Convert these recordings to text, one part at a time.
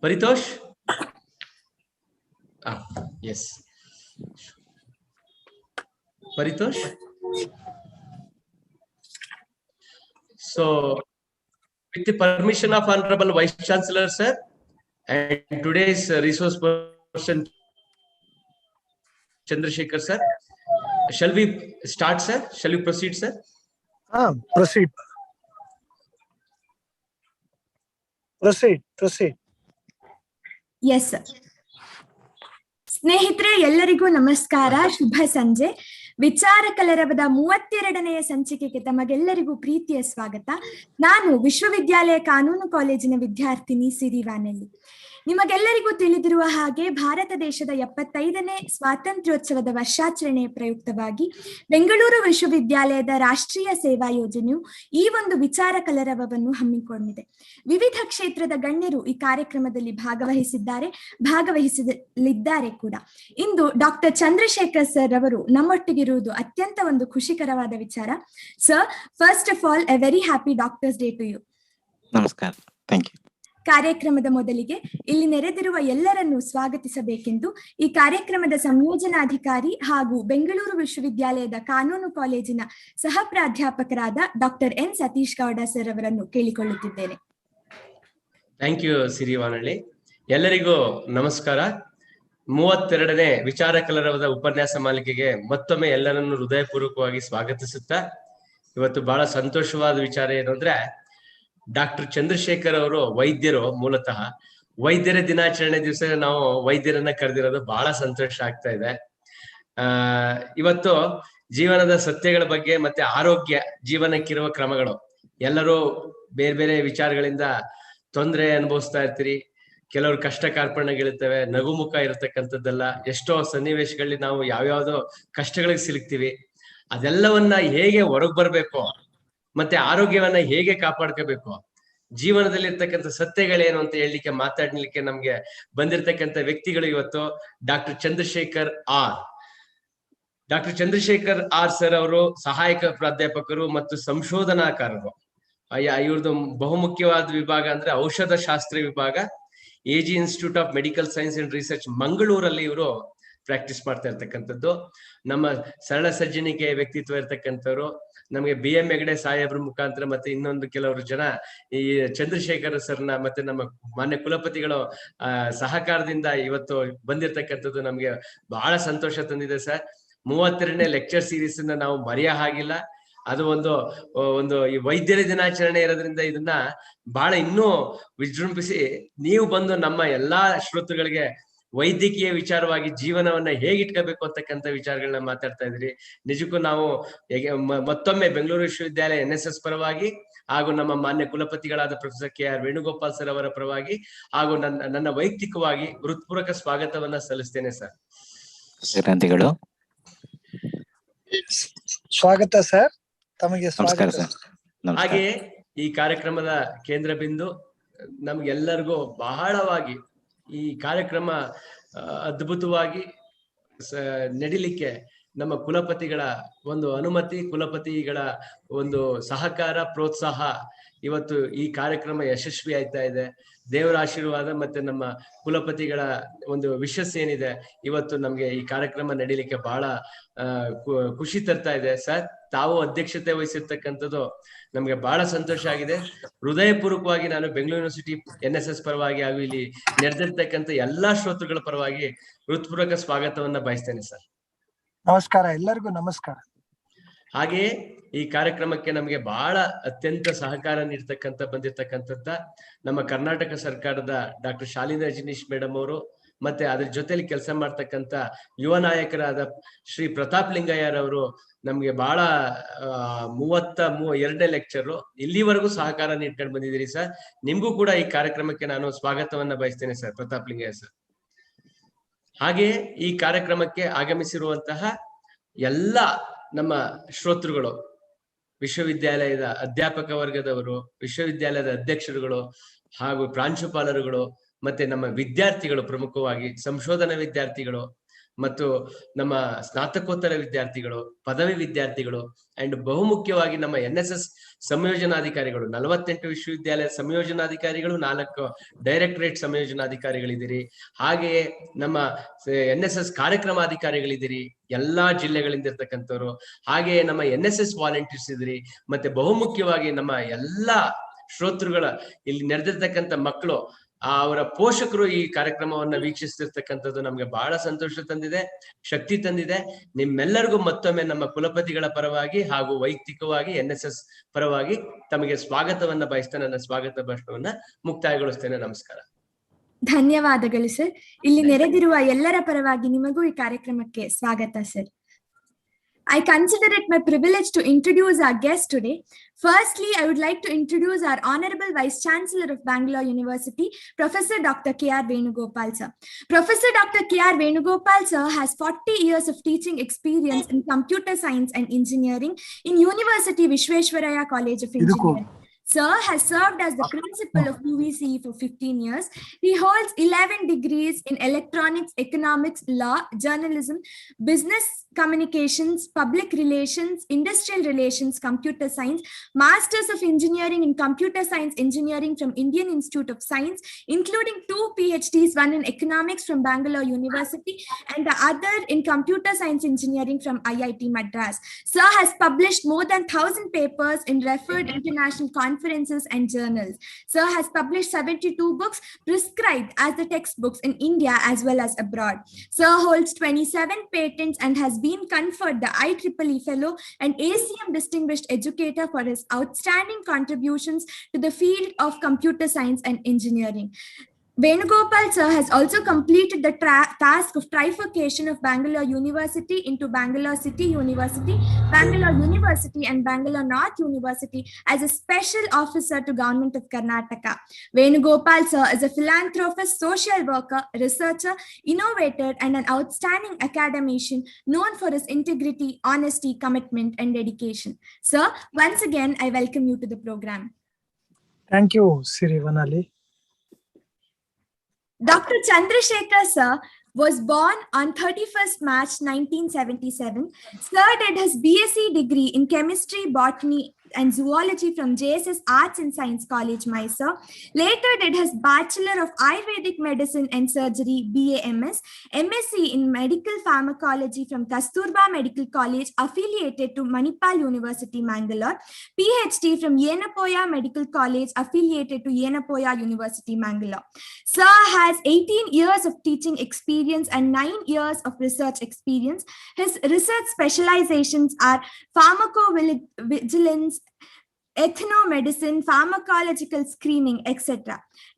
Paritosh? Yes. Paritosh? So, with the permission of Honorable Vice Chancellor, sir, and today's resource person, Chandrashekar, sir, shall we start, sir? Shall we proceed, sir? Proceed. Yes, sir. ಸ್ನೇಹಿತರೆ ಎಲ್ಲರಿಗೂ ನಮಸ್ಕಾರ, ಶುಭ ಸಂಜೆ. ವಿಚಾರ ಕಲರವದ 32ನೇ ಸಂಚಿಕೆಗೆ ತಮಗೆಲ್ಲರಿಗೂ ಪ್ರೀತಿಯ ಸ್ವಾಗತ. ನಾನು ವಿಶ್ವವಿದ್ಯಾಲಯ ಕಾನೂನು ಕಾಲೇಜಿನ ವಿದ್ಯಾರ್ಥಿನಿ ಸಿರಿವಾನಳ್ಳಿ. ನಿಮಗೆಲ್ಲರಿಗೂ ತಿಳಿದಿರುವ ಹಾಗೆ ಭಾರತ ದೇಶದ 75ನೇ ಸ್ವಾತಂತ್ರ್ಯೋತ್ಸವದ ವರ್ಷಾಚರಣೆಯ ಪ್ರಯುಕ್ತವಾಗಿ ಬೆಂಗಳೂರು ವಿಶ್ವವಿದ್ಯಾಲಯದ ರಾಷ್ಟ್ರೀಯ ಸೇವಾ ಯೋಜನೆಯು ಈ ಒಂದು ವಿಚಾರ ಕಲರವವನ್ನು ಹಮ್ಮಿಕೊಂಡಿದೆ. ವಿವಿಧ ಕ್ಷೇತ್ರದ ಗಣ್ಯರು ಈ ಕಾರ್ಯಕ್ರಮದಲ್ಲಿ ಭಾಗವಹಿಸಲಿದ್ದಾರೆ ಕೂಡ. ಇಂದು ಡಾಕ್ಟರ್ ಚಂದ್ರಶೇಖರ್ ಸರ್ ಅವರು ನಮ್ಮೊಟ್ಟಿಗಿರುವುದು ಅತ್ಯಂತ ಒಂದು ಖುಷಿಕರವಾದ ವಿಚಾರ. Sir, first of all, a very happy doctors day to you. ನಮಸ್ಕಾರ. Thank you. ಕಾರ್ಯಕ್ರಮದ ಮೊದಲಿಗೆ ಇಲ್ಲಿ ನೆರೆದಿರುವ ಎಲ್ಲರನ್ನೂ ಸ್ವಾಗತಿಸಬೇಕೆಂದು ಈ ಕಾರ್ಯಕ್ರಮದ ಸಂಯೋಜನಾಧಿಕಾರಿ ಹಾಗೂ ಬೆಂಗಳೂರು ವಿಶ್ವವಿದ್ಯಾಲಯದ ಕಾನೂನು ಕಾಲೇಜಿನ ಸಹ ಪ್ರಾಧ್ಯಾಪಕರಾದ doctor N Satish Gowda sir ಅವರನ್ನು ಕೇಳಿಕೊಳ್ಳುತ್ತಿದ್ದೇನೆ. Thank you ಸಿರಿವಾನಳ್ಳಿ. ಎಲ್ಲರಿಗೂ ನಮಸ್ಕಾರ. 32ನೇ ವಿಚಾರ ಕಲರವದ ಉಪನ್ಯಾಸ ಮಾಲಿಕೆಗೆ ಮತ್ತೊಮ್ಮೆ ಎಲ್ಲರನ್ನು ಹೃದಯಪೂರ್ವಕವಾಗಿ ಸ್ವಾಗತಿಸುತ್ತಾ, ಇವತ್ತು ಬಹಳ ಸಂತೋಷವಾದ ವಿಚಾರ ಏನು ಅಂದ್ರೆ, ಡಾಕ್ಟರ್ ಚಂದ್ರಶೇಖರ್ ಅವರು ವೈದ್ಯರು. ಮೂಲತಃ ವೈದ್ಯರ ದಿನಾಚರಣೆ ದಿವಸ ನಾವು ವೈದ್ಯರನ್ನ ಕರೆದಿರೋದು ಬಹಳ ಸಂತೋಷ ಆಗ್ತಾ ಇದೆ. ಇವತ್ತು ಜೀವನದ ಸತ್ಯಗಳ ಬಗ್ಗೆ ಮತ್ತೆ ಆರೋಗ್ಯ, ಜೀವನಕ್ಕಿರುವ ಕ್ರಮಗಳು, ಎಲ್ಲರೂ ಬೇರೆ ಬೇರೆ ವಿಚಾರಗಳಿಂದ ತೊಂದರೆ ಅನುಭವಿಸ್ತಾ ಇರ್ತೀರಿ. ಕೆಲವರು ಕಷ್ಟ ಕಾರ್ಪಣ್ಯಗಳಿರ್ತವೆ, ನಗುಮುಖ ಇರತಕ್ಕಂಥದ್ದೆಲ್ಲ. ಎಷ್ಟೋ ಸನ್ನಿವೇಶಗಳಲ್ಲಿ ನಾವು ಯಾವ್ಯಾವ್ದೋ ಕಷ್ಟಗಳಿಗೆ ಸಿಲುಕ್ತಿವಿ. ಅದೆಲ್ಲವನ್ನ ಹೇಗೆ ಹೊರಗ್ ಬರ್ಬೇಕು, ಮತ್ತೆ ಆರೋಗ್ಯವನ್ನ ಹೇಗೆ ಕಾಪಾಡ್ಕೋಬೇಕು, ಜೀವನದಲ್ಲಿ ಇರ್ತಕ್ಕಂಥ ಸತ್ಯಗಳೇನು ಅಂತ ಹೇಳಲಿಕ್ಕೆ, ಮಾತಾಡ್ಲಿಕ್ಕೆ ನಮ್ಗೆ ಬಂದಿರತಕ್ಕಂಥ ವ್ಯಕ್ತಿಗಳು ಇವತ್ತು doctor Chandrashekhar R. Doctor Chandrashekhar R sir ಅವರು ಸಹಾಯಕ ಪ್ರಾಧ್ಯಾಪಕರು ಮತ್ತು ಸಂಶೋಧನಾಕಾರರು. ಇವ್ರದ್ದು ಬಹುಮುಖ್ಯವಾದ ವಿಭಾಗ ಅಂದ್ರೆ ಔಷಧ ಶಾಸ್ತ್ರ ವಿಭಾಗ, AJ institute of medical science and research, ಮಂಗಳೂರಲ್ಲಿ ಇವರು ಪ್ರಾಕ್ಟೀಸ್ ಮಾಡ್ತಾ ಇರ್ತಕ್ಕಂಥದ್ದು. ನಮ್ಮ ಸರಳ ಸಜ್ಜನಿಕೆ ವ್ಯಕ್ತಿತ್ವ ಇರ್ತಕ್ಕಂಥವ್ರು. ನಮಗೆ BM ಹೆಗಡೆ ಸಾಹೇಬ್ರ ಮುಖಾಂತರ ಮತ್ತೆ ಇನ್ನೊಂದು ಕೆಲವರು ಜನ ಈ ಚಂದ್ರಶೇಖರ್ ಸರ್ನ ಮತ್ತೆ ನಮ್ಮ ಮಾನ್ಯ ಕುಲಪತಿಗಳು ಸಹಕಾರದಿಂದ ಇವತ್ತು ಬಂದಿರತಕ್ಕಂಥದ್ದು ನಮ್ಗೆ ಬಹಳ ಸಂತೋಷ ತಂದಿದೆ ಸರ್. 32ನೇ ಲೆಕ್ಚರ್ ಸೀರೀಸ್ ನಾವು ಮರೆಯ ಹಾಗಿಲ್ಲ. ಅದು ಒಂದು ಈ ವೈದ್ಯರ ದಿನಾಚರಣೆ ಇರೋದ್ರಿಂದ ಇದನ್ನ ಬಹಳ ಇನ್ನೂ ವಿಜೃಂಭಿಸಿ ನೀವು ಬಂದು ನಮ್ಮ ಎಲ್ಲಾ ಶ್ರೋತೃಗಳಿಗೆ ವೈದ್ಯಕೀಯ ವಿಚಾರವಾಗಿ ಜೀವನವನ್ನ ಹೇಗಿಟ್ಕೋಬೇಕು ಅಂತಕ್ಕಂಥ ವಿಚಾರಗಳನ್ನ ಮಾತಾಡ್ತಾ ಇದ್ರಿ. ನಿಜಕ್ಕೂ ನಾವು ಮತ್ತೊಮ್ಮೆ ಬೆಂಗಳೂರು ವಿಶ್ವವಿದ್ಯಾಲಯ NSS ಪರವಾಗಿ ಹಾಗೂ ನಮ್ಮ ಮಾನ್ಯ ಕುಲಪತಿಗಳಾದ ಪ್ರೊಫೆಸರ್ KR ವೇಣುಗೋಪಾಲ್ ಸರ್ ಅವರ ಪರವಾಗಿ ಹಾಗೂ ನನ್ನ ವೈಯಕ್ತಿಕವಾಗಿ ಹೃತ್ಪೂರ್ವಕ ಸ್ವಾಗತವನ್ನ ಸಲ್ಲಿಸ್ತೇನೆ ಸರ್. ಸ್ವಾಗತ ಸರ್, ತಮಗೆ ಸ್ವಾಗತ. ಹಾಗೆಯೇ ಈ ಕಾರ್ಯಕ್ರಮದ ಕೇಂದ್ರ ಬಿಂದು ನಮ್ಗೆಲ್ಲರಿಗೂ ಬಹಳವಾಗಿ ಈ ಕಾರ್ಯಕ್ರಮ ಅದ್ಭುತವಾಗಿ ನಡಿಲಿಕ್ಕೆ ನಮ್ಮ ಕುಲಪತಿಗಳ ಒಂದು ಅನುಮತಿ, ಕುಲಪತಿಗಳ ಒಂದು ಸಹಕಾರ, ಪ್ರೋತ್ಸಾಹ ಇವತ್ತು ಈ ಕಾರ್ಯಕ್ರಮ ಯಶಸ್ವಿ ಆಯ್ತಾ ಇದೆ. ದೇವರ ಆಶೀರ್ವಾದ ಮತ್ತೆ ನಮ್ಮ ಕುಲಪತಿಗಳ ಒಂದು ವಿಶಸ್ ಏನಿದೆ, ಇವತ್ತು ನಮ್ಗೆ ಈ ಕಾರ್ಯಕ್ರಮ ನಡೀಲಿಕ್ಕೆ ಬಹಳ ಖುಷಿ ತರ್ತಾ ಇದೆ. ಸರ್, ತಾವು ಅಧ್ಯಕ್ಷತೆ ವಹಿಸಿರ್ತಕ್ಕಂಥದ್ದು ನಮ್ಗೆ ಬಹಳ ಸಂತೋಷ ಆಗಿದೆ. ಹೃದಯಪೂರ್ವಕವಾಗಿ ನಾನು ಬೆಂಗಳೂರು ಯೂನಿವರ್ಸಿಟಿ NSS ಪರವಾಗಿ ಹಾಗೂ ಇಲ್ಲಿ ನಡೆದಿರ್ತಕ್ಕಂಥ ಎಲ್ಲಾ ಶ್ರೋತೃಗಳ ಪರವಾಗಿ ಹೃತ್ಪೂರ್ವಕ ಸ್ವಾಗತವನ್ನ ಬಯಸ್ತೇನೆ ಸರ್. ನಮಸ್ಕಾರ, ಎಲ್ಲರಿಗೂ ನಮಸ್ಕಾರ. ಹಾಗೆಯೇ ಈ ಕಾರ್ಯಕ್ರಮಕ್ಕೆ ನಮಗೆ ಬಹಳ ಅತ್ಯಂತ ಸಹಕಾರ ಬಂದಿರ್ತಕ್ಕಂಥ ನಮ್ಮ ಕರ್ನಾಟಕ ಸರ್ಕಾರದ ಡಾಕ್ಟರ್ ಶಾಲಿನಿ ರಜನೀಶ್ ಮೇಡಮ್ ಅವರು, ಮತ್ತೆ ಅದ್ರ ಜೊತೆಲಿ ಕೆಲಸ ಮಾಡ್ತಕ್ಕಂಥ ಯುವ ನಾಯಕರಾದ ಶ್ರೀ ಪ್ರತಾಪ್ ಲಿಂಗಯ್ಯರವರು ನಮ್ಗೆ ಬಹಳ 32ನೇ ಲೆಕ್ಚರ್ ಇಲ್ಲಿವರೆಗೂ ಸಹಕಾರ ನೀಡ್ಕೊಂಡು ಬಂದಿದ್ದೀರಿ ಸರ್. ನಿಮ್ಗೂ ಕೂಡ ಈ ಕಾರ್ಯಕ್ರಮಕ್ಕೆ ನಾನು ಸ್ವಾಗತವನ್ನ ಬಯಸ್ತೇನೆ ಸರ್, ಪ್ರತಾಪ್ ಲಿಂಗಯ್ಯ ಸರ್. ಹಾಗೆಯೇ ಈ ಕಾರ್ಯಕ್ರಮಕ್ಕೆ ಆಗಮಿಸಿರುವಂತಹ ಎಲ್ಲ ನಮ್ಮ ಶ್ರೋತೃಗಳು, ವಿಶ್ವವಿದ್ಯಾಲಯದ ಅಧ್ಯಾಪಕ ವರ್ಗದವರು, ವಿಶ್ವವಿದ್ಯಾಲಯದ ಅಧ್ಯಕ್ಷರುಗಳು ಹಾಗೂ ಪ್ರಾಂಶುಪಾಲರುಗಳು, ಮತ್ತೆ ನಮ್ಮ ವಿದ್ಯಾರ್ಥಿಗಳು, ಪ್ರಮುಖವಾಗಿ ಸಂಶೋಧನಾ ವಿದ್ಯಾರ್ಥಿಗಳು, ಮತ್ತು ನಮ್ಮ ಸ್ನಾತಕೋತ್ತರ ವಿದ್ಯಾರ್ಥಿಗಳು, ಪದವಿ ವಿದ್ಯಾರ್ಥಿಗಳು ಅಂಡ್ ಬಹುಮುಖ್ಯವಾಗಿ ನಮ್ಮ NSS ಸಂಯೋಜನಾಧಿಕಾರಿಗಳು, 48 ವಿಶ್ವವಿದ್ಯಾಲಯ ಸಂಯೋಜನಾಧಿಕಾರಿಗಳು, 4 ಡೈರೆಕ್ಟರೇಟ್ ಸಂಯೋಜನಾಧಿಕಾರಿಗಳಿದ್ದೀರಿ. ಹಾಗೆಯೇ ನಮ್ಮ NSS ಕಾರ್ಯಕ್ರಮಾಧಿಕಾರಿಗಳಿದ್ದೀರಿ, ಎಲ್ಲಾ ಜಿಲ್ಲೆಗಳಿಂದ ಇರ್ತಕ್ಕಂಥವ್ರು. ಹಾಗೆಯೇ ನಮ್ಮ NSS ವಾಲಂಟಿಯರ್ಸ್ ಇದ್ರಿ. ಮತ್ತೆ ಬಹುಮುಖ್ಯವಾಗಿ ನಮ್ಮ ಎಲ್ಲಾ ಶ್ರೋತೃಗಳ ಇಲ್ಲಿ ನೆರೆದಿರ್ತಕ್ಕಂಥ ಮಕ್ಕಳು, ಅವರ ಪೋಷಕರು ಈ ಕಾರ್ಯಕ್ರಮವನ್ನ ವೀಕ್ಷಿಸ್ತಿರ್ತಕ್ಕಂಥದ್ದು ನಮ್ಗೆ ಬಹಳ ಸಂತೋಷ ತಂದಿದೆ, ಶಕ್ತಿ ತಂದಿದೆ. ನಿಮ್ಮೆಲ್ಲರಿಗೂ ಮತ್ತೊಮ್ಮೆ ನಮ್ಮ ಕುಲಪತಿಗಳ ಪರವಾಗಿ ಹಾಗೂ ವೈಯಕ್ತಿಕವಾಗಿ NSS ಪರವಾಗಿ ತಮಗೆ ಸ್ವಾಗತವನ್ನ ಬಯಸ್ತಾ ನನ್ನ ಸ್ವಾಗತ ಭಾಷಣವನ್ನ ಮುಕ್ತಾಯಗೊಳಿಸ್ತೇನೆ. ನಮಸ್ಕಾರ. ಧನ್ಯವಾದಗಳು ಸರ್. ಇಲ್ಲಿ ನೆರೆದಿರುವ ಎಲ್ಲರ ಪರವಾಗಿ ನಿಮಗೂ ಈ ಕಾರ್ಯಕ್ರಮಕ್ಕೆ ಸ್ವಾಗತ sir. I consider it my privilege to introduce our guest today. Firstly, I would like to introduce our Honorable Vice Chancellor of Bangalore University, Professor Dr. K.R. Venugopal sir. Professor Dr. K.R. Venugopal sir has 40 years of teaching experience in computer science and engineering in University Vishweshwaraya College of Engineering. Sir has served as the principal of UVCE for 15 years. He holds 11 degrees in electronics, economics, law, journalism, business communications, public relations, industrial relations, computer science, Masters of Engineering in Computer Science Engineering from Indian Institute of Science, including 2 PhDs, one in economics from Bangalore University and the other in Computer Science Engineering from IIT Madras. Sir has published more than 1,000 papers in referred international conferences and journals. Sir has published 72 books prescribed as the textbooks in India as well as abroad. Sir holds 27 patents and has been conferred the IEEE Fellow and ACM Distinguished Educator for his outstanding contributions to the field of computer science and engineering. Venugopal sir has also completed the task of trifurcation of Bangalore University into Bangalore City University, Bangalore University and Bangalore North University as a special officer to Government of Karnataka. Venugopal sir is a philanthropist, social worker, researcher, innovator and an outstanding academician known for his integrity, honesty, commitment and dedication. Sir, once again, I welcome you to the program. Thank you, Siri Vanali. Dr. Chandrashekar sir was born on 31st March 1977. Sir did his BSc degree in chemistry, botany and zoology from JSS Arts and Science College, Mysore. Later did his Bachelor of Ayurvedic Medicine and Surgery, BAMS, MSc in Medical Pharmacology from Kasturba Medical College affiliated to Manipal University, Mangalore, PhD from Yenapoya Medical College affiliated to Yenapoya University, Mangalore. Sir has 18 years of teaching experience and 9 years of research experience. His research specializations are pharmacovigilance, ethnomedicine, pharmacological screening, etc.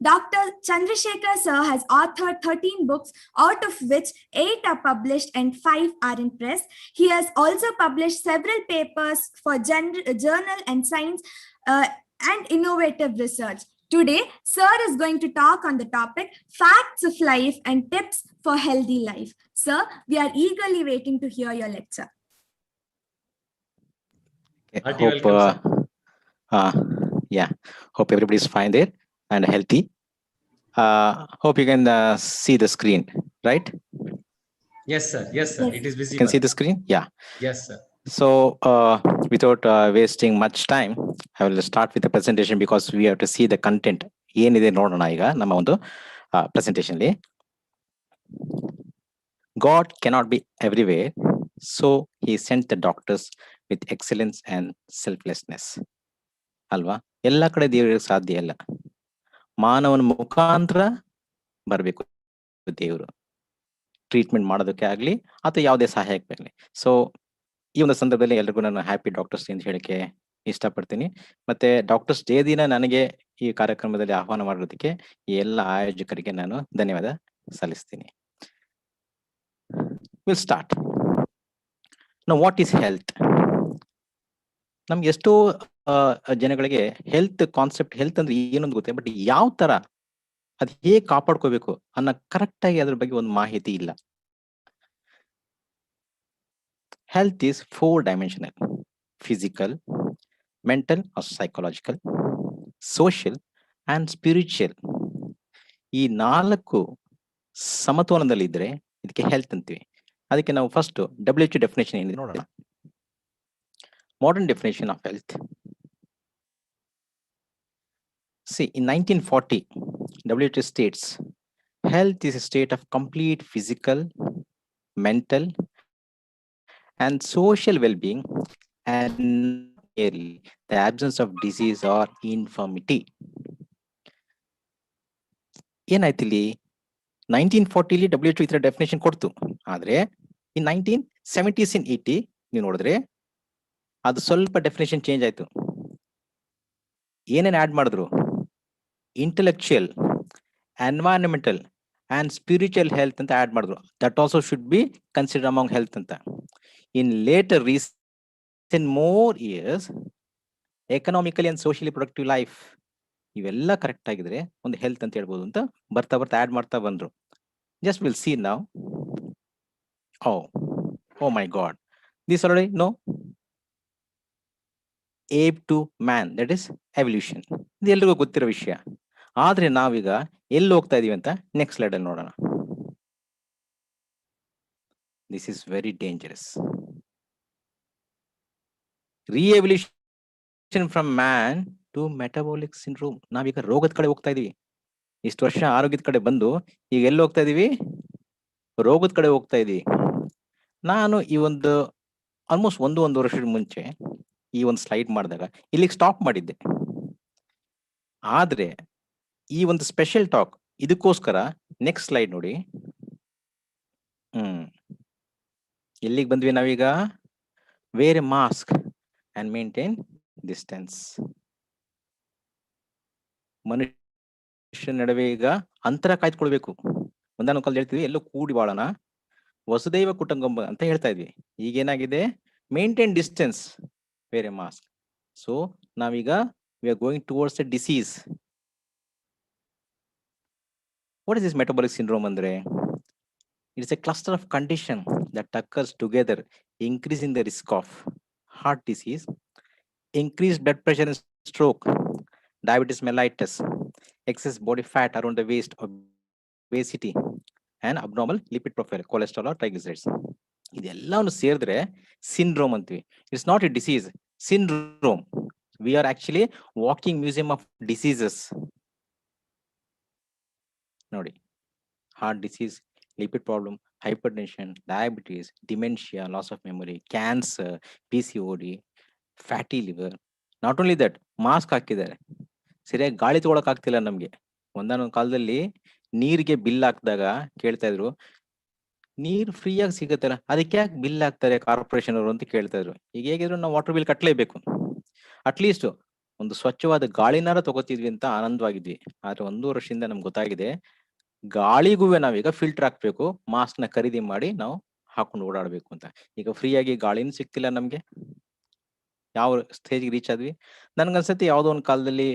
Dr. Chandrashekar sir has authored 13 books, out of which 8 are published and 5 are in press. He has also published several papers for journal and science and innovative research. Today, sir is going to talk on the topic facts of life and tips for healthy life. Sir, we are eagerly waiting to hear your lecture. Hearty welcome, Yeah, hope everybody is fine there and healthy. Hope you can see the screen, right? Yes sir, yes sir, it is visible. You can see the screen? Yeah. Yes sir. So without wasting much time, I will start with the presentation because we have to see the content. ಏನಿದೆ ನೋಡೋಣ ಈಗ ನಮ್ಮ ಒಂದು presentation ಅಲ್ಲಿ. God cannot be everywhere, so he sent the doctors with excellence and selflessness. ಅಲ್ವಾ? ಎಲ್ಲ ಕಡೆ ದೇವರಿಗೆ ಸಾಧ್ಯ ಇಲ್ಲ. ಮಾನವನ ಮುಖಾಂತರ ಬರಬೇಕು ದೇವರು, ಟ್ರೀಟ್ಮೆಂಟ್ ಮಾಡೋದಕ್ಕೆ ಆಗ್ಲಿ ಅಥವಾ ಯಾವುದೇ ಸಹಾಯಕ್ಕೆ ಆಗಲಿ. ಸೊ ಈ ಒಂದು ಸಂದರ್ಭದಲ್ಲಿ ಎಲ್ರಿಗೂ ನಾನು ಹ್ಯಾಪಿ ಡಾಕ್ಟರ್ಸ್ ಅಂತ ಹೇಳಕ್ಕೆ ಇಷ್ಟಪಡ್ತೀನಿ. ಮತ್ತೆ ಡಾಕ್ಟರ್ಸ್ ಡೇ ದಿನ ನನಗೆ ಈ ಕಾರ್ಯಕ್ರಮದಲ್ಲಿ ಆಹ್ವಾನ ಮಾಡೋದಕ್ಕೆ ಈ ಎಲ್ಲ ಆಯೋಜಕರಿಗೆ ನಾನು ಧನ್ಯವಾದ ಸಲ್ಲಿಸ್ತೀನಿ. Will start. Now what is health? ನಮ್ಗೆ ಎಷ್ಟೋ ಜನಗಳಿಗೆ ಹೆಲ್ತ್ ಕಾನ್ಸೆಪ್ಟ್, ಹೆಲ್ತ್ ಅಂದ್ರೆ ಏನೊಂದು ಗೊತ್ತೆ, ಬಟ್ ಯಾವ ತರ ಅದು ಹೇಗೆ ಕಾಪಾಡ್ಕೋಬೇಕು ಅನ್ನೋ ಕರೆಕ್ಟ್ ಆಗಿ ಅದ್ರ ಬಗ್ಗೆ ಒಂದು ಮಾಹಿತಿ ಇಲ್ಲ. Health is 4-dimensional: physical, mental or psychological, social and spiritual. ಈ 4 ಸಮತೋಲನದಲ್ಲಿ ಇದ್ರೆ ಇದಕ್ಕೆ ಹೆಲ್ತ್ ಅಂತೀವಿ. ಅದಕ್ಕೆ ನಾವು ಫಸ್ಟ್ WHO ಡೆಫಿನೇಷನ್ ಏನಿದೆ ನೋಡೋಣ. Modern definition of health. See, in 1940, WHO states, health is a state of complete physical, mental, and social well-being, and not merely the absence of disease or infirmity. ಏನಾಯ್ತು ಇಲ್ಲಿ 1940 WHO ಈ ತರ definition ಕೊಡ್ತು. ಆದ್ರೆ ಈ 1970s in 80 ನೀವು ನೋಡಿದ್ರೆ ಅದು ಸ್ವಲ್ಪ ಡೆಫಿನೇಷನ್ ಚೇಂಜ್ ಆಯ್ತು. ಏನೇನು ಆಡ್ ಮಾಡಿದ್ರು? Intellectual, environmental and spiritual health ಅಂತ ಆಡ್ ಮಾಡಿದ್ರು. That also should be consider among health ಅಂತ. In later recent more years, economically and socially productive life ಇವೆಲ್ಲ ಕರೆಕ್ಟ್ ಆಗಿದ್ರೆ ಒಂದು ಹೆಲ್ತ್ ಅಂತ ಹೇಳ್ಬೋದು ಅಂತ ಬರ್ತಾ ಬರ್ತಾ ಆಡ್ ಮಾಡ್ತಾ ಬಂದ್ರು. ಜಸ್ಟ್ ವಿಲ್ ಸಿ ನಾವ್. Oh my god, this already know. Ape to man, that is evolution. ಇದು ಎಲ್ರಿಗೂ ಗೊತ್ತಿರೋ ವಿಷಯ. ಆದ್ರೆ ನಾವೀಗ ಎಲ್ಲಿ ಹೋಗ್ತಾ ಇದೀವಿ ಅಂತ ನೆಕ್ಸ್ಟ್ ಸ್ಲೈಡ್ ಅಲ್ಲಿ ನೋಡೋಣ. This is very dangerous. Revolution from man to metabolic syndrome. ನಾವೀಗ ರೋಗದ ಕಡೆ ಹೋಗ್ತಾ ಇದೀವಿ. ಇಷ್ಟು ವರ್ಷ ಆರೋಗ್ಯದ ಕಡೆ ಬಂದು ಈಗ ಎಲ್ಲಿ ಹೋಗ್ತಾ ಇದೀವಿ? ರೋಗದ ಕಡೆ ಹೋಗ್ತಾ ಇದೀವಿ. ನಾನು ಈ ಒಂದು ಆಲ್ಮೋಸ್ಟ್ ಒಂದು ವರ್ಷದ ಮುಂಚೆ ಈ ಒಂದು ಸ್ಲೈಡ್ ಮಾಡಿದಾಗ ಇಲ್ಲಿಗೆ ಸ್ಟಾಪ್ ಮಾಡಿದ್ದೆ. ಆದ್ರೆ ಈ ಒಂದು ಸ್ಪೆಷಲ್ ಟಾಕ್ ಇದಕ್ಕೋಸ್ಕರ ನೆಕ್ಸ್ಟ್ ಸ್ಲೈಡ್ ನೋಡಿ. ಎಲ್ಲಿಗೆ ಬಂದ್ವಿ ನಾವೀಗ? Wear a mask and maintain distance. ಮನುಷ್ಯನ ನಡುವೆ ಈಗ ಅಂತರ ಕಾಯ್ದುಕೊಳ್ಬೇಕು. ಒಂದಾನು ಕಾಲದಲ್ಲಿ ಹೇಳ್ತೀವಿ ಎಲ್ಲೋ ಕೂಡಿ ಬಾಳೋಣ, ವಸುದೈವ ಕುಟುಂಬ ಅಂತ ಹೇಳ್ತಾ ಇದ್ವಿ. ಈಗೇನಾಗಿದೆ? Maintain distance, wear a mask. So ನಾವೀಗ we are going towards a disease. What is this metabolic syndrome andre? It is a cluster of condition that occurs together, increasing the risk of heart disease, increased blood pressure and stroke, diabetes mellitus, excess body fat around the waist, obesity, and abnormal lipid profile, cholesterol or triglycerides. ಇದೆಲ್ಲವನ್ನು ಸೇರಿದ್ರೆ syndrome ಅಂತೀವಿ. It's not A disease, syndrome. We are actually walking museum of diseases. ನೋಡಿ, heart disease, lipid problem, hypertension, diabetes, dementia, loss of memory, cancer, PCOD, fatty liver. Not only that, mask ಹಾಕಿದ್ದಾರೆ, ಸರಿಯಾಗಿ ಗಾಳಿ ತಗೊಳಕ್ ಆಗ್ತಿಲ್ಲ ನಮ್ಗೆ. ಒಂದಾನೊಂದು ಕಾಲದಲ್ಲಿ ನೀರಿಗೆ ಬಿಲ್ ಹಾಕಿದಾಗ ಕೇಳ್ತಾ ಇದ್ರು, ನೀರು ಫ್ರೀಯಾಗಿ ಸಿಗುತ್ತಲ್ಲ, ಅದಕ್ಕೆ ಯಾಕೆ ಬಿಲ್ ಹಾಕ್ತಾರೆ ಕಾರ್ಪೊರೇಷನ್ ಅವರು ಅಂತ ಕೇಳ್ತಾ ಇದ್ರು. ಈಗ ಹೇಗಿದ್ರು ನಾವು ವಾಟರ್ ಬಿಲ್ ಕಟ್ಟಲೇಬೇಕು. ಅಟ್ಲೀಸ್ಟ್ ಒಂದು ಸ್ವಚ್ಛವಾದ ಗಾಳಿನಾರ ತಗೋತಿದ್ವಿ ಅಂತ ಆನಂದವಾಗಿದ್ವಿ. ಆದ್ರೆ 1 ವರ್ಷದಿಂದ ನಮ್ಗೆ ಗೊತ್ತಾಗಿದೆ, ಗಾಳಿಗೂ ನಾವೀಗ ಫಿಲ್ಟರ್ ಹಾಕ್ಬೇಕು, ಮಾಸ್ಕ್ ನ ಖರೀದಿ ಮಾಡಿ ನಾವು ಹಾಕೊಂಡು ಓಡಾಡ್ಬೇಕು ಅಂತ. ಈಗ ಫ್ರೀಯಾಗಿ ಗಾಳಿನೂ ಸಿಗ್ತಿಲ್ಲ ನಮ್ಗೆ. ಯಾವ ಸ್ಟೇಜ್ಗೆ ರೀಚ್ ಆದ್ವಿ? ನನ್ಗನ್ಸತಿ ಯಾವ್ದೋ ಒಂದು ಕಾಲದಲ್ಲಿ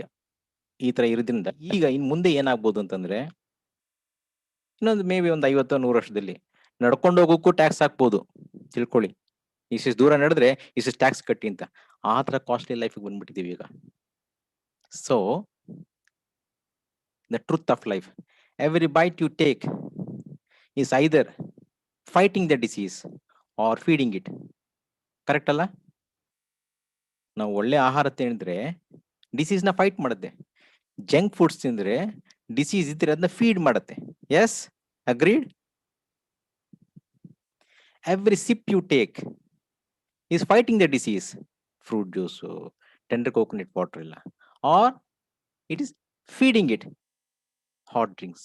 ಈ ತರ ಇರೋದ್ರಿಂದ ಈಗ ಇನ್ ಮುಂದೆ ಏನಾಗ್ಬೋದು ಅಂತಂದ್ರೆ, ಇನ್ನೊಂದು ಮೇ ಬಿ ಒಂದು 50-100 ವರ್ಷದಲ್ಲಿ ನಡ್ಕೊಂಡು ಹೋಗೋಕ್ಕೂ ಟ್ಯಾಕ್ಸ್ ಹಾಕ್ಬೋದು. ತಿಳ್ಕೊಳ್ಳಿ, ಇಷ್ಟು ದೂರ ನಡೆದ್ರೆ ಇಷ್ಟು ಟ್ಯಾಕ್ಸ್ ಕಟ್ಟಿ ಅಂತ. ಆ ತರ ಕಾಸ್ಟ್ಲಿ ಲೈಫ್ ಬಂದ್ಬಿಟ್ಟಿದೀವಿ ಈಗ. So the truth of life, every bite you take is either fighting the disease or feeding it. Correct ಅಲ್ಲ? ನಾವು ಒಳ್ಳೆ ಆಹಾರ ತಿಂದ್ರೆ ಡಿಸೀಸ್ ನ ಫೈಟ್ ಮಾಡುತ್ತೆ. ಜಂಕ್ ಫುಡ್ಸ್ ತಿಂದ್ರೆ ಡಿಸೀಸ್ ಇದ್ರೆ ಅದನ್ನ ಫೀಡ್ ಮಾಡುತ್ತೆ. Yes, agreed? Every sip you take is fighting the disease. Fruit juice, tender coconut water ಇಲ್ಲ, or it is feeding it. Hot drinks,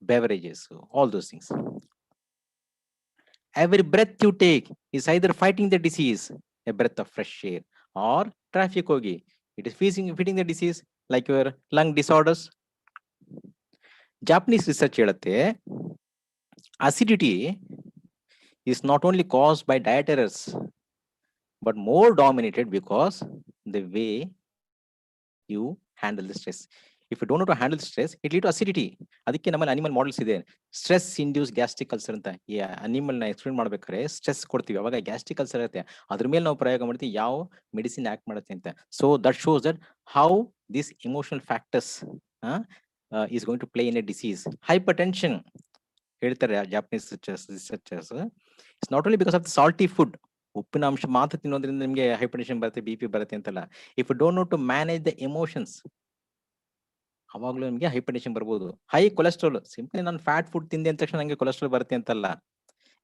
beverages, all those things. Every breath you take is either fighting the disease, a breath of fresh air, or traffic hogi, it is feeding the disease like your lung disorders. Japanese research ಹೇಳುತ್ತೆ, acidity is not only caused by diet errors but more dominated because the way you handle the stress. If you don't know to handle stress, it lead to acidity. ಅದಕ್ಕೆ ನಮ್ಮಲ್ಲಿ animal models ಇದೆ. Stress induce gastric ulcer ಅಂತ. ಈ animal ನ explain ಮಾಡ್ಬೇಕಾದ್ರೆ stress ಕೊಡ್ತೀವಿ, ಅವಾಗ gastric ulcer ಇರುತ್ತೆ. ಅದ್ರ ಮೇಲೆ ನಾವು ಪ್ರಯೋಗ ಮಾಡ್ತೀವಿ ಯಾವ ಮೆಡಿಸಿನ್ ಆಕ್ಟ್ ಮಾಡುತ್ತೆ ಅಂತ. So that shows that how this emotional factors is going to play in a disease. Hypertension ಹೇಳ್ತಾರೆ Japanese researchers, It's not only because of the salty food. ಉಪ್ಪಿನ ಅಂಶ ಮಾತ್ರ ತಿನ್ನೋದ್ರಿಂದ ನಿಮಗೆ ಹೈಪರ್ಟೆನ್ಷನ್ ಬರುತ್ತೆ, BP ಬರುತ್ತೆ ಅಂತಲ್ಲ. If you don't know to manage the emotions, ಅವಾಗಲೂ ನಿಮಗೆ ಹೈಪರ್ಟೆನ್ಷನ್ ಬರ್ಬೋದು. ಹೈ ಕೊಲೆಸ್ಟ್ರಾಲ್, ಸಿಂಪ್ಲಿ ನಾನು ಫ್ಯಾಟ್ ಫುಡ್ ತಿಂದೆ ಅಂದ ತಕ್ಷಣ ನನಗೆ ಕೊಲೆಸ್ಟ್ರಾಲ್ ಬರುತ್ತೆ ಅಂತಲ್ಲ.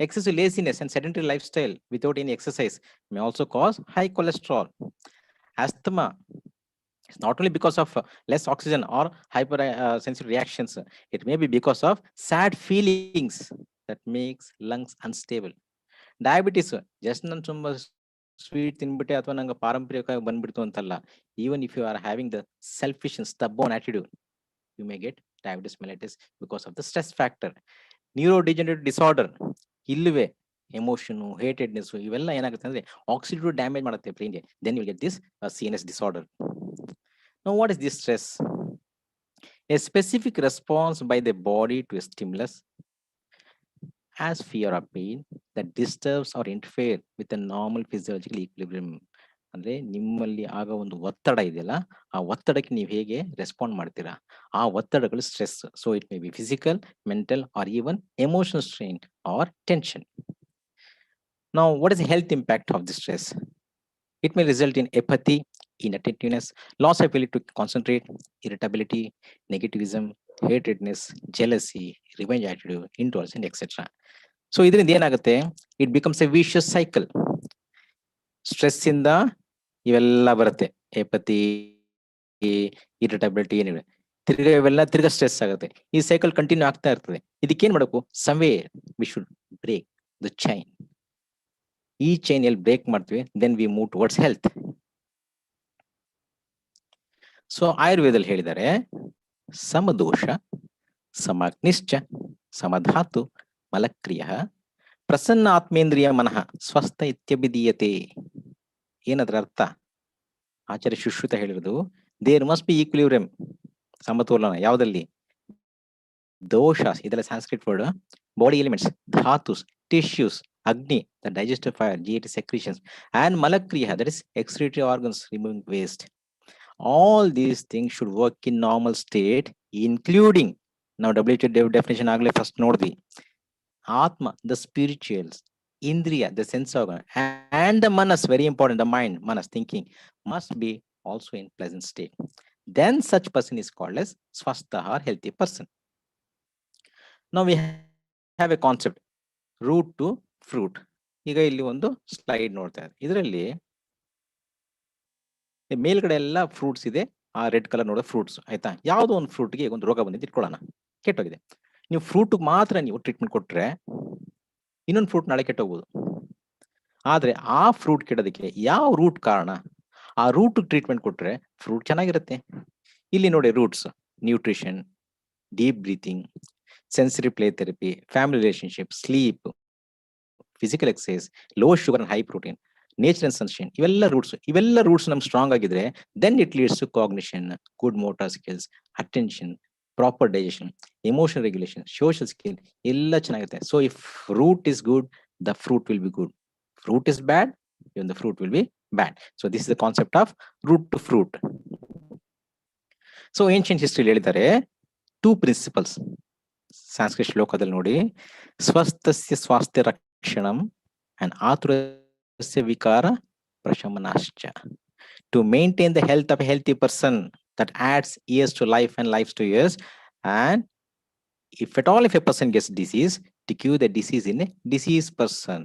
Excessive laziness and sedentary lifestyle without any exercise may also cause high cholesterol. Asthma is not only because of less oxygen or hypersensitive reactions. It may be because of sad feelings that makes lungs unstable. Diabetes, just nan ತುಂಬಾ sweet ತಿನ್ಬಿಟ್ಟೆ ಅಥವಾ ನಂಗೆ ಪಾರಂಪರಿಕವಾಗಿ ಬಂದ್ಬಿಡ್ತು ಅಂತಲ್ಲ. Even if you are having the selfish and stubborn attitude, you may get diabetes mellitus because of the stress factor. Neurodegenerative disorder, ಇಲ್ಲವೇ emotion, hatedness ಇವೆಲ್ಲ ಏನಾಗುತ್ತೆ ಅಂದ್ರೆ ಆಕ್ಸಿಡೇಟಿವ್ ಡ್ಯಾಮೇಜ್ ಮಾಡುತ್ತೆ ಬ್ರೈನ್ಗೆ. Then you get this CNS disorder. Now what is this stress? A specific response by the body to a stimulus, as fear or pain, that disturbs or interfere with the normal physiological equilibrium. ಅಂದ್ರೆ ನಿಮ್ಮಲ್ಲಿ ಆಗ ಒಂದು ಒತ್ತಡ ಇದೆಯಲ್ಲ, ಆ ಒತ್ತಡಕ್ಕೆ ನೀವು ಹೇಗೆ ರೆಸ್ಪಾಂಡ್ ಮಾಡ್ತೀರಾ, ಆ ಒತ್ತಡಗಳು stress. So it may be physical, mental or even emotional strain or tension. Now what is the health impact of this stress? It may result in apathy, inattentiveness, loss of ability to concentrate, irritability, negativism, hatredness, jealousy, revenge attitude, intolerance, etc. So ಇದರಿಂದ ಏನಾಗುತ್ತೆ, it becomes a vicious cycle. Stress ಇಂದ ಇವೆಲ್ಲ ಬರುತ್ತೆ, ಎಪತಿ, irritability, ಏನಿವೆ ತಿರ್ಗಾ ಇವೆಲ್ಲ ತಿರ್ಗಾ stress ಆಗುತ್ತೆ. ಈ ಸೈಕಲ್ ಕಂಟಿನ್ಯೂ ಆಗ್ತಾ ಇರ್ತದೆ. ಇದಕ್ಕೇನ್ ಮಾಡಬೇಕು, somewhere we should break the chain. ಈ ಚೈನ್ ಎಲ್ಲಿ ಬ್ರೇಕ್ ಮಾಡ್ತೀವಿ, then we move towards health. So ಆಯುರ್ವೇದಲ್ಲಿ ಹೇಳಿದ್ದಾರೆ, ಸಮದೋಷ, ಸಮಗ್ನಿಶ್ಚ, ಸಮಧಾತು, ಮಲಕ್ರಿಯ, ಪ್ರಸನ್ನ ಆತ್ಮೇಂದ್ರಿಯ ಮನಃ ಸ್ವಸ್ಥ ಇತ್ಯಭಿಧೀಯತೆ. ಏನದ್ರ ಅರ್ಥ? ಆಚಾರ್ಯ ಸುಶ್ರುತ ಹೇಳಿರೋದು, ದೇರ್ ಮಸ್ಟ್ ಬಿ ಈಕ್ವಿಲಿಬ್ರಿಯಂ, ಸಮತೋಲನ. ಯಾವ್ದಲ್ಲಿ? ದೋಷ, ಇದೆಲ್ಲ ಸಂಸ್ಕೃತ್ ವರ್ಡ್. ಬಾಡಿ ಎಲಿಮೆಂಟ್ಸ್, ಧಾತುಸ್, tissues, Agni, the digestive fire, GAT secretions, and Malakriya, that is excretory organs, removing waste. All these things should work in normal state, including, now WHO definition agale first noddi, Atma, the spirituals, Indriya, the sense organ, and the Manas, very important, the mind, Manas, thinking, must be also in pleasant state. Then such person is called as Swastha, healthy person. Now we have a concept, root to fruit. ಈಗ ಇಲ್ಲಿ ಒಂದು slide ನೋಡ್ತಾ ಇದ್ದಾರೆ. ಇದರಲ್ಲಿ ಮೇಲ್ಗಡೆ ಎಲ್ಲ fruits ಇದೆ, ಆ ರೆಡ್ ಕಲರ್ ನೋಡೋ ಫ್ರೂಟ್ಸ್, ಆಯ್ತಾ. ಯಾವುದೋ ಒಂದು ಫ್ರೂಟ್ಗೆ ಒಂದು ರೋಗ ಬಂದಿದ್ದು ಇಟ್ಕೊಳ್ಳೋಣ, ಕೆಟ್ಟೋಗಿದೆ. ನೀವು ಫ್ರೂಟ್ ಮಾತ್ರ ನೀವು ಟ್ರೀಟ್ಮೆಂಟ್ ಕೊಟ್ರೆ ಇನ್ನೊಂದು ಫ್ರೂಟ್ ನಾಳೆ ಕೆಟ್ಟೋಗ್ಬೋದು. ಆದ್ರೆ ಆ ಫ್ರೂಟ್ ಕೆಡೋದಕ್ಕೆ ಯಾವ ರೂಟ್ ಕಾರಣ, ಆ ರೂಟ್ ಟ್ರೀಟ್ಮೆಂಟ್ ಕೊಟ್ರೆ ಫ್ರೂಟ್ ಚೆನ್ನಾಗಿರುತ್ತೆ. ಇಲ್ಲಿ ನೋಡಿ roots, nutrition, deep breathing, sensory play therapy, family relationship, sleep, physical exercise, low sugar and high protein, nature and sunshine, ಇವೆಲ್ಲ ರೂಟ್ಸ್ ನಮ್ಗೆ ಸ್ಟ್ರಾಂಗ್ ಆಗಿದ್ರೆ then it leads to cognition, good motor skills, attention, proper digestion, emotional regulation, social skill ಎಲ್ಲ ಚೆನ್ನಾಗಿರುತ್ತೆ. So if root is good, the fruit will be good. Fruit is bad, even the fruit will be bad. So this is the concept of root to fruit. So ancient history ಹೇಳಿದ್ದಾರೆ, two principles. Sanskrit ಶ್ಲೋಕದಲ್ಲಿ ನೋಡಿ, ಸ್ವಸ್ಥಸ್ಯ ಸ್ವಾಸ್ಥ್ಯ ರಕ್ಷಣಂ and ಆತುರಸ್ಯ ವಿಕಾರ ಪ್ರಶಮನಾಶ್ಚ. To maintain the health of a healthy person, that adds years to life and lives to years, and if at all if a person gets disease, to cure the disease in a diseased person.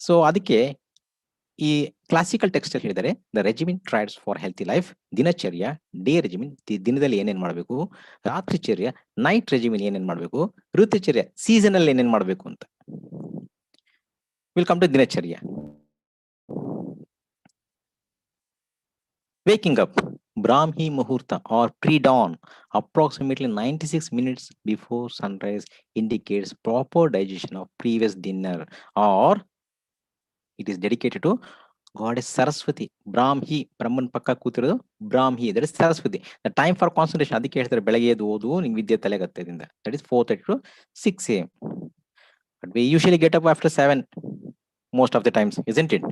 So ಅದಕ್ಕೆ ಈ classical text ಅಲ್ಲಿ ಹೇಳಿದರೆ, the regimen triads for healthy life, ದಿನಚರ್ಯ, day regimen, ದಿನದಲ್ಲಿ ಏನೇನ್ ಮಾಡಬೇಕು, ರಾತ್ರಿಚರ್ಯ, night regimen ಏನೇನ್ ಮಾಡಬೇಕು, ಋತುಚರ್ಯ, ಸೀಸನ್ ಅಲ್ಲಿ ಏನೇನ್ ಮಾಡಬೇಕು ಅಂತ. ವಿಲ್ ಕಮ್ ಟು ದಿನಚರ್ಯ. Waking up, Brahmi Muhurta or pre-dawn, approximately 96 minutes before sunrise, indicates proper digestion of previous dinner, or it is dedicated to goddess Saraswati. Brahmi, Brahman pakka ಕೂತಿರೋದು Brahmi, that is Saraswati. The time for concentration, ಅದಕ್ಕೆ ಹೇಳ್ತಾರೆ ಬೆಳಗ್ಗೆ ಎದ್ದು ಓದು, ನಿಂಗೆ ವಿದ್ಯೆ ತಲೆಗತ್ತದಿಂದ. That is 4:30 to 6 AM. But we usually get up after 7 most of the times, isn't it?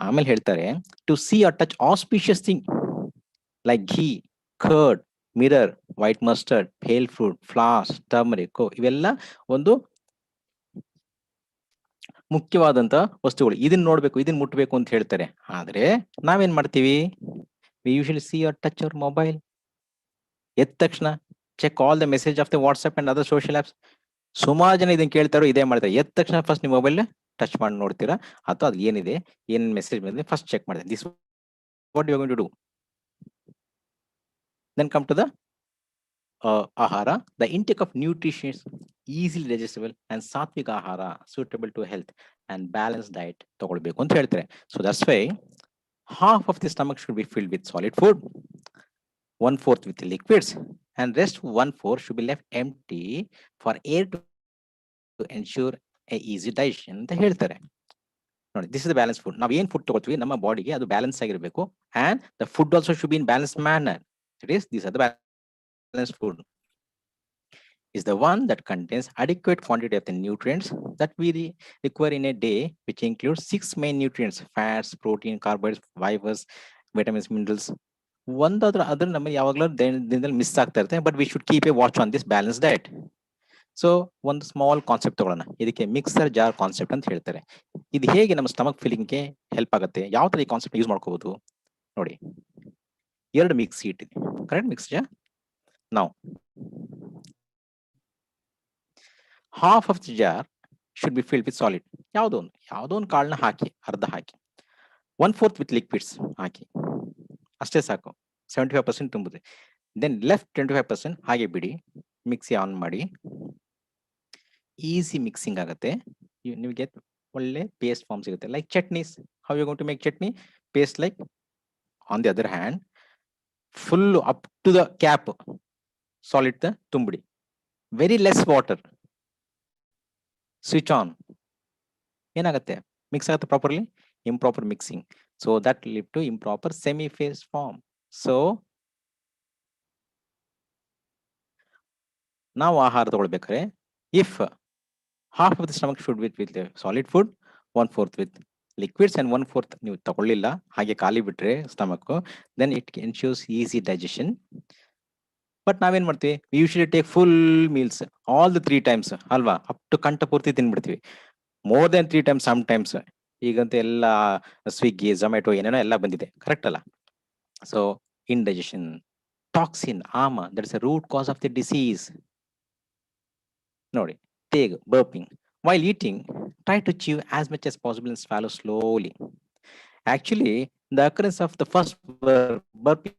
ಆಮೇಲೆ ಹೇಳ್ತಾರೆ, to see or touch auspicious thing like ghee, curd, mirror, white mustard, pale fruit, flax, turmeric ಇವೆಲ್ಲ ಒಂದು ಮುಖ್ಯವಾದಂತ ವಸ್ತುಗಳು. ಇದನ್ನ ನೋಡ್ಬೇಕು, ಇದನ್ನ ಮುಟ್ಬೇಕು ಅಂತ ಹೇಳ್ತಾರೆ. ಆದ್ರೆ ನಾವೇನ್ ಮಾಡ್ತೀವಿ? We usually see or touch our mobile. ಎದ್ದ ತಕ್ಷಣ check all the message of the WhatsApp and other social apps. ಸುಮಾರು ಜನ ಇದನ್ನ ಕೇಳ್ತಾರೋ ಇದೇ ಮಾಡ್ತಾರೆ. ಎದ್ದ ತಕ್ಷಣ ಫಸ್ಟ್ ನೀವು ಮೊಬೈಲ್ ಟಚ್ ಮಾಡಿ ನೋಡ್ತೀರಾ, ಅಥವಾ ಅದು ಏನಿದೆ, ಏನ್ ಮೆಸೇಜ್ ಬಂದಿದೆ ಫಸ್ಟ್ ಚೆಕ್ ಮಾಡಿದೆ. This what you going to do. Then come to the Ahara, the intake of nutritious, easily digestible and sattvic Ahara suitable to health and balanced diet ತಗೊಳ್ಬೇಕು ಅಂತ ಹೇಳ್ತಾರೆ. So that's why half of the stomach should be filled with solid food, 1/4 with liquids, and rest 1/4 should be left empty for air to ensure a easy digestion ಅಂತ ಹೇಳ್ತಾರೆ. ನೋಡಿ, this is the balance food. ನಾವು ಏನ್ food ತಗೋತೀವಿ ನಮ್ಮ ಬಾಡಿಗೆ ಅದು balance ಆಗಿರಬೇಕು. And the food also should B in balance manner. It is these are the balanced food is the one that contains adequate quantity of the nutrients that we require in a day, which includes 6 main nutrients: fats, protein, carbohydrates, fibers, vitamins, minerals. ಒಂದಾದ್ರೂ ಅದ್ರ ನಮಗೆ ಯಾವಾಗಲೂ ದಿನದಲ್ಲಿ miss ಆಗ್ತಾ ಇರುತ್ತೆ. But we should keep A watch on this balance diet. So ಒಂದು small concept ತಗೊಳ್ಳೋಣ. ಇದಕ್ಕೆ mixer jar concept ಅಂತ ಹೇಳ್ತಾರೆ. ಇದು ಹೇಗೆ ನಮ್ಮ ಸ್ಟಮಕ್ ಫಿಲ್ಲಿಂಗ್ಗೆ ಹೆಲ್ಪ್ ಆಗುತ್ತೆ, ಯಾವ ತರ ಈ ಕಾನ್ಸೆಪ್ಟ್ ಯೂಸ್ ಮಾಡ್ಕೋಬಹುದು ನೋಡಿ. 2 ಮಿಕ್ಸಿ ಇಟ್ಟಿದೆ, ಕರೆಕ್ಟ್? Mix jar. ನಾವು half of the jar should be filled with solid. ಯಾವುದೋ ಒಂದು ಕಾಳನ್ನ ಹಾಕಿ, ಅರ್ಧ ಹಾಕಿ. 1/4 with liquids ಹಾಕಿ, ಅಷ್ಟೇ ಸಾಕು. 75% ತುಂಬಿದೆ. ದೆನ್ ಲೆಫ್ಟ್ 25% ಹಾಗೆ ಬಿಡಿ. ಮಿಕ್ಸಿ ಆನ್ ಮಾಡಿ. ಈಸಿ ಮಿಕ್ಸಿಂಗ್ ಆಗುತ್ತೆ. ನಿಮಗೆ ಒಳ್ಳೆ ಪೇಸ್ಟ್ ಫಾರ್ಮ್ ಸಿಗುತ್ತೆ. Like chutneys, how you going to make chutney paste like. On the other hand full up to the cap solid ತುಂಬಿಡಿ. Very less water. Switch on. ಏನಾಗುತ್ತೆ? Mix ಆಗುತ್ತೆ properly. Improper mixing. So that lead to improper semi phase form. ಸೊ ನಾವು ಆಹಾರ ತಗೊಳ್ಬೇಕಾದ್ರೆ if half of the stomach should be with solid food, 1/4 with liquids, and 1/4 ನೀವು ತಗೊಳ್ಳಿಲ್ಲ, ಹಾಗೆ ಖಾಲಿ ಬಿಟ್ರೆ stomach, then it ensures easy digestion. But ನಾವೇನ್ ಮಾಡ್ತೀವಿ? we usually take full meals all the 3 times ಅಲ್ವಾ? ಅಪ್ ಟು ಕಂಠ ಪೂರ್ತಿ ತಿನ್ಬಿಡ್ತೀವಿ. More then 3 times sometimes. ಈಗಂತೂ ಎಲ್ಲ ಸ್ವಿಗ್ಗಿ, ಝೊಮ್ಯಾಟೊ ಏನೇನೋ ಎಲ್ಲ ಬಂದಿದೆ, ಕರೆಕ್ಟ್ ಅಲ್ಲ? So indigestion, toxin, Aam, that is a root cause of the disease. ನೋಡಿ, take burping. While eating, try to chew as much as possible and swallow slowly. Actually, the occurrence of the first burping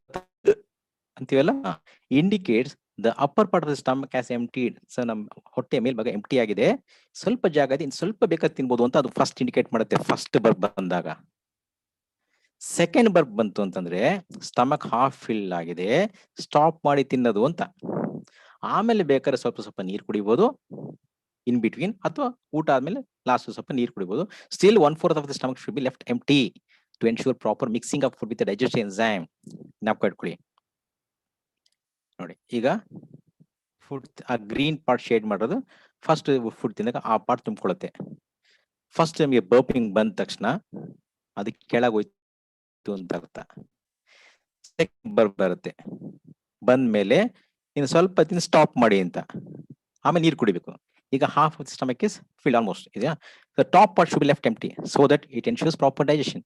ಅಂತೀವಲ್ಲ indicates the upper part of the stomach has emptied. So ನಮ್ಮ ಹೊಟ್ಟೆ ಮೇಲ್ಭಾಗ empty ಆಗಿದೆ, ಸ್ವಲ್ಪ ಜಾಗ ಇದೆ, ಇನ್ನು ಸ್ವಲ್ಪ ಬೇಕಾದ್ರೆ ತಿನ್ಬೋದು ಅಂತ ಅದು ಫಸ್ಟ್ ಇಂಡಿಕೇಟ್ ಮಾಡುತ್ತೆ. ಫಸ್ಟ್ ಬರ್ಪ್ ಬಂದಾಗ. ಸೆಕೆಂಡ್ ಬರ್ಪ್ ಬಂತು ಅಂತಂದ್ರೆ ಸ್ಟಮಕ್ ಹಾಫ್ ಫಿಲ್ ಆಗಿದೆ, ಸ್ಟಾಪ್ ಮಾಡಿ ತಿನ್ನೋದು ಅಂತ. ಆಮೇಲೆ ಬೇಕಾದ್ರೆ ಸ್ವಲ್ಪ ನೀರು ಕುಡಿಬಹುದು ಇನ್ ಬಿಟ್ವೀನ್, ಅಥವಾ ಊಟ ಆದ್ಮೇಲೆ ಲಾಸ್ಟ್ ಸ್ವಲ್ಪ ನೀರು ಕುಡಿಬಹುದು. Still 1/4 of the stomach should be left empty to ensure proper mixing of food with digestive enzyme. ಜ್ಞಾಪಕ ಇಟ್ಕೊಳ್ಳಿ. ನೋಡಿ, ಈಗ ಫುಡ್ ಆ ಗ್ರೀನ್ ಪಾರ್ಟ್ ಶೇಡ್ ಮಾಡೋದು ಫಸ್ಟ್ ಫುಡ್ ತಿಂದಾಗ ಆ ಪಾರ್ಟ್ ತುಂಬಿಕೊಳ್ಳುತ್ತೆ. ಫಸ್ಟ್ ನಮಗೆ ಬರ್ಪಿಂಗ್ ಬಂದ ತಕ್ಷಣ ಅದಕ್ಕೆ ಕೆಳಗೋಯ್ತು ಅಂತ ಅರ್ಥ. ಬರುತ್ತೆ, ಬಂದ್ಮೇಲೆ ಇನ್ನು ಸ್ವಲ್ಪ ತಿನ್ ಸ್ಟಾಪ್ ಮಾಡಿ ಅಂತ, ಆಮೇಲೆ ನೀರು ಕುಡಿಬೇಕು. ಈಗ half of the stomach is filled almost. ಇದೆಯಾ? The top part should be left empty so that it ensures proper digestion.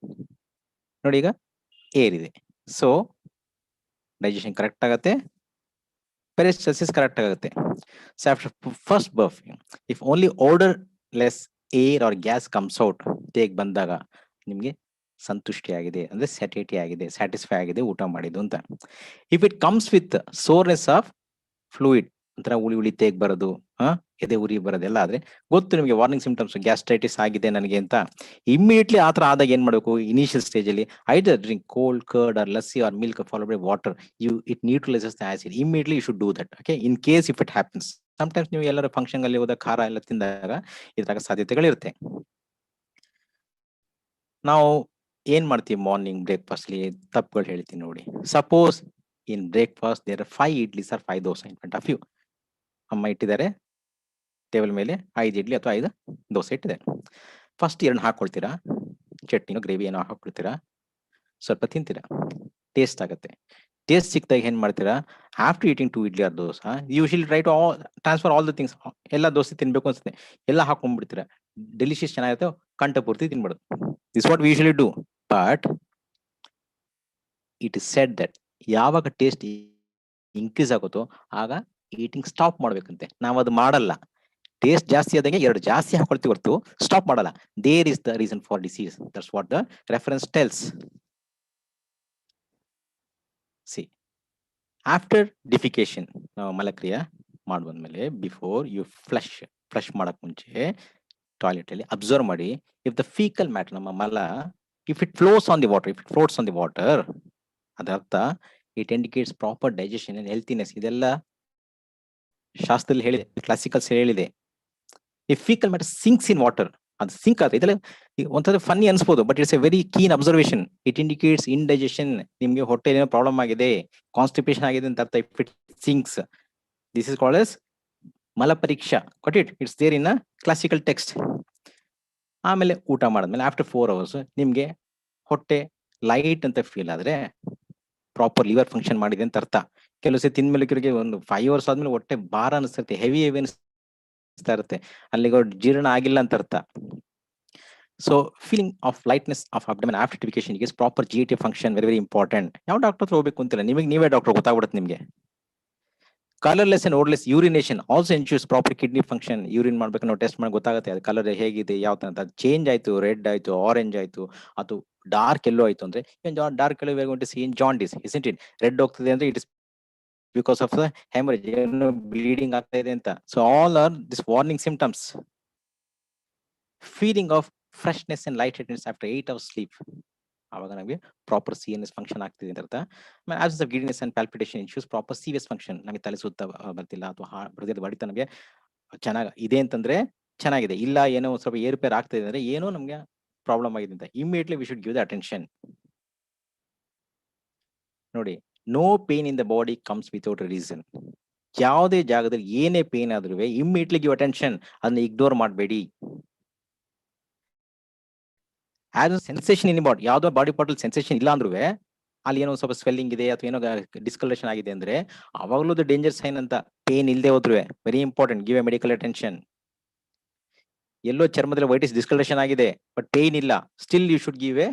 ನೋಡಿ, ಈಗ ಏರ್ ಇದೆ, ಸೊ ಡೈಜೆಷನ್ ಕರೆಕ್ಟ್ ಆಗುತ್ತೆ, ಪೆರಿಸ್ಟಾಲ್ಸಿಸ್ ಕರೆಕ್ಟ್ ಆಗುತ್ತೆ. So after first burping, if only odorless air or gas comes out, take ಬಂದಾಗ ನಿಮ್ಗೆ ಸಂತುಷ್ಟಿ ಆಗಿದೆ ಅಂದ್ರೆ ಸ್ಯಾಟಿಟಿ ಆಗಿದೆ, ಸ್ಯಾಟಿಸ್ಫೈ ಆಗಿದೆ ಊಟ ಮಾಡಿದ್ದು ಅಂತ. If it comes with soreness of fluid, ಒಂಥರ ಉಳಿ ತೇಗ್ ಬರೋದು, ಎದೆ ಉರಿ ಬರೋದೆಲ್ಲ ಆದ್ರೆ ಗೊತ್ತು ನಿಮಗೆ ವಾರ್ನಿಂಗ್ ಸಿಂಪ್ಟಮ್ಸ್, ಗ್ಯಾಸ್ಟ್ರೈಟಿಸ್ ಆಗಿದೆ ನನಗೆ ಅಂತ. ಇಮಿಡಿಯೇಟ್ಲಿ ಆ ತರ ಆದಾಗ ಏನ್ ಮಾಡಬೇಕು? ಇನಿಷಿಯಲ್ ಸ್ಟೇಜ್ ಅಲ್ಲಿ either drink cold curd or lassi or milk followed by water. It neutralizes the acid. Immediately you should do that. Okay, in case if it happens. Sometimes ನೀವು ಎಲ್ಲರೂ ಫಂಕ್ಷನ್ ಅಲ್ಲಿ ಹೋದಾಗ ಖಾರ ಎಲ್ಲ ತಿಂದಾಗ ಇದ್ರಾಗ ಸಾಧ್ಯತೆಗಳಿರುತ್ತೆ. ನಾವು ಏನ್ ಮಾಡ್ತೀವಿ ಮಾರ್ನಿಂಗ್ ಬ್ರೇಕ್ಫಾಸ್ಟ್ ಅಲ್ಲಿ? ತಪ್ಪುಗಳು ಹೇಳ್ತೀನಿ ನೋಡಿ. Suppose in breakfast there are 5 idlis or 5 dosa in front of you. ಅಮ್ಮ ಇಟ್ಟಿದ್ದಾರೆ ಟೇಬಲ್ ಮೇಲೆ 5 ಇಡ್ಲಿ ಅಥವಾ 5 ದೋಸೆ ಇಟ್ಟಿದ್ದಾರೆ. ಫಸ್ಟ್ 2 ಹಾಕೊಳ್ತೀರಾ, ಚಟ್ನಿನೋ ಗ್ರೇವಿ ಏನೋ ಹಾಕೊಳ್ತೀರಾ, ಸ್ವಲ್ಪ ತಿಂತೀರಾ, ಟೇಸ್ಟ್ ಆಗುತ್ತೆ. ಟೇಸ್ಟ್ ಸಿಕ್ತಾಗ ಏನ್ ಮಾಡ್ತೀರಾ, after eating 2 idli or dosa usually try to transfer all the things. ಎಲ್ಲ ದೋಸೆ ತಿನ್ಬೇಕು ಅನ್ಸುತ್ತೆ, ಎಲ್ಲ ಹಾಕೊಂಡ್ಬಿಡ್ತೀರಾ, ಡೆಲಿಷಿಯಸ್ ಚೆನ್ನಾಗಿರುತ್ತೆ, ಕಂಠ ಪೂರ್ತಿ ತಿನ್ಬಿಡು. This what we usually do. But it is said that ಯಾವಾಗ ಟೇಸ್ಟ್ ಇನ್ಕ್ರೀಸ್ ಆಗುತ್ತೋ ಆಗ ಈಟಿಂಗ್ ಸ್ಟಾಪ್ ಮಾಡ್ಬೇಕಂತೆ. ನಾವು ಅದು ಮಾಡಲ್ಲ. ಟೇಸ್ಟ್ ಜಾಸ್ತಿ ಆದಂಗೆ 2 ಜಾಸ್ತಿ ಹಾಕೊಳ್ತೀವಿ ಹೊರತು ಸ್ಟಾಪ್ ಮಾಡಲ್ಲ. There is the reason for disease. That's what the reference tells. See, after defecation, ನಾವು ಮಲಕ್ರಿಯೆ ಮಾಡ್ಬಂದ್ಮೇಲೆ ಬಿಫೋರ್ ಯು ಫ್ಲಶ್ ಮಾಡಕ್ ಮುಂಚೆ ಟಾಯ್ಲೆಟ್ ಅಲ್ಲಿ ಅಬ್ಸರ್ವ್ ಮಾಡಿ, ಇಫ್ ದ ಫೀಕಲ್ ಮ್ಯಾಟರ್, ನಮ್ಮ ಮಲ, if it floats on the water, ಅದರ್ಥ it indicates proper digestion and healthiness. ಇದೆಲ್ಲ ಶಾಸ್ತ್ರದಲ್ಲಿ ಹೇಳಿದೆ, ಕ್ಲಾಸಿಕಲ್ಸ್ ಹೇಳಿದೆ. ಈ faecal matter sinks in water, ಅದು ಸಿಂಕ್ ಆದ್ರೆ ಇದೆಲ್ಲ ಒಂಥರ ಫನ್ನಿ ಅನ್ಸ್ಬೋದು, but it's a very keen observation. It indicates indigestion, ನಿಮ್ಗೆ ಹೊಟ್ಟೆ ಏನೋ ಪ್ರಾಬ್ಲಮ್ ಆಗಿದೆ, ಕಾನ್ಸ್ಟಿಪೇಷನ್ ಆಗಿದೆ ಅಂತ ಅರ್ಥ. If it sinks, this is called as ಮಲ ಪರೀಕ್ಷಾ. Got it? It's there in a classical text. ಆಮೇಲೆ ಊಟ ಮಾಡಿದ್ಮೇಲೆ ಆಫ್ಟರ್ 4 hours ನಿಮ್ಗೆ ಹೊಟ್ಟೆ ಲೈಟ್ ಅಂತ ಫೀಲ್ ಆದ್ರೆ ಪ್ರಾಪರ್ ಲಿವರ್ ಫಂಕ್ಷನ್ ಮಾಡಿದೆ ಅಂತ ಅರ್ಥ. ಕೆಲವು ಸತಿ ತಿಂದ್ಮೇಲೆ ಕೆಲವರಿಗೆ ಒಂದು 5 hours ಆದ್ಮೇಲೆ ಹೊಟ್ಟೆ ಭಾರ ಅನಿಸ್ತೈತೆ, ಹೆವಿ ಅನಿಸ್ತಾ ಇರುತ್ತೆ, ಅಲ್ಲಿಗೆ ಜೀರ್ಣ ಆಗಿಲ್ಲ ಅಂತ ಅರ್ಥ. So feeling of lightness of abdomen after defecation is proper GAT function, very very important. ಯಾವ ಡಾಕ್ಟರ್ ಹತ್ರ ಹೋಗ್ಬೇಕು ಅಂತಿಲ್ಲ, ನಿಮಗೆ ನೀವೇ ಡಾಕ್ಟರ್, ಗೊತ್ತಾಗ್ಬಿಡುತ್ತೆ ನಿಮ್ಗೆ. Colourless and odourless urination also ensures proper kidney function. Urine ಮಾಡ್ಬೇಕು, ನಾವು ಟೆಸ್ಟ್ ಮಾಡಿ ಗೊತ್ತಾಗುತ್ತೆ ಅದು ಕಲರ್ ಹೇಗಿದೆ, ಯಾವ ತರ ಅಂತ ಚೇಂಜ್ ಆಯ್ತು, ರೆಡ್ ಆಯ್ತು, ಆರೆಂಜ್ ಆಯ್ತು, ಅದು ಡಾರ್ಕ್ ಎಲ್ಲೋ ಆಯ್ತು ಅಂದ್ರೆ dark yellow in jaundice, isn't it? Red ಹೋಗ್ತದೆ ಅಂದ್ರೆ it is because of the haemorrhage, ಏನೋ ಬ್ಲೀಡಿಂಗ್ ಆಗ್ತಾ ಇದೆ ಅಂತ. So all are this warning symptoms. Feeling of freshness and light headedness after 8 hours sleep, ಆವಾಗ ನಮಗೆ ಪ್ರಾಪರ್ CNS ಫಂಕ್ಷನ್ ಆಗ್ತಿದೆ ಅಂತ ಅರ್ಥ. Absence of giddiness and palpitation issues proper CVS function, ನಮಗೆ ತಲೆ ಸುತ್ತ ಬರ್ತಿಲ್ಲ ಅಥವಾ ಹೃದಯದ ಬಡಿತ ನಮಗೆ ಚೆನ್ನಾಗಿ ಇದೆ ಅಂತಂದ್ರೆ ಚೆನ್ನಾಗಿದೆ, ಇಲ್ಲ ಏನೋ ಸ್ವಲ್ಪ ಏರುಪೇರು ಆಗ್ತಿದೆ ಅಂದ್ರೆ ಏನೋ ನಮ್ಗೆ ಪ್ರಾಬ್ಲಮ್ ಆಗಿದೆ ಅಂತ immediately we should give the attention. ನೋಡಿ, no pain in the body comes without a reason. ಯಾವುದೇ ಜಾಗದಲ್ಲಿ ಏನೇ ಪೇನ್ ಆದ್ರೂ ಇಮಿಡಿಯೇಟ್ಲಿ ಗಿವ್ ಅಟೆನ್ಷನ್, ಅದನ್ನ ಇಗ್ನೋರ್ ಮಾಡಬೇಡಿ. ಆಸ್ ಸೆನ್ಸೇಷನ್ ಇನ್ ಬಾಡಿ, ಯಾವ್ದೋ ಬಾಡಿ ಪಾರ್ಟ್ ಅಲ್ಲಿ ಸೆನ್ಸೇಷನ್ ಇಲ್ಲ ಅಂದ್ರೂ ಅಲ್ಲಿ ಏನೋ ಸ್ವಲ್ಪ ಸ್ವೆಲ್ಲಿಂಗ್ ಇದೆ ಅಥವಾ ಏನೋ ಡಿಸ್ಕಲರೇಷನ್ ಆಗಿದೆ ಅಂದ್ರೆ ಅವಾಗಲೂ ಡೇಂಜರ್ ಸೈನ್ ಅಂತ. ಪೇನ್ ಇಲ್ಲದೆ ಹೋದ್ರು very important, give a medical attention. ಎಲ್ಲೋ ಚರ್ಮದಲ್ಲಿ ವೈಟಿಸ್ ಡಿಸ್ಕಲರೇಷನ್ ಆಗಿದೆ ಬಟ್ ಪೇನ್ ಇಲ್ಲ, still you should give a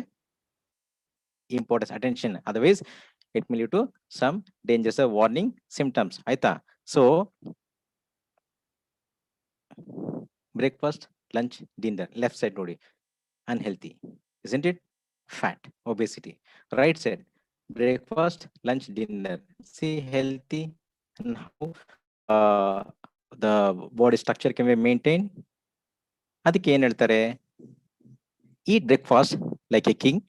importance attention, otherwise it will lead to some dangers warning symptoms. ಆಯ್ತಾ? So breakfast, lunch, dinner, left side ನೋಡಿ unhealthy, isn't it? Fat, obesity. Right side, breakfast, lunch, dinner. See, healthy, and how the body structure can be maintained. ಅದಕ್ಕೆ ಏನ್ ಹೇಳ್ತಾರೆ? Eat breakfast like a king,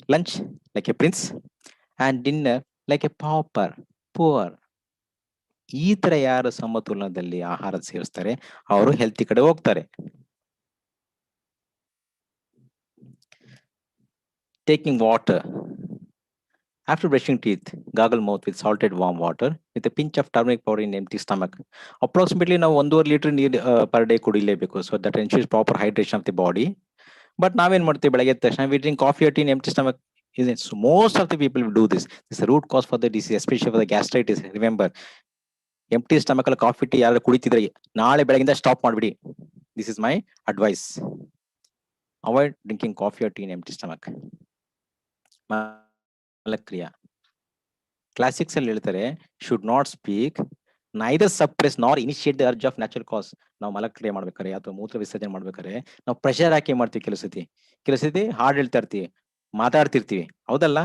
lunch like a prince, and dinner like a pauper, poor. ಈ ತರ ಯಾರು ಸಮತೋಲನದಲ್ಲಿ ಆಹಾರ ಸೇವಿಸ್ತಾರೆ ಅವರು healthy ಕಡೆ ಹೋಗ್ತಾರೆ. Taking water. After brushing teeth, gargle mouth with salted warm water with a pinch of turmeric powder in empty stomach. Approximately ನಾವು 1.5 liter ನೀರು per day ಕುಡಿಲೇಬೇಕು. So that ensures proper hydration of the body. But ನಾವೇನ್ ಮಾಡ್ತೀವಿ, ಬೆಳಗ್ಗೆ ಎದ್ದ ತಕ್ಷಣ we drink coffee or tea in empty stomach. So most of the people will do this. This is the root cause for the disease, especially for the gastritis. Remember, empty stomach ಅಲ್ಲಿ coffee tea ಯಾರು ಕುಡಿತಿದ್ರೆ ನಾಳೆ ಬೆಳಗಿಂದ stop ಮಾಡ್ಬಿಡಿ. This is my advice. Avoid drinking coffee or tea in empty stomach. ಮಲಕ್ರಿಯಾ classics ಅಲ್ಲಿ ಹೇಳ್ತಾರೆ, should not speak, neither suppress nor initiate the urge of natural cause. ನಾವು ಮಲಕ್ರಿಯೆ ಮಾಡ್ಬೇಕಾರೆ ಅಥವಾ ಮೂತ್ರ ವಿಸರ್ಜನೆ ಮಾಡ್ಬೇಕಾರೆ ನಾವು ಪ್ರೆಷರ್ ಹಾಕಿ ಮಾಡ್ತೀವಿ. ಕೆಲವು ಸತಿ ಹಾಡ್ ಹೇಳ್ತಾ ಇರ್ತೀವಿ, ಮಾತಾಡ್ತಿರ್ತೀವಿ, ಹೌದಲ್ಲ?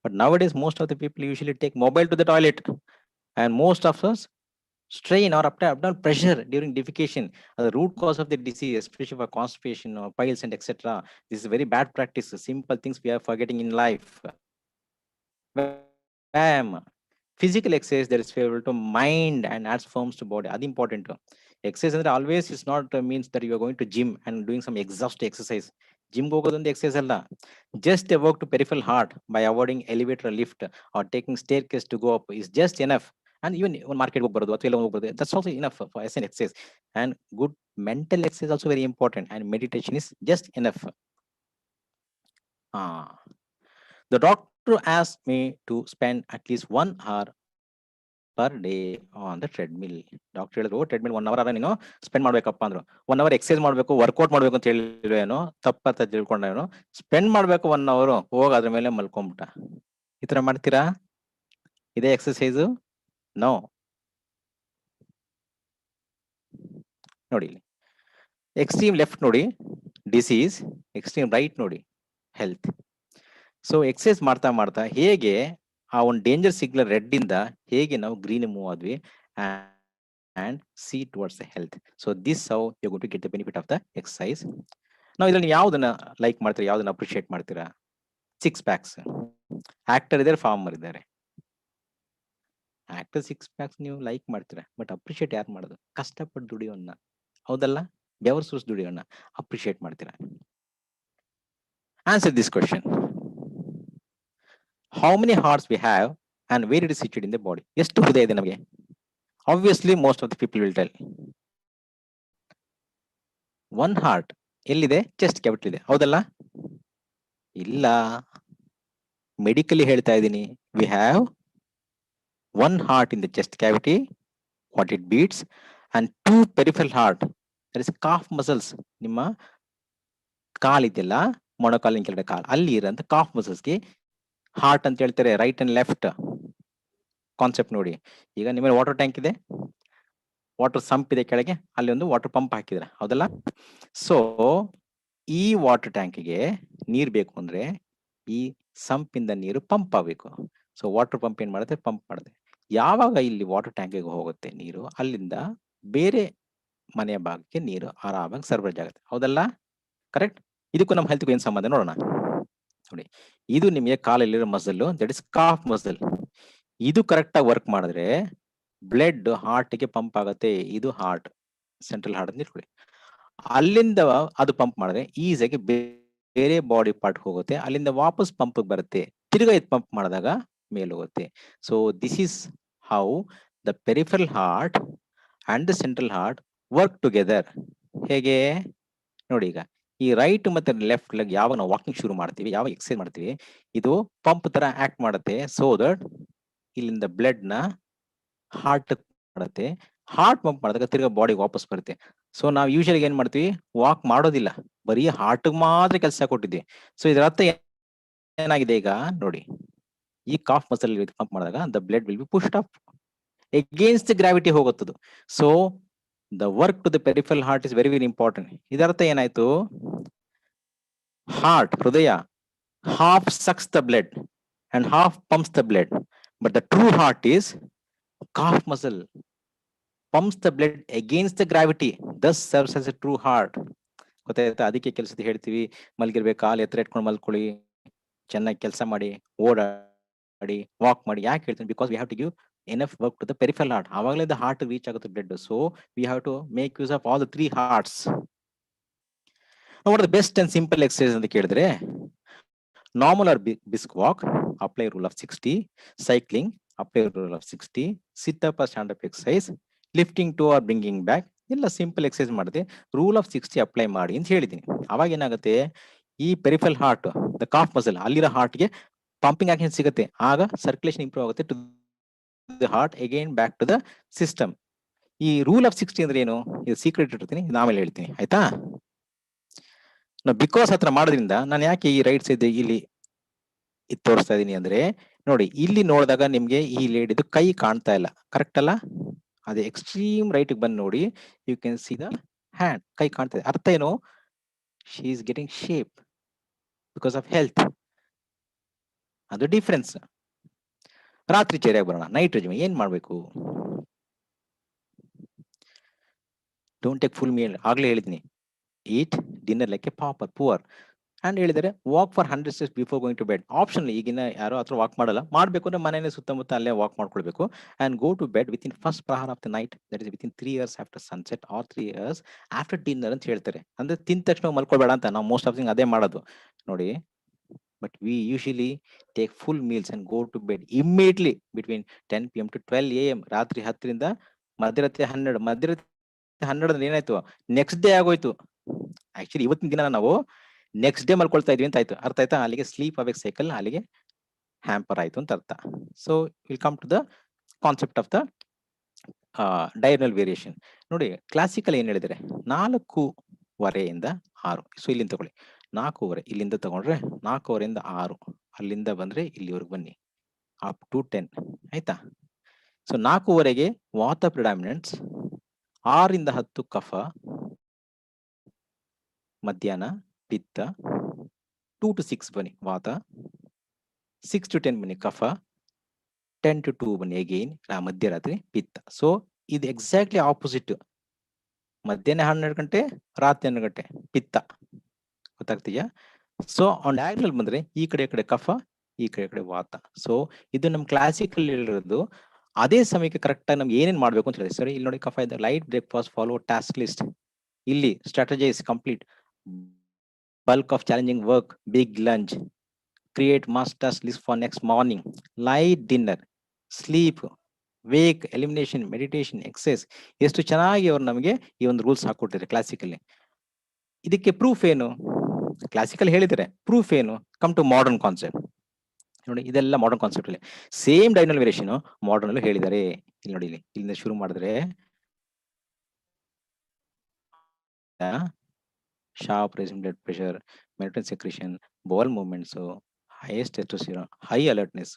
But nowadays most of the people usually take mobile to the toilet and most of us strain or abdominal pressure during defecation. The root cause of the disease, especially for constipation or piles and etc. This is very bad practice. Simple things we are forgetting in life. Physical exercise that is favorable to mind and adds firms to body. That's important. Exercise ಅಂದ್ರೆ always is not means that you are going to gym and doing some exhaustive exercise. Gym ಹೋಗೋದೊಂದು exercise ಅಲ್ಲ. Just a walk to peripheral heart by avoiding elevator lift or taking staircase to go up is just enough. And even one market ಹೋಗ್ಬರೋದು ಅಥವಾ ಎಲ್ಲ ಹೋಗ್ಬರೋದು, that's also enough for as an exercise. And good mental exercise also very important, and meditation is just enough. The doctor doctor asked me to spend at least 1 hour per day on the treadmill. Doctor ಹೇಳಿದ್ರು treadmill 1 hour ನೀನು spend ಮಾಡ್ಬೇಕಪ್ಪ ಅಂದ್ರು. 1 hour exercise ಮಾಡ್ಬೇಕು, workout ಮಾಡ್ಬೇಕು ಅಂತ ಹೇಳಿದ್ರು. ಏನೋ ತಪ್ಪತ್ತ ತಿಳ್ಕೊಂಡೇನೋ, spend ಮಾಡ್ಬೇಕು 1 hour, ಹೋಗ ಅದ್ರ ಮೇಲೆ ಮಲ್ಕೊಂಡ್ಬಿಟ್ಟ. ಈ ತರ ಮಾಡ್ತೀರಾ? ಇದೇ ಎಕ್ಸರ್ಸೈಸು? ನೋ. ನೋಡಿ, ಎಕ್ಸ್ಟ್ರೀಮ್ ಲೆಫ್ಟ್ ನೋಡಿ ಡಿಸೀಸ್, ಎಕ್ಸ್ಟ್ರೀಮ್ ರೈಟ್ ನೋಡಿ ಹೆಲ್ತ್. ಸೊ ಎಕ್ಸರ್ಸೈಸ್ ಮಾಡ್ತಾ ಮಾಡ್ತಾ ಹೇಗೆ ಆ ಒಂದು ಡೇಂಜರ್ ಸಿಗ್ನಲ್ ರೆಡ್ ಇಂದ ಹೇಗೆ ನಾವು ಗ್ರೀನ್ ಮೂವ್ ಆದ್ವಿ and see towards the health. So this how you're going to get the benefit of the exercise. Now ಇದರಲ್ಲಿ ಯಾವುದನ್ನ ಲೈಕ್ ಮಾಡ್ತೀರಾ, ಯಾವುದನ್ನ ಅಪ್ರಿಶಿಯೇಟ್ ಮಾಡ್ತೀರಾ? 6 packs. ಆಕ್ಟರ್ ಇದ್ದಾರೆ, ಫಾರ್ಮರ್ ಇದ್ದಾರೆ. ಆಕ್ಟರ್ 6 packs ನೀವು ಲೈಕ್ ಮಾಡ್ತೀರಾ, ಬಟ್ ಅಪ್ರಿಶಿಯೇಟ್ ಯಾರು ಮಾಡೋದು? ಕಷ್ಟಪಟ್ಟು ದುಡಿಯೋನ್ನ, ಹೌದಲ್ಲ? ಬೆವರು ಸುರಿಸಿ ದುಡಿಯೋನ್ನ ಅಪ್ರಿಶಿಯೇಟ್ ಮಾಡ್ತೀರಾ? Answer this question. How many hearts we have and where it is situated in the body? ಎಷ್ಟು ಹೃದಯ ಇದೆ ನಮಗೆ? Obviously most of the people will tell 1 heart ಎಲ್ಲಿದೆ? ಚೆಸ್ಟ್ ಕ್ಯಾವಿಟಿ ಇದೆ, ಹೌದಲ್ಲ? ಇಲ್ಲ, ಮೆಡಿಕಲಿ ಹೇಳ್ತಾ ಇದ್ದೀನಿ. We have 1 heart in the chest cavity, what it beats, and 2 peripheral heart, that is calf muscles. ನಿಮ್ಮ ಕಾಲಿದೆಯಲ್ಲ, ಮೊಣಕಾಲಿನ ಕೆಳಗಡೆ ಕಾಲ್, ಅಲ್ಲಿ ಇರೋಂಥ ಕಾಫ್ ಮಸಲ್ಸ್ಗೆ ಹಾರ್ಟ್ ಅಂತ ಹೇಳ್ತಾರೆ. ರೈಟ್ ಅಂಡ್ ಲೆಫ್ಟ್ ಕಾನ್ಸೆಪ್ಟ್ ನೋಡಿ. ಈಗ ನಿಮ್ಮ ವಾಟರ್ ಟ್ಯಾಂಕ್ ಇದೆ, ವಾಟರ್ ಸಂಪ್ ಇದೆ ಕೆಳಗೆ, ಅಲ್ಲಿ ಒಂದು ವಾಟರ್ ಪಂಪ್ ಹಾಕಿದ್ರೆ, ಹೌದಲ್ಲ? ಸೊ ಈ ವಾಟರ್ ಟ್ಯಾಂಕಿಗೆ ನೀರ್ ಬೇಕು ಅಂದ್ರೆ ಈ ಸಂಪಿಂದ ನೀರು ಪಂಪ್ ಆಗಬೇಕು. ಸೊ ವಾಟರ್ ಪಂಪ್ ಏನ್ ಮಾಡುತ್ತೆ? ಪಂಪ್ ಮಾಡುತ್ತೆ. ಯಾವಾಗ ಇಲ್ಲಿ ವಾಟರ್ ಟ್ಯಾಂಕಿಗೆ ಹೋಗುತ್ತೆ ನೀರು, ಅಲ್ಲಿಂದ ಬೇರೆ ಮನೆಯ ಭಾಗಕ್ಕೆ ನೀರು ಆರಾಮಾಗಿ ಸರ್ಬರಾಜ್ ಆಗುತ್ತೆ, ಹೌದಲ್ಲ? ಕರೆಕ್ಟ್. ಇದಕ್ಕೂ ನಮ್ಮ ಹೆಲ್ತ್ಗೂ ಏನ್ ಸಂಬಂಧ ನೋಡೋಣ. ನೋಡಿ, ಇದು ನಿಮಗೆ ಕಾಲಲ್ಲಿರೋ muscle, that is calf muscle. ಇದು ಕರೆಕ್ಟ್ ಆಗಿ ವರ್ಕ್ ಮಾಡಿದ್ರೆ ಬ್ಲಡ್ ಹಾರ್ಟ್ಗೆ ಪಂಪ್ ಆಗುತ್ತೆ. ಇದು ಹಾರ್ಟ್, ಸೆಂಟ್ರಲ್ ಹಾರ್ಟ್ ಅಂತ ಇಟ್ಕೊಳ್ಳಿ. ಅಲ್ಲಿಂದ ಅದು ಪಂಪ್ ಮಾಡಿದ್ರೆ ಈಸಿಯಾಗಿ ಬೇರೆ ಬಾಡಿ ಪಾರ್ಟ್ ಹೋಗುತ್ತೆ, ಅಲ್ಲಿಂದ ವಾಪಸ್ ಪಂಪ್ ಬರುತ್ತೆ, ತಿರ್ಗಾ ಇದು ಪಂಪ್ ಮಾಡಿದಾಗ ಮೇಲೆ ಹೋಗುತ್ತೆ. So this is how the peripheral heart and the central heart work together. ಹೇಗೆ ನೋಡಿ, ಈಗ ಈ ರೈಟ್ ಮತ್ತೆ ಲೆಫ್ಟ್ ಲೆಗ್ ಯಾವಾಗ ನಾವು ವಾಕಿಂಗ್ ಶುರು ಮಾಡ್ತೀವಿ, ಯಾವಾಗ ಎಕ್ಸರ್ಸೈಸ್ ಮಾಡ್ತೀವಿ, ಇದು ಪಂಪ್ ತರ ಆಕ್ಟ್ ಮಾಡುತ್ತೆ. ಸೊ ದಟ್ ಇಲ್ಲಿಂದ ಬ್ಲಡ್ ನ ಹಾರ್ಟ್ ಮಾಡುತ್ತೆ, ಹಾರ್ಟ್ ಪಂಪ್ ಮಾಡಿದಾಗ ತಿರ್ಗಾ ಬಾಡಿಗೆ ವಾಪಸ್ ಬರುತ್ತೆ. ಸೊ ನಾವು ಯೂಶಲಿ ಏನ್ ಮಾಡ್ತೀವಿ, ವಾಕ್ ಮಾಡೋದಿಲ್ಲ, ಬರೀ ಹಾರ್ಟ್ ಮಾತ್ರ ಕೆಲಸ ಕೊಟ್ಟಿದ್ವಿ. ಸೊ ಇದರ ಅರ್ಥ ಏನಾಗಿದೆ ಈಗ ನೋಡಿ, ಈ ಕಾಫ್ ಮಸಲ್ ಪಂಪ್ ಮಾಡಿದಾಗ the blood will be pushed up against the gravity ಹೋಗುತ್ತದು. So the work to the peripheral heart is very very important. ಇದರರ್ಥ ಏನಾಯ್ತು, ಹಾರ್ಟ್ ಹೃದಯ half sucks the blood and half pumps the blood, but the true heart is calf muscle pumps the blood against the gravity, thus serves as a true heart. ಗೊತ್ತಾಯ್ತಾ? ಅದಕ್ಕೆ ಕೆಲಸದ ಹೇಳ್ತೀವಿ, ಮಲ್ಗಿರ್ಬೇಕು, ಕಾಲು ಎತ್ತರ ಇಟ್ಕೊಂಡು ಮಲ್ಕೊಳ್ಳಿ, ಚೆನ್ನಾಗಿ ಕೆಲಸ ಮಾಡಿ, ಓಡಾಡಿ, ವಾಕ್ ಮಾಡಿ. ಯಾಕೆ ಹೇಳ್ತೀನಿ? Because we have to give enough work to the peripheral heart. ಆವಾಗಲೇ ದ ಹಾರ್ಟ್ ರೀಚ್ ಆಗುತ್ತೆ blood. So we have to make use of all the 3 hearts. What are the best and simple exercise ಅಂತ ಕೇಳಿದ್ರೆ, normal or brisk walk, apply rule of 60, cycling, apply rule of 60, sit up or stand up exercise, lifting to or bringing back, ಎಲ್ಲ simple exercise ಮಾಡಿದೆ rule of 60 apply ಮಾಡಿ ಅಂತ ಹೇಳಿದ್ದೀನಿ. ಅವಾಗ ಏನಾಗುತ್ತೆ, ಈ peripheral heart, the calf muscle, ಅಲ್ಲಿರೋ ಹಾರ್ಟ್ಗೆ ಪಂಪಿಂಗ್ ಆಕ್ಷನ್ ಸಿಗುತ್ತೆ, ಆಗ ಸರ್ಕ್ಯುಲೇಷನ್ ಇಂಪ್ರೂವ್ ಆಗುತ್ತೆ to the heart, again back to the system. ಈ ರೂಲ್ ಆಫ್ 60 ಅಂದ್ರೆ ಏನು, ಇದು ಸೀಕ್ರೆಟ್ ಇಟ್ಟಿರ್ತೀನಿ, ಆಮೇಲೆ ಹೇಳ್ತೀನಿ, ಆಯ್ತಾ? ಬಿಕಾಸ್ ಹತ್ರ ಮಾಡೋದ್ರಿಂದ ನಾನು ಯಾಕೆ ಈ ರೈಟ್ ಸೈಡ್ ಇಲ್ಲಿ ಇದು ತೋರಿಸ್ತಾ ಇದೀನಿ ಅಂದ್ರೆ, ನೋಡಿ ಇಲ್ಲಿ ನೋಡಿದಾಗ ನಿಮ್ಗೆ ಈ ಲೇಡಿದು ಕೈ ಕಾಣ್ತಾ ಇಲ್ಲ, ಕರೆಕ್ಟ್ ಅಲ್ಲ? ಅದೇ ಎಕ್ಸ್ಟ್ರೀಮ್ ರೈಟ್ ಬಂದು ನೋಡಿ, you can see the hand, ಕೈ ಕಾಣ್ತಾ ಇದೆ. ಅರ್ಥ ಏನು? She is getting shape because of health. ಅದು ಡಿಫ್ರೆನ್ಸ್. ರಾತ್ರಿ ಚೇರಿಯಾಗಿ ಬರೋಣ. ನೈಟ್ ರೆಜಿಮೆಂಟ್ ಏನ್ ಮಾಡ್ಬೇಕು? Don't take full meal. ಆಗ್ಲೇ ಹೇಳಿದ್ನಿ, eat dinner like a pauper poor. And ಹೇಳಿದರೆ walk for 100 steps before going to bed. Option, ಈಗಿನ ಯಾರೋ ಹತ್ರ ವಾಕ್ ಮಾಡಲ್ಲ, ಮಾಡ್ಬೇಕು ಅಂದ್ರೆ ಮನೆಯೇ ಸುತ್ತಮುತ್ತ ಅಲ್ಲೇ ವಾಕ್ ಮಾಡ್ಕೊಳ್ಬೇಕು. And go to bed within first prahar of the night, that is within 3 years after sunset or 3 years after dinner ಅಂತ ಹೇಳ್ತಾರೆ. ಅಂದ್ರೆ ತಿಂದ ತಕ್ಷಣ ಮಲ್ಕೊಳ್ಬೇಡ ಅಂತ. ನಾವು ಮೋಸ್ಟ್ ಆಫ್ ಥಿಂಗ್ ಅದೇ ಮಾಡೋದು ನೋಡಿ. But we usually take full meals and go to bed immediately between 10 PM to 12 AM. ರಾತ್ರಿ 10ರಿಂದ ಮಧ್ಯರಾತ್ರಿ 12. ಮಧ್ಯರಾತ್ರಿ 12 ಏನಾಯ್ತು, ನೆಕ್ಸ್ಟ್ ಡೇ ಆಗೋಯ್ತು. ಆಕ್ಚುಲಿ ಇವತ್ತಿನ ದಿನ ನಾವು ನೆಕ್ಸ್ಟ್ ಡೇ ಮಲ್ಕೊಳ್ತಾ ಇದ್ವಿ ಅಂತ ಆಯ್ತು. ಅರ್ಥ ಆಯ್ತಾ? ಅಲ್ಲಿಗೆ ಸ್ಲೀಪ್ ಅವೇಕ್ ಸೈಕಲ್ ಅಲ್ಲಿಗೆ ಹ್ಯಾಂಪರ್ ಆಯ್ತು ಅಂತ ಅರ್ಥ. So will come to the concept of the diagonal variation. ನೋಡಿ, ಕ್ಲಾಸಿಕಲ್ ಏನ್ ಹೇಳಿದರೆ 4:15 6. ಸೊ ಇಲ್ಲಿಂದ ತಗೊಳ್ಳಿ, 4:15 ಇಲ್ಲಿಂದ ತಗೊಂಡ್ರೆ 4:15 6, ಅಲ್ಲಿಂದ ಬಂದ್ರೆ ಇಲ್ಲಿವರೆಗೆ ಬನ್ನಿ ಅಪ್ ಟು 10. ಆಯ್ತಾ? ಸೊ 4:15ಗೆ ವಾತ ಪ್ರಿಡಾಮಿನೆಂಟ್ಸ್, 6 to 10 ಕಫ, ಮಧ್ಯಾಹ್ನ ಪಿತ್ತ, 2 to 6 ಬನ್ನಿ ವಾತ, 6 to 10 ಬನ್ನಿ ಕಫ, 10 to 2 ಬನ್ನಿ ಅಗೈನ್ ಮಧ್ಯರಾತ್ರಿ ಪಿತ್ತ. ಸೊ ಇದು ಎಕ್ಸಾಕ್ಟ್ಲಿ ಆಪೋಸಿಟ್. ಮಧ್ಯಾಹ್ನ 12 ಗಂಟೆ, ರಾತ್ರಿ 12 ಗಂಟೆ ಪಿತ್ತ. ಗೊತ್ತಾಗ್ತೀಯಾ? ಸೊ ಆನ್ ಡಯಾಗ್ನಲ್ ಬಂದ್ರೆ ಈ ಕಡೆ ಕಫ, ಈ ಕಡೆ ವಾತ. ಸೊ ಇದು ನಮ್ ಕ್ಲಾಸಿಕಲ್ ಹೇಳಿರೋದು. ಅದೇ ಸಮಯಕ್ಕೆ ಕರೆಕ್ಟ್ ಆಗಿ ನಮ್ಗೆ ಏನೇನ್ ಮಾಡ್ಬೇಕು ಅಂತ ಹೇಳಿ. ಸರಿ, ಇಲ್ಲಿ ನೋಡಿ, ಕಫ ಇದೆ, light breakfast, follow task list. ಇಲ್ಲಿ strategise complete bulk of challenging work, big lunch, create mass task list for next morning, light dinner, sleep, wake, elimination, meditation, exercise. ಎಷ್ಟು ಚೆನ್ನಾಗಿ ಅವ್ರು ನಮಗೆ ಈ ಒಂದು ರೂಲ್ಸ್ ಹಾಕೊಟ್ಟಿದ್ದಾರೆ ಕ್ಲಾಸಿಕಲ್ಲಿ. ಇದಕ್ಕೆ ಪ್ರೂಫ್ ಏನು? ಕ್ಲಾಸಿಕಲ್ ಹೇಳಿದರೆ ಪ್ರೂಫ್ ಏನು? Come to modern concept. ನೋಡಿ, ಇದೆಲ್ಲ ಮಾಡರ್ನ್ ಕಾನ್ಸೆಪ್ಟ್ ಅಲ್ಲಿ ಸೇಮ್ ಡೈನಲ್ ವೇರಿಯೇಷನ್ ಮಾಡರ್ನ್ ಅಲ್ಲೂ ಹೇಳಿದ್ದಾರೆ. ಇಲ್ಲಿ ನೋಡಿ, ಇಲ್ಲಿಂದ ಶುರು ಮಾಡಿದ್ರೆ sharp rising blood pressure, melatonin secretion, bowel movements, highest testosterone, high alertness,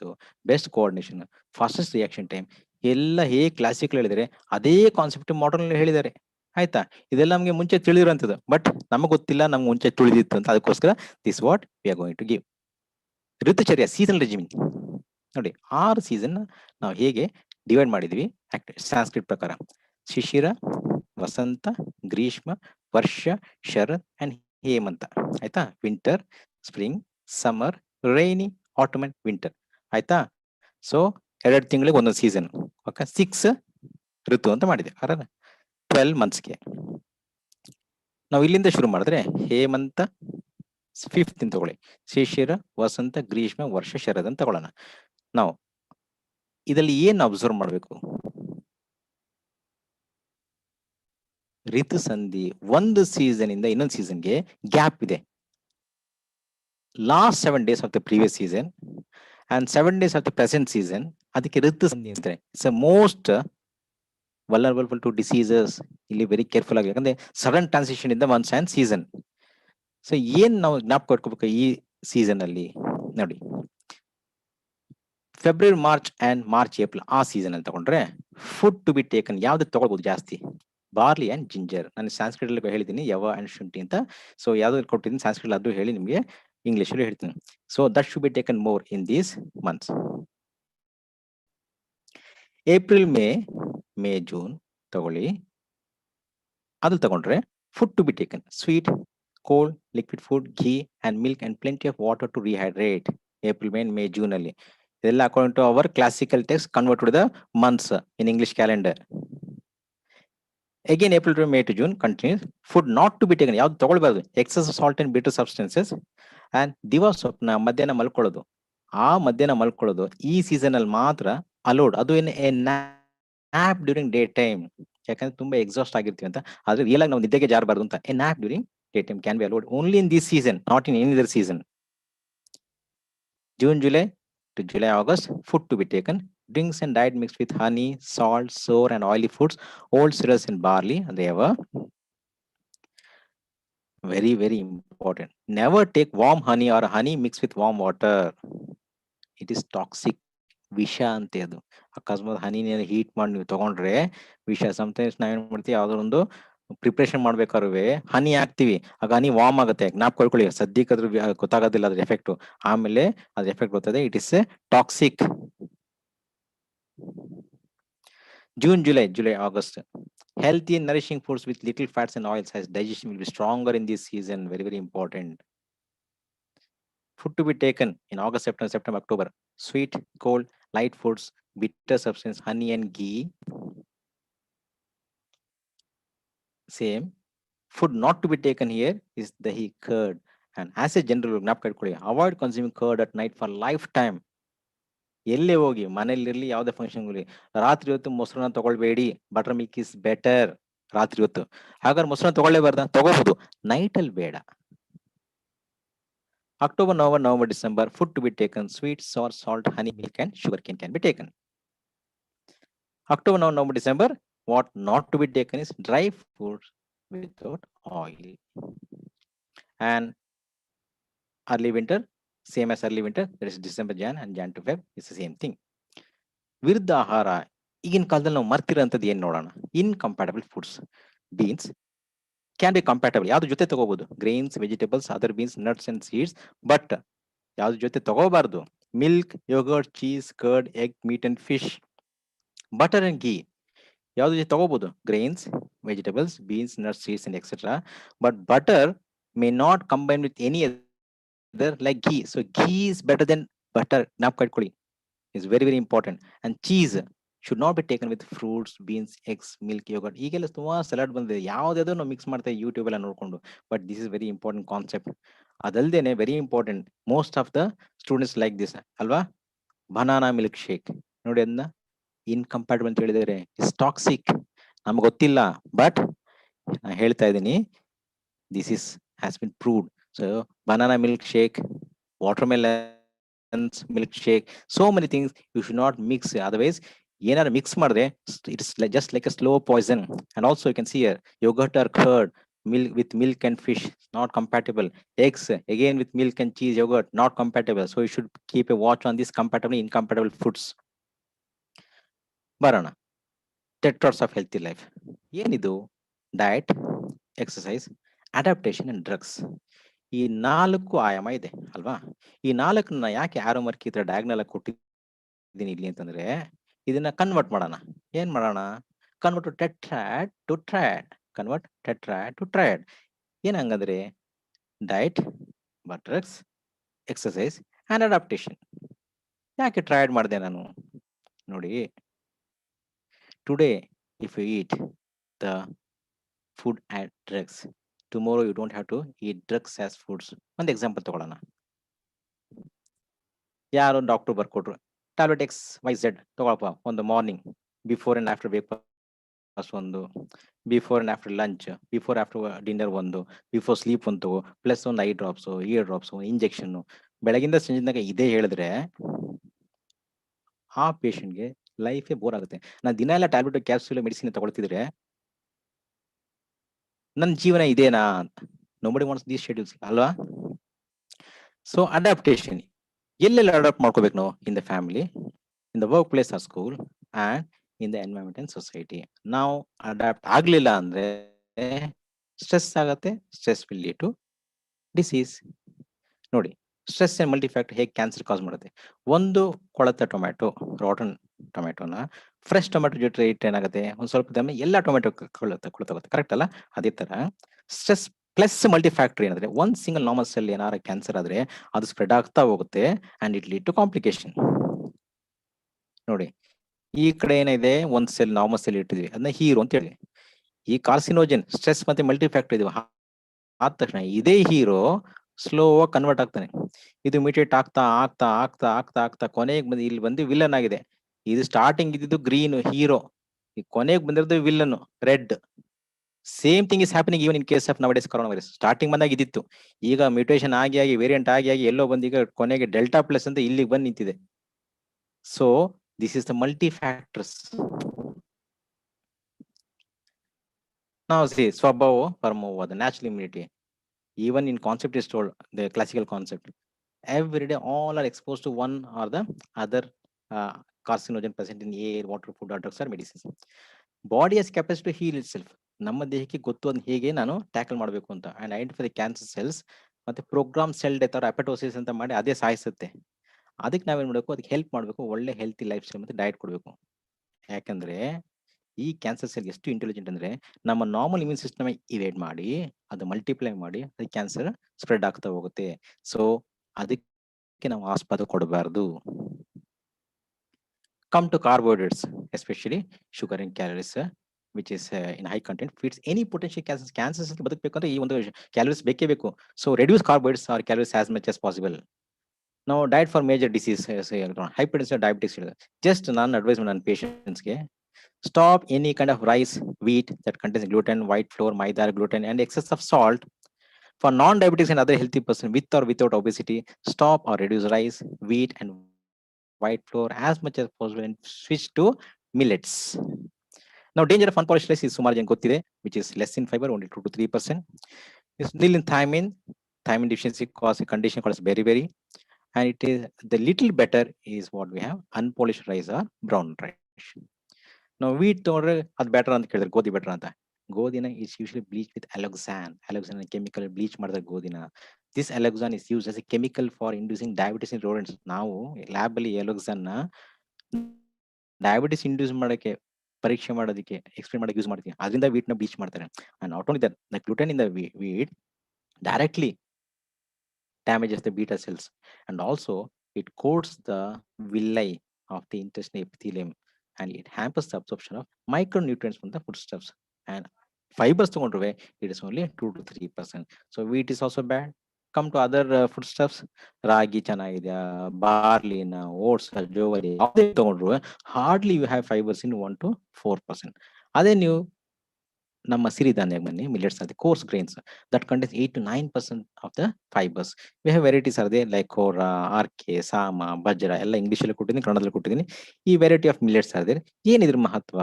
best coordination, fastest reaction time ಎಲ್ಲ ಹೇಗೆ ಕ್ಲಾಸಿಕಲ್ ಹೇಳಿದರೆ ಅದೇ ಕಾನ್ಸೆಪ್ಟ್ ಮಾಡರ್ನ್ ಅಲ್ಲಿ ಹೇಳಿದ್ದಾರೆ. ಆಯ್ತಾ? ಇದೆಲ್ಲ ನಮಗೆ ಮುಂಚೆ ತಿಳಿದಿರುವಂಥದ್ದು, ಬಟ್ ನಮಗೆ ಗೊತ್ತಿಲ್ಲ, ನಮ್ಗೆ ಮುಂಚೆ ತಿಳಿದಿತ್ತು ಅಂತ. ಅದಕ್ಕೋಸ್ಕರ this what we are going to give. ಋತುಚರ್ಯ, ಸೀಸನ್ ರೆಜಿಮಿನ್. ನೋಡಿ, 6 ಸೀಸನ್ ನಾವು ಹೇಗೆ ಡಿವೈಡ್ ಮಾಡಿದ್ವಿ ಸಂಸ್ಕೃತ್ ಪ್ರಕಾರ: ಶಿಶಿರ, ವಸಂತ, ಗ್ರೀಷ್ಮ, ವರ್ಷ, ಶರತ್ ಅಂಡ್ ಹೇಮಂತ. ಆಯ್ತಾ? Winter, spring, summer, rainy, atom and winter. ಆಯ್ತಾ? ಸೊ 2 ತಿಂಗಳಿಗೆ ಒಂದೊಂದು ಸೀಸನ್. ಓಕೆ, 6 ಋತು ಅಂತ ಮಾಡಿದೆ. 12 ಮಂತ್ಸ್ಗೆ. ನಾವು ಇಲ್ಲಿಂದ ಶುರು ಮಾಡಿದ್ರೆ ಹೇಮಂತ 5th ತಗೊಳ್ಳಿ, ಶಿಶಿರ, ವಸಂತ, ಗ್ರೀಷ್ಮ, ವರ್ಷ, ಶರದ್ ಅಂತ ತಗೊಳ್ಳೋಣ. ನಾವು ಇದರಲ್ಲಿ ಏನ್ ಅಬ್ಸರ್ವ್ ಮಾಡಬೇಕು? ಋತು ಸಂಧಿ. ಒಂದು ಸೀಸನ್ ಇಂದ ಇನ್ನೊಂದು ಸೀಸನ್ಗೆ ಗ್ಯಾಪ್ ಇದೆ. Last 7 days of the previous season and 7 days of the present season, ಅದಕ್ಕೆ ಋತು ಸಂಧಿ ಅಂತಾರೆ. It's most vulnerable to diseases. ಇಲ್ಲಿ ವೆರಿ ಕೇರ್ಫುಲ್ ಆಗಿ, ಯಾಕಂದ್ರೆ ಸಡನ್ ಟ್ರಾನ್ಸಿಷನ್ ಇಂದ ಮಂತ್ಸ್ ಅಂಡ್ ಸೀಸನ್. ಸೊ ಏನ್ ನಾವು ಜ್ಞಾಪಕ ಇಟ್ಕೋಬೇಕು ಈ ಸೀಸನ್ ಅಲ್ಲಿ? ನೋಡಿ, February, March and March, April ಆ ಸೀಸನ್ ಅಂತ ತಗೊಂಡ್ರೆ ಫುಡ್ ಟು ಬಿ ಟೇಕನ್ ಯಾವ್ದು ತಗೊಳ್ಬಹುದು ಜಾಸ್ತಿ? Barley and ginger. ನಾನು ಸಂಸ್ಕೃತ ಅಲ್ಲಿ ಹೇಳಿದ್ದೀನಿ ಯವ ಅಂಡ್ ಶುಂಠಿ ಅಂತ. ಸೊ ಯಾವ್ದು ಕೊಟ್ಟಿದ್ದೀನಿ ಸಂಸ್ಕೃತ ಅದು ಹೇಳಿ ನಿಮಗೆ ಇಂಗ್ಲಿಷ್ ಅಲ್ಲಿ ಹೇಳ್ತೀನಿ. So that should be taken more in these months. April, May, June ತಗೊಳ್ಳಿ. ಅದು ತಗೊಂಡ್ರೆ food to be taken sweet, cold, liquid food, ghee and milk and plenty of water to rehydrate. April, May, June ಅಲ್ಲಿ ಇದೆಲ್ಲ according to our classical text convert to the months in English calendar. Again, April to May to June continues. Food not to be taken. ಯಾವ್ದು ತಗೊಳ್ಬಾರ್ದು? Excess salt and bitter substances and ದಿವಾ ಸ್ವಪ್ನ, ಮಧ್ಯಾಹ್ನ ಮಲ್ಕೊಳ್ಳೋದು. ಆ ಮಧ್ಯಾಹ್ನ ಮಲ್ಕೊಳ್ಳೋದು ಈ ಸೀಸನ್ ಅಲ್ಲಿ ಮಾತ್ರ ಅಲೋಡ್. ಅದು ನ್ಯಾಪ್ ಡ್ಯೂರಿಂಗ್ ಡೇ ಟೈಮ್. ಯಾಕಂದ್ರೆ ತುಂಬಾ ಎಕ್ಸಾಸ್ಟ್ ಆಗಿರ್ತೀವಿ ಅಂತ. ಆದ್ರೆ ರಿಯಲ್ ಆಗಿ ನಾವು ನಿದ್ದೆಗೆ ಜಾರಬಾರ್ದು ಅಂತ. A nap during day time can be allowed only in this season, not in any other season. June, July to July, August, food to be taken. Drinks and diet mixed with honey, salt, sour and oily foods, old cereals and barley. And they have very, very important. Never take warm honey or honey mixed with warm water. It is toxic. ವಿಷ ಅಂತ ಅದು. ಅಕಸ್ಮಾತ್ ಹನಿನ heat ಮಾಡಿ ನೀವು ತಗೊಂಡ್ರೆ ವಿಷ. Sometimes ನಾವೇನ್ ಮಾಡ್ತೀವಿ, ಯಾವ್ದಾದ್ರು ಒಂದು ಪ್ರಿಪ್ರೇಷನ್ ಮಾಡ್ಬೇಕಾದ್ರೆ ಹನಿ ಹಾಕ್ತಿವಿ, ಆಗ ಹನಿ ವಾರ್ಮ್ ಆಗುತ್ತೆ. ಜ್ಞಾಪಕ ಕೊಡ್ಕೊಳ್ಳಿ, ಸದ್ಯಕ್ಕೆ ಅದ್ರ ಗೊತ್ತಾಗೋದಿಲ್ಲ ಅದ್ರ ಎಫೆಕ್ಟ್, ಆಮೇಲೆ ಅದ್ರ ಎಫೆಕ್ಟ್ ಗೊತ್ತದೆ. It is toxic. June, July, August. Healthy and nourishing foods with little fats and oils, as digestion will be stronger in this season. Very, very important. Food to be taken in August, September, October. Sweet, cold, light foods, bitter substance, honey and ghee. Same. Food not to be taken here is dahi, curd. And as a general rule, avoid consuming curd at night for lifetime. ಎಲ್ಲೇ ಹೋಗಿ, ಮನೇಲಿರ್ಲಿ, ಯಾವುದೇ function ಹೋಗ್ಲಿ, ರಾತ್ರಿ ಹೊತ್ತು ಮೊಸರನ್ನ ತಗೊಳ್ಬೇಡಿ. Butter milk is better ರಾತ್ರಿ ಹೊತ್ತು. ಹಾಗಾದ್ರೆ ಮೊಸರನ್ನ ತಗೊಳ್ಳೇಬಾರ್ದ? ತಗೋಬಹುದು, ನೈಟ್ ಅಲ್ಲಿ ಬೇಡ. October, November, December, food to be taken, sweet, sour, salt, honey, milk, and sugarcane can be taken. October, November, December, what not to be taken is dry foods without oil. And early winter, same as early winter, there is December, Jan, and Jan to Feb, it's the same thing. ವಿರುದ್ಧ ಆಹಾರ ಈಗಿನ ಕಾಲದಲ್ಲಿ ನಾವು ಮರ್ತಿರೋಂಥದ್ದು ಏನು ನೋಡೋಣ. Incompatible foods. Beans can be compatible, ಯಾವ್ದು ಜೊತೆ ತಗೋಬಹುದು, grains, vegetables, other beans, nuts and seeds. But ಯಾವ್ದು ಜೊತೆ ತಗೋಬಾರ್ದು, milk, yogurt, cheese, curd, egg, meat and fish. Butter and ghee ಯಾವ್ದು ಜೊತೆ ತಗೋಬಹುದು, grains, vegetables, beans, nuts, seeds and etcetera. But butter may not combine with any other like ghee. So ghee is better then butter. ಜ್ಞಾಪಕ ಇಟ್ಕೊಳ್ಳಿ, is very very important. And cheese should not be taken with fruits, beans, eggs, milk, yogurt. ಈಗೆಲ್ಲ ತುಂಬಾ salad ಬಂದಿದೆ, ಯಾವ್ದಾದ್ರು ನಾವು mix ಮಾಡ್ತಾ YouTube ಎಲ್ಲ ನೋಡ್ಕೊಂಡು. But this is very important concept. ಅದಲ್ದೇನೆ very important, most of the students like this ಅಲ್ವಾ, ಬನಾನಾ ಮಿಲ್ಕ್ ಶೇಕ್. ನೋಡಿ, ಅದನ್ನ ಇನ್ಕಂಪ್ಯಾಟಬಲ್ ಅಂತ ಹೇಳಿದರೆ ಇಸ್ ಟಾಕ್ಸಿಕ್. ನಮ್ಗೆ ಗೊತ್ತಿಲ್ಲ, ಬಟ್ ನಾನು ಹೇಳ್ತಾ ಇದ್ದೀನಿ, this is has been proved. So banana milk shake, watermelon milk shake, so many things you should not mix. Otherwise ಏನಾದ್ರು ಮಿಕ್ಸ್ ಮಾಡಿದ್ರೆ it's just like a slow poison. And also you can see here yogurt or curd milk with milk and fish not compatible. Eggs again with milk and cheese, yogurt not compatible. So you should keep a watch on these compatible incompatible foods. ಬರೋಣ, tetras of healthy life. ಏನಿದು? Diet, exercise, adaptation and drugs. ಈ 4 ಆಯಾಮ ಇದೆ ಅಲ್ವಾ. ಈ 4 ಯಾಕೆ arrow mark ಈ ತರ ಡಯಾಗ್ನಲ್ ಆಗಿ ಕೊಟ್ಟಿದ್ದೀನಿ ಇಲ್ಲಿ ಅಂತಂದ್ರೆ, ಇದನ್ನ ಕನ್ವರ್ಟ್ ಮಾಡೋಣ. ಏನ್ ಮಾಡೋಣ? Convert to tetrad to triad. Convert tetrad to triad. ಏನ್ ಹಂಗಂದ್ರೆ diet, drugs, exercise and adaptation. ಯಾಕೆ ಟ್ರಯಾಡ್ ಮಾಡಿದೆ ನಾನು? ನೋಡಿ, today if you eat the food and drugs, tomorrow you don't have to eat drugs as foods. ಒಂದು example ತಗೊಳ್ಳೋಣ. ಯಾರು doctor ಬರ್ಕೊಟ್ರು, ಟ್ಯಾಬ್ಲೆಟ್ XYZ ತಗೊಳಪ್ಪ, ಒಂದು morning before and after breakfast ಒಂದು, before and after lunch, before after dinner ಒಂದು, before sleep ಒಂದು ತಗೋ, ಪ್ಲಸ್ ಒಂದು 5 ಡ್ರಾಪ್ಸು, 7 ಡ್ರಾಪ್ಸು, ಇಂಜೆಕ್ಷನ್. ಬೆಳಗಿಂದ ಸಂಜೆನಾಗ ಇದೇ ಹೇಳಿದ್ರೆ ಆ ಪೇಷಂಟ್ಗೆ ಲೈಫೇ ಬೋರ್ ಆಗುತ್ತೆ. ನಾನು ದಿನ ಎಲ್ಲ ಟ್ಯಾಬ್ಲೆಟ್, ಕ್ಯಾಪ್ಸೂಲ್, ಮೆಡಿಸಿನ್ ತಗೊಳ್ತಿದ್ರೆ ನನ್ನ ಜೀವನ ಇದೇನಾ ಅಂತ. nobody wants these schedules ಅಲ್ವಾ. ಸೊ ಅಡಾಪ್ಟೇಷನ್ ಎಲ್ಲೆಲ್ಲ ಅಡಾಪ್ಟ್ ಮಾಡ್ಕೋಬೇಕು ನಾವು? In the family, in the work place or school and in the environment and society. ನಾವು ಅಡಾಪ್ಟ್ ಆಗ್ಲಿಲ್ಲ ಅಂದ್ರೆ ಸ್ಟ್ರೆಸ್ ಆಗತ್ತೆ. Stress will lead to disease. ನೋಡಿ, ಸ್ಟ್ರೆಸ್ ಅಂಡ್ ಮಲ್ಟಿಫ್ಯಾಕ್ಟರ್ ಹೇಗೆ ಕ್ಯಾನ್ಸರ್ ಕಾಸ್ ಮಾಡುತ್ತೆ. ಒಂದು ಕೊಳತ ಟೊಮ್ಯಾಟೊ, ರಾಟನ್ ಟೊಮ್ಯಾಟೋನ ಫ್ರೆಶ್ ಟೊಮ್ಯಾಟೊ ಜೊತೆ ಇಟ್ಟು ಏನಾಗುತ್ತೆ, ಒಂದು ಸ್ವಲ್ಪ ದಮ್ಮೆ ಎಲ್ಲ ಟೊಮ್ಯಾಟೊ ಕೊಳತೋಗುತ್ತೆ. ಕರೆಕ್ಟ್ ಅಲ್ಲ? ಅದೇ ತರ ಸ್ಟ್ರೆಸ್ ಪ್ಲಸ್ ಮಲ್ಟಿಫ್ಯಾಕ್ಟರ್ ಏನಂದ್ರೆ, ಒಂದ್ ಸಿಂಗಲ್ ನಾರ್ಮಲ್ ಸೆಲ್ ಏನಾರ ಕ್ಯಾನ್ಸರ್ ಆದ್ರೆ ಅದು ಸ್ಪ್ರೆಡ್ ಆಗ್ತಾ ಹೋಗುತ್ತೆ and it lead to complication. ನೋಡಿ, ಈ ಕಡೆ ಏನಿದೆ, ಒಂದ್ ಸೆಲ್ ನಾರ್ಮಲ್ ಸೆಲ್ ಇಟ್ಟಿದ್ವಿ, ಅದನ್ನ ಹೀರೋ ಅಂತ ಹೇಳಿ. ಈ ಕಾರ್ಸಿನೋಜನ್ ಸ್ಟ್ರೆಸ್ ಮತ್ತೆ ಮಲ್ಟಿಫ್ಯಾಕ್ಟರ್ ಇದೀವಿ ಆದ ತಕ್ಷಣ ಇದೇ ಹೀರೋ ಸ್ಲೋ ಆಗಿ ಕನ್ವರ್ಟ್ ಆಗ್ತಾನೆ. ಇದು ಮ್ಯೂಟೇಟ್ ಆಗ್ತಾ ಆಗ್ತಾ ಆಗ್ತಾ ಆಗ್ತಾ ಆಗ್ತಾ ಕೊನೆಗೆ ಬಂದು ಇಲ್ಲಿ ಬಂದು ವಿಲನ್ ಆಗಿದೆ. ಇದು ಸ್ಟಾರ್ಟಿಂಗ್ ಇದ್ದಿದ್ದು ಗ್ರೀನ್ ಹೀರೋ, ಈ ಕೊನೆಗೆ ಬಂದಿರೋದು villain red. Same thing is happening even in case of nowadays corona virus. Starting ಬಂದಾಗ ಇದ್ದಿತ್ತು, ಈಗ ಮ್ಯೂಟೇಷನ್ ಆಗಿ ಆಗಿ ವೇರಿಯಂಟ್ ಆಗಿ ಆಗಿ ಎಲ್ಲೋ ಬಂದು ಈಗ ಕೊನೆಗೆ ಡೆಲ್ಟಾ ಪ್ಲಸ್ ಅಂತ ಇಲ್ಲಿಗೆ ಬಂದು ನಿಂತಿದೆ. So this is the multi factors. ನಾವು ಸಿ ಸ್ವಭಾವ ಪರಮೋವ, the natural immunity. Even in concept is told, the classical concept, every day all are exposed to one or the other carcinogen present in air, water, food, or drugs or medicines. Body has capacity to heal itself. ನಮ್ಮ ದೇಹಕ್ಕೆ ಗೊತ್ತು ಅದನ್ನ ಹೇಗೆ ನಾನು tackle ಮಾಡಬೇಕು ಅಂತ. And identify the cancer cells, ಮತ್ತೆ program cell death R ಅಪೆಟೋಸಿಸ್ ಅಂತ ಮಾಡಿ ಅದೇ ಸಾಯಿಸುತ್ತೆ. ಅದಕ್ಕೆ ನಾವೇನ್ ಮಾಡಬೇಕು, ಅದಕ್ಕೆ ಹೆಲ್ಪ್ ಮಾಡಬೇಕು, ಒಳ್ಳೆ ಹೆಲ್ತಿ ಲೈಫ್ ಸ್ಟೈಲ್ ಮತ್ತೆ ಡಯಟ್ ಕೊಡಬೇಕು. ಯಾಕಂದ್ರೆ ಈ ಕ್ಯಾನ್ಸರ್ ಸೆಲ್ ಎಷ್ಟು ಇಂಟೆಲಿಜೆಂಟ್ ಅಂದ್ರೆ, ನಮ್ಮ ನಾರ್ಮಲ್ ಇಮ್ಯೂನ್ ಸಿಸ್ಟಮ್ ಇವೇಟ್ ಮಾಡಿ ಅದು ಮಲ್ಟಿಪ್ಲೈ ಮಾಡಿ ಅದು ಕ್ಯಾನ್ಸರ್ ಸ್ಪ್ರೆಡ್ ಆಗ್ತಾ ಹೋಗುತ್ತೆ. ಸೊ ಅದಕ್ಕೆ ನಾವು ಆಸ್ಪದ ಕೊಡಬಾರ್ದು. Come to carbohydrates, especially sugar and calories which is in high content feeds any potential cancer. Cancers ಬದುಕಬೇಕಂದ್ರೆ ಈ ಒಂದು ಕ್ಯಾಲರೀಸ್ ಬೇಕೇ ಬೇಕು. So reduce carbohydrates or calories as much as possible. ನಾವು diet for major disease, hypertension, diabetics, just ನಾನು advise ನನ್ನ ಪೇಷಂಟ್ಸ್ಗೆ, stop any kind of rice, wheat that contains gluten, white flour, maida, gluten, and excess of salt. For non-diabetics and other healthy person with or without obesity, stop or reduce rice, wheat, and white flour as much as possible and switch to millets. Now, danger of unpolished rice is sumar jange gottide, which is less in fiber, only 2 to 3%. It's nil in thiamine. Thiamine deficiency causes a condition called beriberi, and it is the little better is what we have unpolished rice or brown rice. Now, wheat ತಗೊಂಡ್ರೆ ಅದು better ಅಂತ ಕೇಳಿದ್ರೆ ಗೋಧಿ better ಅಂತ. ಗೋಧಿನ is usually bleached with alloxan. Alloxan chemical bleach ಮಾಡಿದ ಗೋಧಿನ. This alloxan is used as a chemical for inducing diabetes in rodents. ನಾವು lab ಅಲ್ಲಿ alloxan ನ ಡಯಾಬಿಟಿಸ್ ಇಂಡ್ಯೂಸ್ ಮಾಡಕ್ಕೆ ಪರೀಕ್ಷೆ ಮಾಡೋದಕ್ಕೆ ಎಕ್ಸ್ಪ್ಲೇನ್ ಮಾಡಕ್ಕೆ ಯೂಸ್ ಮಾಡ್ತೀವಿ. ಅದರಿಂದ ವೀಟ್ ನ ಬ್ಲೀಚ್ ಮಾಡ್ತಾರೆ. And not only that, the gluten in the wheat directly damages the beta cells, and also it coats the villi of the intestinal epithelium, and it hampers the absorption of micronutrients from the foodstuffs. And fibers ತಗೊಂಡ್ರೆ it is only 2 to 3%. So wheat is also bad. Come to other foodstuffs, ರಾಗಿ ಚೆನ್ನಾಗಿದೆ, ಬಾರ್ಲಿನ, oats, ಜೋವರಿ ಯಾವುದೇ ತಗೊಂಡ್ರು hardly you have fibres in 1 to 4%. ಅದೇ ನೀವು ನಮ್ಮ ಸಿರಿಧಾನ್ಯ ಬನ್ನಿ, millets are the coarse grains that contains 8 to 9% of the fibers. We have varieties are there like Kora, Arke, Sama, Bajra, ಎಲ್ಲ ಇಂಗ್ಲಿಷ್ ಅಲ್ಲಿ ಕೊಟ್ಟಿದ್ದೀನಿ, ಕನ್ನಡದಲ್ಲಿ ಕೊಟ್ಟಿದ್ದೀನಿ. ಈ variety of millets are there. ಏನಿದ್ರ ಮಹತ್ವ?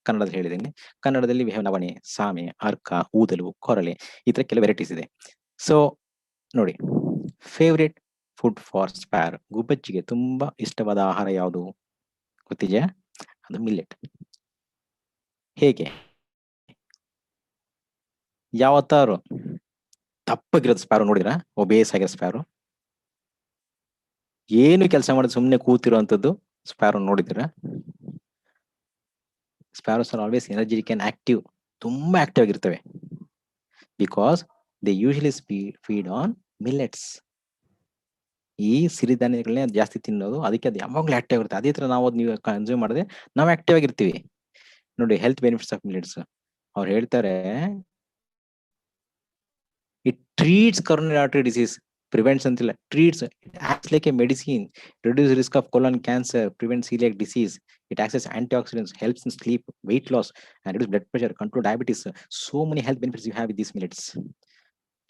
ಕನ್ನಡದಲ್ಲಿ ಹೇಳಿದ್ದೀನಿ. ಕನ್ನಡದಲ್ಲಿ we have ನವಣೆ, ಸಾಮೆ, ಅರ್ಕ, ಊದಲು, ಕೊರಲೆ, ಈ ತರ ಕೆಲವು ವೆರೈಟೀಸ್ ಇದೆ. ಸೊ ನೋಡಿ, ಫೇವ್ರೇಟ್ ಫುಡ್ ಫಾರ್ ಸ್ಪ್ಯಾರ್, ಗುಬ್ಬಚ್ಚಿಗೆ ತುಂಬಾ ಇಷ್ಟವಾದ ಆಹಾರ ಯಾವುದು ಗೊತ್ತಿದೆಯಾ? ಅದು ಮಿಲ್ಲೆಟ್. ಹೇಗೆ? ಯಾವತ್ತಾರು ದಪ್ಪಗಿರೋದು ಸ್ಪ್ಯಾರೋ ನೋಡಿದ್ರ? ಒಬೇಸ್ ಆಗಿರೋ ಸ್ಪ್ಯಾರೋ, ಏನು ಕೆಲಸ ಮಾಡಿದ್ರೆ ಸುಮ್ಮನೆ ಕೂತಿರುವಂತದ್ದು ಸ್ಪ್ಯಾರೋ ನೋಡಿದಿರ? Sparrows are always energetic and active. ತುಂಬಾ ಆಕ್ಟಿವ್ ಆಗಿರ್ತವೆ because they usually feed on millets. ಈ ಸಿರಿಧಾನ್ಯಗಳನ್ನೇ ಜಾಸ್ತಿ ತಿನ್ನೋದು, ಅದಕ್ಕೆ ಅದು ಯಾವಾಗಲೂ ಆಕ್ಟಿವ್ ಆಗಿರುತ್ತೆ. ಅದೇ ತರ ನಾವು ನೀವು ಕನ್ಸ್ಯೂಮ್ ಮಾಡಿದ್ರೆ ನಾವು ಆಕ್ಟಿವ್ ಆಗಿರ್ತೀವಿ. ನೋಡಿ, ಹೆಲ್ತ್ ಬೆನಿಫಿಟ್ಸ್ ಆಫ್ ಮಿಲ್ಲೆಟ್ಸ್ ಅವ್ರು ಹೇಳ್ತಾರೆ, it treats coronary artery disease, prevents until treats, it acts like a medicine, reduces risk of colon cancer, prevents celiac disease, it acts as antioxidants, helps in sleep, weight loss, and reduce blood pressure, control diabetes. So many health benefits you have with these millets.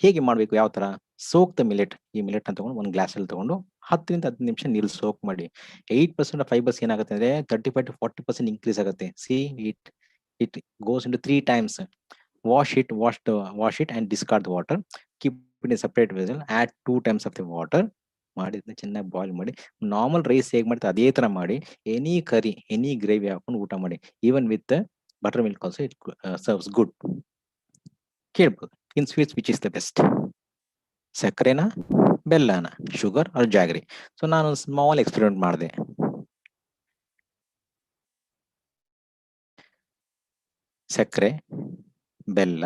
ಹೇಗೆ ಮಾಡಬೇಕು? ಯಾವ ತರ? Soak the millet. ಈ millet ಅಂತ ತಗೊಂಡು ಒಂದು glass ಅಲ್ಲಿ ತಗೊಂಡು 10 ರಿಂದ 15 ನಿಮಿಷ ನೀರು ಸೋಕ್ ಮಾಡಿ. 8% ಫೈಬರ್ಸ್ ಏನಾಗುತ್ತೆ ಅಂದ್ರೆ 35 to 40% ಇನ್ಕ್ರೀಸ್ ಆಗುತ್ತೆ. C it goes into 3 times. Wash it and discard the water. Keep it in a separate vessel. Add 2 times of the water. ಮಾಡಿ ಇದನ್ನ ಚೆನ್ನಾಗಿ ಬಾಯ್ಲ್ ಮಾಡಿ. ನಾರ್ಮಲ್ ರೈಸ್ ಹೇಗೆ ಮಾಡ್ತಾರೆ ಅದೇ ತರ ಮಾಡಿ, ಎನಿ ಕರಿ, ಎನಿ ಗ್ರೇವಿ ಹಾಕೊಂಡು ಊಟ ಮಾಡಿ. Even with buttermilk also it serves good. ಕೇಳ್ಬೋದು, in sweets which is the best, ಸಕ್ಕರೆನಾ ಬೆಲ್ಲನ, ಶುಗರ್ ಆರ್ ಜಾಗರಿ? ಸೊ ನಾನು ಸ್ಮಾಲ್ ಎಕ್ಸ್ಪೆರಿಮೆಂಟ್ ಮಾಡಿದೆ. ಸಕ್ಕರೆ, ಬೆಲ್ಲ,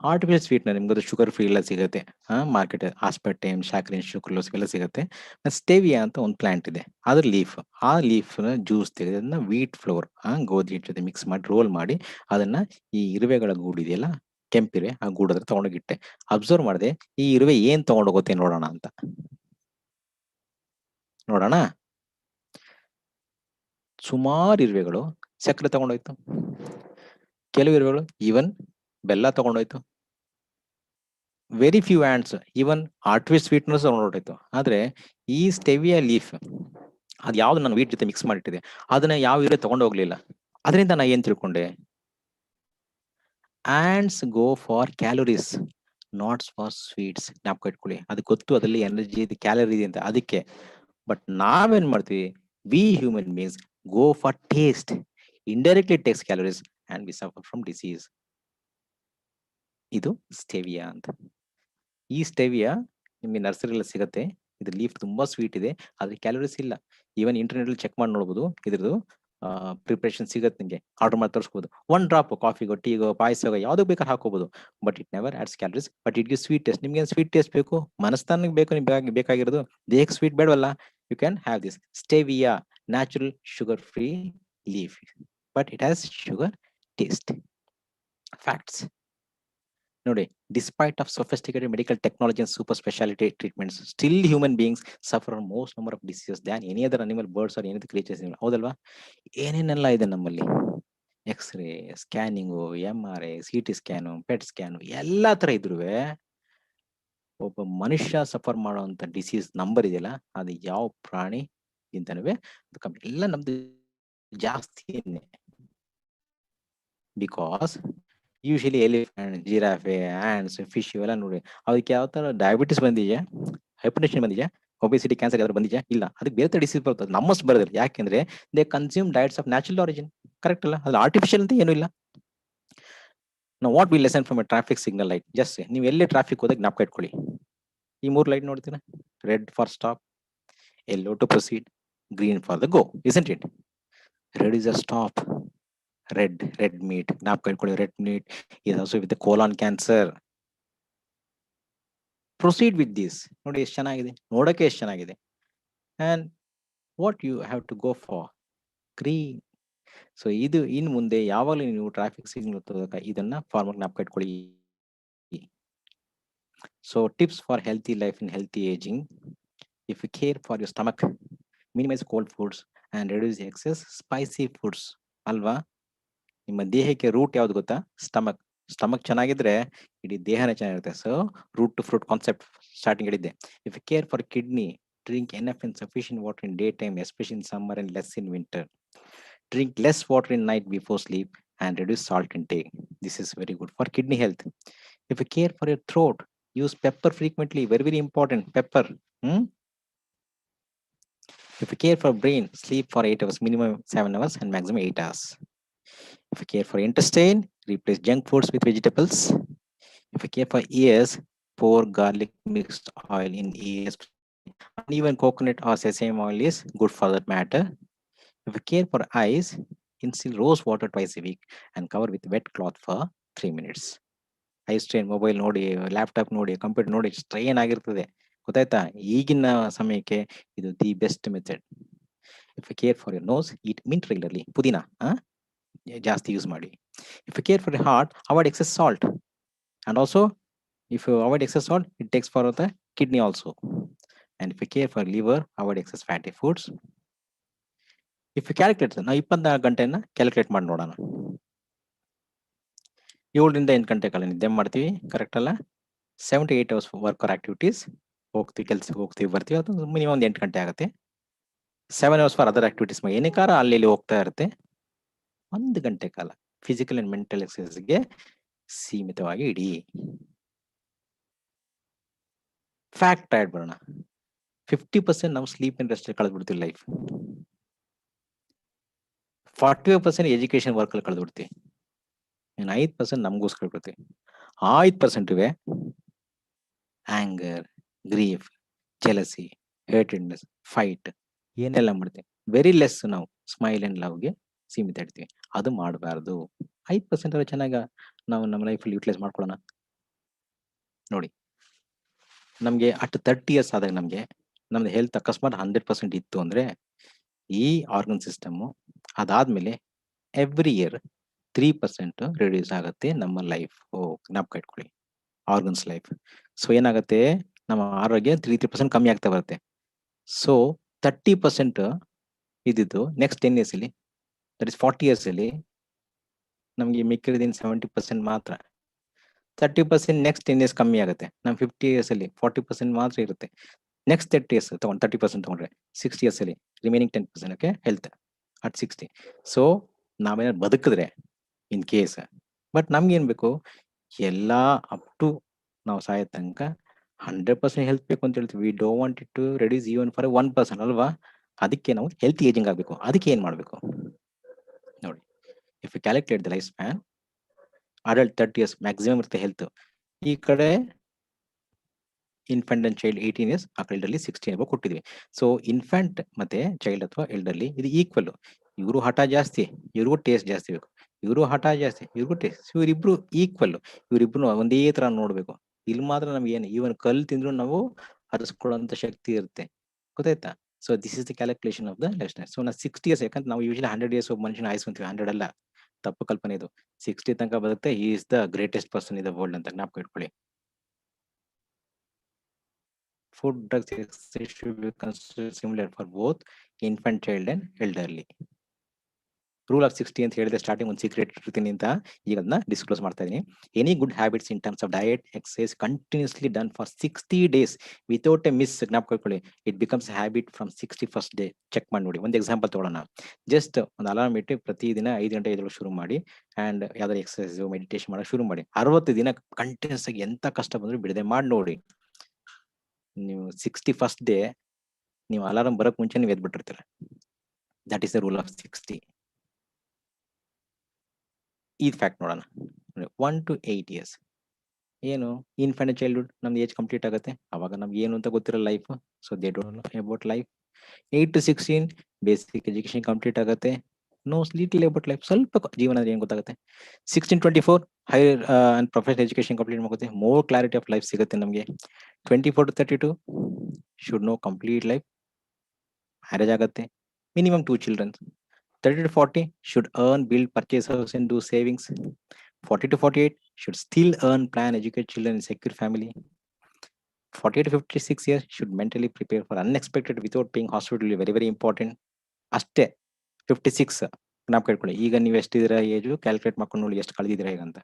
ಆರ್ಟಿಫಿಷಿಯಲ್ ಸ್ವೀಟ್ನರ್, ನಿಮ್ಗೆ ಶುಗರ್ ಫ್ರೀ ಎಲ್ಲ ಸಿಗುತ್ತೆ ಮಾರ್ಕೆಟ್, ಆಸ್ಪರ್ಟೇಮ್, ಶಾಕ್ರಿನ್, ಶುಕ್ರೋಸ್ ಎಲ್ಲ ಸಿಗುತ್ತೆ. ಸ್ಟೇವಿಯಾ ಅಂತ ಒಂದು ಪ್ಲಾಂಟ್ ಇದೆ, ಅದ್ರ ಲೀಫ್, ಆ ಲೀಫ್ ಜ್ಯೂಸ್ ತೆಗೆದು ಅದನ್ನ ವೀಟ್ ಫ್ಲೋರ್ ಗೋಧಿ ಹಿಟ್ಟು ಜೊತೆ ಮಿಕ್ಸ್ ಮಾಡಿ ರೋಲ್ ಮಾಡಿ ಅದನ್ನ ಈ ಇರುವೆಗಳ ಗೂಡು ಇದೆಯಲ್ಲ, ಕೆಂಪಿರುವೆ, ಆ ಗೂಡತ್ರ ತಗೊಂಡೋಗಿಟ್ಟೆ. ಅಬ್ಸರ್ವ್ ಮಾಡಿದೆ, ಈ ಇರುವೆ ಏನ್ ತಗೊಂಡೋಗುತ್ತೆ ನೋಡೋಣ ಅಂತ. ನೋಡೋಣ, ಸುಮಾರು ಇರುವೆಗಳು ಸಕ್ಕರೆ ತಗೊಂಡೋಯ್ತು, ಕೆಲವು ಇರುವೆಗಳು ಈವನ್ ಬೆಲ್ಲ ತಗೊಂಡೋಯ್ತು, very few ants even artificial sweeteners ತಗೊಂಡೋಯ್ತು. ಆದ್ರೆ ಈ ಸ್ಟೆವಿಯಾ ಲೀಫ್ ಅದು ಯಾವ್ದು ನಾನು ವೀಟ್ ಜೊತೆ ಮಿಕ್ಸ್ ಮಾಡಿಟ್ಟಿದೆ ಅದನ್ನ ಯಾವ ಇರುವೆ ತಗೊಂಡೋಗ್ಲಿಲ್ಲ. ಅದರಿಂದ ನಾ ಏನ್ ತಿಳ್ಕೊಂಡೆ? Ants go for calories, not for sweets. ಜ್ಞಾಪಕ ಇಟ್ಕೊಳ್ಳಿ, ಅದು ಗೊತ್ತು ಅದರಲ್ಲಿ ಎನರ್ಜಿ ಇದೆ, ಕ್ಯಾಲರಿ ಇದೆ ಅಂತ, ಅದಕ್ಕೆ. ಬಟ್ ನಾವೇನ್ ಮಾಡ್ತೀವಿ? We human beings go for taste, indirectly takes calories and we suffer from disease. ಇದು ಸ್ಟೆವಿಯಾ ಅಂತ. ಈ ಸ್ಟೆವಿಯಾ ನಿಮಗೆ ನರ್ಸರಿಯಲ್ಲಿ ಸಿಗುತ್ತೆ. ಇದ್ರ ಲೀಫ್ ತುಂಬಾ ಸ್ವೀಟ್ ಇದೆ, ಆದ್ರೆ ಕ್ಯಾಲೋರೀಸ್ ಇಲ್ಲ. ಈವನ್ ಇಂಟರ್ನೆಟ್ ಅಲ್ಲಿ ಚೆಕ್ ಮಾಡಿ ನೋಡಬಹುದು, ಇದ್ರದ್ದು ಪ್ರಿಪರೇಷನ್ ಸಿಗುತ್ತೆ ನಿಮಗೆ, ಆರ್ಡರ್ ಮಾಡಿ ತರಿಸಬಹುದು. 1 ಡ್ರಾಪ್ ಕಾಫಿಗೋ, ಟೀಗೋ, ಪಾಯಸಗೋ ಯಾವ್ದಕ್ಕೆ ಬೇಕಾದ್ರೆ ಹಾಕೋಬಹುದು. But it never adds calories, but it gives sweet taste. ನಿಮ್ಗೆ ಸ್ವೀಟ್ ಟೇಸ್ಟ್ ಬೇಕು, ಮನಸ್ಥಾನಕ್ಕೆ ಬೇಕು, ನಿಮ್ಗೆ ಬೇಕಾಗಿರೋದು, ದೇಹಕ್ಕೆ ಸ್ವೀಟ್ ಬೇಡವಲ್ಲ, you can have this stevia, natural sugar free leaf, but it has sugar taste. Facts ನೋಡಿ, despite of sophisticated medical technology and super specialty treatments, still human beings suffer from most number of diseases than any other animal, birds or any other creatures. ಹೌದಲ್ವಾ? ಏನೇನೆಲ್ಲ ಇದೆ ನಮ್ಮಲ್ಲಿ, X-ray, scanning, MRI, CT scan, PET scan, ಎಲ್ಲಾ ತರ ಇದ್ರುವೆ ಒಬ್ಬ ಮನುಷ್ಯ suffer ಮಾಡುವಂತ disease number ಇದೆಯಲ್ಲ, ಅದು ಯಾವ ಪ್ರಾಣಿ ಇಂತನೂ ಅದು ಕಮ್ಮಿ. ಎಲ್ಲ ನಮ್ದು ಜಾಸ್ತಿ. Because usually elephant, giraffe, ants, fish ಇವೆಲ್ಲ ನೋಡಿ, ಅದಕ್ಕೆ ಯಾವ ತರ ಡಯಾಬಿಟಿಸ್ ಬಂದಿದೆಯಾ, ಹೈಪರ್ಟೆನ್ಷನ್ ಬಂದಿದೆಯಾ, ಒಬೆಸಿಟಿ, ಕ್ಯಾನ್ಸರ್ ಯಾವ್ದು ಬಂದಿದೆಯಾ? ಇಲ್ಲ. ಅದಕ್ಕೆ ಬೇರೆ ಡಿಸೀಸ್ ಬರ್ತದೆ, ನಮ್ಮಷ್ಟು ಬರೋದಿಲ್ಲ. ಯಾಕೆಂದ್ರೆ they consume diets of natural origin. Correct ಅಲ್ಲ? ಅದು ಆರ್ಟಿಫಿಷಿಯಲ್ ಅಂತ ಏನೂ ಇಲ್ಲ. ನಾವು what we lesson from A traffic signal light. Just ನೀವು ಎಲ್ಲೇ ಟ್ರಾಫಿಕ್ ಹೋದಾಗ ಜ್ಞಾಪಕ ಇಟ್ಕೊಳ್ಳಿ, ಈ 3 ಲೈಟ್ ನೋಡ್ತೀರಾ? Red for stop, yellow to proceed, green for the go, isn't it? Red is a stop. Red meat. ಜ್ಞಾಪಕ ಇಟ್ಕೊಳ್ಳಿ, red meat is also with the colon cancer. Proceed with this. ನೋಡಿ ಎಷ್ಟು ಚೆನ್ನಾಗಿದೆ, ನೋಡಕ್ಕೆ ಎಷ್ಟು ಚೆನ್ನಾಗಿದೆ. And what you have to go for? Green. So ಇದು ಇನ್ ಮುಂದೆ ಯಾವಾಗಲೂ ನೀವು ಟ್ರಾಫಿಕ್ ಸಿಗ್ನಲ್ ಇದನ್ನ ಫಾರ್ಮರ್ ಜ್ಞಾಪಕ ಇಟ್ಕೊಳ್ಳಿ. So tips for healthy life in healthy ageing. If you care for your stomach, minimize cold foods and reduce excess spicy foods. ಅಲ್ವಾ? ನಿಮ್ಮ ದೇಹಕ್ಕೆ ರೂಟ್ ಯಾವ್ದು ಗೊತ್ತಾ? ಸ್ಟಮಕ್ ಚೆನ್ನಾಗಿದ್ರೆ ಇಡೀ ದೇಹನೇ ಚೆನ್ನಾಗಿರುತ್ತೆ. So root to fruit concept starting ಹೇಳಿದ್ದೆ. If you care for kidney, drink enough and sufficient water in day time, especially in summer and less in winter. Drink less water in night before sleep and reduce salt intake. This is very good for kidney health. If you care for your throat, use pepper frequently. Very important. Pepper. If you care for brain, sleep for 8 hours, minimum 7 hours and maximum 8 hours. If you care for intestine, replace junk foods with vegetables. If you care for ears, pour garlic mixed oil in ears. Uneven coconut or sesame oil is good for that matter. If you care for eyes, instill rose water twice a week and cover with wet cloth for 3 minutes. Eye strain, mobile ನೋಡಿ, laptop ನೋಡಿ, computer ನೋಡಿ strain ಆಗಿರ್ತದೆ, ಗೊತ್ತಾಯ್ತಾ? ಈಗಿನ ಸಮಯಕ್ಕೆ ಇದು the best method. If you care for your nose, eat mint regularly. ಪುದೀನ ಜಾಸ್ತಿ ಯೂಸ್ ಮಾಡಿ. If you care for your heart, avoid excess salt. And also if you avoid excess salt, it takes for the kidney also. And if you care for liver, avoid excess fatty foods. If you calculate, ನಾವು 24 ಗಂಟೆನ calculate ಮಾಡಿ ನೋಡೋಣ. 7 ರಿಂದ 8 ಗಂಟೆ ಕಾಲ ನಿದ್ದೆ ಮಾಡ್ತೀವಿ, correct ಅಲ್ಲ? 7 to 8 hours work or activities. ಹೋಗ್ತೀವಿ, ಕೆಲ್ಸಕ್ಕೆ ಹೋಗ್ತೀವಿ, ಬರ್ತೀವಿ, ಅದು ಮಿನಿಮಮ್ 8 ಗಂಟೆ ಆಗುತ್ತೆ. 7 hours ಫಾರ್ ಅದರ್ ಆಕ್ಟಿವಿಟೀಸ್. ಏನೇ ಕಾರ ಅಲ್ಲಿ ಹೋಗ್ತಾ ಇರುತ್ತೆ. 1 ಗಂಟೆ ಕಾಲ ಫಿಸಿಕಲ್ ಅಂಡ್ ಮೆಂಟಲ್ ಎಕ್ಸರ್ಸೈಸ್ಗೆ ಸೀಮಿತವಾಗಿ ಇಡಿ. ಫ್ಯಾಕ್ಟ್ ಆಡ್ ಬರೋಣ. 50% ನಾವು ಸ್ಲೀಪ್ ಅಂಡ್ ರೆಸ್ಟ್ ಕಳೆದ್ಬಿಡ್ತೀವಿ ಲೈಫ್. 45% ಎಜುಕೇಶನ್ ವರ್ಕ್ ಅಲ್ಲಿ ಕಳೆದ್ಬಿಡ್ತೀವಿ. 5% ನಮಗೋಸ್ಕರ ಬಿಡ್ತೀವಿ. 5% anger, grief, jealousy, hatedness, fight ಏನೆಲ್ಲ ಮಾಡ್ತೀವಿ. ವೆರಿ ಲೆಸ್ ನಾವು ಸ್ಮೈಲ್ ಅಂಡ್ ಲವ್ಗೆ ಸೀಮಿತ ಇಡ್ತೀವಿ. ಅದು ಮಾಡಬಾರ್ದು. 5% ಚೆನ್ನಾಗಿ ನಾವು ನಮ್ಮ ಲೈಫಲ್ಲಿ ಯೂಟಿಲೈಸ್ ಮಾಡ್ಕೊಳ್ಳೋಣ. ನೋಡಿ, ನಮಗೆ ಅಟ್ 30 years ಆದಾಗ ನಮ್ದು ಹೆಲ್ತ್ ಅಕಸ್ಮಾತ್ 100% ಇತ್ತು ಅಂದ್ರೆ ಈ ಆರ್ಗನ್ ಸಿಸ್ಟಮ್ ಅದಾದ್ಮೇಲೆ ಎವ್ರಿ ಇಯರ್ 3% ರಿಡ್ಯೂಸ್ ಆಗುತ್ತೆ ನಮ್ಮ ಲೈಫ್. ಜ್ಞಾಪಕ ಇಟ್ಕೊಳ್ಳಿ, ಆರ್ಗನ್ಸ್ ಲೈಫ್. ಸೊ ಏನಾಗುತ್ತೆ, ನಮ್ಮ ಆರೋಗ್ಯ 3% ಕಮ್ಮಿ ಆಗ್ತಾ ಬರುತ್ತೆ. ಸೊ 30% ಇದ್ದಿದ್ದು ನೆಕ್ಸ್ಟ್ 10 years ಅಲ್ಲಿ, ದಟ್ ಇಸ್ 40 years ಅಲ್ಲಿ ನಮ್ಗೆ ಮಿಕ್ಕಿರೋದಿನ 70% ಮಾತ್ರ. 30% ನೆಕ್ಸ್ಟ್ 10 years ಕಮ್ಮಿ ಆಗುತ್ತೆ. ನಮ್ 50 years ಅಲ್ಲಿ 40% ಮಾತ್ರ ಇರುತ್ತೆ. ನೆಕ್ಸ್ಟ್ 30 years ತಗೊಂಡು 30% ತಗೊಂಡ್ರೆ 60 years ಅಲ್ಲಿ remaining 10% okay health at 60. So ನಾವೇನಾದ್ರು ಬದುಕಿದ್ರೆ ಇನ್ ಕೇಸ್, ಬಟ್ ನಮ್ಗೆ ಏನ್ ಬೇಕು, ಎಲ್ಲಾ ಅಪ್ ಟು ನಾವು ಸಾಯೋ ತನಕ 100% ಹೆಲ್ತ್ ಬೇಕು ಅಂತ ಹೇಳ್ತೀವಿ. We don't want it to reduce even for 1%, ಅಲ್ವಾ? ಅದಕ್ಕೆ ನಾವು ಹೆಲ್ತ್ ಏಜಿಂಗ್ ಆಗಬೇಕು. ಅದಕ್ಕೆ ಏನ್ ಮಾಡ್ಬೇಕು ನೋಡಿ. If you calculate the life span, adult 30 years maximum ಇರುತ್ತೆ ಹೆಲ್ತ್. ಈ ಕಡೆ ಇನ್ಫೆಂಟ್ ಅಂಡ್ ಚೈಲ್ಡ್ 18 years, ಆ ಕಡೆಯಲ್ಲಿ 16 ಅಬೌವ್ ಕೊಟ್ಟಿದ್ವಿ. ಸೊ ಇನ್ಫೆಂಟ್ ಮತ್ತೆ ಚೈಲ್ಡ್ ಅಥವಾ ಎಲ್ಡರ್ಲಿ ಇದು ಈಕ್ವಲ್. ಇವರು ಹಠ ಜಾಸ್ತಿ, ಇವ್ರಿಗೂ ಟೇಸ್ಟ್ ಜಾಸ್ತಿ ಬೇಕು. ಇವರು ಹಠ ಜಾಸ್ತಿ, ಇವ್ರಿಗೂ ಟೇಸ್ಟ್. ಇವರಿಬ್ರು ಈಕ್ವಲ್. ಇವರಿಬ್ರು ಒಂದೇ ತರ ನೋಡ್ಬೇಕು. ಇಲ್ಲಿ ಮಾತ್ರ ನಮ್ಗೆ ಏನು, ಈವನ್ ಕಲ್ ತಿಂದ್ರು ನಾವು ಹರಿಸ್ಕೊಳ್ಳುವಂತ ಶಕ್ತಿ ಇರುತ್ತೆ, ಗೊತ್ತಾಯ್ತಾ? So this is the calculation of the life style. So ನಾವು 60 years, ಯಾಕಂದ್ರೆ ನಾವು ಯೂಶಲಿ 100 years ಒಬ್ಬ ಮನುಷ್ಯನ ಆಯ್ಸ್ಕೊಂತೀವಿ. 100 ಅಲ್ಲ, ತಪ್ಪು ಕಲ್ಪನೆ ಇದು. 60 ತನಕ ಬರುತ್ತೆ. He is the greatest person in the world ಅಂತ ಜ್ಞಾಪಕ ಇಟ್ಕೊಳ್ಳಿ. Food drugs should be considered similar for both infant, child and elderly. Rule of 60 ಅಂತ ಹೇಳಿದೆ ಸ್ಟಾರ್ಟಿಂಗ್ ಒಂದು ಸೀಕ್ರೆಟ್ ಇರ್ತೀನಿ ಅಂತ ಈಗ ಅದನ್ನ ಡಿಸ್ಕ್ಲೋಸ್ ಮಾಡ್ತಾ ಇದೀನಿ. Any good habits in terms of diet exercise continuously done for 60 days without a miss, ಜ್ಞಾಪಕಕೊಳ್ಳಿ, it becomes habit from 61st day. Check ಮಾಡಿ ನೋಡಿ. ಒಂದು ಎಕ್ಸಾಂಪಲ್ ತಗೊಳ್ಳೋಣ. ಜಸ್ಟ್ ಒಂದು ಅಲಾರ್ಮ್ ಇಟ್ಟು ಪ್ರತಿದಿನ 5 ಗಂಟೆ ಎದ್ದೇಳೋಕೆ ಶುರು ಮಾಡಿ ಅಂಡ್ ಯಾವ್ದಾದ್ರು ಎಕ್ಸರ್ಸೈಸ್ ಮೆಡಿಟೇಷನ್ ಮಾಡೋಕೆ ಶುರು ಮಾಡಿ. 60 ದಿನ ಕಂಟಿನ್ಯೂಸ್ ಆಗಿ ಎಂತ ಕಷ್ಟ ಬಂದ್ರು ಬಿಡದೆ ಮಾಡಿ ನೋಡಿ. ನೀವು 61st day ನೀವು ಅಲಾರ್ಮ್ ಬರೋಕ್ ಮುಂಚೆ ನೀವು ಎದ್ಬಿಟ್ಟಿರ್ತೀರ. That is the rule of 60. ಈ ಫ್ಯಾಕ್ಟ್ ನೋಡೋಣ. 1 to 8 years ಏನು ಇನ್ಫೆಂಟ್ ಚೈಲ್ಡ್ಹುಡ್ ನಮ್ದು ಏಜ್ ಕಂಪ್ಲೀಟ್ ಆಗುತ್ತೆ, ಅವಾಗ ನಮ್ಗೆ ಏನು ಅಂತ ಗೊತ್ತಿರೋ life, so they don't know about life. 8 to 16 basic education complete ಆಗುತ್ತೆ, ನೋ ಲಿಟಲ್ ಅಬೌಟ್ ಲೈಫ್, ಸ್ವಲ್ಪ ಜೀವನ ಏನ್ ಗೊತ್ತಾಗುತ್ತೆ. 16-24 higher and professional education complete ಮಾಡುತ್ತೆ, ಮೋರ್ ಕ್ಲಾರಿಟಿ ಆಫ್ ಲೈಫ್ ಸಿಗುತ್ತೆ ನಮಗೆ. 24 to 32 should no complete life, marriage ಆಗುತ್ತೆ, minimum 2 children. 30 to 40 should earn, build, purchase house and do savings. 40 to 48 should still earn, plan, educate children and secure family. 40 to 56 years should mentally prepare for unexpected without paying hospital, very very important. ಅಷ್ಟೇ 56 ಜ್ಞಾಪಕ ಇಟ್ಕೊಳ್ಳಿ. ಈಗ ನೀವು ಎಷ್ಟಿದ್ದೀರಾ age calculate ಮಾಡ್ಕೊಂಡು ನೋಡಿ ಎಷ್ಟು ಕಳೆದಿದ್ದೀರಾ ಈಗ ಅಂತ.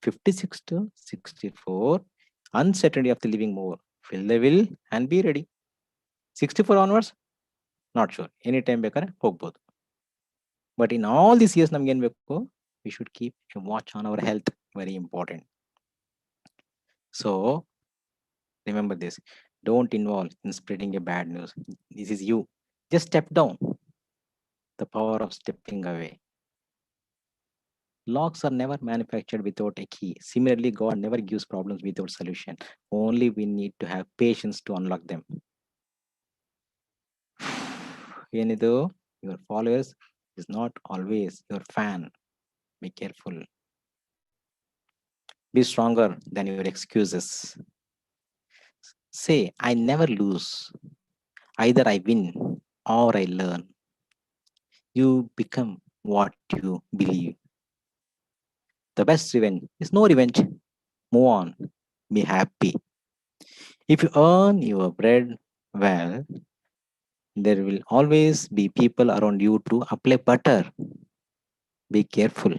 56 to 64 uncertainty of the living more, fill the will and be ready. 64 onwards not sure, any time ಬೇಕಾದ್ರೆ ಹೋಗ್ಬೋದು. But in all this years ನಮ್ಗೆ ಏನ್ ಬೇಕು, we should keep a watch on our health, very important. So remember this, don't involve in spreading a bad news. This is you, just step down. The power of stepping away. Locks are never manufactured without a key. Similarly, God never gives problems without solution. Only we need to have patience to unlock them. ಏನಿದು, your followers is not always your fan. Be careful. Be stronger than your excuses. Say, I never lose. Either I win or I learn. You become what you believe. The best revenge is no revenge. Move on. Be happy. If you earn your bread well, there will always be people around you to apply butter. Be careful.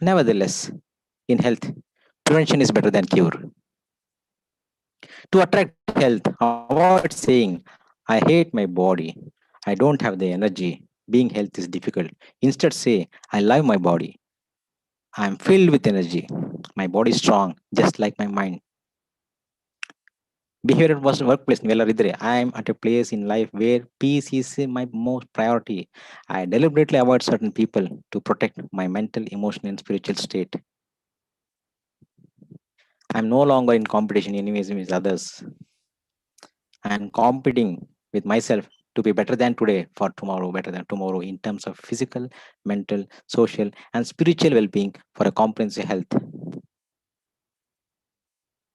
Nevertheless, in health, prevention is better than cure. To attract health, avoid saying, I hate my body, I don't have the energy, being health is difficult. Instead say, I love my body, I am filled with energy, my body is strong, just like my mind. Behavior was workplace. I am at a place in life where peace is my most priority. I deliberately avoid certain people to protect my mental, emotional, and spiritual state. I am no longer in competition anyways with others. I am competing with myself to be better than today for tomorrow, better than tomorrow in terms of physical, mental, social, and spiritual well-being for a comprehensive health.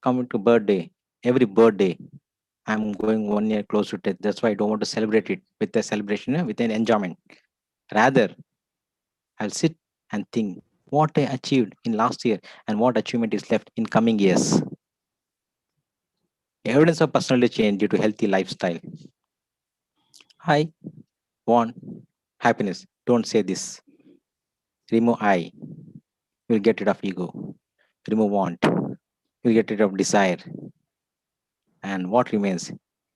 Coming to birthday, every birthday, I'm going 1 year close to death. That's why I don't want to celebrate it with a celebration, with an enjoyment. Rather, I'll sit and think what I achieved in last year and what achievement is left in coming years. Evidence of personality change due to healthy lifestyle. I want happiness. Don't say this. Remove I. You'll get rid of ego. Remove want. You'll get rid of desire. And what remains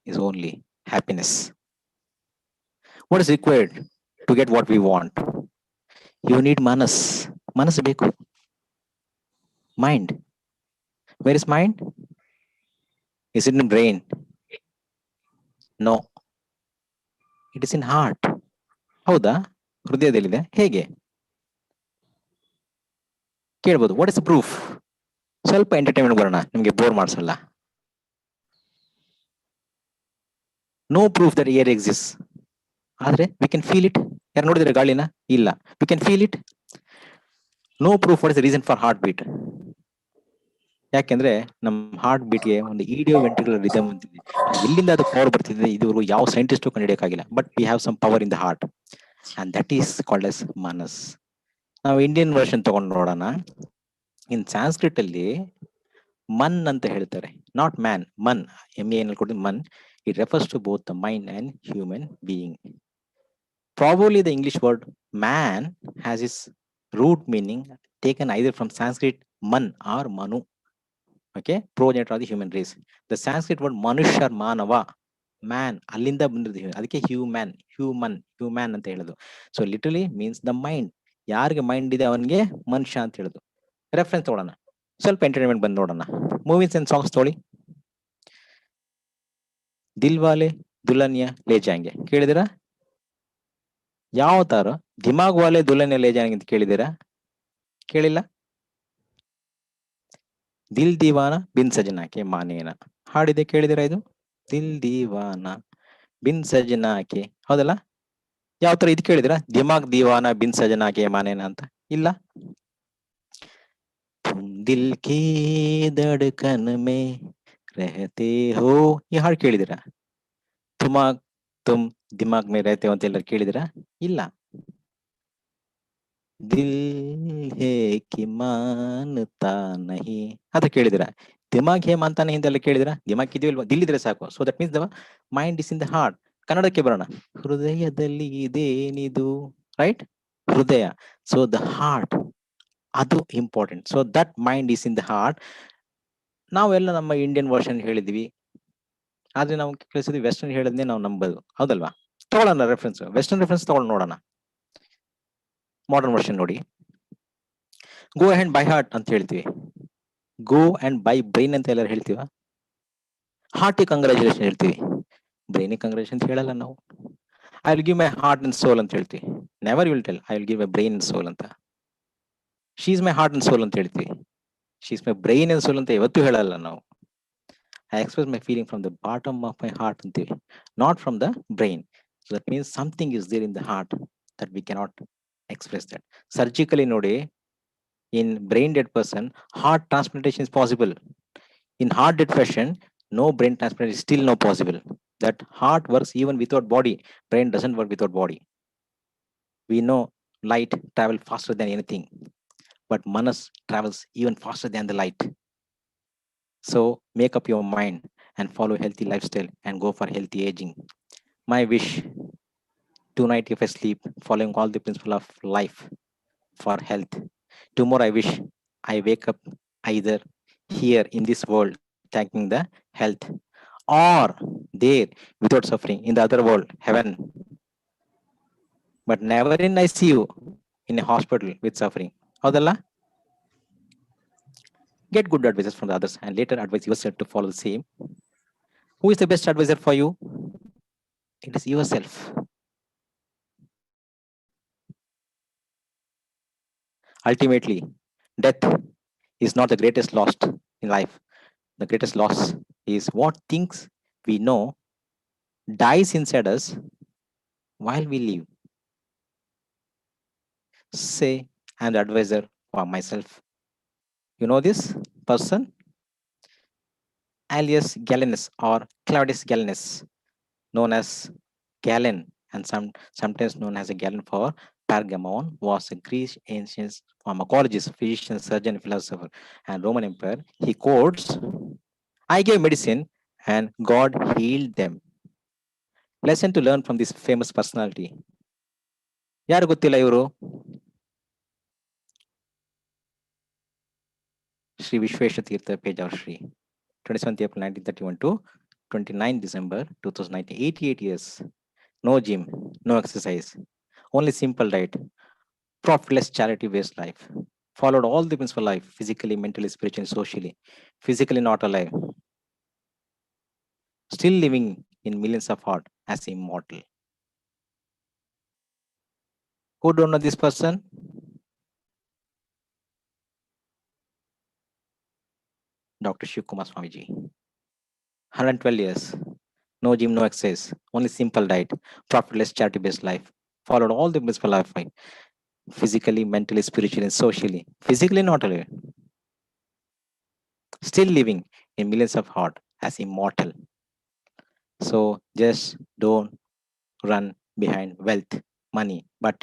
is only happiness. What is required to get what we want? You need manas. Manas beku. Mind. Where is mind? Is it in brain? No. It is in heart. ಹೌದಾ? ಹೃದಯದಲ್ಲಿದೆ. ಹೇಗೆ? ಕೇಳ್ಬೋದು. What is the proof? ಸ್ವಲ್ಪ entertainment ಬರೋಣ, ನಿಮಗೆ bore ಮಾಡಿಸಲ್ಲ. No proof that air exists. ಆದರೆ we can feel it. ಯಾರು ನೋಡಿದ್ರೆ ಗಾಳಿನ? ಇಲ್ಲ. We can feel it. No proof what is the reason for heartbeat. ಯಾಕೆಂದ್ರೆ ನಮ್ಮ ಹಾರ್ಟ್ ಬೀಟ್ಗೆ ಒಂದು ಈಡಿಯೋ ವೆಂಟ್ರಿಕುಲರ್ ರಿದಮ್ ಅಂತಿದೆ. ಎಲ್ಲಿಂದ ಅದು ಪವರ್ ಬರ್ತಿದೆ ಇದುವರೆಗೂ ಯಾವ ಸೈಂಟಿಸ್ಟು ಕಂಡುಹಿಡಿಯಕ್ಕಾಗಿಲ್ಲ. But we have some power in the heart and that is called as ಮನಸ್. ನಾವು ಇಂಡಿಯನ್ ವರ್ಷನ್ ತಗೊಂಡು ನೋಡೋಣ. ಇನ್ ಸಾಂಸ್ಕ್ರಿಟ್ ಅಲ್ಲಿ ಮನ್ ಅಂತ ಹೇಳ್ತಾರೆ, ನಾಟ್ ಮ್ಯಾನ್. ಮನ್, MEN ಕೊಡ್ತೀವಿ Mann. It refers to both the mind and human being. Probably the English word man has its root meaning taken either from Sanskrit man or manu. Okay, progenitor of the human race. The Sanskrit word manushya or manava, man, ಅಲ್ಲಿಂದ ಬಂದಿರೋದು, ಅದಕ್ಕೆ human ಅಂತ ಹೇಳೋದು. So literally means the mind. ಯಾರಿಗೆ mind ಇದೆ ಅವನಿಗೆ ಮನುಷ್ಯ ಅಂತ ಹೇಳೋದು. ರೆಫರೆನ್ಸ್ ತಗೊಳ್ಳೋಣ, ಸ್ವಲ್ಪ ಎಂಟರ್ಟೈನ್ಮೆಂಟ್ ಬಂದು ನೋಡೋಣ. ಮೂವೀಸ್ ಅಂಡ್ ಸಾಂಗ್ಸ್ ತೊಗೊಳ್ಳಿ. ದಿಲ್ವಾಲೆ ದುಲ್ಹನಿಯಾ ಲೇ ಜಾಯೆಂಗೆ ಕೇಳಿದಿರಾ? ಯಾವ ತರ ದಿಮಾಗ್ ವಾಲೆ ದುಲ್ಹನಿಯಾ ಲೇ ಜಾಯೆಂಗೆ ಅಂತ ಕೇಳಿದಿರಾ? ಕೇಳಿಲ್ಲ? ದಿಲ್ ದೀವಾನ ಬಿನ್ ಸಜನಾಕೆ ಮಾನೇನ ಹಾಡಿದೆ, ಕೇಳಿದಿರಾ ಇದು? ದಿಲ್ ದೀವಾನ ಬಿನ್ ಸಜನಾಕೆ, ಹೌದಲ್ಲ? ಯಾವ ತರ ಇದು ಕೇಳಿದಿರಾ? ದಿಮಾಗ್ ದೀವಾನ ಬಿನ್ ಸಜನಾಕೆ ಮಾನೇನ ಅಂತ ಇಲ್ಲ? ತುಮ್ ದಿಲ್ ಕಿ ಧಡ್ಕನ್ ಮೇ ರಹತೆ ಹೋ, ಈ ಹಾಡು ಕೇಳಿದಿರಾ? ತುಮ್ ದಿಮಾಗ್ ಮೇ ರಹತೆ ಹೋ ಅಂತ ಎಲ್ಲರೂ ಕೇಳಿದಿರಾ? ಇಲ್ಲ. ದಿಲ್ ಹೇ ಕಿ ಮಾನ್ತಾ ನಹಿ ಅದು ಕೇಳಿದಿರಾ? ದಿಮಾಗ್ ಹೇ ಮಾನ್ತಾ ನಹಿ ಅಂತೆಲ್ಲ ಕೇಳಿದಿರಾ? ದಿಮಾಗ್ ಇದೆಯೋ ಇಲ್ವಾ? ದಿಲ್ ಇದ್ರೆ ಸಾಕು. So that means the mind is in the heart. ಕನ್ನಡಕ್ಕೆ ಬರೋಣ. ಹೃದಯದಲ್ಲಿ ಇದೇನಿದು, ರೈಟ್? ಹೃದಯ. ಸೊ ದ ಹಾರ್ಟ್, ಅದು important. So that mind is in the heart. ನಾವೆಲ್ಲ ನಮ್ಮ ಇಂಡಿಯನ್ ವರ್ಷನ್ ಹೇಳಿದ್ವಿ, ಆದ್ರೆ ನಾವು ಕಲಿಸಿದ್ವಿ ವೆಸ್ಟರ್ನ್ ಹೇಳಿದ್ನೆ ನಾವು ನಂಬೋದು, ಹೌದಲ್ವಾ? ತಗೊಳ್ಳೋಣ ರೆಫರೆನ್ಸ್, ವೆಸ್ಟರ್ನ್ ರೆಫರೆನ್ಸ್ ತಗೊಂಡು ನೋಡೋಣ. ಮಾಡರ್ನ್ ವರ್ಷನ್ ನೋಡಿ. ಗೋ ಅಂಡ್ ಬೈ ಹಾರ್ಟ್ ಅಂತ ಹೇಳ್ತೀವಿ, ಗೋ ಅಂಡ್ ಬೈ ಬ್ರೈನ್ ಅಂತ ಎಲ್ಲರೂ ಹೇಳ್ತೀವ? ಹಾರ್ಟಿಗೆ ಕಂಗ್ರಾಚುಲೇಷನ್ ಹೇಳ್ತೀವಿ, ಬ್ರೈನಿಗೆ ಕಂಗ್ರಾಚುಲೇಷನ್ ಹೇಳಲ್ಲ ನಾವು. I will give my heart and soul ಅಂತ ಹೇಳ್ತೀವಿ, never will tell I will give my brain and soul ಅಂತ. She is my heart and soul ಅಂತ ಹೇಳ್ತೀವಿ, she is my brain and soul ಅಂತ ಯಾವತ್ತೂ ಹೇಳಲ್ಲ ನಾವು. I express my feeling from the bottom of my heart ಅಂತೀವಿ, not from the brain. So that means something is there in the heart that we cannot express that. Surgically ನೋಡಿ, in brain dead person, heart transplantation is possible. In heart dead patient, no brain transplantation is still not possible. That heart works even without body, brain doesn't work without body. We know light travel faster than anything, but manas travels even faster than the light. So make up your mind and follow healthy lifestyle and go for healthy aging. My wish, tonight if I sleep following all the principle of life for health, tomorrow I wish I wake up either here in this world thanking the health, or there without suffering in the other world, heaven, but never in ICU, in a hospital with suffering. Howdalla? Get good advices from the others and later advise yourself to follow the same. Who is the best advisor for you? It is yourself. Ultimately, death is not the greatest loss in life. The greatest loss is what things we know dies inside us while we live. Say, I'm the advisor for myself. You know this person? Alias Galenus or Claudius Galenus, known as Galen and sometimes known as a Galen for Pergamon, was a Greek ancient pharmacologist, physician, surgeon, philosopher, and Roman emperor. He quotes, I gave medicine and God healed them. Lesson to learn from this famous personality. ಯಾರು ಗೊತ್ತಿಲ್ಲ ಇವರು? Sri Vishweshwar Tirtha Pejawar Sri, 27th April 1931 to 29 December 2019, 88 years. No gym, no exercise, only simple diet, profitless charity-based life. Followed all the principles of life, physically, mentally, spiritually, socially. Physically not alive, still living in millions of heart as immortal. Who don't know this person? Dr. Shiv Kumar Swamiji. 112 years, no gym, no exercise, only simple diet, profitless charity-based life. Followed all the principles of life, physically, mentally, spiritually, and socially. Physically not alive, still living in millions of heart as immortal. So just don't run behind wealth, money, but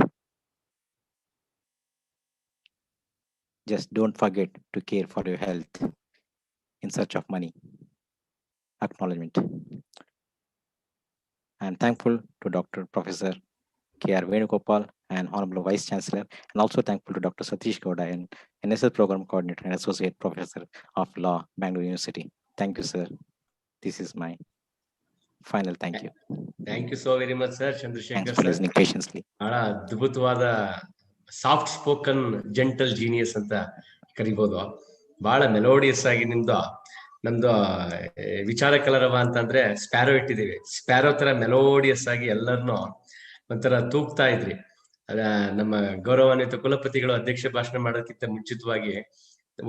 just don't forget to care for your health in search of money. Acknowledgement. I am thankful to Dr. Professor K.R. Venugopal, and Honorable Vice Chancellor, and also thankful to Dr. Satish Gowda, and NSL Program Coordinator and Associate Professor of Law, Bangalore University. Thank you, sir. This is my final thank you. Thank you so very much, sir. Thanks Chandrashekar for sir. listening patiently. ಬಹಳ ಅದ್ಭುತವಾದ soft spoken gentle genius ಅಂತ ಕರಿಬಹುದು. ಬಹಳ melodious ಆಗಿ ನಮ್ದು ವಿಚಾರ ಕಲರವ ಅಂತಂದ್ರೆ ಸ್ಪ್ಯಾರೋ ಇಟ್ಟಿದೀವಿ. ಸ್ಪ್ಯಾರೋ ತರ ಮೆಲೋಡಿಯಸ್ ಆಗಿ ಎಲ್ಲರನ್ನು ಒಂಥರ ತೂಗ್ತಾ ಇದ್ರಿ. ನಮ್ಮ ಗೌರವಾನ್ವಿತ ಕುಲಪತಿಗಳು ಅಧ್ಯಕ್ಷ ಭಾಷಣ ಮಾಡೋದಕ್ಕಿಂತ ಮುಂಚಿತವಾಗಿ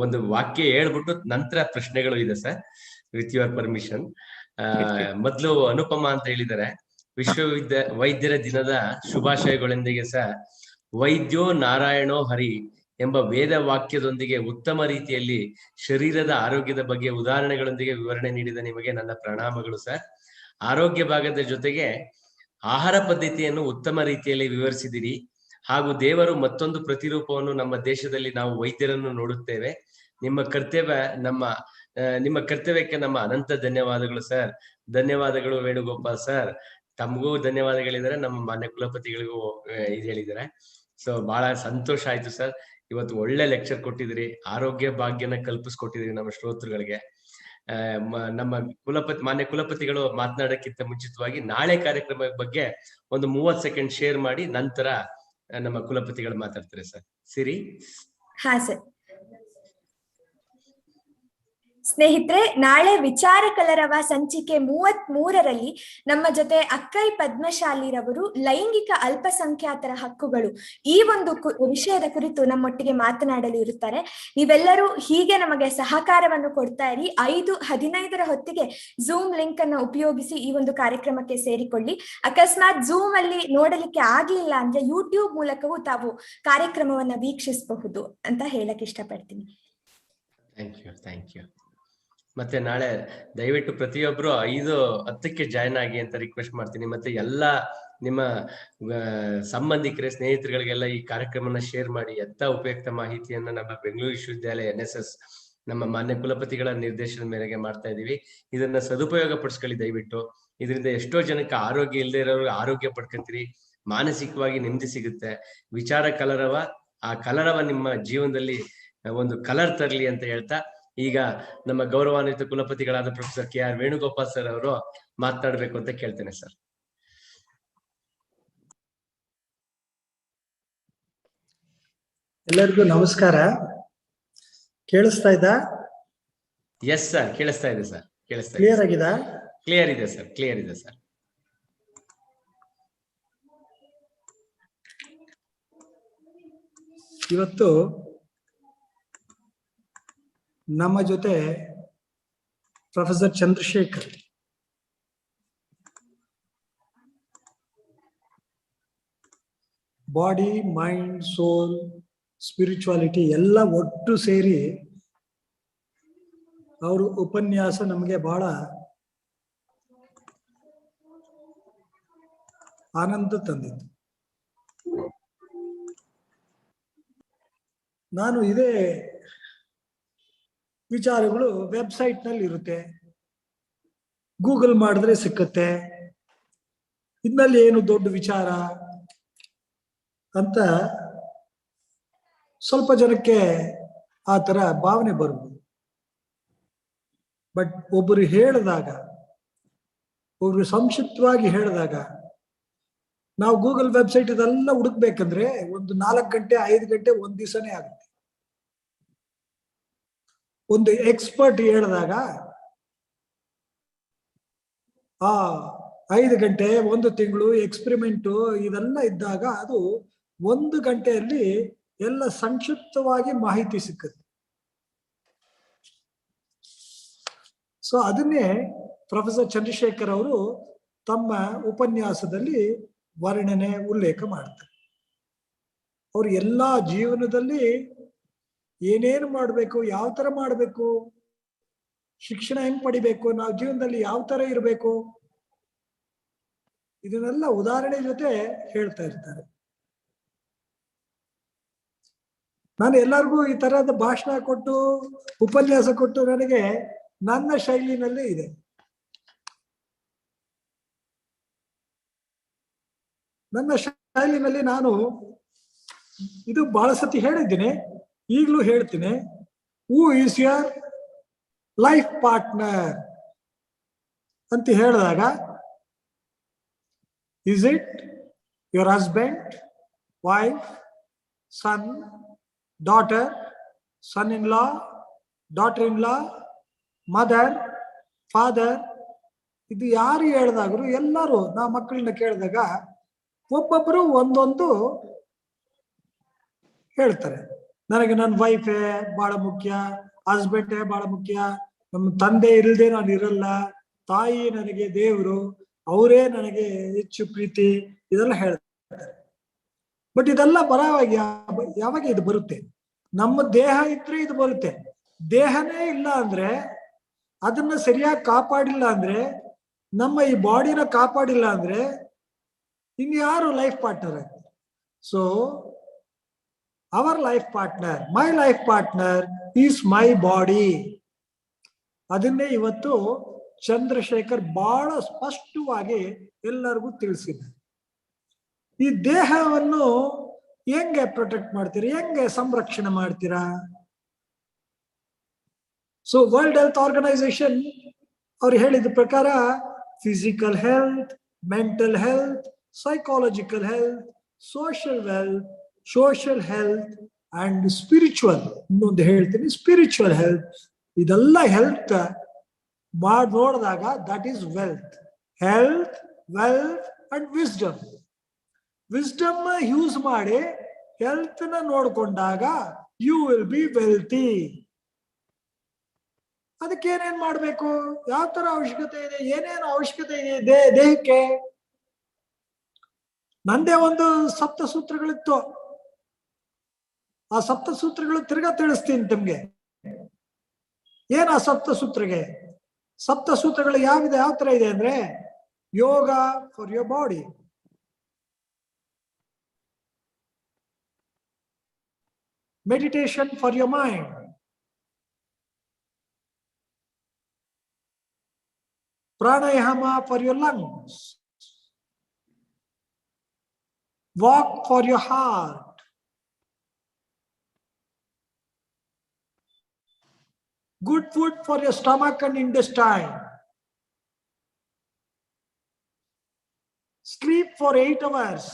ಒಂದು ವಾಕ್ಯ ಹೇಳ್ಬಿಟ್ಟು ನಂತರ ಪ್ರಶ್ನೆಗಳು ಇದೆ ಸರ್, ವಿತ್ ಯುವರ್ ಪರ್ಮಿಷನ್. ಮೊದ್ಲು ಅನುಪಮ ಅಂತ ಹೇಳಿದ್ದಾರೆ. ವೈದ್ಯರ ದಿನದ ಶುಭಾಶಯಗಳೊಂದಿಗೆ ಸರ್, ವೈದ್ಯೋ ನಾರಾಯಣೋ ಹರಿ ಎಂಬ ವೇದ ವಾಕ್ಯದೊಂದಿಗೆ ಉತ್ತಮ ರೀತಿಯಲ್ಲಿ ಶರೀರದ ಆರೋಗ್ಯದ ಬಗ್ಗೆ ಉದಾಹರಣೆಗಳೊಂದಿಗೆ ವಿವರಣೆ ನೀಡಿದ ನಿಮಗೆ ನನ್ನ ಪ್ರಣಾಮಗಳು ಸರ್. ಆರೋಗ್ಯ ಭಾಗದ ಜೊತೆಗೆ ಆಹಾರ ಪದ್ಧತಿಯನ್ನು ಉತ್ತಮ ರೀತಿಯಲ್ಲಿ ವಿವರಿಸಿದಿರಿ. ಹಾಗೂ ದೇವರು ಮತ್ತೊಂದು ಪ್ರತಿರೂಪವನ್ನು ನಮ್ಮ ದೇಶದಲ್ಲಿ ನಾವು ವೈದ್ಯರನ್ನು ನೋಡುತ್ತೇವೆ. ನಿಮ್ಮ ಕರ್ತವ್ಯಕ್ಕೆ ನಮ್ಮ ಅನಂತ ಧನ್ಯವಾದಗಳು ಸರ್. ಧನ್ಯವಾದಗಳು ವೇಣುಗೋಪಾಲ್ ಸರ್. ತಮಗೂ ಧನ್ಯವಾದಗಳಿದ್ದಾರೆ, ನಮ್ಮ ಮಾನ್ಯ ಕುಲಪತಿಗಳಿಗೂ ಇದು ಹೇಳಿದ್ದಾರೆ. ಸೊ ಬಹಳ ಸಂತೋಷ ಆಯ್ತು ಸರ್. ಇವತ್ತು ಒಳ್ಳೆ ಲೆಕ್ಚರ್ ಕೊಟ್ಟಿದ್ರಿ, ಆರೋಗ್ಯ ಭಾಗ್ಯನ ಕಲ್ಪಿಸ್ಕೊಟ್ಟಿದ್ರಿ ನಮ್ಮ ಶ್ರೋತೃಗಳಿಗೆ. ನಮ್ಮ ಮಾನ್ಯ ಕುಲಪತಿಗಳು ಮಾತನಾಡಕ್ಕಿಂತ ಮುಂಚಿತವಾಗಿ ನಾಳೆ ಕಾರ್ಯಕ್ರಮದ ಬಗ್ಗೆ ಒಂದು 30 ಸೆಕೆಂಡ್ ಶೇರ್ ಮಾಡಿ ನಂತರ ನಮ್ಮ ಕುಲಪತಿಗಳು ಮಾತಾಡ್ತಾರೆ ಸರ್. ಸಿರಿ. ಹಾ ಸರ್. ಸ್ನೇಹಿತರೆ, ನಾಳೆ ವಿಚಾರ ಕಲರವ ಸಂಚಿಕೆ 33ರಲ್ಲಿ ನಮ್ಮ ಜೊತೆ ಅಕ್ಕೈ ಪದ್ಮಶಾಲಿರವರು ಲೈಂಗಿಕ ಅಲ್ಪಸಂಖ್ಯಾತರ ಹಕ್ಕುಗಳು ಈ ಒಂದು ವಿಷಯದ ಕುರಿತು ನಮ್ಮೊಟ್ಟಿಗೆ ಮಾತನಾಡಲು ಇರುತ್ತಾರೆ. ನೀವೆಲ್ಲರೂ ಹೀಗೆ ನಮಗೆ ಸಹಕಾರವನ್ನು ಕೊಡ್ತಾ ಇರಿ. 5:15 ಹೊತ್ತಿಗೆ ಝೂಮ್ ಲಿಂಕ್ ಅನ್ನು ಉಪಯೋಗಿಸಿ ಈ ಒಂದು ಕಾರ್ಯಕ್ರಮಕ್ಕೆ ಸೇರಿಕೊಳ್ಳಿ. ಅಕಸ್ಮಾತ್ ಝೂಮ್ ಅಲ್ಲಿ ನೋಡಲಿಕ್ಕೆ ಆಗ್ಲಿಲ್ಲ ಅಂದ್ರೆ ಯೂಟ್ಯೂಬ್ ಮೂಲಕವೂ ತಾವು ಕಾರ್ಯಕ್ರಮವನ್ನ ವೀಕ್ಷಿಸಬಹುದು ಅಂತ ಹೇಳಕ್ ಇಷ್ಟಪಡ್ತೀನಿ. Thank you. ಮತ್ತೆ ನಾಳೆ ದಯವಿಟ್ಟು ಪ್ರತಿಯೊಬ್ರು 5:10ಕ್ಕೆ ಜಾಯ್ನ್ ಆಗಿ ಅಂತ ರಿಕ್ವೆಸ್ಟ್ ಮಾಡ್ತೀನಿ. ಮತ್ತೆ ಎಲ್ಲ ನಿಮ್ಮ ಸಂಬಂಧಿಕರ ಸ್ನೇಹಿತರುಗಳಿಗೆಲ್ಲ ಈ ಕಾರ್ಯಕ್ರಮನ ಶೇರ್ ಮಾಡಿ. ಎಂತ ಉಪಯುಕ್ತ ಮಾಹಿತಿಯನ್ನ ನಮ್ಮ ಬೆಂಗಳೂರು ವಿಶ್ವವಿದ್ಯಾಲಯ NSS ನಮ್ಮ ಮಾನ್ಯ ಕುಲಪತಿಗಳ ನಿರ್ದೇಶನದ ಮೇರೆಗೆ ಮಾಡ್ತಾ ಇದೀವಿ. ಇದನ್ನ ಸದುಪಯೋಗ ಪಡಿಸ್ಕೊಳ್ಳಿ ದಯವಿಟ್ಟು. ಇದರಿಂದ ಎಷ್ಟೋ ಜನಕ್ಕೆ ಆರೋಗ್ಯ ಇಲ್ಲದೆ ಇರೋರು ಆರೋಗ್ಯ ಪಡ್ಕೊಂತೀರಿ, ಮಾನಸಿಕವಾಗಿ ನೆಮ್ಮದಿ ಸಿಗುತ್ತೆ. ವಿಚಾರ ಕಲರವ, ಆ ಕಲರವ ನಿಮ್ಮ ಜೀವನದಲ್ಲಿ ಒಂದು ಕಲರ್ ತರಲಿ ಅಂತ ಹೇಳ್ತಾ, ಈಗ ನಮ್ಮ ಗೌರವಾನ್ವಿತ ಕುಲಪತಿಗಳಾದ ಪ್ರೊಫೆಸರ್ KR ವೇಣುಗೋಪಾಲ್ ಸರ್ ಅವರು ಮಾತನಾಡಬೇಕು ಅಂತ ಕೇಳ್ತೇನೆ ಸರ್. ಎಲ್ಲರಿಗೂ ನಮಸ್ಕಾರ. ಕೇಳಿಸ್ತಾ ಇದ್ದ? ಎಸ್ ಸರ್, ಕೇಳಿಸ್ತಾ ಇದೆ ಸರ್. ಕ್ಲಿಯರ್ ಆಗಿದೆ? ಕ್ಲಿಯರ್ ಇದೆ ಸರ್, ಕ್ಲಿಯರ್ ಇದೆ ಸರ್. ಇವತ್ತು ನಮ್ಮ ಜೊತೆ ಪ್ರೊಫೆಸರ್ ಚಂದ್ರಶೇಖರ್ ಬಾಡಿ, ಮೈಂಡ್, ಸೋಲ್, ಸ್ಪಿರಿಚುವಾಲಿಟಿ ಎಲ್ಲ ಒಟ್ಟು ಸೇರಿ ಅವರು ಉಪನ್ಯಾಸ ನಮಗೆ ಬಹಳ ಆನಂದ ತಂದಿತ್ತು. ನಾನು ಇದೇ ವಿಚಾರಗಳು ವೆಬ್ಸೈಟ್ ನಲ್ಲಿ ಇರುತ್ತೆ, ಗೂಗಲ್ ಮಾಡಿದ್ರೆ ಸಿಕ್ಕತ್ತೆ, ಇದ್ರಲ್ಲಿ ಏನು ದೊಡ್ಡ ವಿಚಾರ ಅಂತ ಸ್ವಲ್ಪ ಜನಕ್ಕೆ ಆ ತರ ಭಾವನೆ ಬರ್ಬೋದು. ಬಟ್ ಒಬ್ಬರು ಹೇಳಿದಾಗ, ಒಬ್ರು ಸಂಕ್ಷಿಪ್ತವಾಗಿ ಹೇಳಿದಾಗ, ನಾವು ಗೂಗಲ್ ವೆಬ್ಸೈಟ್ ಇದೆಲ್ಲ ಹುಡುಕ್ಬೇಕಂದ್ರೆ ಒಂದು 4 ಗಂಟೆ 5 ಗಂಟೆ ಒಂದ್ ದಿವಸನೇ ಆಗುತ್ತೆ. ಒಂದು ಎಕ್ಸ್ಪರ್ಟ್ ಹೇಳಿದಾಗ 5 ಗಂಟೆ 1 ತಿಂಗಳು ಎಕ್ಸ್ಪೆರಿಮೆಂಟು ಇದೆಲ್ಲ ಇದ್ದಾಗ ಅದು 1 ಗಂಟೆಯಲ್ಲಿ ಎಲ್ಲ ಸಂಕ್ಷಿಪ್ತವಾಗಿ ಮಾಹಿತಿ ಸಿಕ್ಕುತ್ತೆ. ಸೊ ಅದನ್ನೇ ಪ್ರೊಫೆಸರ್ ಚಂದ್ರಶೇಖರ್ ಅವರು ತಮ್ಮ ಉಪನ್ಯಾಸದಲ್ಲಿ ವರ್ಣನೆ ಉಲ್ಲೇಖ ಮಾಡ್ತಾರೆ. ಅವರು ಎಲ್ಲಾ ಜೀವನದಲ್ಲಿ ಏನೇನು ಮಾಡಬೇಕು, ಯಾವ ತರ ಮಾಡಬೇಕು, ಶಿಕ್ಷಣ ಹೆಂಗ್ ಪಡಿಬೇಕು, ನಾವು ಜೀವನದಲ್ಲಿ ಯಾವ ತರ ಇರಬೇಕು, ಇದನ್ನೆಲ್ಲ ಉದಾಹರಣೆ ಜೊತೆ ಹೇಳ್ತಾ ಇರ್ತಾರೆ. ನಾನು ಎಲ್ಲರಿಗೂ ಈ ತರಹದ ಭಾಷಣ ಕೊಟ್ಟು ಉಪನ್ಯಾಸ ಕೊಟ್ಟು ನನಗೆ ನನ್ನ ಶೈಲಿನಲ್ಲೇ ಇದೆ. ನನ್ನ ಸ್ಟೈಲಿನಲ್ಲಿ ನಾನು ಇದು ಬಹಳ ಸತಿ ಹೇಳಿದ್ದೀನಿ, ಈಗಲೂ ಹೇಳ್ತೀನಿ. Who is your life partner ಅಂತ ಹೇಳಿದಾಗ, is it your husband, wife, son, daughter, son in law, daughter in law, mother, father? ಇದು ಯಾರು ಹೇಳಿದಾಗರು ಎಲ್ಲರೂ ನಾವು ಮಕ್ಕಳನ್ನ ಕೇಳಿದಾಗ ಒಬ್ಬೊಬ್ಬರು ಒಂದೊಂದು ಹೇಳ್ತಾರೆ. ನನಗೆ ನನ್ನ ವೈಫೇ ಬಹಳ ಮುಖ್ಯ, ಹಸ್ಬೆಂಡೇ ಬಹಳ ಮುಖ್ಯ, ನಮ್ಮ ತಂದೆ ಇಲ್ಲದೆ ನಾನು ಇರಲ್ಲ, ತಾಯಿ ನನಗೆ ದೇವರು, ಅವರೇ ನನಗೆ ಹೆಚ್ಚು ಪ್ರೀತಿ, ಇದೆಲ್ಲ ಹೇಳ್ತಾರೆ. ಬಟ್ ಇದೆಲ್ಲ ಬರವಾಗಿ ಯಾವಾಗ ಇದು ಬರುತ್ತೆ? ನಮ್ಮ ದೇಹ ಇದ್ರೆ ಇದು ಬರುತ್ತೆ. ದೇಹನೇ ಇಲ್ಲ ಅಂದ್ರೆ, ಅದನ್ನ ಸರಿಯಾಗಿ ಕಾಪಾಡಿಲ್ಲ ಅಂದ್ರೆ, ನಮ್ಮ ಈ ಬಾಡಿನ ಕಾಪಾಡಿಲ್ಲ ಅಂದ್ರೆ ಇನ್ಯಾರು life partner? So our life partner, my life partner is my body. ಅದನ್ನೇ ಇವತ್ತು ಚಂದ್ರಶೇಖರ್ ಬಹಳ ಸ್ಪಷ್ಟವಾಗಿ ಎಲ್ಲರಿಗೂ ತಿಳಿಸಿದ್ದಾರೆ. ಈ ದೇಹವನ್ನು ಹೆಂಗೆ ಪ್ರೊಟೆಕ್ಟ್ ಮಾಡ್ತೀರಾ, ಹೆಂಗೆ ಸಂರಕ್ಷಣೆ ಮಾಡ್ತೀರಾ? ಸೊ ವರ್ಲ್ಡ್ ಹೆಲ್ತ್ ಆರ್ಗನೈಸೇಷನ್ ಅವ್ರು ಹೇಳಿದ ಪ್ರಕಾರ physical health, mental health, psychological health, social health and spiritual, ಇನ್ನೊಂದು ಹೇಳ್ತೀನಿ ಸ್ಪಿರಿಚುವಲ್ ಹೆಲ್ತ್, ಇದೆಲ್ಲ ಹೆಲ್ತ್ ಮಾಡಿ ನೋಡಿದಾಗ that is wealth. Health, wealth and wisdom. Wisdom use ಮಾಡಿ ಹೆಲ್ತ್ ನ ನೋಡ್ಕೊಂಡಾಗ ಯು ವಿಲ್ ಬಿ ವೆಲ್ತಿ. ಅದಕ್ಕೆ ಏನೇನ್ ಮಾಡ್ಬೇಕು, ಯಾವ ತರ ಅವಶ್ಯಕತೆ ಇದೆ, ಏನೇನು ಅವಶ್ಯಕತೆ ಇದೆ ದೇಹಕ್ಕೆ? ನಂದೇ ಒಂದು ಸಪ್ತ ಸೂತ್ರಗಳಿತ್ತು, ಆ ಸಪ್ತ ಸೂತ್ರಗಳು ತಿರ್ಗಾ ತಿಳಿಸ್ತೀನಿ ತಮ್ಗೆ. ಏನ್ ಆ ಸಪ್ತ ಸೂತ್ರಗೆ? ಸಪ್ತ ಸೂತ್ರಗಳು ಯಾವ ತರ ಇದೆ ಅಂದ್ರೆ, yoga for your body, meditation for your mind, pranayama for your lungs, walk for your heart, good food for your stomach and intestine, sleep for 8 hours,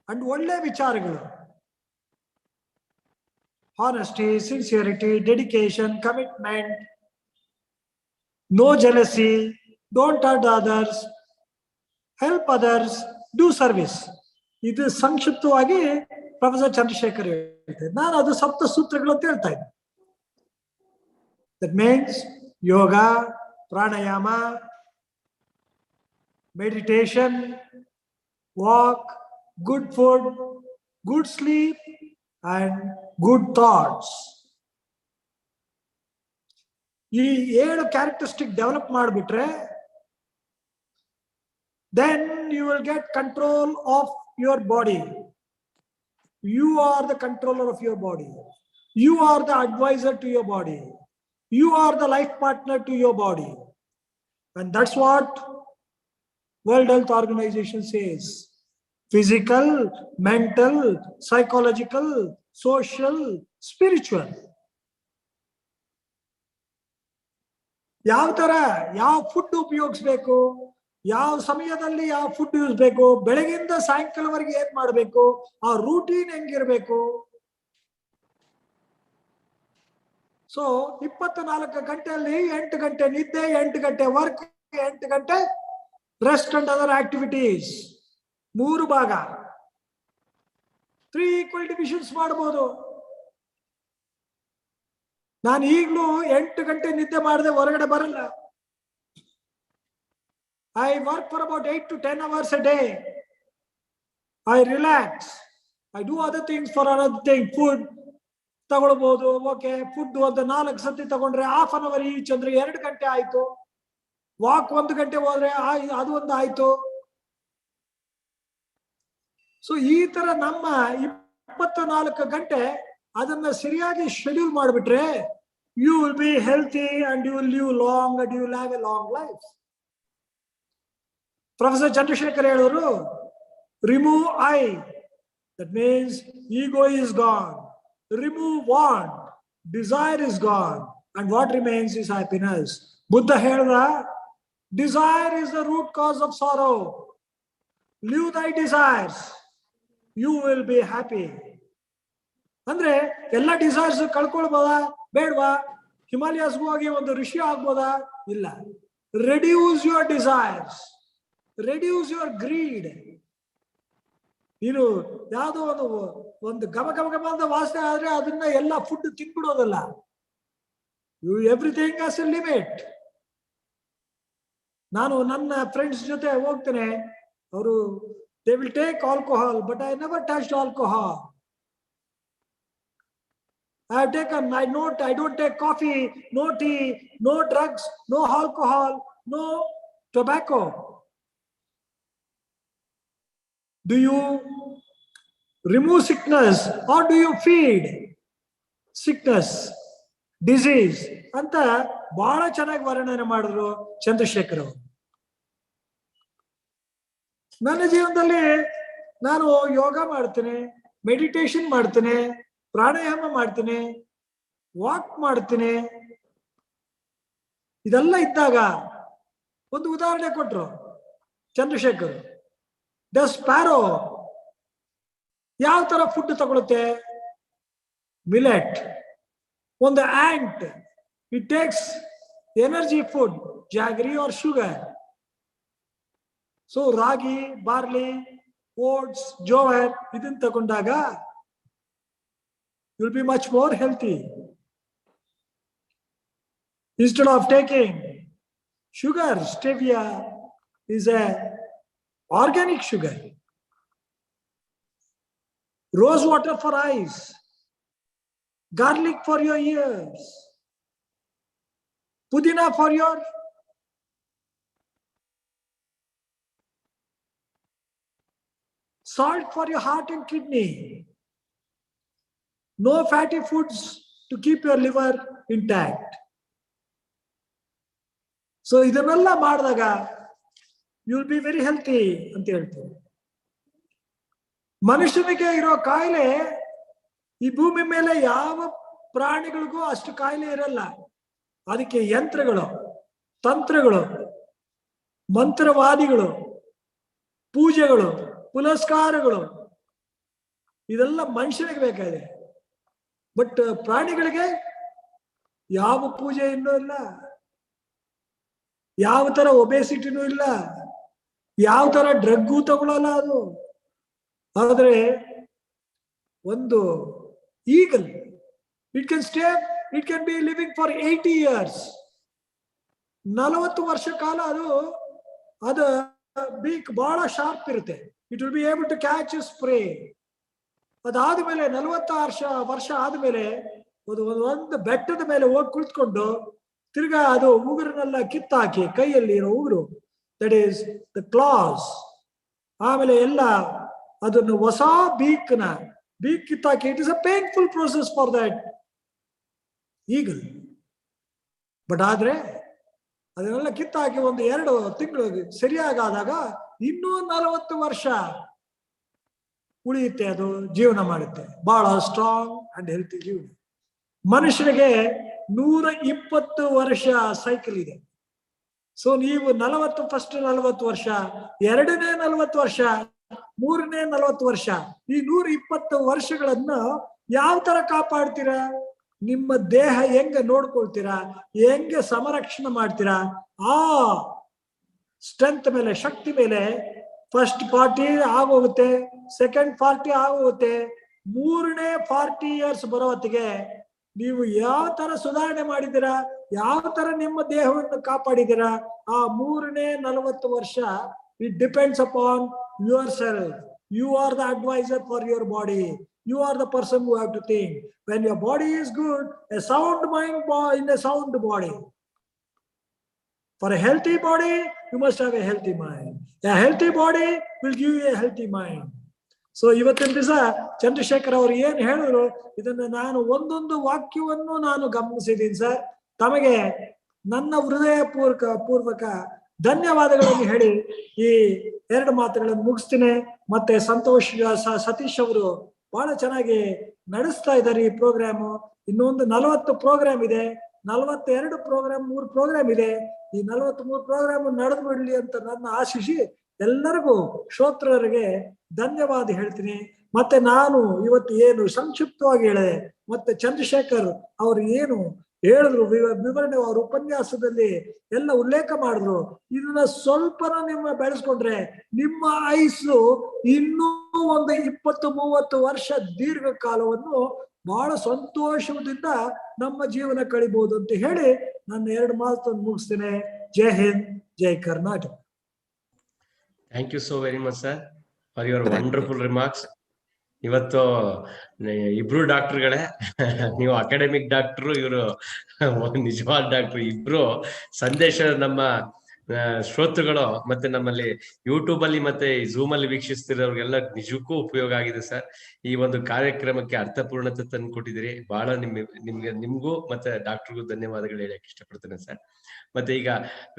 and ಒಳ್ಳೆ ವಿಚಾರಗಳು, honesty, sincerity, dedication, commitment, no jealousy, don't hurt others, help others, do service. ಇದು ಸಂಕ್ಷಿಪ್ತವಾಗಿ professor Chandrashekhar ಹೇಳ್ತಾರೆ. ನಾನು ಅದು ಸಪ್ತ ಸೂತ್ರಗಳು ಅಂತ ಹೇಳ್ತಾ ಇದ್ದೆ. That means yoga, pranayama, meditation, walk, good food, good sleep and good thoughts. ಈ 7 ಕ್ಯಾರೆಕ್ಟರಿಸ್ಟಿಕ್ ಡೆವಲಪ್ ಮಾಡಿಬಿಟ್ರೆ then you will get control of your body. You are the controller of your body. You are the advisor to your body. You are the life partner to your body. And that's what World Health Organization says. Physical, mental, psychological, social, spiritual. ಯಾವ ತರ ಯಾವ food ಉಪಯೋಗಿಸ್ಬೇಕು, ಯಾವ ಸಮಯದಲ್ಲಿ ಯಾವ food use ಬೇಕು, ಬೆಳಗಿಂದ ಸಾಯಂಕಾಲವರೆಗೆ ಏನ್ ಮಾಡ್ಬೇಕು, ಆ ರೂಟೀನ್ ಹೆಂಗಿರ್ಬೇಕು. ಸೊ 24 ಗಂಟೆಯಲ್ಲಿ 8 ಗಂಟೆ ನಿದ್ದೆ, 8 ಗಂಟೆ ವರ್ಕ್, 8 ಗಂಟೆ ರೆಸ್ಟ್ ಅಂಡ್ ಅದರ್ ಆಕ್ಟಿವಿಟೀಸ್. 3 ಭಾಗ, 3 ಈಕ್ವಲ್ ಡಿವಿಷನ್ಸ್ ಮಾಡಬಹುದು. ನಾನು ಈಗಲೂ 8 ಗಂಟೆ ನಿದ್ದೆ ಮಾಡದೆ ಹೊರಗಡೆ ಬರಲ್ಲ. I work for about 8 to 10 hours a day. I relax. I do other things for another thing. Food ತಗೊಳ್ಬಹುದು. ಓಕೆ, ಫುಡ್ ಒಂದು 4 ಸತಿ ತಗೊಂಡ್ರೆ half an hour ಈಚ್ ಅಂದ್ರೆ 2 ಗಂಟೆ ಆಯ್ತು. ವಾಕ್ 1 ಗಂಟೆ ಹೋದ್ರೆ ಅದು ಒಂದು ಆಯ್ತು. ಸೊ ಈ ತರ ನಮ್ಮ 24 ಗಂಟೆ ಅದನ್ನ ಸರಿಯಾಗಿ ಶೆಡ್ಯೂಲ್ ಮಾಡಿಬಿಟ್ರೆ you will be healthy and you will live long and you will have a long life. Professor Chandrashekar ಹೇಳಿದ್ರು, remove I, that means ego is gone. Remove want, desire is gone, and what remains is happiness. Buddha ಹೇಳ್ದ, desire is the root cause of sorrow. Leave thy desires, you will be happy. ಅಂದ್ರೆ ಎಲ್ಲ desires ಕಳ್ಕೊಳ್ಬೋದಾ? ಬೇಡವಾ? ಹಿಮಾಲಯಾಸ್ಗೂ ಹೋಗಿ ಒಂದು ಋಷಿ ಆಗ್ಬೋದಾ? ಇಲ್ಲ. Reduce your desires, reduce your greed. ನೀನು ಯಾವುದೋ ಒಂದು ಗಮ ಗಮ ಗಮ ಅಂತ ವಾಸನೆ ಆದ್ರೆ ಅದನ್ನ ಎಲ್ಲ ಫುಡ್ ತಿನ್ಬಿಡೋದಲ್ಲ. Everything has a limit. ನಾನು ನನ್ನ ಫ್ರೆಂಡ್ಸ್ ಜೊತೆ ಹೋಗ್ತೇನೆ, ಅವರು they will take alcohol, but I never touched alcohol. I have taken, I don't take coffee, no tea, no drugs, no alcohol, no tobacco. Do you remove sickness or do you feed sickness, disease? ಅಂತ ಬಹಳ ಚೆನ್ನಾಗಿ ವರ್ಣನೆ ಮಾಡಿದ್ರು ಚಂದ್ರಶೇಖರ್ ಅವರು. ನನ್ನ ಜೀವನದಲ್ಲಿ ನಾನು ಯೋಗ ಮಾಡ್ತೇನೆ, ಮೆಡಿಟೇಷನ್ ಮಾಡ್ತೇನೆ, ಪ್ರಾಣಾಯಾಮ ಮಾಡ್ತೀನಿ, ವಾಕ್ ಮಾಡ್ತೀನಿ. ಇದೆಲ್ಲ ಇದ್ದಾಗ ಒಂದು ಉದಾಹರಣೆ ಕೊಟ್ರು ಚಂದ್ರಶೇಖರ್. ದ ಸ್ಪ್ಯಾರೋ ಯಾವ ತರ ಫುಡ್ ತಗೊಳುತ್ತೆ? ಮಿಲೆಟ್. ಒಂದು ant, it takes energy food, jaggery or sugar. So ragi, barley, oats, jowar ಇದನ್ನ ತಗೊಂಡಾಗ you'll be much more healthy. Instead of taking sugar, stevia is a organic sugar. Rose water for eyes, garlic for your ears, pudina for your salt for your heart and kidney. No fatty foods to keep your liver intact. So ಇದನ್ನೆಲ್ಲ ಮಾಡಿದಾಗ you will be very healthy ಅಂತ ಹೇಳ್ತಾರೆ. ಮನುಷ್ಯನಿಗೆ ಇರೋ ಕಾಯಿಲೆ ಈ ಭೂಮಿ ಮೇಲೆ ಯಾವ ಪ್ರಾಣಿಗಳಿಗೂ ಅಷ್ಟು ಕಾಯಿಲೆ ಇರಲ್ಲ. ಅದಕ್ಕೆ ಯಂತ್ರಗಳು, ತಂತ್ರಗಳು, ಮಂತ್ರವಾದಿಗಳು, ಪೂಜೆಗಳು, ಪುನಸ್ಕಾರಗಳು ಇದೆಲ್ಲ ಮನುಷ್ಯನಿಗೆ ಬೇಕಾಗಿದೆ. ಬಟ್ ಪ್ರಾಣಿಗಳಿಗೆ ಯಾವ ಪೂಜೆ ಇನ್ನೂ ಇಲ್ಲ, ಯಾವ ತರ ಒಬೆಸಿಟಿನೂ ಇಲ್ಲ, ಯಾವ ತರ ಡ್ರಗ್ಗೂ ತಗೊಳ್ಳಲ್ಲ ಅದು. ಆದ್ರೆ ಒಂದು eagle, it can be living for 80 years. 40 ವರ್ಷ ಕಾಲ ಅದು ಬೀಕ್ ಬಹಳ ಶಾರ್ಪ್ ಇರುತ್ತೆ. It will be able to catch a spray. ಅದಾದ್ಮೇಲೆ 40 ವರ್ಷ ಆದ್ಮೇಲೆ ಒಂದು ಬೆಟ್ಟದ ಮೇಲೆ ಹೋಗಿ ಕುಳಿತುಕೊಂಡು ತಿರ್ಗಾ ಅದು ಉಗುರನ್ನೆಲ್ಲ ಕಿತ್ತಾಕಿ, ಕೈಯಲ್ಲಿ ಇರೋ ಉಗುರು, ದಟ್ ಈಸ್ ದ ಕ್ಲಾಸ್, ಆಮೇಲೆ ಎಲ್ಲ ಅದನ್ನು ಹೊಸ ಬೀಕ್ ಕಿತ್ತಾಕಿ. It is a painful process for that eagle. But ಆದ್ರೆ ಅದನ್ನೆಲ್ಲ ಕಿತ್ತಾಕಿ 1-2 ತಿಂಗಳು ಸರಿಯಾಗಾದಾಗ ಇನ್ನೂ 40 ವರ್ಷ ಉಳಿಯುತ್ತೆ, ಅದು ಜೀವನ ಮಾಡುತ್ತೆ. ಬಹಳ ಸ್ಟ್ರಾಂಗ್ ಅಂಡ್ ಹೆಲ್ತಿ ಜೀವನ. ಮನುಷ್ಯನಿಗೆ 120 ವರ್ಷ ಸೈಕಲ್ ಇದೆ. ಸೊ ನೀವು 40 ವರ್ಷ, ಎರಡನೇ 40 ವರ್ಷ, ಮೂರನೇ 40 ವರ್ಷ, ಈ 120 ವರ್ಷಗಳನ್ನು ಯಾವ ತರ ಕಾಪಾಡ್ತೀರಾ? ನಿಮ್ಮ ದೇಹ ಹೆಂಗೆ ನೋಡ್ಕೊಳ್ತೀರಾ, ಹೆಂಗೆ ಸಂರಕ್ಷಣೆ ಮಾಡ್ತೀರಾ, ಆ ಸ್ಟ್ರೆಂತ್ ಮೇಲೆ, ಶಕ್ತಿ ಮೇಲೆ ಫಸ್ಟ್ 40 ಆಗೋಗುತ್ತೆ, ಸೆಕೆಂಡ್ 40 ಆಗೋಗುತ್ತೆ, ಮೂರನೇ 40 years ಬರೋ ಹೊತ್ತಿಗೆ ನೀವು ಯಾವ ತರ ಸುಧಾರಣೆ ಮಾಡಿದ್ದೀರಾ, ಯಾವ ತರ ನಿಮ್ಮ ದೇಹವನ್ನು ಕಾಪಾಡಿದ್ದೀರಾ, ಆ ಮೂರನೇ 40 ವರ್ಷ it depends upon yourself. You are the advisor for your body. You are the person who have to think. When your body is good, a sound mind in a sound body. For a healthy body, you must have a healthy mind. A healthy body will give you a healthy mind. So ಇವತ್ತಿನ ದಿವಸ ಚಂದ್ರಶೇಖರ್ ಅವರು ಏನ್ ಹೇಳಿದ್ರು, ಇದನ್ನ ನಾನು ಒಂದೊಂದು ವಾಕ್ಯವನ್ನು ನಾನು ಗಮನಿಸಿದ್ದೀನಿ ಸರ್. ತಮಗೆ ನನ್ನ ಹೃದಯ ಪೂರ್ವಕ ಧನ್ಯವಾದಗಳನ್ನು ಹೇಳಿ ಈ 2 ಮಾತುಗಳನ್ನು ಮುಗಿಸ್ತೀನಿ. ಮತ್ತೆ ಸಂತೋಷ್ ಸತೀಶ್ ಅವರು ಬಹಳ ಚೆನ್ನಾಗಿ ನಡೆಸ್ತಾ ಇದ್ದಾರೆ ಈ ಪ್ರೋಗ್ರಾಮು. ಇನ್ನೊಂದು 40 ಪ್ರೋಗ್ರಾಮ್ ಇದೆ, 42 ಪ್ರೋಗ್ರಾಮ್, 3 ಪ್ರೋಗ್ರಾಮ್ ಇದೆ. ಈ 43 ಪ್ರೋಗ್ರಾಮ್ ನಡೆದು ಬಿಡ್ಲಿ ಅಂತ ನನ್ನ ಆಶಿಸಿ ಎಲ್ಲರಿಗೂ ಶ್ರೋತೃರಿಗೆ ಧನ್ಯವಾದ ಹೇಳ್ತೀನಿ. ಮತ್ತೆ ನಾನು ಇವತ್ತು ಏನು ಸಂಕ್ಷಿಪ್ತವಾಗಿ ಹೇಳಿದೆ, ಮತ್ತೆ ಚಂದ್ರಶೇಖರ್ ಅವರು ಏನು ಹೇಳಿದ್ರು ವಿವರಣೆ, ಅವ್ರ ಉಪನ್ಯಾಸದಲ್ಲಿ ಎಲ್ಲ ಉಲ್ಲೇಖ ಮಾಡಿದ್ರು. ಇದನ್ನ ಸ್ವಲ್ಪನ ನಿಮ್ಮ ಬೆಳೆಸ್ಕೊಂಡ್ರೆ ನಿಮ್ಮ ಆಯುಸ್ಸು ಇನ್ನೂ ಒಂದು 20-30 ವರ್ಷ ದೀರ್ಘಕಾಲವನ್ನು ಬಹಳ ಸಂತೋಷದಿಂದ ನಮ್ಮ ಜೀವನ ಕಳಿಬಹುದು ಅಂತ ಹೇಳಿ ನನ್ನ 2 ಮಾತನ್ನು ಮುಗಿಸ್ತೇನೆ. ಜೈ ಹಿಂದ್, ಜೈ Karnataka. Thank you so very much sir for your wonderful remarks. ಇವತ್ತು ಇಬ್ರು ಡಾಕ್ಟರ್ಗಳೇ, ನೀವು ಅಕಾಡೆಮಿಕ್ ಡಾಕ್ಟ್ರು, ಇವರು ನಿಜವಾದ ಡಾಕ್ಟರ್. ಇಬ್ರು ಸಂದೇಶ ನಮ್ಮ ಶ್ರೋತೃಗಳು ಮತ್ತೆ ನಮ್ಮಲ್ಲಿ ಯೂಟ್ಯೂಬ್ ಅಲ್ಲಿ ಮತ್ತೆ ಝೂಮ್ ಅಲ್ಲಿ ವೀಕ್ಷಿಸ್ತಿರೋರಿಗೆಲ್ಲ ನಿಜಕ್ಕೂ ಉಪಯೋಗ ಆಗಿದೆ ಸರ್. ಈ ಒಂದು ಕಾರ್ಯಕ್ರಮಕ್ಕೆ ಅರ್ಥಪೂರ್ಣತೆ ತಂದು ಕೊಟ್ಟಿದ್ದೀರಿ. ಬಹಳ ನಿಮ್ಗೂ ಮತ್ತೆ ಡಾಕ್ಟರ್ಗೂ ಧನ್ಯವಾದಗಳು ಹೇಳಕ್ ಇಷ್ಟಪಡ್ತೇನೆ ಸರ್. ಮತ್ತೆ ಈಗ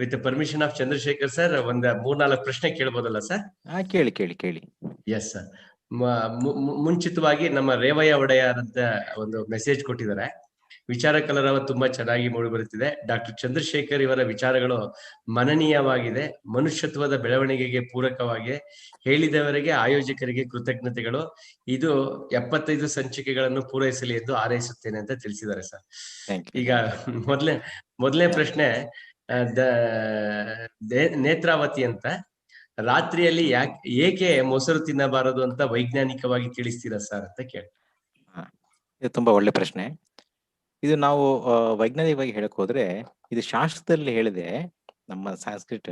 with permission of Chandrashekhar sir, ಒಂದ್ 3-4 ಪ್ರಶ್ನೆ ಕೇಳ್ಬೋದಲ್ಲ ಸರ್? ಕೇಳಿ ಕೇಳಿ ಕೇಳಿ. Yes sir. ಮುಂಚಿತವಾಗಿ ನಮ್ಮ ರೇವಯ್ಯ ಒಡೆಯರ್ ಅಂತ ಒಂದು ಮೆಸೇಜ್ ಕೊಟ್ಟಿದ್ದಾರೆ. ವಿಚಾರ ಕಲರವ ತುಂಬಾ ಚೆನ್ನಾಗಿ ಮೂಡಿ ಬರುತ್ತಿದೆ. ಡಾಕ್ಟರ್ ಚಂದ್ರಶೇಖರ್ ಇವರ ವಿಚಾರಗಳು ಮನನೀಯವಾಗಿದೆ. ಮನುಷ್ಯತ್ವದ ಬೆಳವಣಿಗೆಗೆ ಪೂರಕವಾಗಿ ಹೇಳಿದವರಿಗೆ, ಆಯೋಜಕರಿಗೆ ಕೃತಜ್ಞತೆಗಳು. ಇದು 75 ಸಂಚಿಕೆಗಳನ್ನು ಪೂರೈಸಲಿ ಎಂದು ಹಾರೈಸುತ್ತೇನೆ ಅಂತ ತಿಳಿಸಿದ್ದಾರೆ ಸರ್. ಈಗ ಮೊದಲನೇ ಪ್ರಶ್ನೆ, ನೇತ್ರಾವತಿ ಅಂತ, ರಾತ್ರಿಯಲ್ಲಿ ಏಕೆ ಮೊಸರು ತಿನ್ನಬಾರದು ಅಂತ ವೈಜ್ಞಾನಿಕವಾಗಿ ತಿಳಿಸ್ತೀರಾ ಸರ್ ಅಂತ ಕೇಳಿ. ಇದು ತುಂಬಾ ಒಳ್ಳೆ ಪ್ರಶ್ನೆ. ಇದು ನಾವು ವೈಜ್ಞಾನಿಕವಾಗಿ ಹೇಳಕ್ ಹೋದ್ರೆ, ಇದು ಶಾಸ್ತ್ರದಲ್ಲಿ ಹೇಳಿದೆ, ನಮ್ಮ ಸಂಸ್ಕೃತ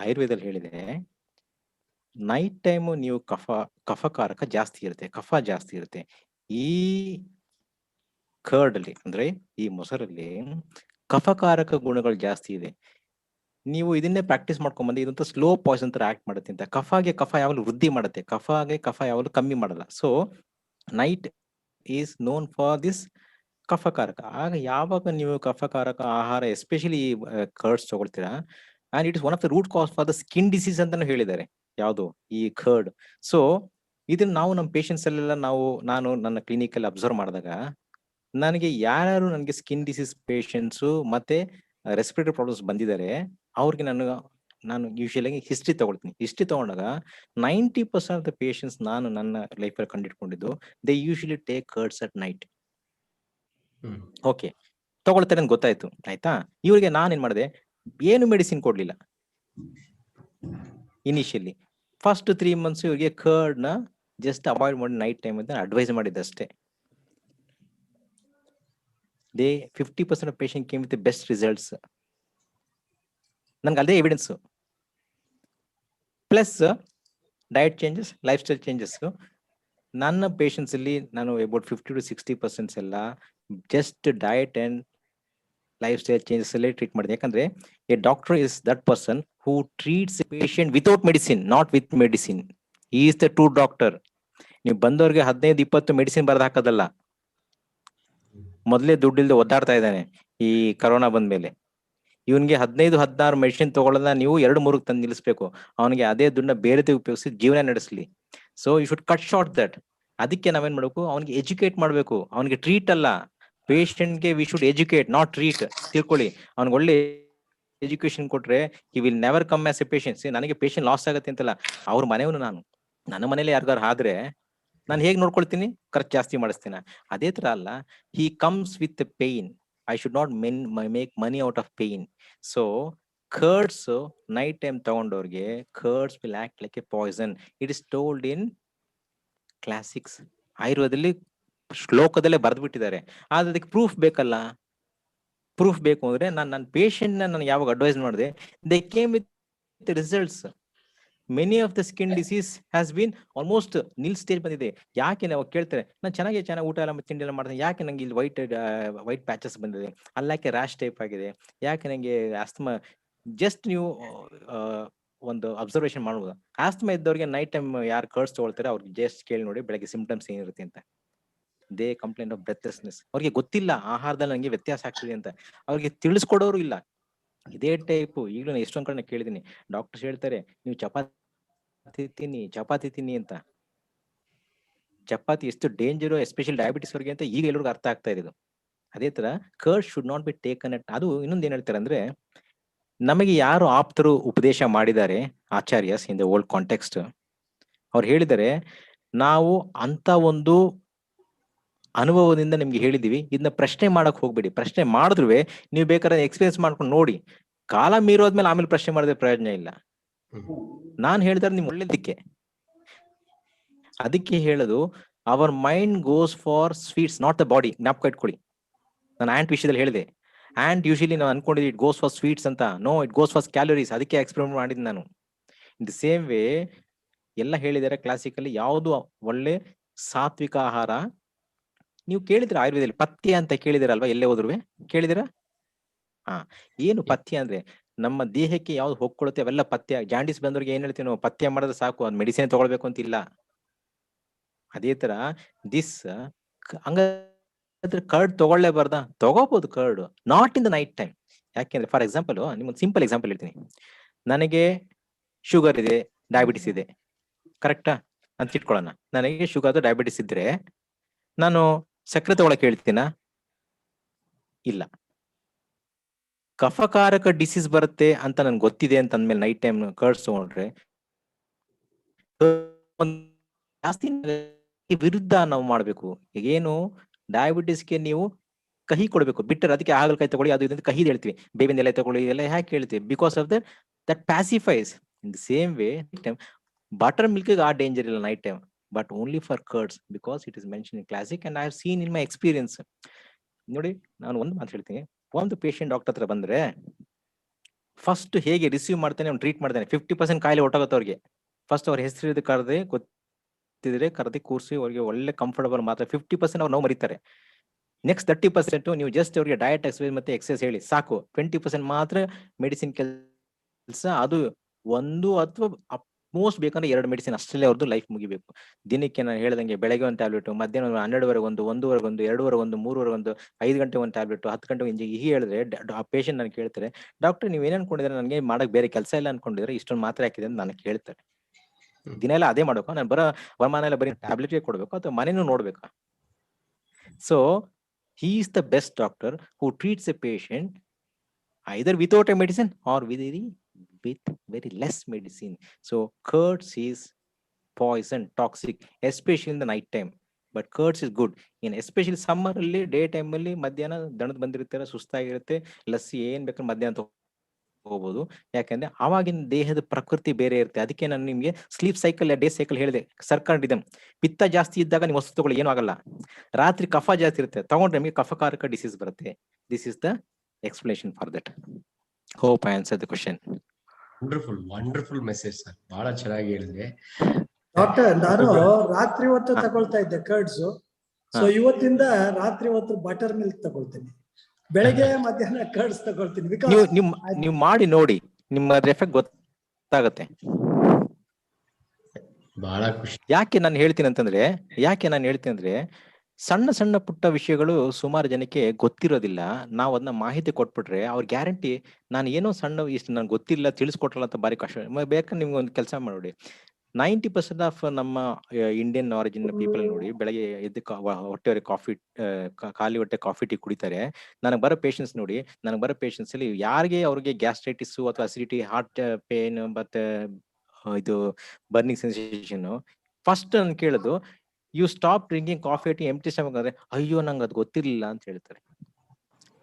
ಆಯುರ್ವೇದದಲ್ಲಿ ಹೇಳಿದೆ, ನೈಟ್ ಟೈಮು ನೀವು ಕಫಕಾರಕ ಜಾಸ್ತಿ ಇರುತ್ತೆ, ಕಫ ಜಾಸ್ತಿ ಇರುತ್ತೆ. ಈ ಕರ್ಡ್ ಅಲ್ಲಿ ಅಂದ್ರೆ ಈ ಮೊಸರಲ್ಲಿ ಕಫಕಾರಕ ಗುಣಗಳು ಜಾಸ್ತಿ ಇದೆ. ನೀವು ಇದನ್ನೇ ಪ್ರಾಕ್ಟೀಸ್ ಮಾಡ್ಕೊಂಡ್ ಬಂದು ಇದಂತ ಸ್ಲೋ ಪಾಯ್ಸನ್ ತರ ಆಕ್ಟ್ ಮಾಡುತ್ತೆ ಅಂತ. ಕಫ ಯಾವಾಗಲೂ ವೃದ್ಧಿ ಮಾಡುತ್ತೆ, ಕಫ ಯಾವಾಗಲೂ ಕಮ್ಮಿ ಮಾಡಲ್ಲ. So night is known for this ಕಫಕಾರಕ. ಆಗ ಯಾವಾಗ ನೀವು ಕಫಕಾರಕ ಆಹಾರ ಎಸ್ಪೆಷಲಿ ಕರ್ಡ್ಸ್ ತಗೊಳ್ತೀರಾ, and it is one of the root cause for the skin disease ಅಂತಾನು ಹೇಳಿದ್ದಾರೆ, ಯಾವುದು ಈ ಕರ್ಡ್. ಸೊ ಇದನ್ನ ನಾವು ನಮ್ಮ ಪೇಷಂಟ್ಸ್ ಅಲ್ಲೆಲ್ಲ ನಾನು ನನ್ನ ಕ್ಲಿನಿಕ್ ಅಲ್ಲಿ ಅಬ್ಸರ್ವ್ ಮಾಡಿದಾಗ, ನನಗೆ ಯಾರು ನನಗೆ ಸ್ಕಿನ್ ಡಿಸೀಸ್ ಪೇಷಂಟ್ಸು ಮತ್ತೆ ರೆಸ್ಪಿರೇಟರಿ ಪ್ರಾಬ್ಲಮ್ಸ್ ಬಂದಿದ್ದಾರೆ, ಅವ್ರಿಗೆ ನಾನು ಯೂಶುವಲಿ ಹಿಸ್ಟ್ರಿ ತಗೊಳ್ತೀನಿ. ಹಿಸ್ಟ್ರಿ ತಗೊಂಡಾಗ 90% ಆಫ್ ದ ಪೇಷಂಟ್ಸ್ ನಾನು ನನ್ನ ಲೈಫಲ್ಲಿ ಕಂಡಿಟ್ಕೊಂಡಿದ್ದು, they usually take curds at night. Okay, ತಗೊಳ್ತಾರೆ ಅಂತ ಗೊತ್ತಾಯ್ತು, ಆಯ್ತಾ. ಇವ್ರಿಗೆ ನಾನೇನ್ ಮಾಡಿದೆ, ಏನು ಮೆಡಿಸಿನ್ ಕೊಡ್ಲಿಲ್ಲ ಇನಿಷಿಯಲಿ. ಫಸ್ಟ್ 3 months ಇವ್ರಿಗೆ ಕರ್ಡ್ ನ ಜಸ್ಟ್ ಅವಾಯ್ಡ್ ಮಾಡಿ ನೈಟ್ ಟೈಮ್ ಅಂತ ಅಡ್ವೈಸ್ ಮಾಡಿದ್ದಷ್ಟೇ. They 50% of patient came with best results. ನನ್ಗೆ ಅದೇ evidence. Plus diet changes, lifestyle changes. ನನ್ನ ಪೇಷಂಟ್ಸ್ ಅಲ್ಲಿ ನಾನು ಅಬೌಟ್ 50 to 60% ಎಲ್ಲ just diet and lifestyle changes ಅಲ್ಲೇ ಟ್ರೀಟ್ ಮಾಡಿದೆ. ಯಾಕಂದ್ರೆ a doctor is that person who treats a patient without medicine, not with medicine. ಈ is the true doctor. ನೀವು ಬಂದವ್ರಿಗೆ 15-20 ಮೆಡಿಸಿನ್ ಬರೆದು ಹಾಕೋದಲ್ಲ. ಮೊದಲೇ ದುಡ್ಡಿಲ್ದೆ ಒದ್ದಾಡ್ತಾ ಇದ್ದಾನೆ ಈ ಕರೋನಾ ಬಂದ್ಮೇಲೆ. ಇವನ್ಗೆ 15-16 ಮೆಡಿಸಿನ್ ತಗೊಳ್ಳೋದನ್ನ ನೀವು 2-3 ತಂದು ನಿಲ್ಲಿಸ್ಬೇಕು. ಅವನಿಗೆ ಅದೇ ದುಡ್ಡನ್ನ ಬೇರೆ ಉಪಯೋಗಿಸಿ ಜೀವನ ನಡೆಸಲಿ. So you should cut short that. ಅದಕ್ಕೆ ನಾವೇನ್ ಮಾಡ್ಬೇಕು, ಅವನಿಗೆ ಎಜುಕೇಟ್ ಮಾಡ್ಬೇಕು. ಅವನಿಗೆ ಟ್ರೀಟ್ ಅಲ್ಲ, ಪೇಷಂಟ್ಗೆ V should educate, not treat. ತಿಳ್ಕೊಳ್ಳಿ, ಅವ್ನಿಗೆ ಒಳ್ಳೆ ಎಜುಕೇಶನ್ ಕೊಟ್ರೆ he will never come as A patient. ನನಗೆ ಪೇಷಂಟ್ ಲಾಸ್ ಆಗುತ್ತೆ ಅಂತಲ್ಲ, ಅವ್ರ ಮನೆಯವನು ನಾನು. ನನ್ನ ಮನೇಲಿ ಯಾರಿಗಾರು ಆದ್ರೆ ನಾನು ಹೇಗೆ ನೋಡ್ಕೊಳ್ತೀನಿ, ಖರ್ಚು ಜಾಸ್ತಿ ಮಾಡಿಸ್ತೀನಿ. ಅದೇ ತರ ಅಲ್ಲ, he comes with pain. I should not make money out of pain. So curds night time ತಗೊಂಡವ್ರಿಗೆ curds will act like a poison. It is told in classics. ಆಯುರ್ವೇದದಲ್ಲಿ ಶ್ಲೋಕದಲ್ಲೇ ಬರೆದ್ಬಿಟ್ಟಿದ್ದಾರೆ. ಆದ್ರೆ ಅದಕ್ಕೆ ಪ್ರೂಫ್ ಬೇಕಲ್ಲ. ಪ್ರೂಫ್ ಬೇಕು ಅಂದ್ರೆ ನನ್ನ ಪೇಷಂಟ್ ನಾನು ಯಾವಾಗ ಅಡ್ವೈಸ್ ಮಾಡಿದೆ, they came with results. Many of the skin disease has been almost nil stage ಬಂದಿದೆ. ಯಾಕೆ ನಾವು ಕೇಳ್ತಾರೆ, ನಾನು ಚೆನ್ನಾಗಿ ಊಟ ಎಲ್ಲ ತಿಂಡಿ ಎಲ್ಲ ಮಾಡ್ತೀನಿ, ಯಾಕೆ ನಂಗೆ ಇಲ್ಲಿ ವೈಟ್ ಪ್ಯಾಚಸ್ ಬಂದಿದೆ, ಅಲ್ಲಾಕೆ ರ್ಯಾಶ್ ಟೈಪ್ ಆಗಿದೆ, ಯಾಕೆ ನಂಗೆ ಆಸ್ತಮಾ. ಜಸ್ಟ್ ನೀವು ಒಂದು ಅಬ್ಸರ್ವೇಷನ್ ಮಾಡ್ಬೋದು. ಆಸ್ತಮಾ ಇದ್ದವ್ರಿಗೆ ನೈಟ್ ಟೈಮ್ ಯಾರು ಕರ್ಡ್ಸ್ ತಗೊಳ್ತಾರೆ ಅವ್ರಿಗೆ ಜಸ್ಟ್ ಕೇಳಿ ನೋಡಿ ಬೆಳಗ್ಗೆ ಸಿಂಪ್ಟಮ್ಸ್ ಏನಿರುತ್ತೆ ಅಂತ. They complaint of breathlessness. ಅವ್ರಿಗೆ ಗೊತ್ತಿಲ್ಲ ಆಹಾರದಲ್ಲಿ ನಂಗೆ ವ್ಯತ್ಯಾಸ ಆಗ್ತಿದೆ ಅಂತ, ಅವ್ರಿಗೆ ತಿಳಿಸ್ಕೊಡೋರು ಇಲ್ಲ. ಇದೇ ಟೈಪು ಈಗಲೂ ನಾನು ಎಷ್ಟೊಂದ್ ಕಡೆ ಕೇಳಿದೀನಿ, ಡಾಕ್ಟರ್ಸ್ ಹೇಳ್ತಾರೆ ನೀವು ಚಪಾತಿ ತಿನ್ನಿ ಅಂತ. ಚಪಾತಿ ಎಷ್ಟು ಡೇಂಜರು ಎಸ್ಪೆಷಲಿ ಡಯಾಬಿಟಿಸ್ ಅವ್ರಿಗೆ ಅಂತ ಈಗ ಎಲ್ಲರಿಗೂ ಅರ್ಥ ಆಗ್ತಾ ಇರೋದು. ಅದೇ ತರ curd should not be taken at. ಅದು ಇನ್ನೊಂದು ಏನ್ ಹೇಳ್ತಾರೆ ಅಂದ್ರೆ, ನಮಗೆ ಯಾರು ಆಪ್ತರು ಉಪದೇಶ ಮಾಡಿದ್ದಾರೆ, ಆಚಾರ್ಯಸ್ ಇನ್ ದ ಓಲ್ಡ್ ಕಾಂಟೆಕ್ಸ್ಟ್, ಅವ್ರು ಹೇಳಿದರೆ ನಾವು ಅಂತ ಒಂದು ಅನುಭವದಿಂದ ನಿಮ್ಗೆ ಹೇಳಿದೀವಿ, ಇದನ್ನ ಪ್ರಶ್ನೆ ಮಾಡಕ್ ಹೋಗ್ಬೇಡಿ. ಪ್ರಶ್ನೆ ಮಾಡಿದ್ರು ನೀವು ಬೇಕಾದ್ರೆ ಎಕ್ಸ್ಪೀರಿಯನ್ಸ್ ಮಾಡ್ಕೊಂಡು ನೋಡಿ. ಕಾಲ ಮೀರೋದ್ಮೇಲೆ ಆಮೇಲೆ ಪ್ರಶ್ನೆ ಮಾಡಿದ್ರೆ ಪ್ರಯೋಜನ ಇಲ್ಲ. ನಾನ್ ಹೇಳಿದ್ರೆ ನಿಮ್ ಒಳ್ಳೇದಕ್ಕೆ. ಅದಕ್ಕೆ ಹೇಳೋದು, our mind goes for sweets, not the body. ಜ್ಞಾಪಕ ಇಟ್ಕೊಳ್ಳಿ, ನಾನು ಆಂಟ್ ವಿಷಯದಲ್ಲಿ ಹೇಳಿದೆ. ಆಂಟ್ ಯೂಶಲಿ ನಾವು ಅನ್ಕೊಂಡಿದ್ವಿ ಇಟ್ ಗೋಸ್ ಫಾರ್ ಸ್ವೀಟ್ಸ್ ಅಂತ. No, it goes for calories. ಅದಕ್ಕೆ ಎಕ್ಸ್ಪೆರಿಮೆಂಟ್ ಮಾಡಿದ್ ನಾನು. ಇನ್ ದ ಸೇಮ್ ವೇ ಎಲ್ಲ ಹೇಳಿದ್ದಾರೆ ಕ್ಲಾಸಿಕಲ್ಲಿ, ಯಾವುದು ಒಳ್ಳೆ ಸಾತ್ವಿಕ ಆಹಾರ. ನೀವು ಕೇಳಿದ್ರೆ ಆಯುರ್ವೇದದಲ್ಲಿ ಪಥ್ಯ ಅಂತ ಕೇಳಿದಿರಲ್ವಾ, ಎಲ್ಲೇ ಹೋದ್ರು ಕೇಳಿದಿರ? ಹಾ, ಏನು ಪಥ್ಯ ಅಂದ್ರೆ ನಮ್ಮ ದೇಹಕ್ಕೆ ಯಾವ್ದು ಹೋಗ್ಕೊಳುತ್ತೆ ಅವೆಲ್ಲ ಪಥ್ಯ. ಜಾಂಡೀಸ್ ಬಂದವ್ರಿಗೆ ಏನ್ ಹೇಳ್ತೀವಿ ನಾವು, ಪಥ್ಯ ಮಾಡಿದ್ರೆ ಸಾಕು, ಅದ್ ಮೆಡಿಸಿನ್ ತಗೊಳ್ಬೇಕು ಅಂತಿಲ್ಲ. ಅದೇ ತರ ದಿಸ್ ಹಂಗಾದ್ರೆ ಕರ್ಡ್ ತಗೊಳ್ಳೇಬಾರ್ದ? ತಗೋಬಹುದು curd, not in the night time. ಯಾಕೆಂದ್ರೆ ಫಾರ್ ಎಕ್ಸಾಂಪಲ್, ನಿಮ್ಗೆ ಸಿಂಪಲ್ ಎಕ್ಸಾಂಪಲ್ ಹೇಳ್ತೀನಿ. ನನಗೆ ಶುಗರ್ ಇದೆ, ಡಯಾಬಿಟಿಸ್ ಇದೆ, ಕರೆಕ್ಟಾ ಅಂತ ಇಟ್ಕೊಳ್ಳೋಣ. ನನಗೆ ಶುಗರ್ ಡಯಾಬಿಟಿಸ್ ಇದ್ರೆ ನಾನು ಸಕ್ಕರೆ ತಗೊಳಕ್ ಹೇಳ್ತೀನ? ಇಲ್ಲ. ಕಫಕಾರಕ ಡಿಸೀಸ್ ಬರುತ್ತೆ ಅಂತ ನನ್ಗೆ ಗೊತ್ತಿದೆ ಅಂತ ಅಂದ್ಮೇಲೆ ನೈಟ್ ಟೈಮ್ ಕರ್ಡ್ಸ್ ತಗೊಂಡ್ರೆ ಜಾಸ್ತಿ ವಿರುದ್ಧ ನಾವು ಮಾಡ್ಬೇಕು. ಏನು, ಡಯಾಬಿಟಿಸ್ಗೆ ನೀವು ಕಹಿ ಕೊಡ್ಬೇಕು, ಬಿಟ್ಟರೆ ಅದಕ್ಕೆ ಹಾಗಲಕಾಯಿ ತಗೊಳ್ಳಿ ಅದು ಇದರಿಂದ ಕಹಿ ಹೇಳ್ತೀವಿ, ಬೇವಿನ ಎಲೆ ತಗೊಳ್ಳಿ ಎಲ್ಲ ಯಾಕೆ ಹೇಳ್ತೀವಿ? Because of that pacifies. In the same way buttermilk ಆ ಡೇಂಜರ್ ಇಲ್ಲ night time, but only for curds, because it is mention in classic and I have seen in my experience. ನೋಡಿ, ನಾನು ಒಂದು ಮಾತು ಹೇಳ್ತೀನಿ. ಒಂದು ಪೇಷಂಟ್ ಡಾಕ್ಟರ್ ಹತ್ರ ಬಂದ್ರೆ ಫಸ್ಟ್ ಹೇಗೆ ರಿಸೀವ್ ಮಾಡ್ತಾನೆ, ಅವ್ನು ಟ್ರೀಟ್ ಮಾಡ್ತಾನೆ. 50% ಕಾಯಿಲೆ ಹೊಟ್ಟೋಗುತ್ತೆ ಅವ್ರಿಗೆ. ಫಸ್ಟ್ ಅವ್ರ ಹೆಸರು ಕರೆದೆ ಗೊತ್ತಿದ್ರೆ ಕರೆದಿ ಕೂರಿಸಿ ಅವ್ರಿಗೆ ಒಳ್ಳೆ ಕಂಫರ್ಟಬಲ್ ಮಾತ್ರ 50% ಅವ್ರು ನೋವು ಮರೀತಾರೆ. ನೆಕ್ಸ್ಟ್ 30% ನೀವು ಜಸ್ಟ್ ಅವ್ರಿಗೆ ಡಯಟ್ ಎಕ್ಸರ್ಸೈಸ್ ಮತ್ತೆ ಎಕ್ಸರ್ಸೈಸ್ ಹೇಳಿ ಸಾಕು. 20% ಮಾತ್ರ ಮೆಡಿಸಿನ್ ಕೆಲಸ. ಅದು ಒಂದು ಅಥವಾ ಮೋಸ್ಟ್ ಬೇಕಂದ್ರೆ 2 ಮೆಡಿಸಿನ್, ಅಷ್ಟೇ ಅವ್ರದ್ದು ಲೈಫ್ ಮುಗಿಬೇಕು. ದಿನಕ್ಕೆ ನಾನು ಹೇಳ್ದಂಗೆ ಬೆಳಗ್ಗೆ ಒಂದು ಟ್ಯಾಬ್ಲೆಟ್, ಮಧ್ಯಾಹ್ನ 12ವರೆಗೆ ಒಂದು, 1ವರೆಗೆ ಒಂದು, 2ವರೆಗೆ ಒಂದು, 3ವರೆಗೆ ಒಂದು, 5 ಗಂಟೆ ಒಂದು ಟ್ಯಾಬ್ಲೆಟ್, 10 ಗಂಟೆ ಒಂದು. ಹೀಗೆ ಹೇಳಿದ್ರೆ ಆ ಪೇಷಂಟ್ ನನಗೆ ಕೇಳ್ತಾರೆ, ಡಾಕ್ಟರ್ ನೀವು ಏನ್ ಅನ್ಕೊಂಡಿದ್ರೆ, ನನಗೆ ಮಾಡಕ್ ಬೇರೆ ಕೆಲಸ ಇಲ್ಲ ಅನ್ಕೊಂಡಿದ್ರೆ ಇಷ್ಟೊಂದು ಮಾತ್ರೆ ಹಾಕಿದೆ ಅಂತ ನನಗೆ ಕೇಳ್ತಾರೆ. ದಿನ ಎಲ್ಲ ಅದೇ ಮಾಡ್ಬೇಕು? ನಾನು ಬರೋ ವರಮಾನ ಎಲ್ಲ ಬರೀ ಟ್ಯಾಬ್ಲೆಟ್ಗೆ ಕೊಡ್ಬೇಕು ಅಥವಾ ಮನೇನು ನೋಡ್ಬೇಕಾ? So he is the best doctor who treats a patient either without a medicine or with very less medicine. So curds is poison, toxic, especially in the night time. But curds is good in especially summer ಅಲ್ಲಿ, day time ಅಲ್ಲಿ. ಮಧ್ಯಾಹ್ನ ದಣದ್ ಬಂದಿರ್ತಾರೆ, ಸುಸ್ತಾಗಿರುತ್ತೆ, ಲಸ್ಸಿ ಏನ್ ಬೇಕಾದ್ರೆ ಮಧ್ಯಾಹ್ನ ಹೋಗ್ಬೋದು. ಯಾಕಂದ್ರೆ ಆವಾಗಿನ ದೇಹದ ಪ್ರಕೃತಿ ಬೇರೆ ಇರುತ್ತೆ. ಅದಕ್ಕೆ ನಾನು ನಿಮ್ಗೆ ಸ್ಲೀಪ್ ಸೈಕಲ್, ಡೇ ಸೈಕಲ್ ಹೇಳಿದೆ. ಸರ್ಕಾರಡಿದಮ್, ಪಿತ್ತ ಜಾಸ್ತಿ ಇದ್ದಾಗ ನೀವು ವಸ್ತು ತಗೊಳ್ಳಿ, ಏನೂ ಆಗಲ್ಲ. ರಾತ್ರಿ ಕಫ ಜಾಸ್ತಿ ಇರುತ್ತೆ, ತಗೊಂಡ್ರೆ ನಿಮಗೆ ಕಫಕಾರಕ ಡಿಸೀಸ್ ಬರುತ್ತೆ. This is the explanation for that. Hope I answer the question. Wonderful message sir, ಬಹಳ ಚೆನ್ನಾಗಿ ಹೇಳಿದ್ರೆ. ಡಾಕ್ಟರ್, ನಾನು ರಾತ್ರಿ ಹೊತ್ತು ತಗೊಳ್ತಾ ಇದ್ದೆ ಕರ್ಡ್ಸ್. ಸೊ ಇವತ್ತಿಂದ ರಾತ್ರಿ ಹೊತ್ತು ಬಟರ್ ಮಿಲ್ಕ್ ತಗೊಳ್ತೀನಿ, ಬೆಳಗ್ಗೆ ಮಧ್ಯಾಹ್ನ ಕರ್ಡ್ಸ್ ತಗೊಳ್ತೀನಿ. ನೀವು ಮಾಡಿ ನೋಡಿ, ನಿಮ್ಮ ಎಫೆಕ್ಟ್ ಗೊತ್ತಾಗತ್ತೆ. ಬಹಳ ಖುಷಿ. ಯಾಕೆ ನಾನು ಹೇಳ್ತೀನಿ ಅಂತಂದ್ರೆ ಸಣ್ಣ ಸಣ್ಣ ಪುಟ್ಟ ವಿಷಯಗಳು ಸುಮಾರು ಜನಕ್ಕೆ ಗೊತ್ತಿರೋದಿಲ್ಲ. ನಾವು ಅದನ್ನ ಮಾಹಿತಿ ಕೊಟ್ಬಿಟ್ರೆ ಅವ್ರ ಗ್ಯಾರಂಟಿ, ನಾನು ಏನೋ ಸಣ್ಣ ಇಷ್ಟು ನನ್ಗೆ ಗೊತ್ತಿಲ್ಲ ತಿಳಿಸ್ಕೊಟ್ರಲ್ಲ ಅಂತ ಬಾರಿ ಕಷ್ಟ. ಬೇಕಾದ್ರೆ ನಿಮ್ಗೆ ಒಂದು ಕೆಲಸ ಮಾಡಿ, 90% ಆಫ್ ನಮ್ಮ ಇಂಡಿಯನ್ ಆರಿಜಿನ್ ಪೀಪಲ್ ನೋಡಿ, ಬೆಳಗ್ಗೆ ಎದ್ದು ಹೊಟ್ಟೆವರೆಗೆ ಕಾಫಿ, ಖಾಲಿ ಹೊಟ್ಟೆ ಕಾಫಿ ಟೀ ಕುಡಿತಾರೆ. ನನಗೆ ಬರೋ ಪೇಷನ್ಸ್ ನೋಡಿ, ಅಲ್ಲಿ ಯಾರಿಗೆ ಅವ್ರಿಗೆ ಗ್ಯಾಸ್ಟ್ರೈಟಿಸ್ ಅಥವಾ ಅಸಿಡಿಟಿ, ಹಾರ್ಟ್ ಪೇನ್ ಮತ್ತೆ ಇದು ಬರ್ನಿಂಗ್ ಸೆನ್ಸೇಷನ್, ಫಸ್ಟ್ ನಾನು ಕೇಳೋದು, you stop drinking coffee tea empty stomach ಅಂದ್ರೆ, ಅಯ್ಯೋ ನಂಗೆ ಅದು ಗೊತ್ತಿರಲಿಲ್ಲ ಅಂತ ಹೇಳ್ತಾರೆ.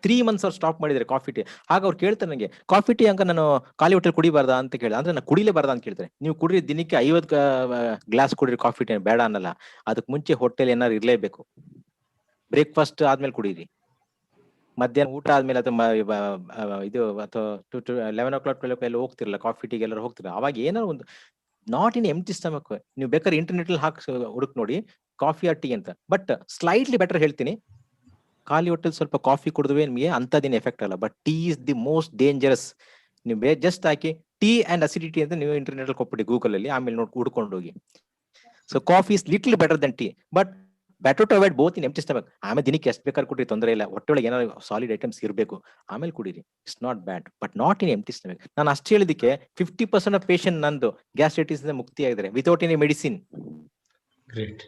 3 months ಅವ್ರು ಸ್ಟಾಪ್ ಮಾಡಿದ್ದಾರೆ ಕಾಫಿ ಟೀ. ಆಗ ಅವ್ರು ಕೇಳ್ತಾರೆ ನನಗೆ, ಕಾಫಿ ಟೀ ಅಂಕ ನಾನು ಖಾಲಿ ಹೊಟ್ಟೆ ಕುಡಿಬಾರ್ದಾ ಅಂತ ಕೇಳಿದೆ. ಅಂದ್ರೆ ನಾನು ಕುಡಿಲೇಬಾರ್ದಾ ಅಂತ ಕೇಳ್ತಾರೆ. ನೀವು ಕುಡಿರಿ, ದಿನಕ್ಕೆ 50 ಗ್ಲಾಸ್ ಕುಡಿರಿ ಕಾಫಿ ಟೀ, ಬೇಡ ಅನ್ನಲ್ಲ. ಅದಕ್ಕೆ ಮುಂಚೆ ಹೊಟ್ಟೆಲಿ ಏನಾರು ಇರ್ಲೇಬೇಕು. ಬ್ರೇಕ್ಫಾಸ್ಟ್ ಆದ್ಮೇಲೆ ಕುಡೀರಿ, ಮಧ್ಯಾಹ್ನ ಊಟ ಆದ್ಮೇಲೆ ಅಥವಾ ಇದು ಅಥವಾ 11 o'clock 12 o'clock ಎಲ್ಲ ಹೋಗ್ತಿರಲ್ಲ ಕಾಫಿ ಟೀಗೆ ಎಲ್ಲರೂ ಹೋಗ್ತಿರಲ್ಲ, ಅವಾಗ ಏನಾರು ಒಂದು ನಾಟ್ ಇನ್ ಎಂಪ್ಟಿ ಸ್ಟಮಕ್. ನೀವು ಬೇಕಾದ್ರೆ ಇಂಟರ್ನೆಟ್ ಅಲ್ಲಿ ಹಾಕಿ ಹುಡುಕ್ ನೋಡಿ ಕಾಫಿ ಆರ್ ಟೀ ಅಂತ. ಬಟ್ ಸ್ಲೈಟ್ಲಿ ಬೆಟರ್ ಹೇಳ್ತೀನಿ, ಖಾಲಿ ಹೊಟ್ಟೆಲ್ ಸ್ವಲ್ಪ ಕಾಫಿ ಕುಡಿದ್ವಿ ನಿಮಗೆ ಅಂತದೇನು ಎಫೆಕ್ಟ್ ಅಲ್ಲ. But tea is the most dangerous. ನೀವು ಜಸ್ಟ್ ಹಾಕಿ ಟೀ ಅಂಡ್ ಅಸಿಡಿಟಿ ಅಂತ ನೀವು ಇಂಟರ್ನೆಟ್ ಅಲ್ಲಿ ಕೊಟ್ಬಿಡಿ ಗೂಗಲ್ ಅಲ್ಲಿ, ಆಮೇಲೆ ನೋಡಿ ಹುಡ್ಕೊಂಡು ಹೋಗಿ. So coffee is little better than tea, but better to avoid both in empty stomach. ಆಮೇಲೆ ದಿನಕ್ಕೆ ಎಷ್ಟು ಬೇಕಾದ್ರೆ ಕೊಡ್ರಿ, ತೊಂದರೆ ಇಲ್ಲ, ಹೊಟ್ಟೆ ಒಳಗೆ ಏನಾದ್ರು ಸಾಲಿಡ್ ಐಟಮ್ಸ್ ಇರಬೇಕು, ಆಮೇಲೆ ಕುಡೀರಿ, it's not bad, but not in empty stomach. ನಾನು ಅಷ್ಟು ಹೇಳಿದಕ್ಕೆ 50% ಆಫ್ ಪೇಷಂಟ್ ನಂದು ಗ್ಯಾಸ್ಟ್ರೈಟಿಸ್ ಇಂದ ಮುಕ್ತಿ ಆಗಿದ್ದಾರೆ ವಿತೌಟ್ ಎನಿ ಮೆಡಿಸಿನ್. ಗ್ರೇಟ್.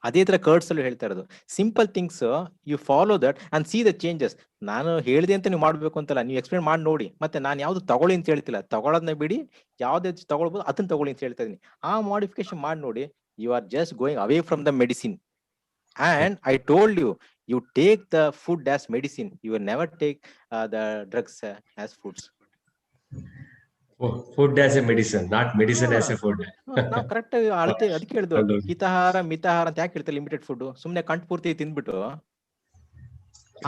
ಅದೇ ತರ ಕರ್ಡ್ಸ್ ಅಲ್ಲೂ ಹೇಳ್ತಾ ಇರೋದು, simple things you follow that and see the changes. ನಾನು ಹೇಳಿದೆ ಅಂತ ನೀವು ಮಾಡ್ಬೇಕು ಅಂತಲ್ಲ, ನೀವು ಎಕ್ಸ್ಪ್ಲೇನ್ ಮಾಡಿ ನೋಡಿ. ಮತ್ತೆ ನಾನು ಯಾವ್ದು ತಗೊಳ್ಳಿ ಅಂತ ಹೇಳ್ತಿಲ್ಲ, ತಗೊಳ್ಳೋದನ್ನ ಬಿಡಿ, ಯಾವ್ದು ತಗೊಳ್ಬೋದು ಅದನ್ನ ತಗೊಳ್ಳಿ ಅಂತ ಹೇಳ್ತಾ ಇದೀನಿ. ಆ ಮಾಡಿಫಿಕೇಶನ್ ಮಾಡಿ ನೋಡಿ, you are just going away from the medicine. And I told you, you take the food as medicine. You will never take the drugs as foods. Food as a medicine, not medicine as a food. ನಾವು correct ಆಗಿ ಅಳತೆ. ಅದಕ್ಕೆ ಹೇಳಿದ್ರು ಹಿತಾಹಾರ ಮಿತಾಹಾರ ಅಂತ ಯಾಕೆ ಹೇಳ್ತಾರೆ, limited food. ಸುಮ್ನೆ ಕಂಠ ಪೂರ್ತಿ ತಿಂದ್ಬಿಟ್ಟು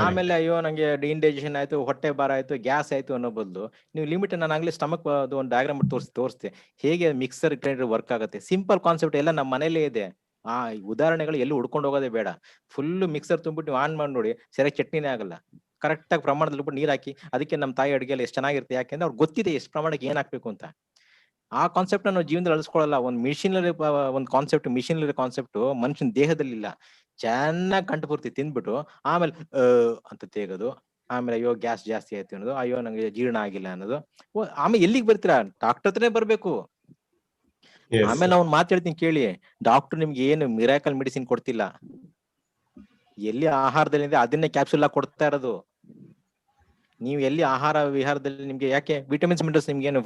ಆಮೇಲೆ ಅಯ್ಯೋ ನಂಗೆ ಇಂಡೈಜೆಷನ್ ಆಯ್ತು, ಹೊಟ್ಟೆ ಭಾರ ಆಯ್ತು, ಗ್ಯಾಸ್ ಆಯ್ತು ಅನ್ನೋ ಬದಲು ನೀವು ಲಿಮಿಟ್. ನಾನು ಆಗ್ಲೇ ಸ್ಟಮಕ್ ಒಂದು ಡಯಾಗ್ರಾಮ್ ತೋರಿಸ್ತೆ ಹೇಗೆ ಮಿಕ್ಸರ್ ಗ್ರೈಂಡರ್ ವರ್ಕ್ ಆಗುತ್ತೆ. ಸಿಂಪಲ್ ಕಾನ್ಸೆಪ್ಟ್ ಎಲ್ಲ ನಮ್ಮ ಮನೇಲೇ ಇದೆ. ಆ ಉದಾಹರಣೆಗಳು ಎಲ್ಲೂ ಹುಡ್ಕೊಂಡು ಹೋಗೋದೇ ಬೇಡ. ಫುಲ್ ಮಿಕ್ಸರ್ ತುಂಬಿಟ್ಟು ನೀವು ಆನ್ ಮಾಡಿ ನೋಡಿ, ಸರಿಯಾಗಿ ಚಟ್ನಿನೇ ಆಗಲ್ಲ. ಕರೆಕ್ಟ್ ಆಗಿ ಪ್ರಮಾಣದಲ್ಲಿ ಬಿಟ್ಟು ನೀರ್ ಹಾಕಿ. ಅದಕ್ಕೆ ನಮ್ಮ ತಾಯಿ ಅಡುಗೆಯಲ್ಲಿ ಎಷ್ಟು ಚೆನ್ನಾಗಿರುತ್ತೆ, ಯಾಕೆಂದ್ರೆ ಅವ್ರಿಗೆ ಗೊತ್ತಿದೆ ಎಷ್ಟು ಪ್ರಮಾಣಕ್ಕೆ ಏನ್ ಹಾಕ್ಬೇಕು ಅಂತ. ಆ ಕಾನ್ಸೆಪ್ಟ್ ನಾವು ಜೀವನದಲ್ಲಿ ಅಳಿಸ್ಕೊಳ್ಳಲ್ಲ. ಒಂದು ಮಿಷಿನರಿ ಒಂದು ಕಾನ್ಸೆಪ್ಟ್, ಮಿಷಿನರಿ ಕಾನ್ಸೆಪ್ಟ್ ಮನುಷ್ಯನ ದೇಹದಲ್ಲಿ ಇಲ್ಲ. ಚೆನ್ನಾಗಿ ಕಂಠ ಪೂರ್ತಿ ತಿಂದ್ಬಿಟ್ಟು ಆಮೇಲೆ ಅಂತ ತೆಗೋದು, ಆಮೇಲೆ ಅಯ್ಯೋ ಗ್ಯಾಸ್ ಜಾಸ್ತಿ ಆಯ್ತು ಅನ್ನೋದು, ಅಯ್ಯೋ ನಂಗೆ ಜೀರ್ಣ ಆಗಿಲ್ಲ ಅನ್ನೋದು. ಆಮೇಲೆ ಎಲ್ಲಿಗೆ ಬರ್ತೀರಾ, ಡಾಕ್ಟರ್ ಹತ್ರನೇ ಬರ್ಬೇಕು. ಆಮೇಲೆ ಅವ್ನು ಮಾತು ಹೇಳ್ತೀನಿ ಕೇಳಿ, ಡಾಕ್ಟರ್ ನಿಮ್ಗೆ ಏನು ಮಿರಾಕಲ್ ಮೆಡಿಸಿನ್ ಕೊಡ್ತಿಲ್ಲ. ಎಲ್ಲಿ ಆಹಾರದಲ್ಲಿ ಅದನ್ನೇ ಕ್ಯಾಪ್ಸುಲ್ ಆಗಿ ಕೊಡ್ತಾ ಇರೋದು. ನೀವು ಎಲ್ಲಿ ಆಹಾರ ವಿಹಾರದಲ್ಲಿ ನಿಮ್ಗೆ ಯಾಕೆ ವಿಟಮಿನ್ಸ್ ಮಿನರಲ್ಸ್ ನಿಮ್ಗೆ ಏನು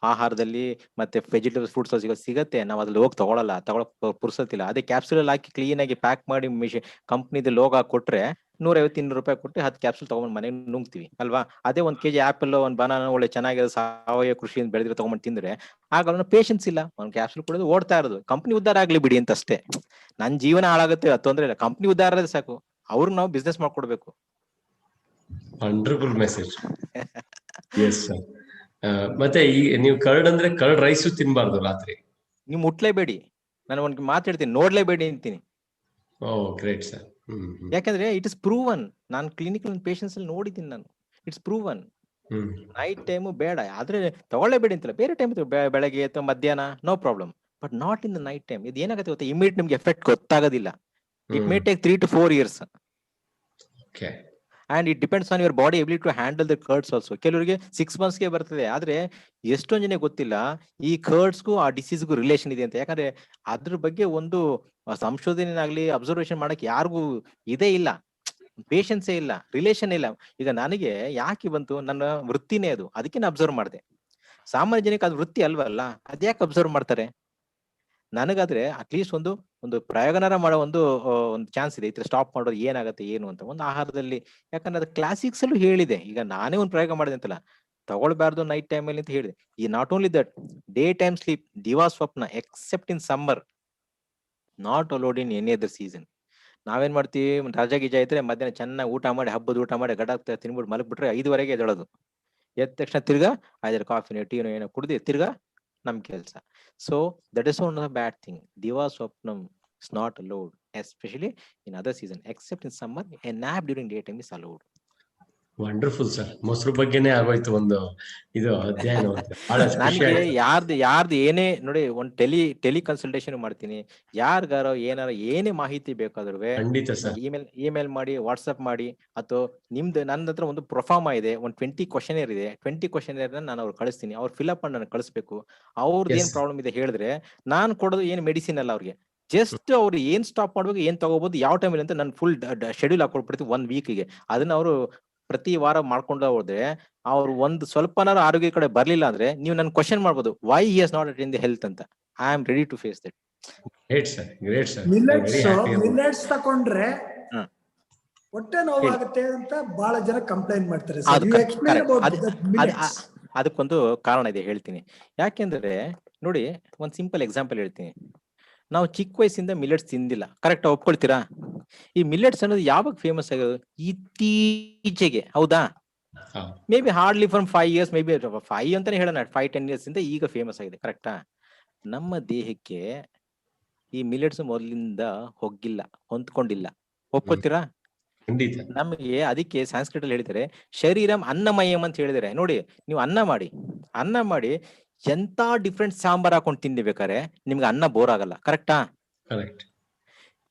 ಆಹಾರದಲ್ಲಿ ಮತ್ತೆ ವೆಜಿಟೇಬಲ್ಸ್ ಫ್ರೂಟ್ಸ್ ಸಿಗತ್ತೆ. ನಾವು ಅದ್ರಲ್ಲಿ ಹೋಗಿ ತಗೊಳಕ್ ಪುರ್ಸತ್ತಿಲ್ಲ. ಅದೇ ಕ್ಯಾಪ್ಸುಲ್ ಹಾಕಿ ಕ್ಲೀನ್ ಆಗಿ ಪ್ಯಾಕ್ ಮಾಡಿ ಕಂಪ್ನಿದ ಲೋಗೋ ಕೊಟ್ರೆ 150-200 ರೂಪಾಯಿ ಕೊಟ್ಟು 10 ಕ್ಯಾಪ್ಸುಲ್ ತಗೊಂಡ್ ಮನೆಗೆ ನುಂಗ್ತೀವಿ ಅಲ್ವಾ. ಅದೇ 1 kg ಆಪಲ್, 1 ಬನಾನಾ ಒಳ್ಳೆ ಚೆನ್ನಾಗಿರೋ ಸಾವಯವ ಕೃಷಿಯಿಂದ ಬೆಳೆದ್ರೆ ತಗೊಂಡ್ ತಿಂದ್ರೆ ಆಗ ಪೇಷನ್ಸ್ ಇಲ್ಲ. 1 ಕ್ಯಾಪ್ಸುಲ್ ಕೊಡೋದು ಓಡ್ತಾ ಇರೋದು. ಕಂಪ್ನಿ ಉದ್ಧಾರ ಆಗ್ಲಿ ಬಿಡಿ ಅಂತ ಅಷ್ಟೇ. ನನ್ ಜೀವನ ಹಾಳಾಗುತ್ತೆ ತೊಂದ್ರೆ ಇಲ್ಲ, ಕಂಪ್ನಿ ಉದ್ಧಾರ ಆದ್ರೆ ಸಾಕು. ಅವ್ರು ನಾವು ಬಿಸ್ನೆಸ್ ಮಾಡ್ಕೊಡ್ಬೇಕು. Wonderful message. Yes sir. ಮತ್ತೆ ಈ ನೀವು ಕರ್ಡ್ ಅಂದ್ರೆ ಕರ್ಡ್ ರೈಸು ತಿನ್ಬಾರ್ದು ರಾತ್ರಿ. ನೀವು ಮುಟ್ಲೇಬೇಡಿ. ನಾನು ಒಂದು ಮಾತಾಡ್ತೀನಿ, ನೋಡ್ಲೇಬೇಡಿ ಅಂತೀನಿ. ಓ ಗ್ರೇಟ್ ಸರ್. ಯಾಕಂದ್ರೆ ಇಟ್ ಇಸ್ ಪ್ರೂವನ್. ನಾನು ಕ್ಲಿನಿಕಲ್ ಪೇಷನ್ಸ್ ಅಲ್ಲಿ ನೋಡಿದ್ದೀನಿ ನಾನು. It's proven. ನೈಟ್ ಟೈಮು ಬೇಡ, ಆದ್ರೆ ತಗೊಳ್ಳೇಬೇಡಿ ಅಂತಲ್ಲ. ಬೇರೆ ಟೈಮ್ ಬೆಳಗ್ಗೆ ಅಥವಾ ಮಧ್ಯಾಹ್ನ no problem, but not in the night time. ಇದು ಏನಾಗುತ್ತೆ ಗೊತ್ತಾ, ಇಮಿಡಿಯೇಟ್ ನಿಮ್ಗೆ ಎಫೆಕ್ಟ್ ಗೊತ್ತಾಗೋದಿಲ್ಲ. It may take 3 to 4 years. Okay. And it depends on your body ability to handle the curds also. ಕೆಲವರಿಗೆ 6 months ಬರ್ತದೆ. ಆದ್ರೆ ಎಷ್ಟೊಂದ್ ಜನ ಗೊತ್ತಿಲ್ಲ ಈ ಕರ್ಡ್ಸ್ಗೂ ಆ ಡಿಸೀಸ್ಗೂ ರಿಲೇಷನ್ ಇದೆ ಅಂತ. ಯಾಕಂದ್ರೆ ಅದ್ರ ಬಗ್ಗೆ ಒಂದು ಸಂಶೋಧನೆ ಆಗ್ಲಿ ಅಬ್ಸರ್ವೇಷನ್ ಮಾಡಕ್ ಯಾರಿಗೂ ಇದೇ ಇಲ್ಲ, ಪೇಷನ್ಸೇ ಇಲ್ಲ, ರಿಲೇಷನ್ ಇಲ್ಲ. ಈಗ ನನಗೆ ಯಾಕೆ ಬಂತು, ನನ್ನ ವೃತ್ತಿನೇ ಅದು, ಅದಕ್ಕೆ ನಾನು ಅಬ್ಸರ್ವ್ ಮಾಡಿದೆ. ಸಾಮಾನ್ಯ ಜನಕ್ಕೆ ಅದು ವೃತ್ತಿ ಅಲ್ವಲ್ಲ, ಅದ್ಯಾಕೆ ಅಬ್ಸರ್ವ್ ಮಾಡ್ತಾರೆ. ನನಗಾದ್ರೆ ಅಟ್ಲೀಸ್ಟ್ ಒಂದು ಪ್ರಯೋಗನಾರ ಮಾಡೋ ಒಂದು ಚಾನ್ಸ್ ಇದೆ. ಈ ತರ ಸ್ಟಾಪ್ ಮಾಡೋದು ಏನಾಗುತ್ತೆ ಏನು ಅಂತ ಒಂದು ಆಹಾರದಲ್ಲಿ. ಯಾಕಂದ್ರೆ ಅದು ಕ್ಲಾಸಿಕ್ಸ್ ಅಲ್ಲೂ ಹೇಳಿದೆ. ಈಗ ನಾನೇ ಒಂದು ಪ್ರಯೋಗ ಮಾಡಿದೆ ಅಂತಲ್ಲ, ತಗೊಳ್ಬಾರ್ದು ನೈಟ್ ಟೈಮ್ ಅಲ್ಲಿ ಅಂತ ಹೇಳಿದೆ. ಈ not only that, day time sleep, ದಿವಾ ಸ್ವಪ್ನ except in summer, not allowed in any other season. ನಾವೇನ್ ಮಾಡ್ತೀವಿ, ರಜಾ ಗಿಜಾ ಇದ್ರೆ ಮಧ್ಯಾಹ್ನ ಚೆನ್ನಾಗಿ ಊಟ ಮಾಡಿ, ಹಬ್ಬದ ಊಟ ಮಾಡಿ ಗಡ ತಿನ್ಬಿಟ್ಟು ಮಲಗ್ಬಿಟ್ರೆ 5 ಎದ್ದೇಳೋದು. ಎದ್ದ ತಕ್ಷಣ ತಿರ್ಗಾ ಐದರ ಕಾಫಿನೋ ಟೀನೋ ಏನೋ ಕುಡ್ದು ತಿರ್ಗಾ ನಮ್ ಕೆಲಸ. So that is one of the bad thing. ದಿವಾ ಸ್ವಪ್ನಂ is not allowed, especially in other season, except in summer. A nap during daytime is allowed. Wonderful sir. ಮೊಸರು ಬಗ್ಗೆನೇ ಆಗೋಯ್ತು ಒಂದು ಇದು ಅಧ್ಯಾಯ. ನನಗೆ ಯಾರ್ದು ಏನೇ ನೋಡಿ, ಒಂದು ಟೆಲಿ ಕನ್ಸಲ್ಟೇಷನ್ ಮಾಡ್ತೀನಿ. ಯಾರಿಗಾರೋ ಏನಾರ ಏನೇ ಮಾಹಿತಿ ಬೇಕಾದ್ರೂ ಇಮೇಲ್ ಮಾಡಿ, ವಾಟ್ಸ್ಆಪ್ ಮಾಡಿ, ಅಥವಾ ನನ್ನ ಹತ್ರ ಒಂದು ಪ್ರೊಫಾರ್ಮಾ ಇದೆ, ಒಂದು 20 ಕ್ವಶನೇರ್ ಇದೆ. 20 ಕ್ವಶನೇರ್ ನಾನು ಅವ್ರು ಕಳಿಸ್ತೀನಿ. ಅವ್ರು ಫಿಲ್ಅಪ್ ಮಾಡಿ ನಾನು ಕಳಿಸ್ಬೇಕು. ಅವ್ರದ್ದು ಏನ್ ಪ್ರಾಬ್ಲಮ್ ಇದೆ ಹೇಳಿದ್ರೆ ನಾನು ಕೊಡೋದು ಏನು ಮೆಡಿಸಿನ್ ಅಲ್ಲ ಅವ್ರಿಗೆ. ಜಸ್ಟ್ ಅವ್ರು ಏನ್ ಸ್ಟಾಪ್ ಮಾಡ್ಬೇಕು, ಏನ್ ತಗೋಬಹುದು, ಯಾವ ಟೈಮಲ್ಲಿ ಅಂತ ನಾನು ಫುಲ್ ಶೆಡ್ಯೂಲ್ ಹಾಕೊಳ್ಬಿಡ್ತೀವಿ 1 weekಗೆ. ಅದನ್ನ ಅವರು ಪ್ರತಿ ವಾರ ಮಾಡ್ಕೊಂಡು ಹೋದ್ರೆ ಅವ್ರು ಒಂದು ಸ್ವಲ್ಪನಾರು ಆರೋಗ್ಯ ಕಡೆ ಬರ್ಲಿಲ್ಲ ಅಂದ್ರೆ ನೀವು ನನ್ ಕ್ವಶನ್ ಮಾಡ್ಬೋದು, why he has not attend the health ಅಂತ. I am ready to face that. Great sir, great sir. Millets ತಕೊಂಡ್ರೆ ಹೊಟ್ಟೆ ನೋವಾಗುತ್ತೆ ಅಂತ ಬಹಳ ಜನ ಕಂಪ್ಲೇಂಟ್ ಮಾಡ್ತಾರೆ. ಅದಕ್ಕೊಂದು ಕಾರಣ ಇದೆ, ಹೇಳ್ತೀನಿ. ಯಾಕೆಂದ್ರೆ ನೋಡಿ, ಒಂದ್ ಸಿಂಪಲ್ ಎಕ್ಸಾಂಪಲ್ ಹೇಳ್ತೀನಿ. ನಾವು ಚಿಕ್ಕ ವಯಸ್ಸಿಂದ ಮಿಲೆಟ್ಸ್ ತಿಂದಿಲ್ಲ, ಕರೆಕ್ಟ್ ಒಪ್ಕೊಳ್ತೀರಾ? ಈ ಮಿಲೆಟ್ಸ್ ಅನ್ನೋದು ಯಾವಾಗ ಫೇಮಸ್ ಆಗೋದು? ಇತ್ತೀಚೆಗೆ, ಹೌದಾ? May be hardly from 5 years, may be 5 ಅಂತಾನೆ ಹೇಳೋಣ, 5-10 years ಇಂದ ಈಗ ಫೇಮಸ್ ಆಗಿದೆ, ಕರೆಕ್ಟಾ? ನಮ್ಮ ದೇಹಕ್ಕೆ ಈ ಮಿಲೆಟ್ಸ್ ಮೊದಲಿಂದ ಹೊಗ್ಗಿಲ್ಲ, ಹೊಂದ್ಕೊಂಡಿಲ್ಲ, ಒಪ್ಕೊಳ್ತೀರಾ? ನಮಗೆ ಅದಕ್ಕೆ ಸಂಸ್ಕೃತ ಅಲ್ಲಿ ಹೇಳ್ತಾರೆ ಶರೀರಂ ಅನ್ನಮಯಂ ಅಂತ ಹೇಳಿದರೆ. ನೋಡಿ, ನೀವು ಅನ್ನ ಮಾಡಿ ಎಂತ ಡಿಫ್ರೆಂಟ್ ಸಾಂಬಾರ್ ಹಾಕೊಂಡು ತಿನ್ಬೇಕಾರೆ ನಿಮ್ಗೆ ಅನ್ನ ಬೋರ್ ಆಗಲ್ಲ, ಕರೆಕ್ಟಾ?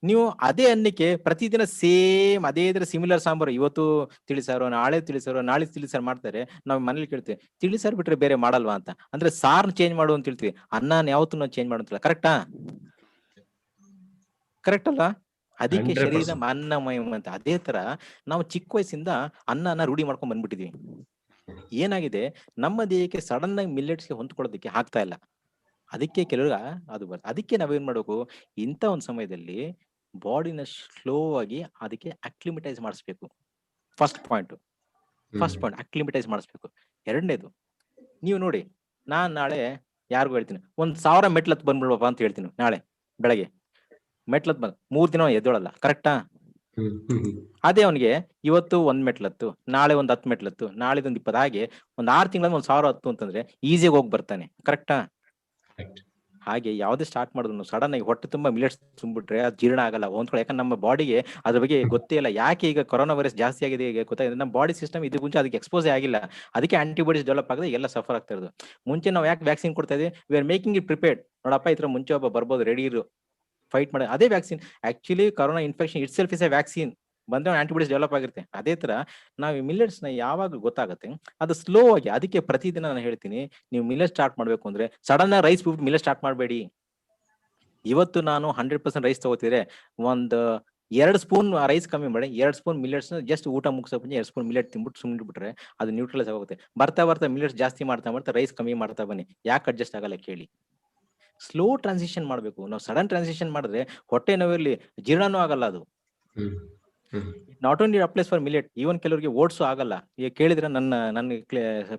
ನೀವು ಅದೇ ಅನ್ನಕ್ಕೆ ಪ್ರತಿದಿನ ಸೇಮ್ ಅದೇ ಇದ್ರೆ ಸಿಮಿಲರ್ ಸಾಂಬಾರು, ಇವತ್ತು ತಿಳಿಸಾರು, ನಾಳೆ ತಿಳಿಸಾರು, ನಾಳೆ ತಿಳಿಸಾರು ಮಾಡ್ತಾರೆ. ನಾವು ಮನೇಲಿ ಕೇಳ್ತೀವಿ ತಿಳಿಸಾರು ಬಿಟ್ರೆ ಬೇರೆ ಮಾಡಲ್ವಾ ಅಂತ. ಅಂದ್ರೆ ಸಾರ್ ಚೇಂಜ್ ಮಾಡು ಅಂತ ಹೇಳ್ತೀವಿ, ಅನ್ನನ ಯಾವತ್ತೂ ನಾವು ಚೇಂಜ್ ಮಾಡುವಂತಿಲ್ಲ. ಕರೆಕ್ಟಾ? ಕರೆಕ್ಟ್ ಅಲ್ಲ? ಅದಕ್ಕೆ ಶರೀರ 100%. ಅನ್ನಮಯ ಅಂತ. ಅದೇ ತರ ನಾವು ಚಿಕ್ಕ ವಯಸ್ಸಿಂದ ಅನ್ನನ ರೂಢಿ ಮಾಡ್ಕೊಂಡ್ ಬಂದ್ಬಿಟ್ಟಿದೀವಿ. ಏನಾಗಿದೆ, ನಮ್ಮ ದೇಹಕ್ಕೆ ಸಡನ್ ಆಗಿ ಮಿಲ್ಲೆಟ್ಸ್ಗೆ ಹೊಂದ್ಕೊಳ್ಳೋದಕ್ಕೆ ಆಗ್ತಾ ಇಲ್ಲ. ಅದಕ್ಕೆ ಕೆಲವ್ರ ಅದು ಅದಕ್ಕೆ ನಾವೇನ್ ಮಾಡ್ಬೇಕು, ಇಂಥ ಒಂದು ಸಮಯದಲ್ಲಿ ಬಾಡಿನ ಸ್ಲೋ ಆಗಿ ಅದಕ್ಕೆ ಅಕ್ಲಿಮಿಟೈಸ್ ಮಾಡಿಸ್ಬೇಕು. ಫಸ್ಟ್ ಪಾಯಿಂಟ್ ಅಕ್ಲಿಮಿಟೈಸ್ ಮಾಡಿಸ್ಬೇಕು. ಎರಡನೇದು, ನೀವು ನೋಡಿ, ನಾನ್ ನಾಳೆ ಯಾರಿಗೂ ಹೇಳ್ತೀನಿ 1000 ಮೆಟ್ಲತ್ ಬಂದ್ಬಿಡ್ಬಪ್ಪ ಅಂತ ಹೇಳ್ತೀನಿ. ನಾಳೆ ಬೆಳಗ್ಗೆ ಮೆಟ್ಲತ್ ಬಂದ್ 3 ದಿನ ಎದ್ದೊಳಲ್ಲ. ಕರೆಕ್ಟಾ? ಅದೇ ಅವನಿಗೆ ಇವತ್ತು 1 ಮೆಟ್ಲತ್ತು, ನಾಳೆ 10 ಮೆಟ್ಲತ್ತು, ನಾಳೆದೊಂದು 20, ಹಾಗೆ 6 ತಿಂಗಳ 1000 ಹತ್ತು ಅಂತಂದ್ರೆ ಈಸಿಯಾಗಿ ಹೋಗಿ ಬರ್ತಾನೆ. ಕರೆಕ್ಟಾ? ಹಾಗೆ ಯಾವುದೇ ಸ್ಟಾರ್ಟ್ ಮಾಡಿದ್ರು ಸಡನ್ ಆಗಿ ಹೊಟ್ಟೆ ತುಂಬಾ ಮಿಲೆಟ್ಸ್ ತುಂಬಿಟ್ರೆ ಅದು ಜೀರ್ಣ ಆಗಲ್ಲ, ಹೊಂದ್ಕೊಳ್ಳಿ. ಯಾಕಂದ್ರೆ ನಮ್ಮ ಬಾಡಿಗೆ ಅದ್ರ ಬಗ್ಗೆ ಗೊತ್ತೇ ಇಲ್ಲ. ಯಾಕೆ ಈಗ ಕೊರೋನಾ ವೈರಸ್ ಜಾಸ್ತಿ ಆಗಿದೆ ಈಗ ಗೊತ್ತಾಗಿದೆ, ನಮ್ಮ ಬಾಡಿ ಸಿಸ್ಟಮ್ ಇದು ಮುಂಚೆ ಅದಕ್ಕೆ ಎಕ್ಸ್ಪೋಸ್ ಆಗಿಲ್ಲ. ಅದಕ್ಕೆ ಆಂಟಿಬಾಡೀಸ್ ಡೆವಲಪ್ ಆಗಿದೆ, ಎಲ್ಲ ಸಫರ್ ಆಗ್ತಾ ಇರೋದು. ಮುಂಚೆ ನಾವು ಯಾಕೆ ವ್ಯಾಕ್ಸಿನ್ ಕೊಡ್ತಾ ಇದೀವಿ? We are making it prepared. ನೋಡಪ್ಪ, ಇದ್ರ ಮುಂಚೆ ಒಬ್ಬ ಬರ್ಬೋದು, ರೆಡಿ ಇರು, ಫೈಟ್ ಮಾಡಿ. ಅದೇ vaccine. Actually corona infection it self is A vaccine. ಬಂದ್ರೆ ಆಂಟಿಬಾಡೀಸ್ ಡೆವಲಪ್ ಆಗಿರುತ್ತೆ. ಅದೇ ತರ ನಾವು ಮಿಲೆಟ್ಸ್ ನ ಯಾವಾಗ ಗೊತ್ತಾಗುತ್ತೆ, ಅದು ಸ್ಲೋ ಆಗಿ. ಅದಕ್ಕೆ ಪ್ರತಿದಿನ ನಾನು ಹೇಳ್ತೀನಿ, ನೀವು ಮಿಲೆಟ್ ಸ್ಟಾರ್ಟ್ ಮಾಡ್ಬೇಕು ಅಂದ್ರೆ ಸಡನ್ ಆಗಿ ರೈಸ್ ಬಿಟ್ಟು ಮಿಲೆಟ್ ಸ್ಟಾರ್ಟ್ ಮಾಡಬೇಡಿ. ಇವತ್ತು ನಾನು 100% ರೈಸ್ ತಗೋತಿದ್ರೆ 2 ಸ್ಪೂನ್ ರೈಸ್ ಕಮ್ಮಿ ಮಾಡಿ 2 ಸ್ಪೂನ್ ಮಿಲೆಟ್ಸ್ ಜಸ್ಟ್ ಊಟ ಮುಗಿಸೋ 2 ಸ್ಪೂನ್ ಮಿಲೆಟ್ ತಿನ್ಬಿಟ್ಟು ಸುಮ್ಮನೆ ಬಿಟ್ರೆ ಅದು ನ್ಯೂಟ್ರಲೈಸ್ ಆಗುತ್ತೆ. ಬರ್ತಾ ಬರ್ತಾ ಮಿಲೆಟ್ಸ್ ಜಾಸ್ತಿ ಮಾಡ್ತಾ ರೈಸ್ ಕಮ್ಮಿ ಮಾಡ್ತಾ ಬನ್ನಿ. ಯಾಕೆ ಅಡ್ಜಸ್ಟ್ ಆಗಲ್ಲ ಕೇಳಿ. ಸ್ಲೋ ಟ್ರಾನ್ಸಿಷನ್ ಮಾಡಬೇಕು. ನಾವು ಸಡನ್ ಟ್ರಾನ್ಸಿಷನ್ ಮಾಡಿದ್ರೆ ಹೊಟ್ಟೆ ನೋವಿರ್ಲಿ, ಜೀರ್ಣನೂ ಆಗಲ್ಲ ಅದು. Not only applies for millet, even ಕೆಲವರಿಗೆ ಓಟ್ಸು ಆಗಲ್ಲ. ಈಗ ಕೇಳಿದ್ರೆ ನನ್ನ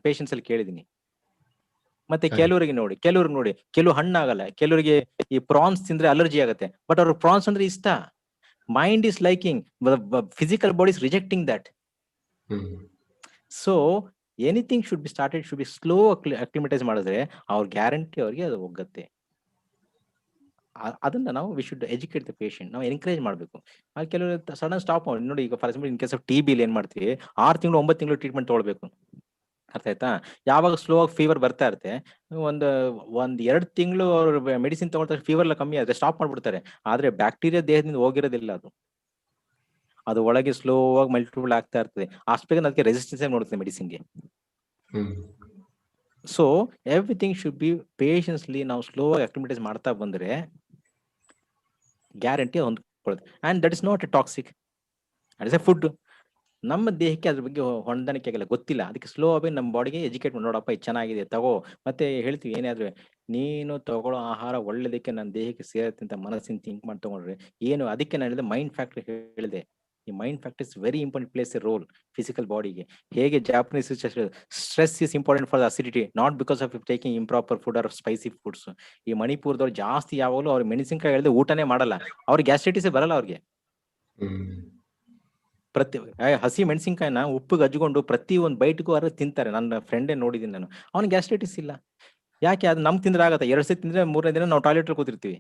ಪೇಷನ್ಸ್ ಅಲ್ಲಿ ಕೇಳಿದೀನಿ. ಮತ್ತೆ ಕೆಲವರಿಗೆ ನೋಡಿ ಕೆಲವು ಹಣ್ಣು ಆಗಲ್ಲ, ಕೆಲವರಿಗೆ ಈ ಪ್ರಾನ್ಸ್ ತಿಂದ್ರೆ ಅಲರ್ಜಿ ಆಗುತ್ತೆ. ಬಟ್ ಅವ್ರ ಪ್ರಾನ್ಸ್ ಅಂದ್ರೆ ಇಷ್ಟ. Mind is liking, physical body is rejecting that. So anything should be started, should be slow acclimatise ಮಾಡಿದ್ರೆ ಅವ್ರ ಗ್ಯಾರಂಟಿ ಅವ್ರಿಗೆ ಅದು ಹೋಗುತ್ತೆ. ಅದನ್ನ ನಾವು we should educate the patient, ನಾವು ಎನ್ಕರೇಜ್ ಮಾಡಬೇಕು. ಕೆಲವರು ಸಡನ್ ಸ್ಟಾಪ್ ಮಾಡಿ ನೋಡಿ. ಈಗ for example in case of TB ಏನ್ ಮಾಡ್ತೀವಿ, 6 ತಿಂಗಳು 9 ತಿಂಗಳು ಟ್ರೀಟ್ಮೆಂಟ್ ತಗೊಳ್ಬೇಕು. ಅರ್ಥ ಆಯ್ತಾ? ಯಾವಾಗ ಸ್ಲೋ ಆಗಿ ಫೀವರ್ ಬರ್ತಾ ಇರುತ್ತೆ, ಒಂದ್ 2 ತಿಂಗಳು ಅವ್ರು ಮೆಡಿಸಿನ್ ತಗೊಳ್ತಾರೆ, ಫೀವರ್ ಎಲ್ಲ ಕಮ್ಮಿ ಆದ್ರೆ ಸ್ಟಾಪ್ ಮಾಡ್ಬಿಡ್ತಾರೆ. ಆದ್ರೆ ಬ್ಯಾಕ್ಟೀರಿಯಾ ದೇಹದಿಂದ ಹೋಗಿರೋದಿಲ್ಲ, ಅದು ಒಳಗೆ ಸ್ಲೋ ಆಗಿ ಮಲ್ಟಿಪಲ್ ಆಗ್ತಾ ಇರ್ತದೆ. ಅಷ್ಟೇ ಅದಕ್ಕೆ ರೆಸಿಸ್ಟೆನ್ಸ್ ನೋಡುತ್ತೆ ಮೆಡಿಸಿನ್ಗೆ. So everything should be patiently. ನಾವು ಸ್ಲೋ ಆಗಿ ಅಕ್ಲಿಮಟೈಸ್ ಮಾಡ್ತಾ ಬಂದ್ರೆ ಗ್ಯಾರಂಟಿ ಹೊಂದ್ಕೊಳ್ಳುತ್ತೆ. And that is not a toxic, that is a food. ನಮ್ಮ ದೇಹಕ್ಕೆ ಅದ್ರ ಬಗ್ಗೆ ಹೊಂದಾಣಿಕೆ ಆಗಲ್ಲ, ಗೊತ್ತಿಲ್ಲ. ಅದಕ್ಕೆ ಸ್ಲೋ ಆಗಿ ನಮ್ಮ ಬಾಡಿಗೆ ಎಜುಕೇಟ್ ಮಾಡಿ, ನೋಡಪ್ಪ ಇದು ಚೆನ್ನಾಗಿದೆ ತಗೋ. ಮತ್ತೆ ಹೇಳ್ತೀವಿ ಏನಾದ್ರು, ನೀನು ತಗೊಳ್ಳೋ ಆಹಾರ ಒಳ್ಳೇದಕ್ಕೆ ನನ್ನ ದೇಹಕ್ಕೆ ಸೇರುತ್ತೆ ಅಂತ ಮನಸ್ಸಿನ ಥಿಂಕ್ ಮಾಡಿ ತಗೊಂಡ್ರೆ ಏನು. ಅದಕ್ಕೆ ನಾನು ಹೇಳಿದೆ ಮೈಂಡ್ ಫ್ಯಾಕ್ಟರ್ ಹೇಳಿದೆ. ಈ mind factor is very important, places a role physical ಬಾಡಿಗೆ. ಹೇಗೆ Japanese stress is important for the acidity, not because of taking improper food or spicy foods. ಈ ಮಣಿಪುರದವ್ರು ಜಾಸ್ತಿ ಯಾವಾಗಲೂ ಅವ್ರು ಮೆಣಸಿನಕಾಯಿ ಹೇಳಿದ್ರೆ ಊಟನೇ ಮಾಡಲ್ಲ, ಅವ್ರಿಗೆ ಗ್ಯಾಸ್ಟ್ರೈಟಿಸೇ ಬರಲ್ಲ ಅವ್ರಿಗೆ. ಹಸಿ ಮೆಣಸಿನ್ಕಾಯಿನ ಉಪ್ಪಿಗೆ ಹಚ್ಕೊಂಡು ಪ್ರತಿ ಒಂದು ಬೈಟ್ಗೂ ಅವ್ರು ತಿಂತಾರೆ. ನನ್ನ ಫ್ರೆಂಡೇ ನೋಡಿದೀನಿ ನಾನು, ಅವ್ನಿಗೆ ಗ್ಯಾಸ್ಟ್ರೈಟಿಸ್ ಇಲ್ಲ. ಯಾಕೆ? ಅದು ನಮ್ಗೆ ತಿಂದ್ರೆ ಆಗತ್ತೆ. 2 ಸತಿ ತಿಂದ್ರೆ 3ನೇ ದಿನ ನಾವು ಟಾಯ್ಲೆಟ್ ಕೂತಿರ್ತೀವಿ.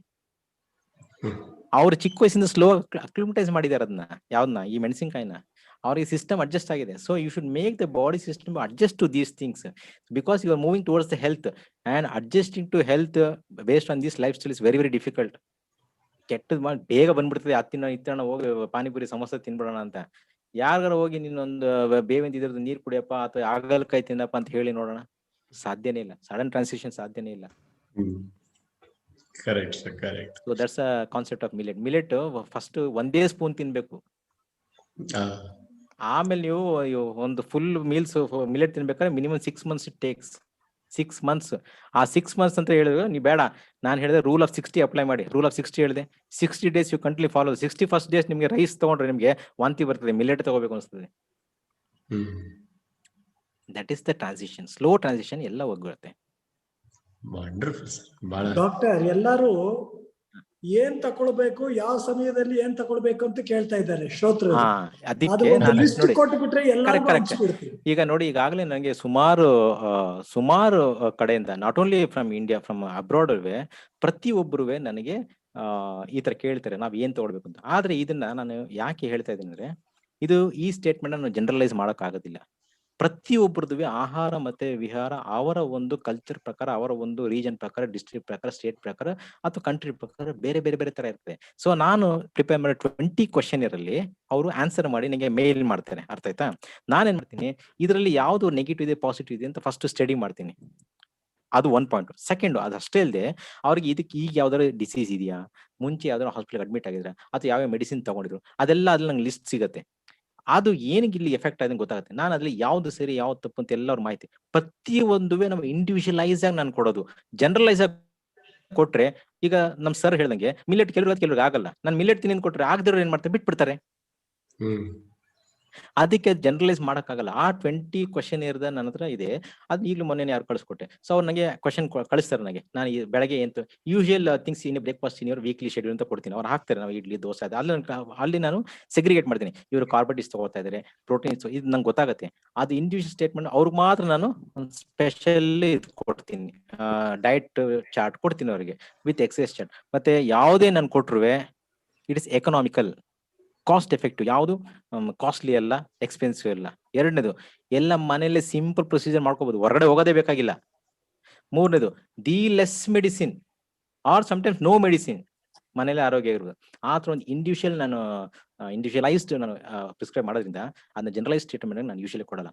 ಅವ್ರು ಚಿಕ್ಕ ವಯಸ್ಸಿಂದ ಸ್ಲೋ ಅಕ್ಲಿಮಟೈಸ್ ಮಾಡಿದ್ದಾರೆ ಅದನ್ನ, ಯಾವ್ದನ್ನ, ಈ ಮೆಣಸಿನ್ಕಾಯಿನ. ಅವ್ರಿಗೆ ಸಿಸ್ಟಮ್ ಅಡ್ಜಸ್ಟ್ ಆಗಿದೆ. So you should make the body system adjust to these things, because you are moving towards the health. And adjusting to health based on this lifestyle is very very difficult. ಕೆಟ್ಟದ್ ಮಾಡಿ ಬೇಗ ಬಂದ್ಬಿಡ್ತದೆ. ಇತ್ತನ ಹೋಗಿ ಪಾನಿಪುರಿ ಸಮೋಸ ತಿನ್ಬಿಡೋಣ ಅಂತ. ಯಾರಿಗಾರ ಹೋಗಿ ನೀನೊಂದು ಬೇವಿಂದ ಇದ್ರದ್ದು ನೀರ್ ಕುಡಿಯಪ್ಪ ಅಥವಾ ಆಗಲಕಾಯಿ ತಿನ್ನಪ್ಪ ಅಂತ ಹೇಳಿ ನೋಡೋಣ, ಸಾಧ್ಯನೇ ಇಲ್ಲ. ಸಡನ್ ಟ್ರಾನ್ಸಿಷನ್ ಸಾಧ್ಯನೇ ಇಲ್ಲ. Correct sir, correct. So that's a concept of millet. Millet first 1 spoon ತಿನ್ಬೇಕು. ಆಮೇಲೆ ನೀವು ಒಂದು ಫುಲ್ ಮೀಲ್ಸ್ ಮಿಲೆಟ್ ತಿನ್ಬೇಕಾದ್ರೆ minimum 6 months it takes. 6 months. ಆ 6 ಮಂತ್ಸ್ ಅಂತ ಹೇಳಿದ್ರೆ ನೀವು ಬೇಡ, ನಾನು ಹೇಳಿದೆ ರೂಲ್ ಆಫ್ 60 ಅಪ್ಲೈ ಮಾಡಿ. ರೂಲ್ ಆಫ್ 60 ಹೇಳಿದೆ. 60 days you continue follow. 61st days ನಿಮಗೆ ರೈಸ್ ತಗೊಂಡ್ರೆ ನಿಮಗೆ ವಾಂತಿ ಬರ್ತದೆ, ಮಿಲೆಟ್ ತಗೋಬೇಕು ಅನಿಸ್ತದೆ. That is the transition. Slow transition ಎಲ್ಲ ಹೋಗ್ಬಿಡುತ್ತೆ. ಡಾಕ್ಟರ್, ಎಲ್ಲರೂ ಏನ್ ತಕೊಳ್ಬೇಕು, ಯಾವ ಸಮಯದಲ್ಲಿ ಏನ್ ತಕೊಳ್ಬೇಕು ಅಂತ ಕೇಳ್ತಾ ಇದ್ದಾರೆ ಶ್ರೋತೃರು. ಈಗ ನೋಡಿ, ಈಗಾಗಲೇ ನನಗೆ ಸುಮಾರು ಕಡೆಯಿಂದ, not only from India, from abroad, ಪ್ರತಿಯೊಬ್ಬರು ನನಗೆ ಈ ತರ ಕೇಳ್ತಾರೆ ನಾವ್ ಏನ್ ತಗೊಳ್ಬೇಕು ಅಂತ. ಆದ್ರೆ ಇದನ್ನ ನಾನು ಯಾಕೆ ಹೇಳ್ತಾ ಇದ್ದೀನಿ ಅಂದ್ರೆ, ಈ ಸ್ಟೇಟ್ಮೆಂಟ್ ನಾನು ಜನರಲೈಸ್ ಮಾಡಕ್ ಆಗೋದಿಲ್ಲ. ಪ್ರತಿಯೊಬ್ಬರದು ಆಹಾರ ಮತ್ತೆ ವಿಹಾರ ಅವರ ಒಂದು ಕಲ್ಚರ್ ಪ್ರಕಾರ, ಅವರ ಒಂದು ರೀಜನ್ ಪ್ರಕಾರ, ಡಿಸ್ಟ್ರಿಕ್ಟ್ ಪ್ರಕಾರ, ಸ್ಟೇಟ್ ಪ್ರಕಾರ ಅಥವಾ ಕಂಟ್ರಿ ಪ್ರಕಾರ ಬೇರೆ ಬೇರೆ ಬೇರೆ ತರ ಇರ್ತದೆ. ಸೊ ನಾನು ಪ್ರಿಪೇರ್ ಮಾಡೋ 20 ಕ್ವಶನ್ ಇರಲ್ಲಿ ಅವರು ಆನ್ಸರ್ ಮಾಡಿ ನನಗೆ ಮೇಲ್ ಮಾಡ್ತಾರೆ. ಅರ್ಥ ಆಯ್ತಾ? ನಾನೇನ್ ಮಾಡ್ತೀನಿ, ಇದರಲ್ಲಿ ಯಾವ್ದು ನೆಗೆಟಿವ್ ಇದೆ ಪಾಸಿಟಿವ್ ಇದೆ ಅಂತ ಫಸ್ಟ್ ಸ್ಟಡಿ ಮಾಡ್ತೀನಿ. ಅದು 1 ಪಾಯಿಂಟ್. ಸೆಕೆಂಡ್, ಅದಷ್ಟೇ ಅಲ್ಲದೆ ಅವ್ರಿಗೆ ಇದಕ್ಕೆ ಈಗ ಯಾವ್ದಾದ್ರು ಡಿಸೀಸ್ ಇದೆಯಾ, ಮುಂಚೆ ಯಾವ್ದಾದ್ರು ಹಾಸ್ಪಿಟಲ್ ಅಡ್ಮಿಟ್ ಆಗಿದ್ರೆ ಅಥವಾ ಯಾವ ಮೆಡಿಸಿನ್ ತಗೊಂಡಿದ್ರು, ಅದೆಲ್ಲ ಅದ್ರಲ್ಲಿ ನಂಗೆ ಲಿಸ್ಟ್ ಸಿಗುತ್ತೆ. ಅದು ಏನಿಗೆ ಇಲ್ಲಿ ಎಫೆಕ್ಟ್ ಆಗಿದೆ ಗೊತ್ತಾಗುತ್ತೆ. ನಾನು ಅದ್ರಲ್ಲಿ ಯಾವ್ದು ಸರಿ ಯಾವ್ದು ತಪ್ಪು ಅಂತ ಎಲ್ಲರ ಮಾಹಿತಿ ಪ್ರತಿಯೊಂದುವೆ ನಮ್ಮ ಇಂಡಿವಿಜುವಲೈಸ್ ಆಗಿ ನಾನು ಕೊಡೋದು. ಜನರಲೈಸ್ ಆಗಿ ಕೊಟ್ರೆ, ಈಗ ನಮ್ ಸರ್ ಹೇಳ್ದಂಗೆ ಮಿಲೆಟ್ ಕೆಲವ್ರಿಗೆ ಆಗಲ್ಲ. ನಾನು ಮಿಲೆಟ್ ತಿನ್ನಿ ಕೊಟ್ರೆ ಆಗದಿರೋ ಏನ್ ಮಾಡ್ತಾರೆ, ಬಿಟ್ಬಿಡ್ತಾರೆ. ಅದಕ್ಕೆ ಜನರಲೈಸ್ ಮಾಡಕ್ಕಾಗಲ್ಲ. ಆ 20 ಕ್ವಶನ್ ಇರ್ದ ನನ್ನ ಹತ್ರ ಇದೆ. ಅದು ಈಗಲೂ ಮೊನ್ನೆ ಯಾರು ಕಳಿಸ್ಕೊಟ್ಟೆ. ಸೊ ಅವ್ರು ನನಗೆ ಕ್ವಶನ್ ಕಳಿಸ್ತಾರೆ. ನನಗೆ ನಾನು ಬೆಳಗ್ಗೆ ಎಂತ usual things in breakfast in your weekly schedule ಅಂತ ಕೊಡ್ತೀನಿ. ಅವ್ರು ಹಾಕ್ತಾರೆ, ನಾವು ಇಡ್ಲಿ ದೋಸೆ ಅದು ಅಲ್ಲಿ ನಾನು ಸೆಗ್ರಿಗೇಟ್ ಮಾಡ್ತೀನಿ. ಇವರು ಕಾರ್ಬೋಹೈಡ್ರೇಟ್ಸ್ ತಗೋತಾ ಇದ್ದಾರೆ, ಪ್ರೋಟೀನ್ಸ್, ಇದು ನಂಗೆ ಗೊತ್ತಾಗುತ್ತೆ. ಅದು ಇಂಡಿವಿಜುವಲ್ ಸ್ಟೇಟ್ಮೆಂಟ್ ಅವ್ರಿಗೆ ಮಾತ್ರ ನಾನು ಸ್ಪೆಷಲ್ ಇದು ಕೊಡ್ತೀನಿ, ಡಯಟ್ ಚಾರ್ಟ್ ಕೊಡ್ತೀನಿ ಅವರಿಗೆ ವಿತ್ ಎಕ್ಸಸೈಸ್ ಚಾರ್ಟ್. ಮತ್ತೆ ಯಾವುದೇ ನಾನು ಕೊಟ್ರು it is economical, cost effective. ಯಾವುದು ಕಾಸ್ಟ್ಲಿ ಅಲ್ಲ, ಎಕ್ಸ್ಪೆನ್ಸಿವ್ ಅಲ್ಲ. ಎರಡನೇದು, ಎಲ್ಲ ಮನೆಯಲ್ಲೇ ಸಿಂಪಲ್ ಪ್ರೊಸೀಜರ್ ಮಾಡ್ಕೋಬಹುದು, ಹೊರಗಡೆ ಹೋಗೋದೇ ಬೇಕಾಗಿಲ್ಲ. ಮೂರನೇದು, the less medicine or sometimes no medicine, ಮನೇಲಿ ಆರೋಗ್ಯ ಇರ್ಬೋದು. ಆ ಥರ ಒಂದು ಇಂಡಿವಿಜುವಲೈಸ್ಡ್ ನಾನು ಪ್ರಿಸ್ಕ್ರೈಬ್ ಮಾಡೋದ್ರಿಂದ ಅದನ್ನ ಜನರಲೈಸ್ ಟ್ರೀಟ್ಮೆಂಟ್ ನಾನು ಯೂಶಲಿ ಕೊಡಲ್ಲ.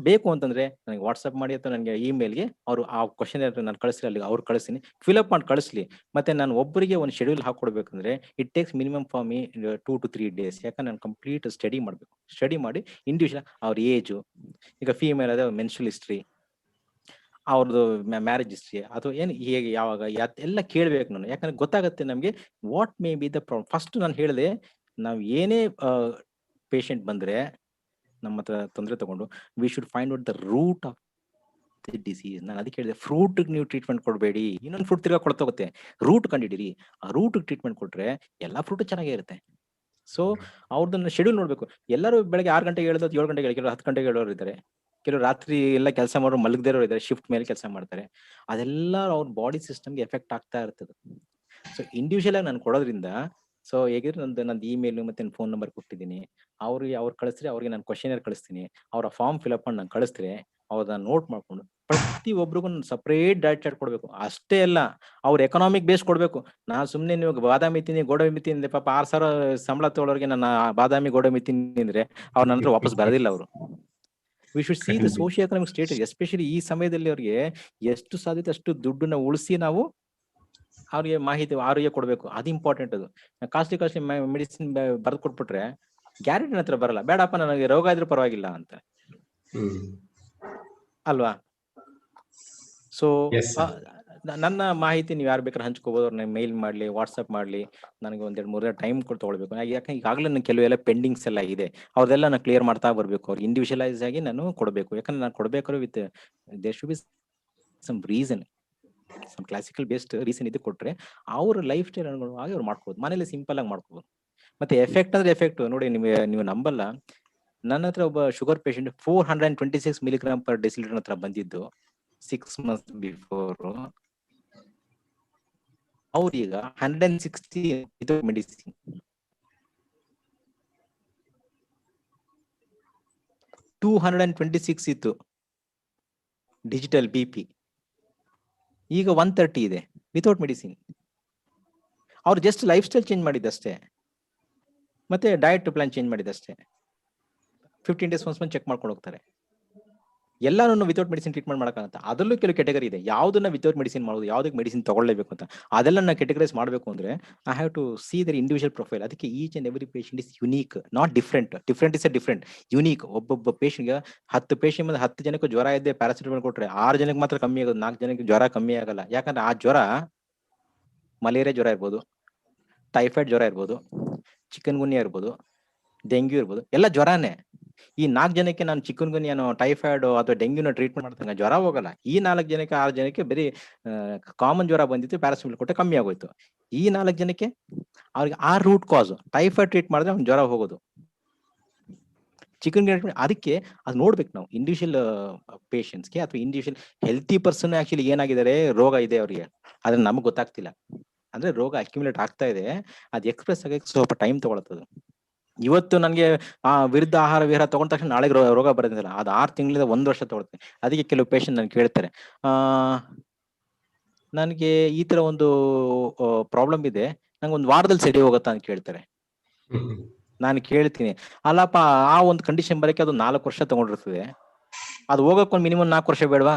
ಬೇಕು ಅಂತಂದ್ರೆ ನನಗೆ ವಾಟ್ಸ್ಆಪ್ ಮಾಡಿ ಅಥವಾ ನನಗೆ ಇಮೇಲ್ಗೆ ಅವರು ಆ ಕ್ವಶನ್ ನಾನು ಕಳಿಸ್ಲಿ, ಅಲ್ಲಿ ಅವ್ರು ಕಳಿಸ್ತೀನಿ, ಫಿಲ್ಅಪ್ ಮಾಡಿ ಕಳಿಸ್ಲಿ. ಮತ್ತೆ ನಾನು ಒಬ್ಬರಿಗೆ ಒಂದು ಶೆಡ್ಯೂಲ್ ಹಾಕೊಡ್ಬೇಕಂದ್ರೆ it takes minimum for me 2 to 3 days. ಯಾಕಂದ್ರೆ ನಾನು ಕಂಪ್ಲೀಟ್ ಸ್ಟಡಿ ಮಾಡಬೇಕು. ಸ್ಟಡಿ ಮಾಡಿ ಇಂಡಿವಿಜುವಲ್ ಅವ್ರ ಏಜು, ಈಗ ಫೀಮೇಲ್ ಅದೇ ಮೆನ್ಸ್ಟ್ರಲ್ ಹಿಸ್ಟ್ರಿ, ಅವ್ರದ್ದು ಮ್ಯಾರೇಜ್ ಹಿಸ್ಟ್ರಿ ಅಥವಾ ಏನು ಹೇಗೆ ಯಾವಾಗ ಎಲ್ಲ ಕೇಳ್ಬೇಕು ನಾನು. ಯಾಕಂದ್ರೆ ಗೊತ್ತಾಗುತ್ತೆ ನಮ್ಗೆ what may be the problem. First ನಾನು ಹೇಳಿದೆ, ನಾವು ಏನೇ ಪೇಷಂಟ್ ಬಂದ್ರೆ ನಮ್ಮ ಹತ್ರ ತೊಂದರೆ ತಗೊಂಡು we should find out the root of the disease. ನಾನು ಅದಕ್ಕೆ ಹೇಳಿದೆ, ಫ್ರೂಟ್ ನೀವು ಟ್ರೀಟ್ಮೆಂಟ್ ಕೊಡಬೇಡಿ, ಇನ್ನೊಂದು ಫ್ರೂಟ್ ತಿರ್ಗಾ ಕೊಡ್ತೋಗುತ್ತೆ. ರೂಟ್ ಕಂಡಿಡಿರಿ, ಆ ರೂಟ್ ಟ್ರೀಟ್ಮೆಂಟ್ ಕೊಟ್ರೆ ಎಲ್ಲಾ ಫ್ರೂಟ್ ಚೆನ್ನಾಗೇ ಇರುತ್ತೆ. ಸೊ ಅವ್ರದನ್ನ ಶೆಡ್ಯೂಲ್ ನೋಡ್ಬೇಕು. ಎಲ್ಲರೂ ಬೆಳಗ್ಗೆ 6 ಗಂಟೆಗೆ ಹೇಳೋದು 7 ಗಂಟೆಗೆ, ಕೆಲವರು 10 ಗಂಟೆಗೆ ಹೇಳೋರು ಇದ್ದಾರೆ, ಕೆಲವರು ರಾತ್ರಿ ಎಲ್ಲ ಕೆಲಸ ಮಾಡೋರು ಮಲಗದೇರೋರು ಇದ್ದಾರೆ, ಶಿಫ್ಟ್ ಮೇಲೆ ಕೆಲಸ ಮಾಡ್ತಾರೆ. ಅದೆಲ್ಲ ಅವ್ರ ಬಾಡಿ ಸಿಸ್ಟಮ್ಗೆ ಎಫೆಕ್ಟ್ ಆಗ್ತಾ ಇರ್ತದೆ. ಸೊ ಇಂಡಿವಿಜುವಲ್ ಆಗಿ ನಾನು ಕೊಡೋದ್ರಿಂದ, ಸೊ ಹೇಗಿದ್ರೆ ನಂದು ಇಮೇಲ್ ಮತ್ತೆ ಫೋನ್ ನಂಬರ್ ಕೊಟ್ಟಿದ್ದೀನಿ, ಅವ್ರು ಕಳಿಸ್ರಿ, ಅವ್ರಿಗೆ ನಾನು ಕ್ವಶನ್ ಕಳಿಸ್ತೀನಿ, ಅವರ ಫಾರ್ಮ್ ಫಿಲ್ಅಪ್ ಮಾಡಿ ನಾನು ಕಳಿಸ್ತಾರೆ, ಅವ್ರನ್ನ ನೋಟ್ ಮಾಡ್ಕೊಂಡು ಪ್ರತಿ ಒಬ್ರಿಗೂ ಸಪರೇಟ್ ಡಯಟ್ ಚಾರ್ಟ್ ಕೊಡ್ಬೇಕು. ಅಷ್ಟೇ ಅಲ್ಲ, ಅವ್ರ ಎಕನಾಮಿಕ್ ಬೇಸ್ ಕೊಡ್ಬೇಕು. ನಾನು ಸುಮ್ನೆ ನೀವು ಬಾದಾಮಿ ತಿನ್ನಿ ಗೋಡಂಬಿ ತಿಂದ್ರೆ ಪಾಪ 6,000 ಸಂಬಳ ತಗೊಳ್ಳೋರಿಗೆ ನನ್ನ ಬಾದಾಮಿ ಗೋಡಂಬಿ ತಿನ್ನಿ ಅಂದ್ರೆ ಅವ್ರ ನನ್ನ ಹತ್ರ ವಾಪಸ್ ಬರೋದಿಲ್ಲ ಅವರು. We should see the socio economic status. Especially ಈ ಸಮಯದಲ್ಲಿ ಅವ್ರಿಗೆ ಎಷ್ಟು ಸಾಧ್ಯತೆ ಅಷ್ಟು ದುಡ್ಡನ್ನ ಉಳಿಸಿ ನಾವು ಅವ್ರಿಗೆ ಮಾಹಿತಿ ಆರೋಗ್ಯ ಕೊಡ್ಬೇಕು. ಅದು ಇಂಪಾರ್ಟೆಂಟ್. ಅದು ಕಾಸ್ಟ್ಲಿ ಮೆಡಿಸಿನ್ ಬರೆದು ಕೊಟ್ಬಿಟ್ರೆ ಗ್ಯಾರಂಟಿ ಹತ್ರ ಬರಲ್ಲ. ಬೇಡಪ್ಪ ನನಗೆ ರೋಗ ಇದ್ರೂ ಪರವಾಗಿಲ್ಲ ಅಂತ ಅಲ್ವಾ? ಸೊ ನನ್ನ ಮಾಹಿತಿ ನೀವು ಯಾರು ಬೇಕಾದ್ರೆ ಹಂಚ್ಕೋಬಹುದು. ಅವ್ರನ್ನ ಮೇಲ್ ಮಾಡ್ಲಿ, ವಾಟ್ಸ್ಆಪ್ ಮಾಡ್ಲಿ, ನನಗೆ 1-2-3 ಟೈಮ್ ತಗೊಳ್ಬೇಕು. ಯಾಕಂದ್ರೆ ಈಗಾಗಲೇ ನನಗೆ ಕೆಲವೆಲ್ಲ ಪೆಂಡಿಂಗ್ಸ್ ಎಲ್ಲ ಇದೆ, ಅವ್ರದೆಲ್ಲ ನಾನು ಕ್ಲಿಯರ್ ಮಾಡ್ತಾ ಬರ್ಬೇಕು. ಅವ್ರಿಗೆ ಇಂಡಿವಿಜುವಲೈಸ್ ಆಗಿ ನಾನು ಕೊಡಬೇಕು. ಯಾಕಂದ್ರೆ ನಾನು ಕೊಡ್ಬೇಕಾದ್ರೆ with there should be some reason, some classical based reason ಇದು ಕೊಟ್ರೆ ಅವ್ರ ಲೈಫ್ ಸ್ಟೈಲ್ ಅನುಗುಣವಾಗಿ ಅವ್ರು ಮಾಡ್ಕೋಬಹುದು. ಮನೇಲಿ ಸಿಂಪಲ್ ಆಗಿ ಮಾಡ್ಕೋಬಹುದು. ಮತ್ತೆ ಎಫೆಕ್ಟ್ ಅಂದ್ರೆ ಎಫೆಕ್ಟ್ ನೋಡಿ, ನೀವು ನಂಬಲ್ಲ, ನನ್ನ ಹತ್ರ ಒಬ್ಬ ಶುಗರ್ ಪೇಷಂಟ್ 426 mg/dL ಹತ್ರ ಬಂದಿದ್ದು 6 months ಬಿಫೋರ್. ಅವ್ರೀಗ 160 ವಿತೌಟ್ ಮೆಡಿಸಿನ್. 226 ಇತ್ತು ಡಿಜಿಟಲ್ BP, ಈಗ 130 ಇದೆ ವಿತೌಟ್ ಮೆಡಿಸಿನ್. ಅವ್ರು ಜಸ್ಟ್ ಲೈಫ್ ಸ್ಟೈಲ್ ಚೇಂಜ್ ಮಾಡಿದ್ದಷ್ಟೇ, ಮತ್ತೆ ಡಯಟ್ ಪ್ಲಾನ್ ಚೇಂಜ್ ಮಾಡಿದಷ್ಟೇ. 15 days once ಚೆಕ್ ಮಾಡ್ಕೊಂಡು ಹೋಗ್ತಾರೆ. ಎಲ್ಲಾನು ವಿತೌಟ್ ಮೆಡಿಸಿನ್ ಟ್ರೀಟ್ಮೆಂಟ್ ಮಾಡಕ್ಕಾಗತ್ತ. ಅದರಲ್ಲೂ ಕೆಲವು ಕೆಟಗರಿ ಇದೆ, ಯಾವ್ದನ್ನ ವಿತೌಟ್ ಮೆಡಿಸಿನ್ ಮಾಡೋದು, ಯಾವ್ದಕ್ಕೆ ಮೆಡಿಸಿನ್ ತಗೊಳ್ಳೇಬೇಕು ಅಂತ. ಅದೆಲ್ಲ ನಾನು ಕೆಟಗರೈಸ್ ಮಾಡಬೇಕು ಅಂದ್ರೆ I have to see their individual profile. ಅದಕ್ಕೆ each and every patient is unique, not different. Different is a different, unique. ಒಬ್ಬೊಬ್ಬ ಪೇಷಂಟ್ಗೆ 10 ಪೇಷಂಟ್ ಬಂದು 10 ಜನಕ್ಕೆ ಜ್ವರ ಇದ್ದೆ ಪ್ಯಾರಾಸಿಟಮಾಲ್ ಕೊಟ್ರೆ 6 ಜನಕ್ಕೆ ಮಾತ್ರ ಕಮ್ಮಿ ಆಗೋದು, 4 ಜನಕ್ಕೆ ಜ್ವರ ಕಮ್ಮಿ ಆಗಲ್ಲ. ಯಾಕಂದ್ರೆ ಆ ಜ್ವರ ಮಲೇರಿಯಾ ಜ್ವರ ಇರ್ಬೋದು, ಟೈಫಾಯ್ಡ್ ಜ್ವರ ಇರ್ಬೋದು, ಚಿಕನ್ ಗುನ್ಯಾ ಇರ್ಬೋದು, ಡೆಂಗ್ಯೂ ಇರ್ಬೋದು, ಎಲ್ಲ ಜ್ವರನೇ. ಈ 4 ಜನಕ್ಕೆ ನಾನು ಚಿಕನ್ ಗುನ್ಯಾನೋ ಟೈಫಾಯ್ಡ್ ಅಥವಾ ಡೆಂಗ್ಯೂನ ಟ್ರೀಟ್ಮೆಂಟ್ ಮಾಡ್ತಂಗ ಜ್ವರ ಹೋಗಲ್ಲ. ಈ 4 ಜನಕ್ಕೆ 6 ಜನಕ್ಕೆ ಬರೀ ಕಾಮನ್ ಜ್ವರ ಬಂದಿತ್ತು, ಪ್ಯಾರಾಸಿಟಮಾಲ್ ಕೊಟ್ಟೆ ಕಮ್ಮಿ ಆಗೋಯ್ತು. ಈ 4 ಜನಕ್ಕೆ ಅವ್ರಿಗೆ ಆ ರೂಟ್ ಕಾಸ್ ಟೈಫಾಯ್ಡ್ ಟ್ರೀಟ್ ಮಾಡಿದ್ರೆ ಅವ್ನು ಜ್ವರ ಹೋಗೋದು, ಚಿಕನ್ ಗುನ್ಯಾ. ಅದಕ್ಕೆ ಅದು ನೋಡ್ಬೇಕು ನಾವು ಇಂಡಿವಿಜುವಲ್ ಪೇಷಂಟ್ಸ್ಗೆ ಅಥವಾ ಇಂಡಿವಿಜುವಲ್ ಹೆಲ್ತಿ ಪರ್ಸನ್ ಆಕ್ಚುಲಿ ಏನಾಗಿದ್ದಾರೆ, ರೋಗ ಇದೆ ಅವರಿಗೆ, ಆದ್ರೆ ನಮಗೆ ಗೊತ್ತಾಗ್ತಿಲ್ಲ. ಅಂದ್ರೆ ರೋಗ ಅಕ್ಯುಮುಲೇಟ್ ಆಗ್ತಾ ಇದೆ, ಅದು ಎಕ್ಸ್ಪ್ರೆಸ್ ಆಗಕ್ಕೆ ಸ್ವಲ್ಪ ಟೈಮ್ ತಗೊಳತ್ತದು. ಇವತ್ತು ನನಗೆ ವಿರುದ್ಧ ಆಹಾರ ವಿಹಾರ ತಗೊಂಡ ತಕ್ಷಣ ನಾಳೆ ರೋಗ ಬರೋದಿಲ್ಲ. ಅದು 6 ತಿಂಗಳಿಂದ 1 ವರ್ಷ ತಗೊಳ್ತೀನಿ. ಅದಕ್ಕೆ ಕೆಲವು ಪೇಷಂಟ್ ನನ್ಗೆ ಕೇಳ್ತಾರೆ, ನನಗೆ ಈ ತರ ಒಂದು ಪ್ರಾಬ್ಲಮ್ ಇದೆ, ನಂಗೆ ಒಂದು ವಾರದಲ್ಲಿ ಸರಿ ಹೋಗುತ್ತಾ ಅಂತ ಕೇಳ್ತಾರೆ. ನಾನು ಕೇಳ್ತೀನಿ, ಅಲ್ಲಪ್ಪ ಆ ಒಂದು ಕಂಡೀಷನ್ ಬರಕ್ಕೆ ಅದು 4 ವರ್ಷ ತಗೊಂಡಿರ್ತದೆ, ಅದು ಹೋಗಕ್ಕೆ ಒಂದು ಮಿನಿಮಮ್ 4 ವರ್ಷ ಬೇಡವಾ?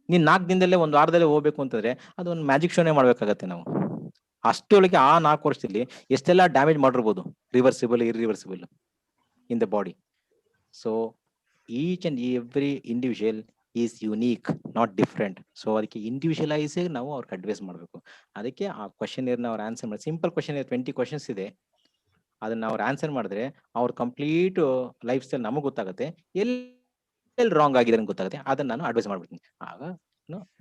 ನೀನ್ 4 ದಿನದಲ್ಲೇ 1 ವಾರದಲ್ಲೇ ಹೋಗ್ಬೇಕು ಅಂತಂದ್ರೆ ಅದು ಒಂದು ಮ್ಯಾಜಿಕ್ ಶೋನೇ ಮಾಡ್ಬೇಕಾಗತ್ತೆ ನಾವು. ಅಷ್ಟೊಳಗೆ ಆ 4 ವರ್ಷದಲ್ಲಿ ಎಷ್ಟೆಲ್ಲ ಡ್ಯಾಮೇಜ್ ಮಾಡಿರ್ಬೋದು, reversible, irreversible in the body. So each and every individual is unique, not different. So ಅದಕ್ಕೆ ಇಂಡಿವಿಜುವಲೈಸ್ ನಾವು ಅವ್ರಿಗೆ ಅಡ್ವೈಸ್ ಮಾಡಬೇಕು. ಅದಕ್ಕೆ ಆ ಕ್ವಶನ್ ಅವ್ರು ಆನ್ಸರ್ ಮಾಡಿ, ಸಿಂಪಲ್ ಕ್ವಶನ್ 20 ಕ್ವಶನ್ಸ್ ಇದೆ, ಅದನ್ನ ಅವ್ರು ಆನ್ಸರ್ ಮಾಡಿದ್ರೆ ಅವ್ರ ಕಂಪ್ಲೀಟ್ ಲೈಫ್ ಸ್ಟೈಲ್ ನಮಗೆ ಗೊತ್ತಾಗುತ್ತೆ, ಎಲ್ಲಿ ರಾಂಗ್ ಆಗಿದೆ ಅಂತ ಗೊತ್ತಾಗುತ್ತೆ. ಅದನ್ನ ನಾನು ಅಡ್ವೈಸ್ ಮಾಡ್ಬಿಡ್ತೀನಿ. ಆಗ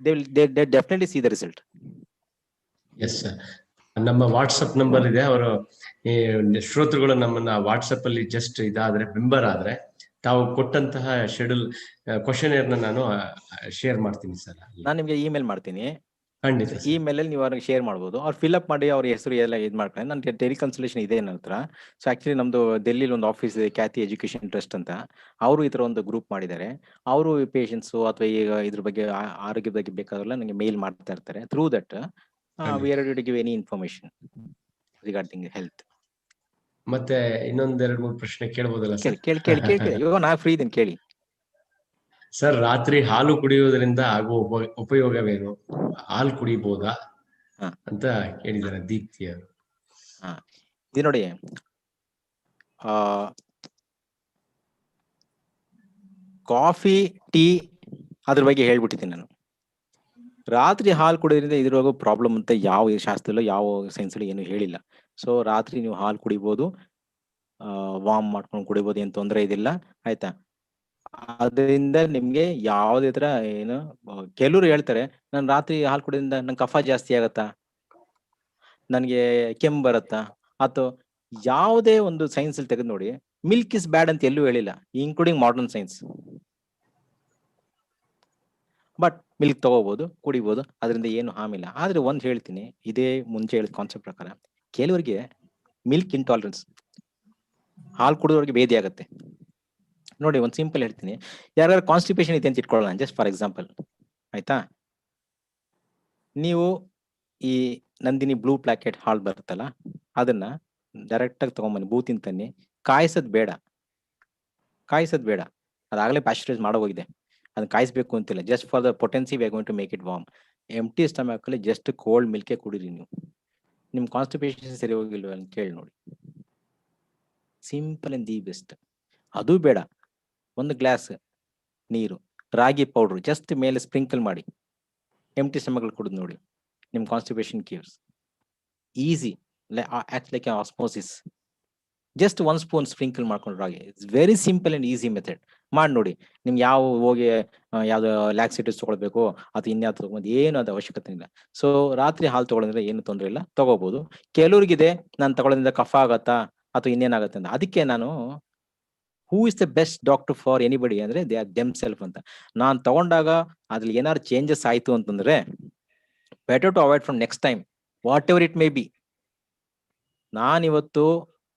they definitely see the result. Yes sir, ನಮ್ಮ ವಾಟ್ಸಪ್ ನಂಬರ್ ಇದೆ. ಅವರು ಶ್ರೋತೃಗಳು ನಮ್ಮನ್ನ ವಾಟ್ಸಪ್ ಅಲ್ಲಿ ಜಸ್ಟ್ ಇದಾದ್ರೆ ಮೆಂಬರ್ ಆದ್ರೆ ತಾವು ಕೊಟ್ಟಂತಹ ಶೆಡ್ಯೂಲ್ ಕ್ವಶನ್ ನಾನು ಶೇರ್ ಮಾಡ್ತೀನಿ ಸರ್. ನಾನು ನಿಮ್ಗೆ ಇಮೇಲ್ ಮಾಡ್ತೀನಿ, ಖಂಡಿತ ಇಮೇಲ್ ಅಲ್ಲಿ ನೀವು ಅವ್ರಿಗೆ ಶೇರ್ ಮಾಡ್ಬೋದು. ಅವ್ರು ಫಿಲ್ಅಪ್ ಮಾಡಿ ಅವ್ರ ಹೆಸರು ಎಲ್ಲ ಇದು ಮಾಡ್ಕೊಂಡು ನನ್ನ ಟೆಲಿಕನ್ಸಲ್ಟೇಷನ್ ಇದೆ ನನ್ನ ಹತ್ರ. ಸೊ ಆಕ್ಚುಲಿ ನಮ್ದು ಡೆಲ್ಲಿಲಿ ಒಂದು ಆಫೀಸ್ ಇದೆ, ಖ್ಯಾತಿ ಎಜುಕೇಶನ್ ಟ್ರಸ್ಟ್ ಅಂತ. ಅವರು ಈ ತರ ಒಂದು ಗ್ರೂಪ್ ಮಾಡಿದ್ದಾರೆ. ಅವರು ಪೇಷಂಟ್ಸ್ ಅಥವಾ ಈಗ ಇದ್ರ ಬಗ್ಗೆ ಆರೋಗ್ಯದ ಬಗ್ಗೆ ಬೇಕಾದ್ರೆಲ್ಲ ನನಗೆ ಮೇಲ್ ಮಾಡ್ತಾ ಇರ್ತಾರೆ. Through that we are ready to give any information regarding health. ಮತ್ತೆ ಇನ್ನೊಂದ್ 2-3 ಪ್ರಶ್ನೆ ಕೇಳಬಹುದಲ್ಲ ಸರ್? ಕೇಳಿ ಇವಾಗ ನಾ ಫ್ರೀ ಇದ್ದೀನಿ, ಕೇಳಿ ಸರ್. ರಾತ್ರಿ ಹಾಲು ಕುಡಿಯುವುದರಿಂದ ಆಗುವ ಉಪಯೋಗವೇನು? ಹಾಲು ಕುಡಿಬಹುದಾ ಅಂತ ಕೇಳಿದ್ದಾರೆ ದೀಪ್ತಿ ಅವರು. ಇದು ನೋಡಿ, ಕಾಫಿ, ಟೀ ಅದ್ರ ಬಗ್ಗೆ ಹೇಳ್ಬಿಟ್ಟಿದ್ದೀನಿ ನಾನು. ರಾತ್ರಿ ಹಾಲು ಕುಡಿಯೋದ್ರಿಂದ ಇದ್ರೊಳಗೂ ಪ್ರಾಬ್ಲಮ್ ಅಂತ ಯಾವ ಶಾಸ್ತ್ರದಲ್ಲೂ ಯಾವ ಸೈನ್ಸಲ್ಲೂ ಏನು ಹೇಳಿಲ್ಲ. ಸೊ ರಾತ್ರಿ ನೀವು ಹಾಲು ಕುಡಿಬೋದು, ವಾರ್ಮ್ ಮಾಡ್ಕೊಂಡು ಕುಡಿಬೋದು, ಏನು ತೊಂದರೆ ಇದಿಲ್ಲ, ಆಯ್ತಾ? ಅದರಿಂದ ನಿಮ್ಗೆ ಯಾವುದೇ ತರ ಏನು, ಕೆಲವರು ಹೇಳ್ತಾರೆ ನಾನು ರಾತ್ರಿ ಹಾಲು ಕುಡಿಯೋದ್ರಿಂದ ನಂಗೆ ಕಫ ಜಾಸ್ತಿ ಆಗತ್ತಾ, ನನ್ಗೆ ಕೆಮ್ಮು ಬರತ್ತಾ, ಅಥವಾ ಯಾವುದೇ ಒಂದು ಸೈನ್ಸ್ ಅಲ್ಲಿ ತೆಗೆದು ನೋಡಿ, ಮಿಲ್ಕ್ ಇಸ್ ಬ್ಯಾಡ್ ಅಂತ ಎಲ್ಲೂ ಹೇಳಿಲ್ಲ, including modern science. But milk ತಗೋಬಹುದು, ಕುಡಿಬಹುದು, ಅದರಿಂದ ಏನು ಹಾರ್ಮ್ ಇಲ್ಲ. ಆದ್ರೆ ಒಂದ್ ಹೇಳ್ತೀನಿ, ಇದೇ ಮುಂಚೆ ಹೇಳಿದ ಕಾನ್ಸೆಪ್ಟ್ ಪ್ರಕಾರ ಕೆಲವರಿಗೆ ಮಿಲ್ಕ್ ಇಂಟಾಲರೆನ್ಸ್, ಹಾಲು ಕುಡಿದವ್ರಿಗೆ ಭೇದಿ ಆಗುತ್ತೆ. ನೋಡಿ ಒಂದ್ ಸಿಂಪಲ್ ಹೇಳ್ತೀನಿ, ಯಾರು ಕಾನ್ಸ್ಟಿಪೇಷನ್ ಇದೆ ಅಂತ ಇಟ್ಕೊಳ್ಳೋಣ, ಜಸ್ಟ್ ಫಾರ್ ಎಕ್ಸಾಂಪಲ್, ಆಯ್ತಾ? ನೀವು ಈ ನಂದಿನಿ ಬ್ಲೂ ಪ್ಲಾಕೆಟ್ ಹಾಲು ಬರುತ್ತಲ್ಲ, ಅದನ್ನ ಡೈರೆಕ್ಟ್ ಆಗಿ ತಗೊಂಬನ್ನಿ, ಬೂತಿನ ತನ್ನಿ, ಕಾಯಿಸೋದ್ ಬೇಡ, ಅದಾಗಲೇ ಪ್ಯಾಸ್ಚರೈಸ್ ಮಾಡೋಗಿದೆ, ಅದನ್ನ ಕಾಯಿಸ್ಬೇಕು ಅಂತಿಲ್ಲ. Just for the potency we are going to make it warm. Empty stomach ಅಲ್ಲಿ ಜಸ್ಟ್ ಕೋಲ್ಡ್ ಮಿಲ್ಕೆ ಕುಡೀರಿ ನೀವು, ನಿಮ್ ಕಾನ್ಸ್ಟಿಪೇಷನ್ ಸರಿ ಹೋಗಿಲ್ವ ಅಂತ ಕೇಳಿ ನೋಡಿ. Simple and the best. ಅದು ಬೇಡ, 1 ಗ್ಲಾಸ್ ನೀರು, ರಾಗಿ ಪೌಡ್ರು ಜಸ್ಟ್ ಮೇಲೆ ಸ್ಪ್ರಿಂಕಲ್ ಮಾಡಿ ಎಂಟಿ ಸ್ಟಮಕ್ ಅಲ್ಲಿ ಕುಡಿದು ನೋಡಿ, ನಿಮ್ constipation cures. Easy, act like osmosis. Just 1 spoon sprinkle ಮಾಡ್ಕೊಂಡು ragi. It's very simple and easy method. ಮಾಡಿ ನೋಡಿ, ನಿಮ್ಗೆ ಯಾವ ಹೋಗಿ ಯಾವ್ದು ಲ್ಯಾಕ್ಸಿಟಿವ್ಸ್ ತಗೊಳ್ಬೇಕು ಅಥವಾ ಇನ್ಯಾವ್ದು ತಗೊಂಡು ಏನು ಅದು ಅವಶ್ಯಕತೆ ಇಲ್ಲ. ಸೊ ರಾತ್ರಿ ಹಾಲು ತಗೊಳ್ಳೋದ್ರಿಂದ ಏನು ತೊಂದರೆ ಇಲ್ಲ, ತಗೋಬಹುದು. ಕೆಲವ್ರಿಗಿದೆ ನಾನು ತಗೊಳ್ಳೋದ್ರಿಂದ ಕಫ ಆಗತ್ತಾ ಅಥವಾ ಇನ್ನೇನಾಗತ್ತೆ ಅಂತ. ಅದಕ್ಕೆ ನಾನು who is the best doctor for anybody ಅಂದ್ರೆ ದೇ ಆರ್ ದೆಮ್ ಸೆಲ್ಫ್ ಅಂತ. ನಾನು ತಗೊಂಡಾಗ ಅದ್ರಲ್ಲಿ ಏನಾದ್ರು ಚೇಂಜಸ್ ಆಯ್ತು ಅಂತಂದ್ರೆ better to avoid from next time, whatever it may be. ನಾನಿವತ್ತು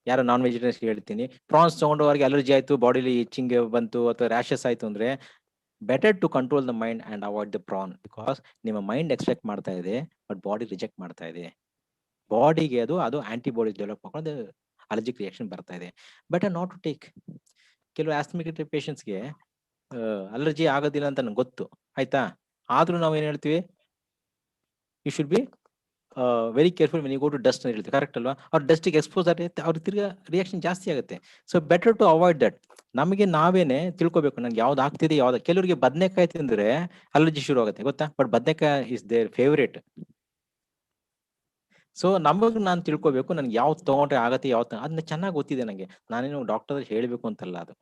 ಯಾರೋ ನಾನ್ ವೆಜಿಟೇರಿಯನ್ಸ್ ಹೇಳ್ತೀನಿ, ಪ್ರಾನ್ಸ್ ತಗೊಂಡವ್ರಿಗೆ ಅಲರ್ಜಿ ಆಯ್ತು, ಬಾಡಿಲಿ ಇಚ್ಚಿಂಗ್ ಬಂತು ಅಥವಾ ರ್ಯಾಷಸ್ ಆಯ್ತು ಅಂದ್ರೆ better to control the mind and avoid the prawn. Because ನಿಮ್ಮ ಮೈಂಡ್ ಎಕ್ಸ್ಪೆಕ್ಟ್ ಮಾಡ್ತಾ ಇದೆ, ಬಟ್ ಬಾಡಿ ರಿಜೆಕ್ಟ್ ಮಾಡ್ತಾ ಇದೆ. ಬಾಡಿಗೆ ಅದು ಆಂಟಿಬಾಡೀಸ್ ಡೆವಲಪ್ ಮಾಡ್ಕೊಂಡು ಅಲರ್ಜಿಕ್ ರಿಯಾಕ್ಷನ್ ಬರ್ತಾ ಇದೆ. Better not to take. ಕೆಲವು ಆಸ್ಥಮೆಟಿಕ್ ಪೇಷಂಟ್ಸ್ಗೆ ಅಲರ್ಜಿ ಆಗೋದಿಲ್ಲ ಅಂತ ನಂಗೆ ಗೊತ್ತು, ಆಯ್ತಾ? ಆದ್ರೂ ನಾವು ಏನ್ ಹೇಳ್ತೀವಿ, you should be very careful when you go to dust ಅಂತ ಹೇಳ್ತೀವಿ, ಕರೆಕ್ಟ್ ಅಲ್ವಾ? ಅವ್ರ ಡಸ್ಟಿಗೆ ಎಕ್ಸ್ಪೋಸ್ ಆಗುತ್ತೆ, ಅವ್ರ ತಿರ್ಗಾ ರಿಯಾಕ್ಷನ್ ಜಾಸ್ತಿ ಆಗುತ್ತೆ. So better to avoid that. ನಮಗೆ ನಾವೇನೆ ತಿಳ್ಕೊಬೇಕು ನಂಗೆ ಯಾವ್ದು ಆಗ್ತಿದೆ ಯಾವ್ದು. ಕೆಲವರಿಗೆ ಬದನೆಕಾಯಿ ತಿಂದ್ರೆ ಅಲರ್ಜಿ ಶುರು ಆಗುತ್ತೆ, ಗೊತ್ತಾ? ಬಟ್ ಬದನೆಕಾಯಿ ಇಸ್ ದೇರ್ ಫೇವರೇಟ್. ಸೊ ನಮಗ್ ನಾನು ತಿಳ್ಕೊಬೇಕು ನನ್ಗೆ ಯಾವ್ದು ತಗೊಂಡ್ರೆ ಆಗತ್ತೆ, ಯಾವ್ದು ಅದನ್ನ ಚೆನ್ನಾಗಿ ಗೊತ್ತಿದೆ ನಂಗೆ, ನಾನೇನು ಡಾಕ್ಟರ್ ಹೇಳ್ಬೇಕು ಅಂತಲ್ಲ ಅದು.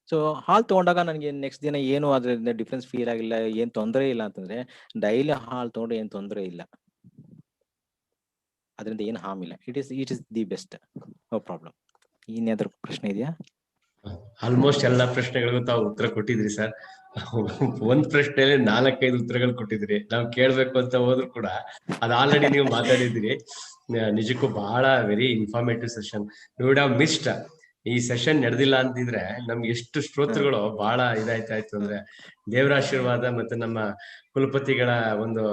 ಸೊ ಹಾಲು ತಗೊಂಡಾಗ ನನಗೆ ನೆಕ್ಸ್ಟ್ ದಿನ ಏನು ಅದ್ರಿಂದ ಡಿಫ್ರೆನ್ಸ್ ಫೀಲ್ ಆಗಿಲ್ಲ, ಏನ್ ತೊಂದರೆ ಇಲ್ಲ ಅಂತಂದ್ರೆ ಡೈಲಿ ಹಾಲು ತಗೊಂಡ್ರೆ ಏನ್ ತೊಂದರೆ ಇಲ್ಲ, ಅದರಿಂದ ಏನು ಹಾರ್ಮ್ ಇಲ್ಲ. It is the best, no problem. ಇನ್ನೇನಾದ್ರೂ ಪ್ರಶ್ನೆ ಇದೆಯಾ? ಆಲ್ಮೋಸ್ಟ್ ಎಲ್ಲಾ ಪ್ರಶ್ನೆಗಳಿಗೂ ತಾವು ಉತ್ತರ ಕೊಟ್ಟಿದ್ರಿ ಸರ್. ಒಂದ್ ಪ್ರಶ್ನೆಯಲ್ಲಿ 4-5 ಉತ್ತರಗಳು ಕೊಟ್ಟಿದ್ರಿ. ನಾವು ಕೇಳ್ಬೇಕು ಅಂತ ಹೋದ್ರು ಕೂಡ ಅದು ಆಲ್ರೆಡಿ ನೀವು ಮಾತಾಡಿದ್ರಿ. ನಿಜಕ್ಕೂ ಬಹಳ very informative session. Would have missed ಈ ಸೆಷನ್ ನಡೆದಿಲ್ಲ ಅಂತಿದ್ರೆ ನಮ್ಗೆ ಎಷ್ಟು ಶ್ರೋತೃಗಳು ಬಹಳ ಇದಾಯ್ತಾಯ್ತು. ಅಂದ್ರೆ ದೇವರ ಆಶೀರ್ವಾದ ಮತ್ತೆ ನಮ್ಮ ಕುಲಪತಿಗಳ ಒಂದು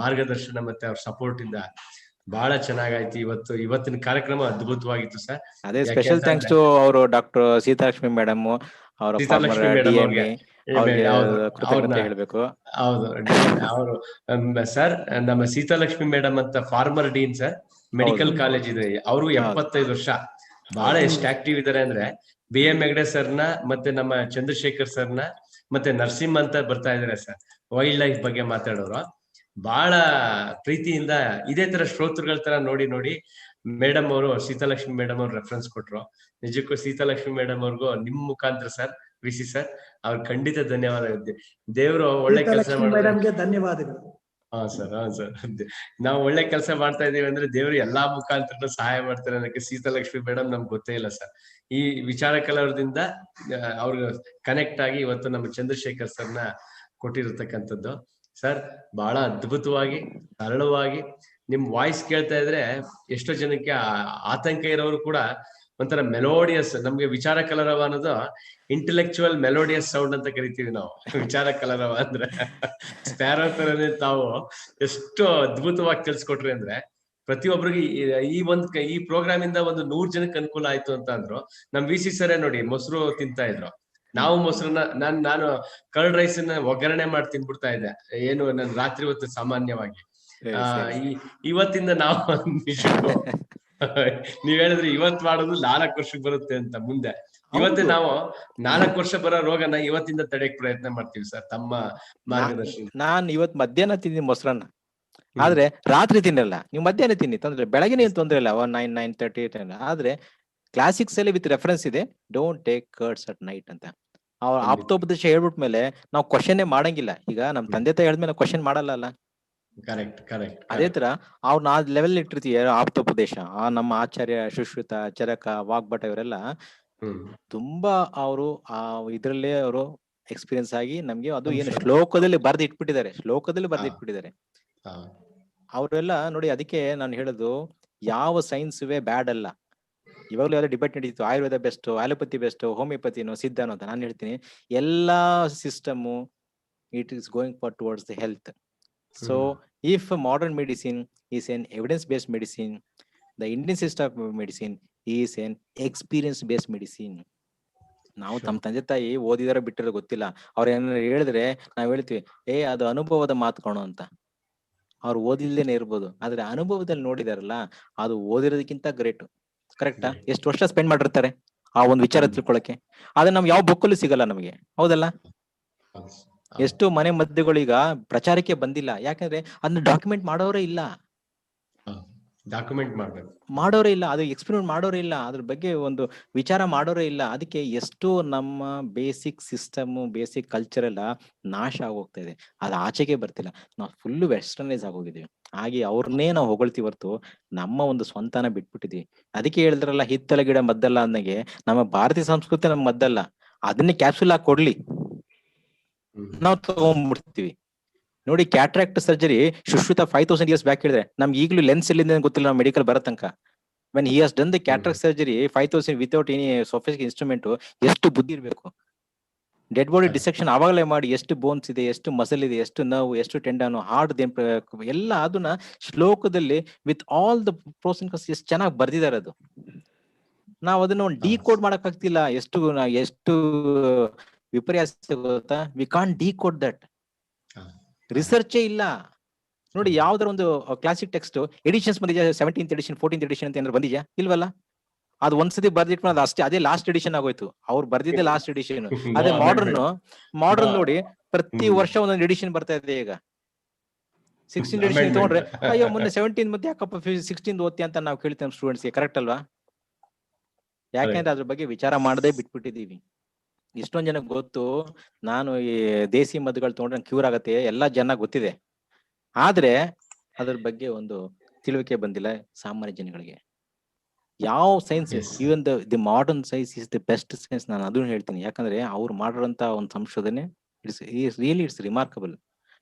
ಮಾರ್ಗದರ್ಶನ ಮತ್ತೆ ಅವ್ರ ಸಪೋರ್ಟ್ ಇಂದ ಬಹಳ ಚೆನ್ನಾಗಾಯ್ತು. ಇವತ್ತಿನ ಕಾರ್ಯಕ್ರಮ ಅದ್ಭುತವಾಗಿತ್ತು ಸರ್. ಅದೇ ಸ್ಪೆಷಲ್ ಥ್ಯಾಂಕ್ಸ್ ಟು ಅವರು ಡಾಕ್ಟರ್ ಸೀತಾಲಕ್ಷ್ಮಿ ಮೇಡಮ್, ಅವರ ಫಾರ್ಮರ್ ಸೀತಾಲಕ್ಷ್ಮಿ ಮೇಡಮ್ DME, ಅವ್ರಿಗೆ ಕೃತಜ್ಞತೆ ಹೇಳ್ಬೇಕು. ಹೌದು ಅವರು ಸರ್, ನಮ್ಮ ಸೀತಾಲಕ್ಷ್ಮಿ ಮೇಡಮ್ ಅಂತ farmer dean sir, medical college ಇದೆ. ಅವರು 75 ವರ್ಷ, ಬಹಳ ಎಷ್ಟು ಆಕ್ಟಿವ್ ಇದಾರೆ ಅಂದ್ರೆ BM ಹೆಗ್ಡೆ ಸರ್ನ ಮತ್ತೆ ನಮ್ಮ ಚಂದ್ರಶೇಖರ್ ಸರ್ನ ಮತ್ತೆ ನರಸಿಂಹ ಅಂತ ಬರ್ತಾ ಇದಾರೆ ಸರ್, ವೈಲ್ಡ್ ಲೈಫ್ ಬಗ್ಗೆ ಮಾತಾಡೋರು. ಬಹಳ ಪ್ರೀತಿಯಿಂದ ಇದೇ ತರ ಶ್ರೋತೃಗಳ ತರ ನೋಡಿ ಮೇಡಮ್ ಅವರು, ಸೀತಾಲಕ್ಷ್ಮಿ ಮೇಡಮ್ ಅವ್ರು ರೆಫರೆನ್ಸ್ ಕೊಟ್ರು. ನಿಜಕ್ಕೂ ಸೀತಾಲಕ್ಷ್ಮಿ ಮೇಡಮ್ ಅವ್ರಿಗೂ ನಿಮ್ ಮುಖಾಂತರ ಸರ್, ವಿಸಿ ಸರ್, ಅವ್ರ ಖಂಡಿತ ಧನ್ಯವಾದ. ದೇವರು ಒಳ್ಳೆ ಕೆಲಸ ಮೇಡಮ್ಗೆ ಧನ್ಯವಾದಗಳು. ಹಾ ಸರ್ ನಾವು ಒಳ್ಳೆ ಕೆಲಸ ಮಾಡ್ತಾ ಇದೀವಿ ಅಂದ್ರೆ ದೇವರು ಎಲ್ಲಾ ಮುಖಾಂತರ ಸಹಾಯ ಮಾಡ್ತಾರೆ ಅನ್ನಕ್ಕೆ ಸೀತಾಲಕ್ಷ್ಮಿ ಮೇಡಮ್ ನಮ್ಗೆ ಗೊತ್ತೇ ಇಲ್ಲ ಸರ್. ಈ ವಿಚಾರ ಕಲವರದಿಂದ ಅವ್ರಿಗೆ ಕನೆಕ್ಟ್ ಆಗಿ ಇವತ್ತು ನಮ್ಮ ಚಂದ್ರಶೇಖರ್ ಸರ್ನ ಕೊಟ್ಟಿರತಕ್ಕಂಥದ್ದು. ಸರ್ ಬಹಳ ಅದ್ಭುತವಾಗಿ ಸರಳವಾಗಿ ನಿಮ್ ವಾಯ್ಸ್ ಕೇಳ್ತಾ ಇದ್ರೆ ಎಷ್ಟೋ ಜನಕ್ಕೆ ಆತಂಕ ಇರೋರು ಕೂಡ ಒಂಥರ ಮೆಲೋಡಿಯಸ್, ನಮ್ಗೆ ವಿಚಾರ ಕಲರವ ಅನ್ನೋದು ಇಂಟೆಲೆಕ್ಚುವಲ್ ಮೆಲೋಡಿಯಸ್ ಸೌಂಡ್ ಅಂತ ಕರಿತೀವಿ ನಾವು. ವಿಚಾರ ಕಲರವ ಅಂದ್ರೆ ಸ್ಪ್ಯಾರೋ ತರನೇ ತಾವು ಎಷ್ಟು ಅದ್ಭುತವಾಗಿ ತಿಳಿಸ್ಕೊಟ್ರಿ ಅಂದ್ರೆ ಪ್ರತಿಯೊಬ್ಬರಿಗೆ ಈ ಪ್ರೋಗ್ರಾಮ್ ಇಂದ ಒಂದು 100 ಜನಕ್ಕೆ ಅನುಕೂಲ ಆಯ್ತು ಅಂತ ಅಂದ್ರು. ನಮ್ VC ಸರೇ ನೋಡಿ ಮೊಸರು ತಿಂತಾ ಇದ್ರು, ನಾವು ಮೊಸರನ್ನ ನಾನು ಕರ್ಡ್ ರೈಸ್ ನ ಒಗ್ಗರಣೆ ಮಾಡಿ ತಿನ್ಬಿಡ್ತಾ ಇದ್ದೆ, ಏನು ನನ್ ರಾತ್ರಿ ಹೊತ್ತು ಸಾಮಾನ್ಯವಾಗಿ. ಇವತ್ತಿಂದ ನಾವು ನೀವ್ ಹೇಳಿದ್ರೆ ಇವತ್ ಮಾಡೋದು 4 ವರ್ಷಕ್ಕೆ ಬರುತ್ತೆ ಅಂತ ಮುಂದೆ. ಇವತ್ತೇ ನಾವು 4 ವರ್ಷ ಬರೋ ರೋಗನ ಇವತ್ತಿಂದ ತಡೆಯಕ್ ಪ್ರಯತ್ನ ಮಾಡ್ತೀವಿ ಸರ್, ತಮ್ಮ ಮಾರ್ಗದರ್ಶನ. ನಾನ್ ಇವತ್ ಮಧ್ಯಾಹ್ನ ತಿಂದಿನಿ ಮೊಸರನ್ನ, ಆದ್ರೆ ರಾತ್ರಿ ತಿನ್ನಲ್ಲ. ನೀವು ಮಧ್ಯಾಹ್ನ ತಿನ್ನಿ, ತೊಂದ್ರೆ ಬೆಳಗ್ಗೆ ಏನ್ ತೊಂದ್ರೆ ಇಲ್ಲ, 9:30 ಆದ್ರೆ ಕ್ಲಾಸಿಕ್ಸ್ ಅಲ್ಲಿ ವಿತ್ ರೆಫರೆನ್ಸ್ ಇದೆ, don't take curds at night ಅಂತ. ಅವ್ರ ಆಪ್ತೋಪದೇಶ ಹೇಳ್ಬಿಟ್ಮೇಲೆ ನಾವು ಕ್ವಶನ್ ಮಾಡಂಗಿಲ್ಲ. ಈಗ ನಮ್ ತಂದೆ ತಾಯಿ ಹೇಳಿದ್ಮೇಲೆ ಕ್ವಶನ್ ಮಾಡಲ್ಲ. ಕರೆಕ್ಟ್. ಅದೇ ತರ ಅವ್ರನ್ನ ಆ ಲೆವೆಲ್ ಇಟ್ಟಿರ್ತೀವಿ ಆಪ್ತೋಪದೇಶ. ನಮ್ಮ ಆಚಾರ್ಯ ಸುಶ್ರುತ, ಚರಕ, ವಾಗ್ಭಟ ಇವರೆಲ್ಲ ತುಂಬಾ ಅವರು ಆ ಇದ್ರಲ್ಲೇ ಅವರು ಎಕ್ಸ್ಪೀರಿಯನ್ಸ್ ಆಗಿ ನಮ್ಗೆ ಅದು ಏನು ಶ್ಲೋಕದಲ್ಲಿ ಬರ್ದಿಟ್ಬಿಟ್ಟಿದ್ದಾರೆ. ಅವರೆಲ್ಲ ನೋಡಿ, ಅದಕ್ಕೆ ನಾನು ಹೇಳುದು ಯಾವ ಸೈನ್ಸ್ವೇ ಬ್ಯಾಡ್ ಅಲ್ಲ. ಇವಾಗಲೂ ಎಲ್ಲ ಡಿಬೇಟ್ ನಡೀತು, ಆಯುರ್ವೇದ ಬೆಸ್ಟ್, ಆಲೋಪತಿ ಬೆಸ್ಟ್, ಹೋಮಿಯೋಪತಿನೋ, ಸಿದ್ಧಾನೋ ಅಂತ. ನಾನು ಹೇಳ್ತೀನಿ ಎಲ್ಲಾ system it is going for towards the health. So if modern medicine is an evidence-based medicine, the Indian system of medicine is an experience-based medicine. ನಾವು ತಮ್ಮ ತಂದೆ ತಾಯಿ ಓದಿದಾರ ಬಿಟ್ಟಿರೋ ಗೊತ್ತಿಲ್ಲ. ಅವ್ರ ಏನಾರ ಹೇಳಿದ್ರೆ ನಾವ್ ಹೇಳ್ತೀವಿ, ಅದು ಅನುಭವದ ಮಾತುಕೋಣ ಅಂತ. ಅವ್ರು ಓದಿಲ್ದೇನೆ ಇರ್ಬೋದು, ಆದ್ರೆ ಅನುಭವದಲ್ಲಿ ನೋಡಿದಾರಲ್ಲ, ಅದು ಓದಿರೋದಕ್ಕಿಂತ ಗ್ರೇಟ್. ಕರೆಕ್ಟಾ? ಎಷ್ಟು ವರ್ಷ ಸ್ಪೆಂಡ್ ಮಾಡಿರ್ತಾರೆ ಆ ಒಂದು ವಿಚಾರ ತಿಳ್ಕೊಳಕ್ಕೆ. ಆದ್ರೆ ನಮ್ಗೆ ಯಾವ ಬುಕ್ಕಲ್ಲೂ ಸಿಗಲ್ಲ ನಮಗೆ, ಹೌದಲ್ಲ? ಎಷ್ಟು ಮನೆ ಮದ್ದುಗಳೀಗ ಪ್ರಚಾರಕ್ಕೆ ಬಂದಿಲ್ಲ, ಯಾಕಂದ್ರೆ ಅದನ್ನ ಡಾಕ್ಯುಮೆಂಟ್ ಮಾಡೋರೇ ಇಲ್ಲ. ಅದು ಎಕ್ಸ್ಪೆರಿಮೆಂಟ್ ಮಾಡೋರೇ ಇಲ್ಲ, ಅದ್ರ ಬಗ್ಗೆ ಒಂದು ವಿಚಾರ ಮಾಡೋರೇ ಇಲ್ಲ. ಅದಕ್ಕೆ ಎಷ್ಟು ನಮ್ಮ ಬೇಸಿಕ್ ಸಿಸ್ಟಮ್, ಬೇಸಿಕ್ ಕಲ್ಚರ್ ಎಲ್ಲ ನಾಶ ಆಗೋಗ್ತಾ ಇದೆ, ಅದು ಆಚೆಗೆ ಬರ್ತಿಲ್ಲ. ನಾವು ಫುಲ್ ವೆಸ್ಟರ್ನೈಸ್ ಆಗೋಗಿದೀವಿ. ಹಾಗೆ ಅವ್ರನ್ನೇ ನಾವು ಹೊಗಳ್ತೀವಿ ಹೊರ್ತು ನಮ್ಮ ಒಂದು ಸ್ವಂತನ ಬಿಟ್ಬಿಟ್ಟಿದೀವಿ. ಅದಕ್ಕೆ ಹೇಳಿದ್ರಲ್ಲ, ಹಿತ್ತಲ ಗಿಡ ಮದ್ದಲ್ಲ ಅನ್ನಗೆ, ನಮ್ಮ ಭಾರತೀಯ ಸಂಸ್ಕೃತಿ ನಮ್ ಮದ್ದಲ್ಲ. ಅದನ್ನೇ ಕ್ಯಾಪ್ಸುಲ್ ಆಗಿ ಕೊಡ್ಲಿ, ನಾವು ತಗೊಂಡ್ಬಿಡ್ತೀವಿ. ನೋಡಿ, cataract surgery Sushruta 5000 years back ಹೇಳಿದ್ರೆ ನಮ್ಗೆ ಈಗಲೂ ಲೆನ್ಸ್ ಎಲ್ಲಿಂದ ಗೊತ್ತಿಲ್ಲ, ನಾವು ಮೆಡಿಕಲ್ ಬರೋ ತನಕ. When he has done the cataract surgery 5000 without any sophisticated instrument, ಎಷ್ಟು ಬುದ್ಧಿ ಇರ್ಬೇಕು. ಡೆಡ್ ಬಾಡಿ ಡಿಸೆಕ್ಷನ್ ಅವಾಗಲೇ ಮಾಡಿ, ಎಷ್ಟು ಬೋನ್ಸ್ ಇದೆ, ಎಷ್ಟು ಮಸಲ್ ಇದೆ, ಎಷ್ಟು ನೋವು, ಎಷ್ಟು ಟೆಂಡನ್, ಹಾರ್ಟ್ ಎಲ್ಲ ಅದನ್ನ ಶ್ಲೋಕದಲ್ಲಿ with all the pros and cons ಎಷ್ಟು ಚೆನ್ನಾಗಿ ಬರ್ದಿದ್ದಾರೆ. ಅದು ನಾವು ಅದನ್ನ ಒಂದು ಡಿಕೋಡ್ ಮಾಡಕ್ ಆಗ್ತಿಲ್ಲ. ಎಷ್ಟು ವಿಪರ್ಯಾಸ ಗೊತ್ತಾ? We can't decode that. ರಿಸರ್ಚೇ ಇಲ್ಲ. ನೋಡಿ, ಯಾವ್ದಾರ ಒಂದು ಕ್ಲಾಸಿಕ್ ಟೆಕ್ಸ್ಟ್ ಎಡಿಷನ್ಸ್ ಬಂದಿದ್ಯಾ? 17th edition 14th edition ಅಂತ ಏನಾದ್ರು ಬಂದಿದ್ಯಾ? ಇಲ್ವಲ್ಲ. ಅದು ಒಂದ್ಸತಿ ಬರ್ದಿಟ್ಕೊಂಡು ಅಷ್ಟೇ, ಅದೇ ಲಾಸ್ಟ್ ಎಡಿಷನ್ ಆಗೋಯ್ತು. ಅವ್ರು ಬರ್ದಿದ್ದೆ ಲಾಸ್ಟ್ ಎಡಿಷನ್. ಅದೇ ಮಾಡರ್ನ್ ನೋಡಿ, ಪ್ರತಿ ವರ್ಷ ಒಂದೊಂದು ಎಡಿಷನ್ ಬರ್ತಾ ಇದೆ. ಈಗ 16th edition ತಗೊಂಡ್ರೆ, ಅಯ್ಯೋ ಮೊನ್ನೆ 17 ಮತ್ತೆ ಯಾಕಪ್ಪ 16 ಓದ್ತಿ ಅಂತ ನಾವು ಕೇಳ್ತೇವೆ ಸ್ಟೂಡೆಂಟ್ಸ್ಗೆ. ಕರೆಕ್ಟ್ ಅಲ್ವಾ? ಯಾಕೆಂದ್ರೆ ಅದ್ರ ಬಗ್ಗೆ ವಿಚಾರ ಮಾಡದೆ ಬಿಟ್ಬಿಟ್ಟಿದೀವಿ. ಇಷ್ಟೊಂದ್ ಜನಕ್ಕೆ ಗೊತ್ತು, ನಾನು ಈ ದೇಸಿ ಮದ್ದುಗಳು ತಗೊಂಡ್ರೆ ಕ್ಯೂರ್ ಆಗತ್ತೆ, ಎಲ್ಲಾ ಜನ ಗೊತ್ತಿದೆ. ಆದ್ರೆ ಅದ್ರ ಬಗ್ಗೆ ಒಂದು ತಿಳುವಳಿಕೆ ಬಂದಿಲ್ಲ ಸಾಮಾನ್ಯ ಜನಗಳಿಗೆ. ಯಾವ science, even the modern science is the best science, ನಾನು ಅದನ್ನು ಹೇಳ್ತೀನಿ. ಯಾಕಂದ್ರೆ ಅವ್ರು ಮಾಡಿರೋಂತ ಒಂದು ಸಂಶೋಧನೆ it's remarkable.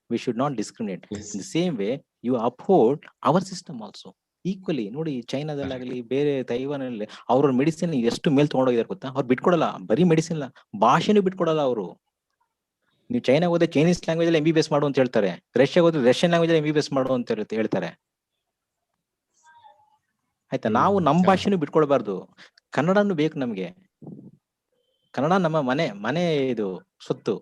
We should not discriminate. In the same way you uphold our system also. Equally ನೋಡಿ, ಚೈನಾದಲ್ಲಾಗಲಿ ಬೇರೆ ತೈವಾನಲ್ಲಿ ಅವ್ರ ಮೆಡಿಸಿನ್ ಎಷ್ಟು ಮೇಲ್ ತಗೊಂಡೋಗಿದಾರೆ ಗೊತ್ತಾ? ಅವ್ರು ಬಿಟ್ಕೊಡಲ್ಲ, ಬರೀ ಮೆಡಿಸಿನ್ ಇಲ್ಲ, ಭಾಷೆನೂ ಬಿಟ್ಕೊಡಲ್ಲ ಅವರು. ನೀವು ಚೈನಾಗ ಹೋದ್ರೆ ಚೈನೀಸ್ ಲ್ಯಾಂಗ್ವೇಜ್ ಅಲ್ಲಿ MBBS ಮಾಡು ಅಂತ ಹೇಳ್ತಾರೆ, ರಷ್ಯಾಗ ಹೋದ್ರೆ ರಷ್ಯನ್ ಲ್ಯಾಂಗ್ವೇಜ್ ಅಲ್ಲಿ MBBS ಮಾಡು ಅಂತ ಹೇಳ್ತಾರೆ. ಆಯ್ತಾ? ನಾವು ನಮ್ಮ ಭಾಷೆನೂ ಬಿಟ್ಕೊಳ್ಬಾರ್ದು, ಕನ್ನಡನು ಬೇಕು ನಮ್ಗೆ. ಕನ್ನಡ ನಮ್ಮ ಮನೆ ಇದು ಸೊತ್ತು.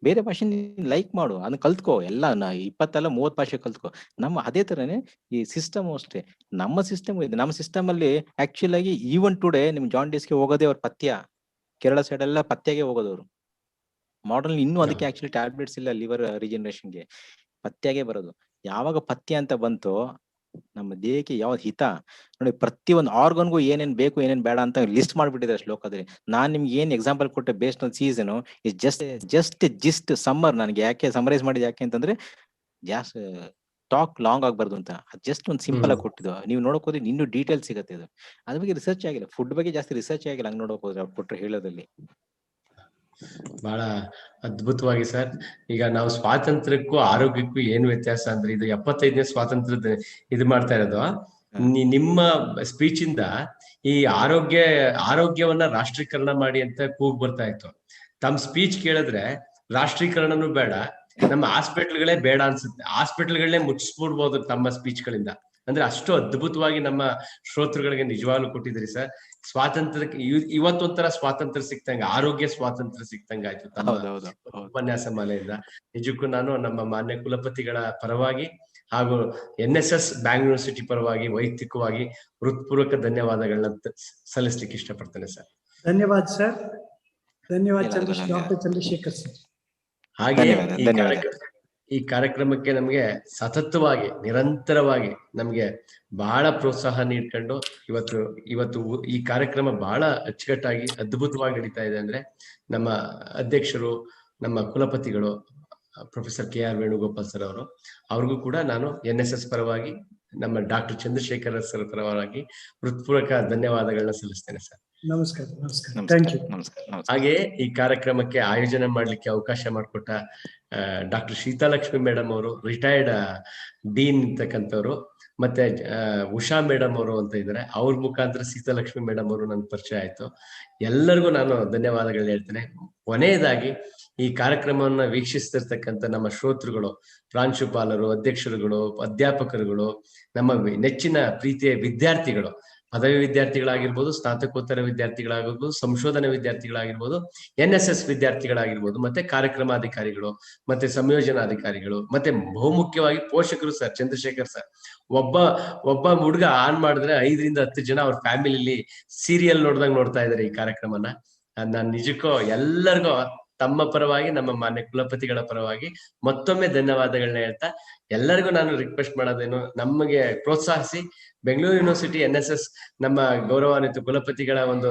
ಬೇರೆ ಭಾಷೆ ಲೈಕ್ ಮಾಡು, ಅದನ್ನ ಕಲ್ತ್ಕೋ, ಎಲ್ಲ 20-30 ಭಾಷೆ ಕಲ್ತ್ಕೋ. ಅದೇ ತರನೇ ಈ ಸಿಸ್ಟಮ್ ಅಷ್ಟೇ. ನಮ್ಮ ಸಿಸ್ಟಮ್ ಇದೆ, ನಮ್ಮ ಸಿಸ್ಟಮ್ ಅಲ್ಲಿ ಆಕ್ಚುಲ್ ಆಗಿ ಈವನ್ ಟುಡೇ ನಿಮ್ ಜಾಂಡೀಸ್ಗೆ ಹೋಗೋದೇ ಅವ್ರ ಪಥ್ಯ. ಕೇರಳ ಸೈಡ್ ಎಲ್ಲ ಪಥ್ಯಗೆ ಹೋಗೋದವ್ರು. ಮಾಡರ್ನ್ ಇನ್ನೂ ಅದಕ್ಕೆ ಆಕ್ಚುಲಿ ಟ್ಯಾಬ್ಲೆಟ್ಸ್ ಇಲ್ಲ, ಲಿವರ್ ರಿಜನರೇಷನ್ಗೆ ಪಥ್ಯಗೆ ಬರೋದು. ಯಾವಾಗ ಪಥ್ಯ ಅಂತ ಬಂತೋ ನಮ್ಮ ದೇಹಕ್ಕೆ ಯಾವ ಹಿತ ನೋಡಿ, ಪ್ರತಿಯೊಂದು ಆರ್ಗನ್ಗೂ ಏನೇನ್ ಬೇಕು ಏನೇನ್ ಬೇಡ ಅಂತ ಲಿಸ್ಟ್ ಮಾಡ್ಬಿಟ್ಟಿದ್ದಾರೆ ಶ್ಲೋಕದಲ್ಲಿ. ನಾನ್ ನಿಮ್ಗೆ ಏನ್ ಎಕ್ಸಾಂಪಲ್ ಕೊಟ್ಟೆ based on season is just summer. ನನಗೆ ಯಾಕೆ ಸಮರೈಸ್ ಮಾಡಿದ್ ಯಾಕೆ ಅಂತಂದ್ರೆ ಜಾಸ್ತಿ ಟಾಕ್ ಲಾಂಗ್ ಆಗ್ಬಾರ್ದು ಅಂತ, ಜಸ್ಟ್ ಒಂದು ಸಿಂಪಲ್ ಆಗಿ ಕೊಟ್ಟಿದ್ದು. ನೀವು ನೋಡಕ್ ಹೋದ್ರೆ ಇನ್ನೂ ಡೀಟೇಲ್ಸ್ ಸಿಗುತ್ತೆ. ಅದು ಅದ್ರ ಬಗ್ಗೆ ರಿಸರ್ಚ್ ಆಗಿಲ್ಲ, ಫುಡ್ ಬಗ್ಗೆ ಜಾಸ್ತಿ ರಿಸರ್ಚ್ ಆಗಿಲ್ಲ. ಹಂಗ್ ನೋಡಕ್ ಹೋದ್ರೆ ಅವ್ರು ಕೊಟ್ಟರೆ ಹೇಳೋದಲ್ಲಿ ಬಹಳ ಅದ್ಭುತವಾಗಿ ಸರ್. ಈಗ ನಾವು ಸ್ವಾತಂತ್ರ್ಯಕ್ಕೂ ಆರೋಗ್ಯಕ್ಕೂ ಏನು ವ್ಯತ್ಯಾಸ ಅಂದ್ರೆ, ಇದು 75ನೇ ಸ್ವಾತಂತ್ರ್ಯದ ಇದು ಮಾಡ್ತಾ ಇರೋದು. ನಿಮ್ಮ ಸ್ಪೀಚ್ ಇಂದ ಈ ಆರೋಗ್ಯವನ್ನ ರಾಷ್ಟ್ರೀಕರಣ ಮಾಡಿ ಅಂತ ಕೂಗ್ ಬರ್ತಾ ಇತ್ತು. ತಮ್ಮ ಸ್ಪೀಚ್ ಕೇಳಿದ್ರೆ ರಾಷ್ಟ್ರೀಕರಣನೂ ಬೇಡ, ನಮ್ಮ ಹಾಸ್ಪಿಟ್ಲ್ಗಳೇ ಬೇಡ ಅನ್ಸುತ್ತೆ. ಹಾಸ್ಪಿಟ್ಲ್ಗಳನ್ನೇ ಮುಚ್ಚಿಸ್ಬಿಡ್ಬೋದು ತಮ್ಮ ಸ್ಪೀಚ್ ಗಳಿಂದ. ಅಂದ್ರೆ ಅಷ್ಟು ಅದ್ಭುತವಾಗಿ ನಮ್ಮ ಶ್ರೋತೃಗಳಿಗೆ ನಿಜವಾಗ್ಲೂ ಕೊಟ್ಟಿದ್ರಿ ಸರ್. ಸ್ವಾತಂತ್ರ್ಯಕ್ಕೆ ಇವತ್ತೊಂಥರ ಸ್ವಾತಂತ್ರ್ಯ ಸಿಕ್ತಂಗ, ಆರೋಗ್ಯ ಸ್ವಾತಂತ್ರ್ಯ ಸಿಕ್ತಂಗ ಆಯ್ತು ತಮ್ಮ ಉಪನ್ಯಾಸ ಮಾಲೆಯಿಂದ. ನಿಜಕ್ಕೂ ನಾನು ನಮ್ಮ ಮಾನ್ಯ ಕುಲಪತಿಗಳ ಪರವಾಗಿ ಹಾಗೂ NSS ಬ್ಯಾಂಗ್ಳೂರ್ ಸಿಟಿ ಪರವಾಗಿ ವೈಯಕ್ತಿಕವಾಗಿ ಹೃತ್ಪೂರ್ವಕ ಧನ್ಯವಾದಗಳನ್ನ ಸಲ್ಲಿಸ್ಲಿಕ್ಕೆ ಇಷ್ಟಪಡ್ತೇನೆ ಸರ್. ಧನ್ಯವಾದ ಸರ್. ಧನ್ಯವಾದ ಡಾಕ್ಟರ್ ಚಂದ್ರಶೇಖರ್ ಸರ್. ಹಾಗೆ ಈ ಕಾರ್ಯಕ್ರಮಕ್ಕೆ ನಮ್ಗೆ ಸತತವಾಗಿ ನಿರಂತರವಾಗಿ ನಮ್ಗೆ ಬಹಳ ಪ್ರೋತ್ಸಾಹ ನೀಡ್ಕೊಂಡು ಇವತ್ತು ಈ ಕಾರ್ಯಕ್ರಮ ಬಹಳ ಅಚ್ಚುಕಟ್ಟಾಗಿ ಅದ್ಭುತವಾಗಿ ನಡೀತಾ ಇದೆ ಅಂದ್ರೆ ನಮ್ಮ ಅಧ್ಯಕ್ಷರು, ನಮ್ಮ ಕುಲಪತಿಗಳು ಪ್ರೊಫೆಸರ್ KR ವೇಣುಗೋಪಾಲ್ ಸರ್ ಅವರು, ಅವ್ರಿಗೂ ಕೂಡ ನಾನು NSS ಪರವಾಗಿ ನಮ್ಮ ಡಾಕ್ಟರ್ ಚಂದ್ರಶೇಖರ್ ಸರ್ ಪರವಾಗಿ ಹೃತ್ಪೂರ್ವಕ ಧನ್ಯವಾದಗಳನ್ನ ಸಲ್ಲಿಸ್ತೇನೆ ಸರ್. ನಮಸ್ಕಾರ. ನಮಸ್ಕಾರ. Thank you. ಹಾಗೆ ಈ ಕಾರ್ಯಕ್ರಮಕ್ಕೆ ಆಯೋಜನೆ ಮಾಡ್ಲಿಕ್ಕೆ ಅವಕಾಶ ಮಾಡಿಕೊಟ್ಟ ಡಾಕ್ಟರ್ ಶ್ರೀತಾಲಕ್ಷ್ಮಿ ಮೇಡಮ್ ಅವರು, ರಿಟೈರ್ಡ್ ಡೀನ್ ಇರ್ತಕ್ಕಂಥವ್ರು, ಮತ್ತೆ ಉಷಾ ಮೇಡಮ್ ಅವರು ಅಂತ ಇದ್ದಾರೆ. ಅವ್ರ ಮುಖಾಂತರ ಸೀತಾಲಕ್ಷ್ಮಿ ಮೇಡಮ್ ಅವರು ನನ್ ಪರಿಚಯ ಆಯ್ತು. ಎಲ್ಲರಿಗೂ ನಾನು ಧನ್ಯವಾದಗಳನ್ನ ಹೇಳ್ತೇನೆ. ಕೊನೆಯದಾಗಿ ಈ ಕಾರ್ಯಕ್ರಮವನ್ನ ವೀಕ್ಷಿಸ್ತಿರ್ತಕ್ಕಂಥ ನಮ್ಮ ಶ್ರೋತೃಗಳು, ಪ್ರಾಂಶುಪಾಲರು, ಅಧ್ಯಕ್ಷರುಗಳು, ಅಧ್ಯಾಪಕರುಗಳು, ನಮ್ಮ ನೆಚ್ಚಿನ ಪ್ರೀತಿಯ ವಿದ್ಯಾರ್ಥಿಗಳು, ಪದವಿ ವಿದ್ಯಾರ್ಥಿಗಳಾಗಿರ್ಬೋದು, ಸ್ನಾತಕೋತ್ತರ ವಿದ್ಯಾರ್ಥಿಗಳಾಗಿರ್ಬೋದು, ಸಂಶೋಧನಾ ವಿದ್ಯಾರ್ಥಿಗಳಾಗಿರ್ಬೋದು, NSS ವಿದ್ಯಾರ್ಥಿಗಳಾಗಿರ್ಬೋದು, ಮತ್ತೆ ಕಾರ್ಯಕ್ರಮಾಧಿಕಾರಿಗಳು, ಮತ್ತೆ ಸಂಯೋಜನಾಧಿಕಾರಿಗಳು, ಮತ್ತೆ ಬಹುಮುಖ್ಯವಾಗಿ ಪೋಷಕರು ಸರ್. ಚಂದ್ರಶೇಖರ್ ಸರ್ ಒಬ್ಬ ಹುಡುಗ ಆನ್ ಮಾಡಿದ್ರೆ 5-10 ಜನ ಅವ್ರ ಫ್ಯಾಮಿಲಿಲಿ ಸೀರಿಯಲ್ ನೋಡ್ದಂಗ್ ನೋಡ್ತಾ ಇದಾರೆ ಈ ಕಾರ್ಯಕ್ರಮನ. ನಾನ್ ನಿಜಕ್ಕೂ ಎಲ್ಲರಿಗೂ ತಮ್ಮ ಪರವಾಗಿ, ನಮ್ಮ ಮಾನ್ಯ ಕುಲಪತಿಗಳ ಪರವಾಗಿ ಮತ್ತೊಮ್ಮೆ ಧನ್ಯವಾದಗಳನ್ನ ಹೇಳ್ತಾ, ಎಲ್ಲರಿಗೂ ನಾನು ರಿಕ್ವೆಸ್ಟ್ ಮಾಡೋದೇನು, ನಮಗೆ ಪ್ರೋತ್ಸಾಹಿಸಿ ಬೆಂಗಳೂರು ಯೂನಿವರ್ಸಿಟಿ NSS ನಮ್ಮ ಗೌರವಾನ್ವಿತ ಕುಲಪತಿಗಳ ಒಂದು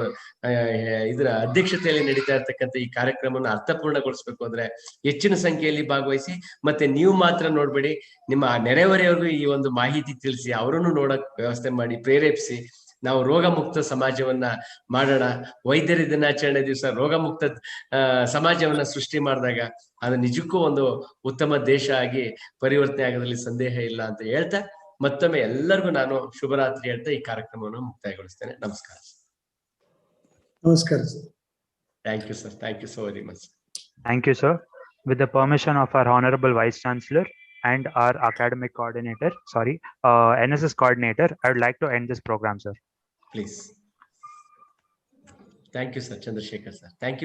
ಇದರ ಅಧ್ಯಕ್ಷತೆಯಲ್ಲಿ ನಡೀತಾ ಇರ್ತಕ್ಕಂಥ ಈ ಕಾರ್ಯಕ್ರಮವನ್ನು ಅರ್ಥಪೂರ್ಣಗೊಳಿಸ್ಬೇಕು ಅಂದ್ರೆ ಹೆಚ್ಚಿನ ಸಂಖ್ಯೆಯಲ್ಲಿ ಭಾಗವಹಿಸಿ, ಮತ್ತೆ ನೀವು ಮಾತ್ರ ನೋಡ್ಬೇಡಿ, ನಿಮ್ಮ ನೆರೆಹೊರೆಯವ್ರಿಗೂ ಈ ಒಂದು ಮಾಹಿತಿ ತಿಳಿಸಿ, ಅವರನ್ನು ನೋಡಕ್ ವ್ಯವಸ್ಥೆ ಮಾಡಿ, ಪ್ರೇರೇಪಿಸಿ. ನಾವು ರೋಗ ಮುಕ್ತ ಸಮಾಜವನ್ನ ಮಾಡೋಣ. ವೈದ್ಯರ ದಿನಾಚರಣೆ ದಿವಸ ರೋಗ ಮುಕ್ತ ಸಮಾಜವನ್ನ ಸೃಷ್ಟಿ ಮಾಡಿದಾಗ ಅದು ನಿಜಕ್ಕೂ ಒಂದು ಉತ್ತಮ ದೇಶ ಆಗಿ ಪರಿವರ್ತನೆ ಆಗೋದ್ರಲ್ಲಿ ಸಂದೇಹ ಇಲ್ಲ ಅಂತ ಹೇಳ್ತಾ, ಮತ್ತೊಮ್ಮೆ ಎಲ್ಲರಿಗೂ ನಾನು ಶುಭರಾತ್ರಿ ಹೇಳ್ತಾ ಈ ಕಾರ್ಯಕ್ರಮವನ್ನು ಮುಕ್ತಾಯಗೊಳಿಸ್ತೇನೆ. ನಮಸ್ಕಾರ. ನಮಸ್ಕಾರ. Thank you sir. Thank you so very much. Thank you, sir. With the permission of our Honorable Vice Chancellor and our academic coordinator, NSS coordinator, I would like to end this program, sir. Please. Thank you, sir. Chandrashekar sir. Thank you.